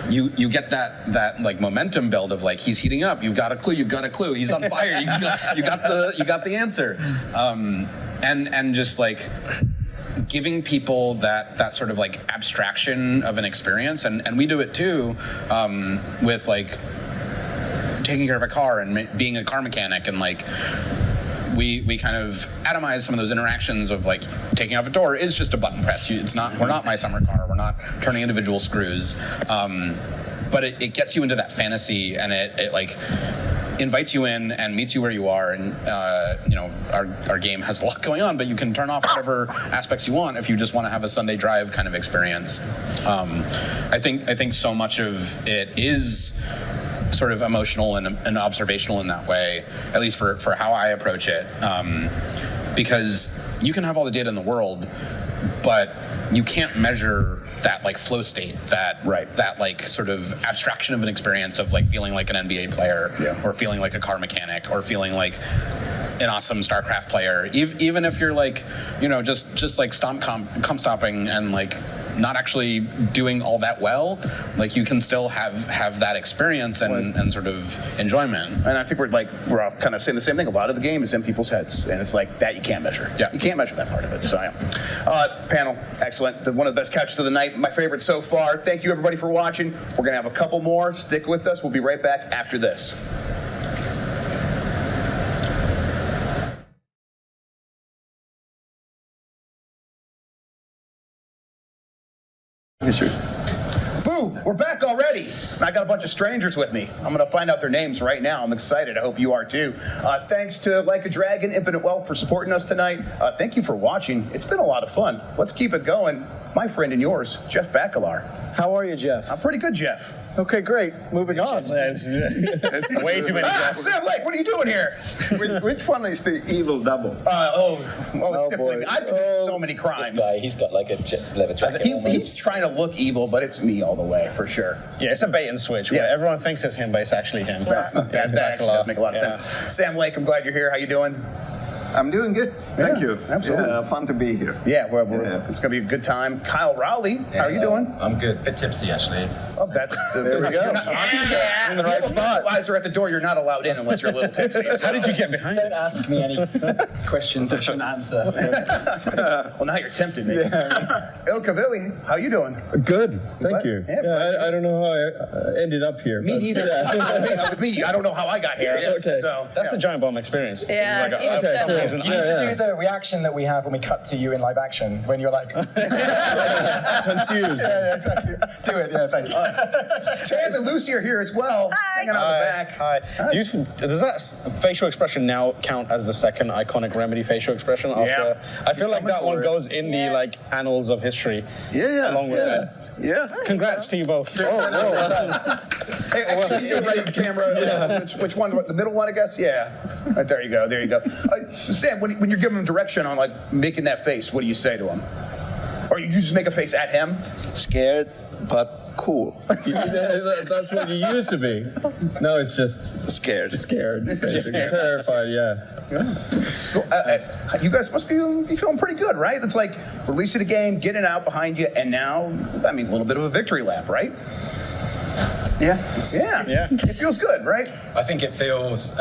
you get that like momentum build of like, he's heating up, you've got a clue, he's on fire, you got the answer, and just like giving people that sort of like abstraction of an experience, and we do it too, with like taking care of a car and being a car mechanic, and like we kind of atomize some of those interactions of like taking off a door is just a button press. We're not My Summer Car, we're not turning individual screws, but it gets you into that fantasy, and it like invites you in and meets you where you are, and our game has a lot going on, but you can turn off whatever aspects you want if you just want to have a Sunday drive kind of experience. I think so much of it is sort of emotional and observational in that way, at least for how I approach it, because you can have all the data in the world, but you can't measure that like flow state, that like sort of abstraction of an experience of like feeling like an NBA player, or feeling like a car mechanic, or feeling like an awesome StarCraft player, even if you're like, just like comp stopping and like not actually doing all that well, like you can still have that experience and sort of enjoyment. And I think we're all kind of saying the same thing. A lot of the game is in people's heads, and it's like that you can't measure. Yeah, you can't measure that part of it. So panel, excellent. One of the best couches of the night. My favorite so far. Thank you everybody for watching. We're gonna have a couple more. Stick with us. We'll be right back after this. you, sir. Boo, we're back already. And I got a bunch of strangers with me. I'm going to find out their names right now. I'm excited. I hope you are too. Thanks to Like a Dragon, Infinite Wealth for supporting us tonight. Thank you for watching. It's been a lot of fun. Let's keep it going. My friend and yours, Jeff Bakalar. How are you, Jeff? I'm pretty good, Jeff. Okay, great. Moving on. That's way too many. Sam Lake, what are you doing here? Which one is the evil double? It's definitely. I've committed so many crimes. This guy, he's got like a leather jacket. He's trying to look evil, but it's me all the way for sure. Yeah, it's a bait and switch. Yes. Where everyone thinks it's him, but it's actually him. That actually does make a lot of sense. Sam Lake, I'm glad you're here. How you doing? I'm doing good. Thank you. Absolutely. Fun to be here. Yeah, it's going to be a good time. Kyle Rowley, how are you doing? I'm good. Bit tipsy, actually. Oh, there we go. In the right spot. Eyes are at the door. You're not allowed in unless you're a little tipsy. How did you get behind? Don't ask me any questions I shouldn't answer. Well, now you're tempting me. Il Cavilli, how you doing? Good, thank you. Yeah, I don't know how I ended up here. Me neither. With me, I don't know how I got here. Okay. So, That's the Giant Bomb experience. Yeah. Okay, You need to do the reaction that we have when we cut to you in live action, when you're like confused. Yeah, exactly. Do it. Yeah, thank you. Tam and Lucy are here as well. Hanging out in the back. Hi. Does that facial expression now count as the second iconic Remedy facial exprestion? After, I feel like that one goes in the like annals of history. Yeah. Along with it. Yeah. Congrats to you both. Hey, actually, you right the camera. Which one? The middle one, I guess. Yeah. Right, there you go. There you go. Sam, when you're giving him direction on like making that face, what do you say to him? Or you just make a face at him? Scared, but cool. That's what you used to be. Now it's just scared. Terrified, You guys must be feeling pretty good, right? It's like releasing a game, getting it out behind you, and now, a little bit of a victory lap, right? Yeah. It feels good, right? I think it feels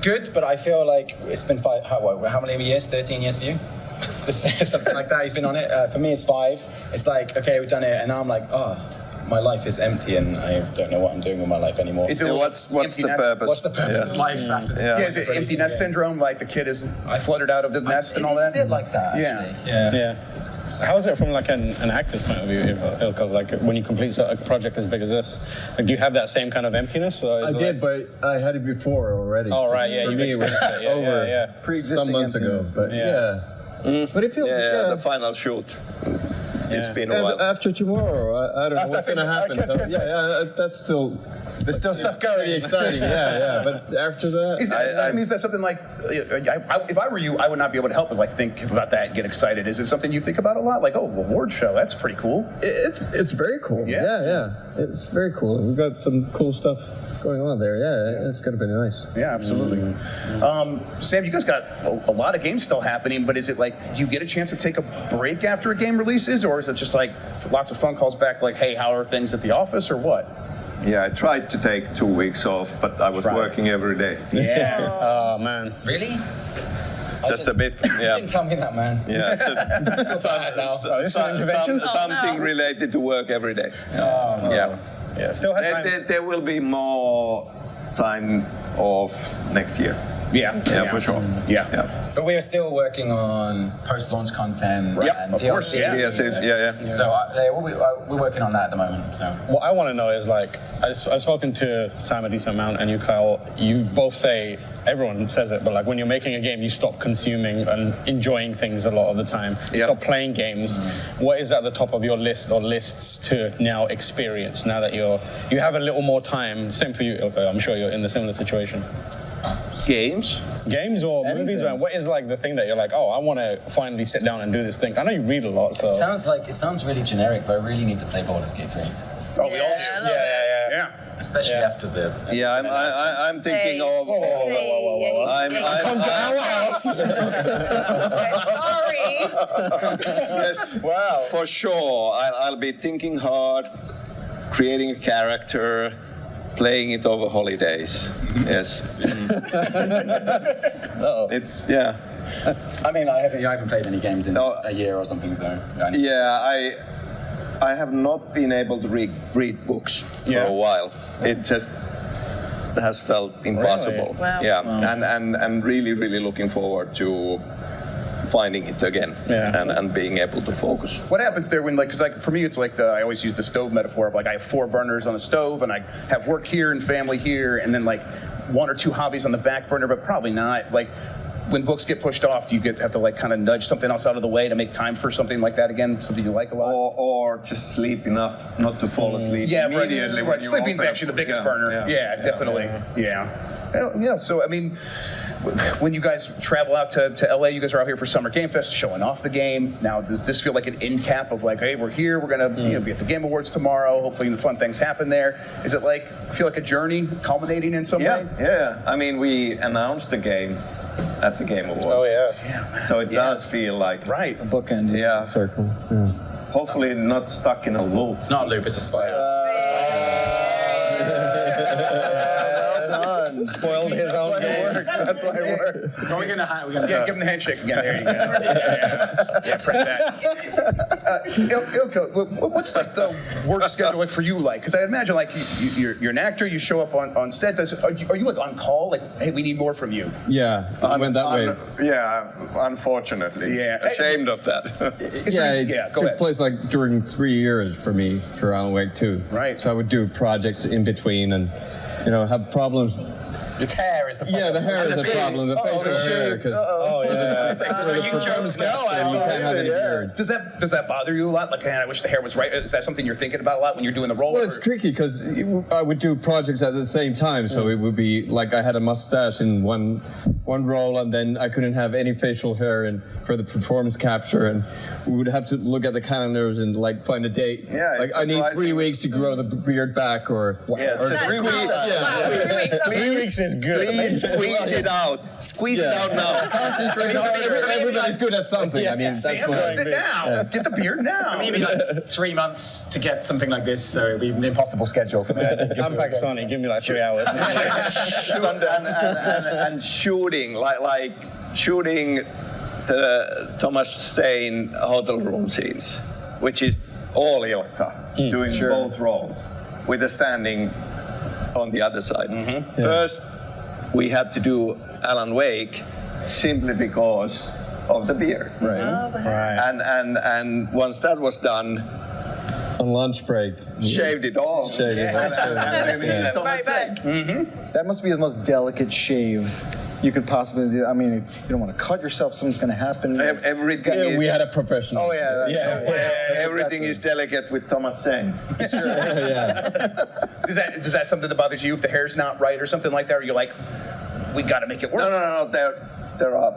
good, but I feel like it's been how many years? 13 years for you? Something like that. He's been on it. For me, it's 5. It's like, okay, we've done it, and now I'm like, my life is empty, and I don't know what I'm doing with my life anymore. Is it what's the purpose? What's the purpose of life after this? Is it empty nest syndrome? Like the kid is fluttered out of the nest and all that? It is a bit like that, actually. Yeah. So how is it from like an actor's point of view, Ilka? Like when you complete a project as big as this, like, do you have that same kind of emptiness? Or I did, but I had it before already. Oh, right, yeah. For You me, it was over pre-existing some months ago. But but it feels the final shoot. It's been a while. After tomorrow, I don't know what's going to happen. That's still. There's still stuff going. Pretty exciting, But after that, Is that exciting? Is that something like, if I were you, I would not be able to help but think about that and get excited. Is it something you think about a lot? Like, award show, that's pretty cool. It's very cool. Yeah. It's very cool. We've got some cool stuff going on there. Yeah, it's going to be nice. Yeah, absolutely. Sam, you guys got a lot of games still happening, but is it like, do you get a chance to take a break after a game releases, or is it just like lots of phone calls back like, hey, how are things at the office, or what? Yeah, I tried to take 2 weeks off, but I was working every day. Yeah. Oh, man. Really? Just a bit, You didn't tell me that, man. Yeah. Something related to work every day. Yeah. Still had time. There will be more time off next year. Yeah, for sure. Yeah. But we are still working on post-launch content and of DLC. course. Yeah. So we're working on that at the moment. So what I want to know is like, I've spoken to Sam a decent amount, and you, Kyle, you both say, everyone says it, but like when you're making a game, you stop consuming and enjoying things a lot of the time. You stop playing games. What is at the top of your list or lists to now experience now that you have a little more time? Same for you, Ilka. I'm sure you're in the similar situation. Games or movies? What is like the thing that you're like, I want to finally sit down and do this thing? I know you read a lot, so. It sounds really generic, but I really need to play Baldur's Gate 3. Oh, we all do. Yeah. Especially after the. I'm thinking of. Come to our house. Sorry. Yes. Wow. For sure, I'll be thinking hard, creating a character. Playing it over holidays. Yes. It's I mean, I haven't played any games in a year or something, so. I have not been able to read books for a while. It just has felt impossible. Really? Wow. Yeah, and really looking forward to finding it again and being able to focus. What happens there when, like, because like for me, it's like I always use the stove metaphor of like I have 4 burners on a stove and I have work here and family here and then like 1 or 2 hobbies on the back burner, but probably not. Like when books get pushed off, do you have to like kind of nudge something else out of the way to make time for something like that again, something you like a lot? Or just sleep enough not to fall asleep immediately. Right. Sleeping's actually the biggest burner. Yeah, definitely. Yeah. So I mean, when you guys travel out to LA, you guys are out here for Summer Game Fest, showing off the game. Now, does this feel like an end cap of like, hey, we're here, we're gonna be at the Game Awards tomorrow. Hopefully, the fun things happen there. Is it like feel like a journey culminating in some way? Yeah. I mean, we announced the game at the Game Awards. Oh yeah. So it does feel like a bookend. Yeah. Circle. Hopefully, not stuck in a loop. It's not a loop; it's a spiral. Spoiled his own game. That's why it works. Are we gonna give him the handshake again. There you go. Yeah, press that. Ilko, what's like the work schedule like for you? Like, because I imagine like you're an actor. You show up on set. Are you like on call? Like, hey, we need more from you. Yeah, I went that way. Yeah, unfortunately. Yeah, ashamed of that. It took place like during 3 years for me for Alan Wake 2. Right. So I would do projects in between and have problems. Its hair is the problem. Yeah, the hair is the problem. The facial hair, because the performance capture, you can't have any beard. Does that bother you a lot? Like, man, I wish the hair was right. Is that something you're thinking about a lot when you're doing the role? Well, it's tricky because I would do projects at the same time, so it would be like I had a mustache in one role, and then I couldn't have any facial hair for the performance capture, and we would have to look at the calendars and like find a date. Yeah, like I need 3 weeks to grow the beard back, or 3 weeks. 3 weeks is good. Please squeeze it out. Squeeze it out now. Concentrate. Everybody's good at something. I mean, Sam, sit down. Get the beard now. Maybe like 3 months to get something like this, so it'd be an impossible schedule for me. I'm Pakistani. Give me like 3 hours. and shooting, like shooting the Thomas Stein hotel room scenes, which is all Ilkka doing both roles with the standing on the other side. First, we had to do Alan Wake simply because of the beard. And once that was done, on lunch break, shaved it off. That must be the most delicate shave you could possibly do. I mean, you don't want to cut yourself, something's going to happen. Everything is... We had a professional. Oh, everything is delicate with Thomas Sen. Is that something that bothers you if the hair's not right or something like that? Or you're like, we got to make it work? No. There are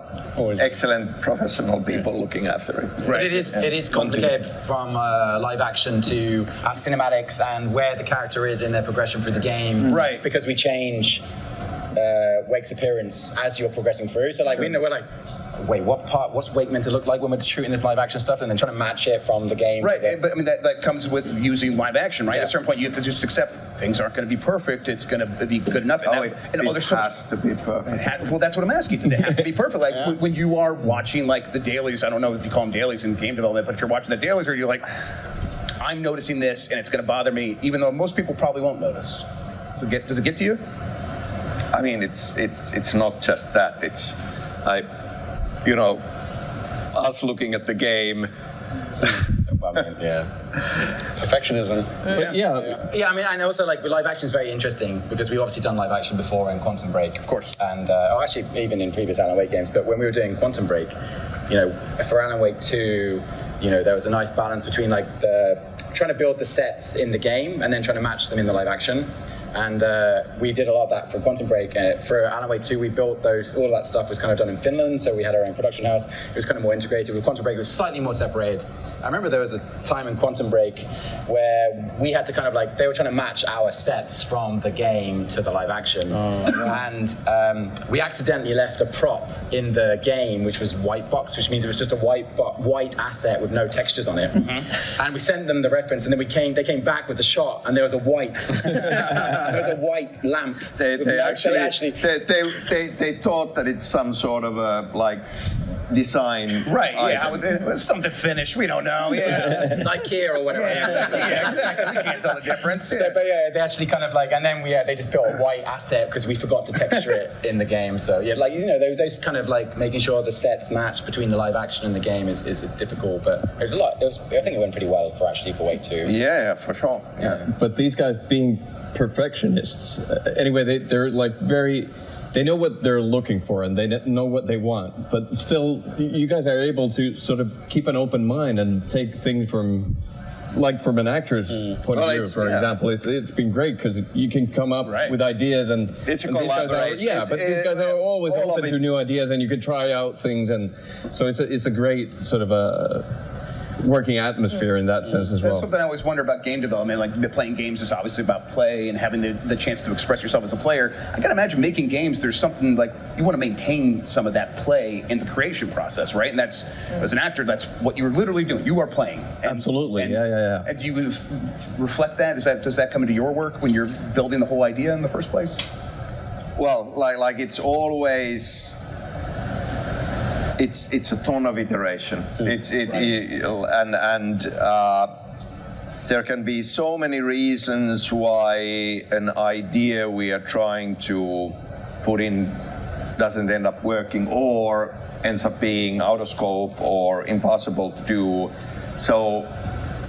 excellent professional people looking after it. Right. It is complicated from live action to our cinematics and where the character is in their progression through the game. Right. Because we change Wake's appearance as you're progressing through. So like we're like, wait, what's Wake meant to look like when we're shooting this live action stuff, and then trying to match it from the game. Right, but I mean that comes with using live action, right? At a certain point, you have to just accept things aren't going to be perfect. It's going to be good enough. It has to be perfect. Well, that's what I'm asking. Does it have to be perfect? Like when you are watching like the dailies, I don't know if you call them dailies in game development, but if you're watching the dailies, or you're like, I'm noticing this, and it's going to bother me, even though most people probably won't notice. Does it get to you? I mean, it's not just that. It's us looking at the game. Perfectionism. Yeah, I mean, and also like live action is very interesting because we've obviously done live action before in Quantum Break, of course, and actually even in previous Alan Wake games. But when we were doing Quantum Break, for Alan Wake 2, there was a nice balance between like trying to build the sets in the game and then trying to match them in the live action. And we did a lot of that for Quantum Break. For Alan Wake 2, we built those, all of that stuff was kind of done in Finland, so we had our own production house. It was kind of more integrated. With Quantum Break, it was slightly more separated. I remember there was a time in Quantum Break where we had to kind of like, they were trying to match our sets from the game to the live action. And we accidentally left a prop in the game, which was white box, which means it was just a white asset with no textures on it. And we sent them the reference, and then they came back with the shot, and there was a white... There's a white lamp. They thought that it's some sort of a design. Right, item. yeah, something finished, we don't know, yeah. Like Kia or whatever. Yeah, exactly, we can't tell the difference. So, but yeah, they actually kind of like, and then they just built a white asset because we forgot to texture it in the game. So yeah, like, you know, those kind of like making sure the sets match between the live action and the game is difficult, but it was a lot. I think it went pretty well for Wave 2. Yeah, for sure. Yeah. But these guys being perfectionists, anyway, they're like they know what they're looking for and they know what they want, but still you guys are able to sort of keep an open mind and take things from an actor's point of view, for example. It's been great because you can come up with ideas and it's a and collaboration. These guys are always open to new ideas and you can try out things, and so it's a great sort of a working atmosphere in that sense as well. That's something I always wonder about game development. Like, playing games is obviously about play and having the chance to express yourself as a player. I gotta imagine making games, there's something like you want to maintain some of that play in the creation process, right? And that's, as an actor, that's what you're literally doing. You are playing. Absolutely, yeah. And do you reflect that? Does that come into your work when you're building the whole idea in the first place? Well, like it's always. It's a ton of iteration. There can be so many reasons why an idea we are trying to put in doesn't end up working or ends up being out of scope or impossible to do. So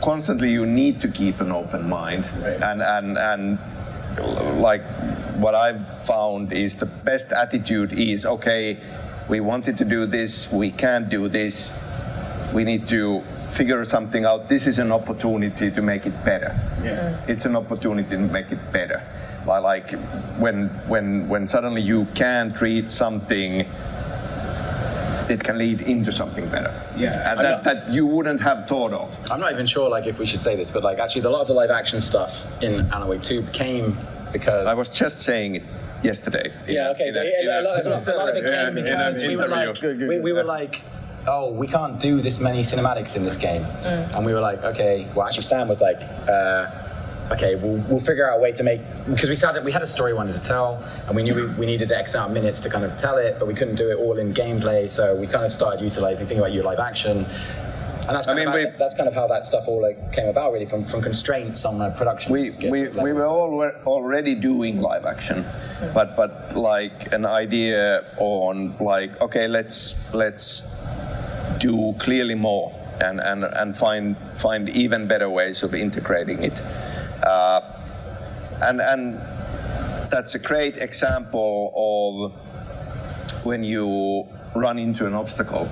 constantly you need to keep an open mind. And like what I've found is the best attitude is, okay, we wanted to do this, we can't do this, we need to figure something out. This is an opportunity to make it better. Yeah. It's an opportunity to make it better. Like when suddenly you can't read something, it can lead into something better. Yeah. And that you wouldn't have thought of. I'm not even sure like if we should say this, but like actually a lot of the live action stuff in Alan Wake 2 came because I was just saying it yesterday. Yeah, okay. A lot of it came because we were like, oh, we can't do this many cinematics in this game. And we were like, okay. Well, actually, Sam was like, okay, we'll figure out a way to make, because we had a story we wanted to tell, and we knew we needed X amount of minutes to kind of tell it, but we couldn't do it all in gameplay, so we kind of started utilizing, thinking about your live action. And that's kind of how that stuff all came about, really, from constraints on the production. We were already doing live action, but like an idea on like, okay, let's do clearly more and find even better ways of integrating it, and that's a great example of when you run into an obstacle.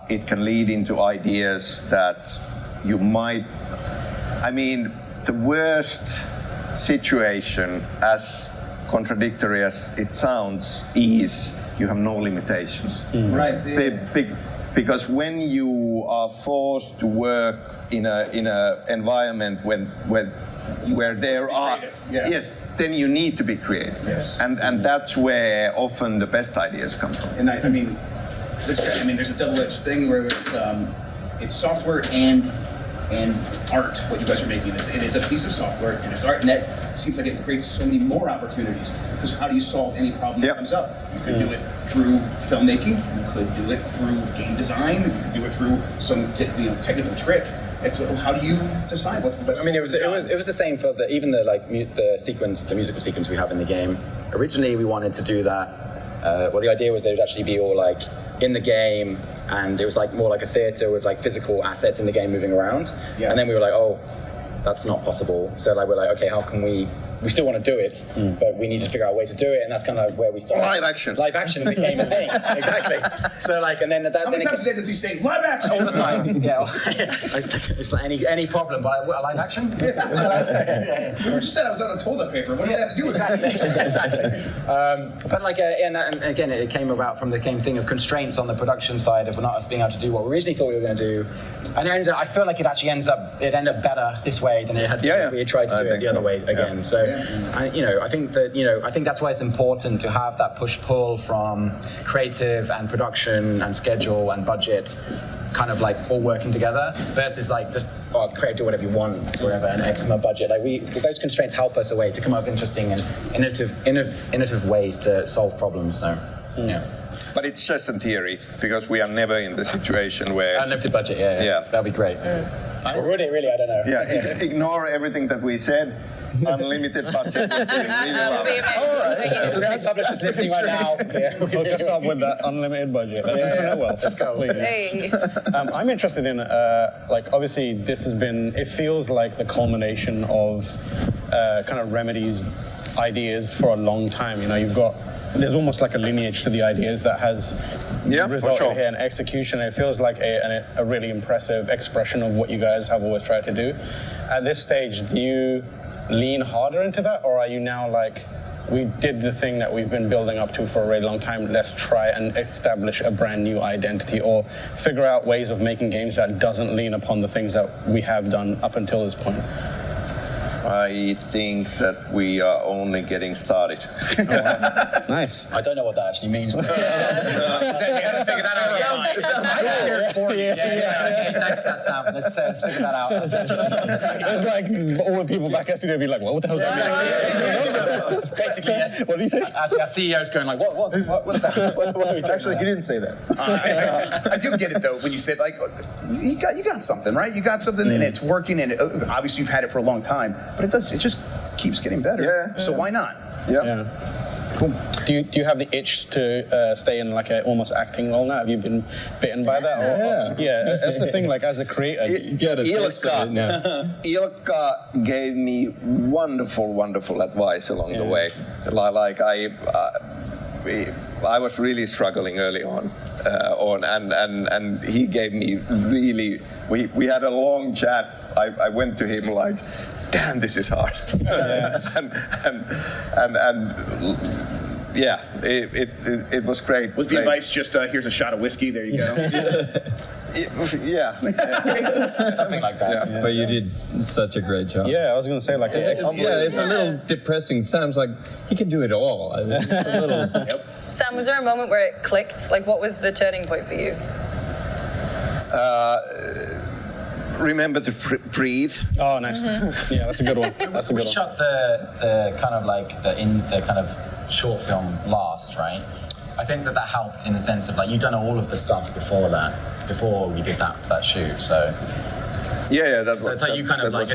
It can lead into ideas that you might. I mean, the worst situation, as contradictory as it sounds, is you have no limitations. Right. Because when you are forced to work in a environment where there are yes, then you need to be creative. Yes. And that's where often the best ideas come from. And I mean, there's a double-edged thing where it's software and art. What you guys are making, it is a piece of software and it's art, and that seems like it creates so many more opportunities. Because how do you solve any problem that comes up? You could do it through filmmaking. You could do it through game design. You could do it through some technical trick. How do you decide what's the best? I mean, it was the same for the musical sequence we have in the game. Originally, we wanted to do that. Well, the idea was that it would actually be all like in the game, and it was like more like a theater with like physical assets in the game moving around. Yeah. And then we were like, oh, that's not possible. So like we're like, okay, how can we still want to do it, but we need to figure out a way to do it, and that's kind of where we started. Live action. Live action became a thing. Exactly. So like, and then how many times a day does he say live action? All the time. Yeah. It's like any problem, but live action. You just said I was on a toilet paper. What does that have to do with Exactly. But like, and again, it came about from the same thing of constraints on the production side of not us being able to do what we originally thought we were going to do, and I feel like it actually ended up better this way than it had. We had tried to do it the other way again. So. I think that's why it's important to have that push-pull from creative and production and schedule and budget kind of like all working together versus like just create, do whatever you want forever and X amount of budget. Like those constraints help us a way to come up with interesting and innovative ways to solve problems. So, yeah. But it's just in theory, because we are never in the situation where... Unlimited budget, yeah. That'd be great. Really, I don't know. Yeah, ignore everything that we said. Unlimited budget. So that's listening right now. Hook us up with that unlimited budget. Infinite wealth. Let's go. Hey. I'm interested in, like, obviously this has been, it feels like the culmination of kind of Remedy's ideas for a long time. You know, there's almost like a lineage to the ideas that has resulted here in execution. It feels like a really impressive expression of what you guys have always tried to do. At this stage, do you lean harder into that, or are you now like, we did the thing that we've been building up to for a really long time, let's try and establish a brand new identity, or figure out ways of making games that doesn't lean upon the things that we have done up until this point? I think that we are only getting started. Nice. I don't know what that actually means. Thanks, Sam. Let's figure that out. It's like all the people back at studio be like, what the hell is that? Basically, yes. What did he say? Actually, our CEO's going like, what are we doing? Actually, he didn't say that. I do get it though when you said like, you got something, right? You got something and it's working, and obviously you've had it for a long time, but it just keeps getting better. Yeah. So why not? Yeah. Cool. Do you have the itch to stay in like a almost acting role now? Have you been bitten by that? Yeah, that's the thing. Like as a creator, you get a Ilkka gave me wonderful advice along the way. Like I was really struggling early on, and he gave me really. We had a long chat. I went to him like, damn, this is hard. It was great. Was the advice just here's a shot of whiskey? There you go. Something like that. Yeah. But you did such a great job. Yeah, I was going to say like. It's a little depressing. Sam's like he can do it all. I mean, it's a little. Sam, was there a moment where it clicked? Like, what was the turning point for you? Remember to breathe. Oh, nice. Yeah, that's a good one. That's a good we one. shot the kind of like the kind of short film last, right? I think that helped in the sense of like you'd done all of the stuff before we did that shoot. So that's so it's like you kind of like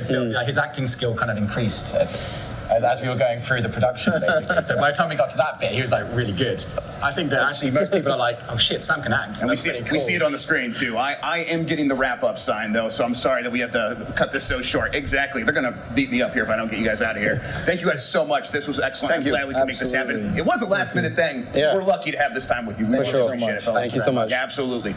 his acting skill kind of increased as we were going through the production, basically. So by the time we got to that bit, he was like really good. I think that actually most people are like, oh shit, Sam can act. And we see it on the screen too. I am getting the wrap-up sign though, so I'm sorry that we have to cut this so short. Exactly. They're gonna beat me up here if I don't get you guys out of here. Thank you guys so much. This was excellent. I'm glad we could make this happen. It was a last-minute thing. Yeah. We're lucky to have this time with you. For sure. Appreciate it, fellas. Thank you so much. Yeah, absolutely.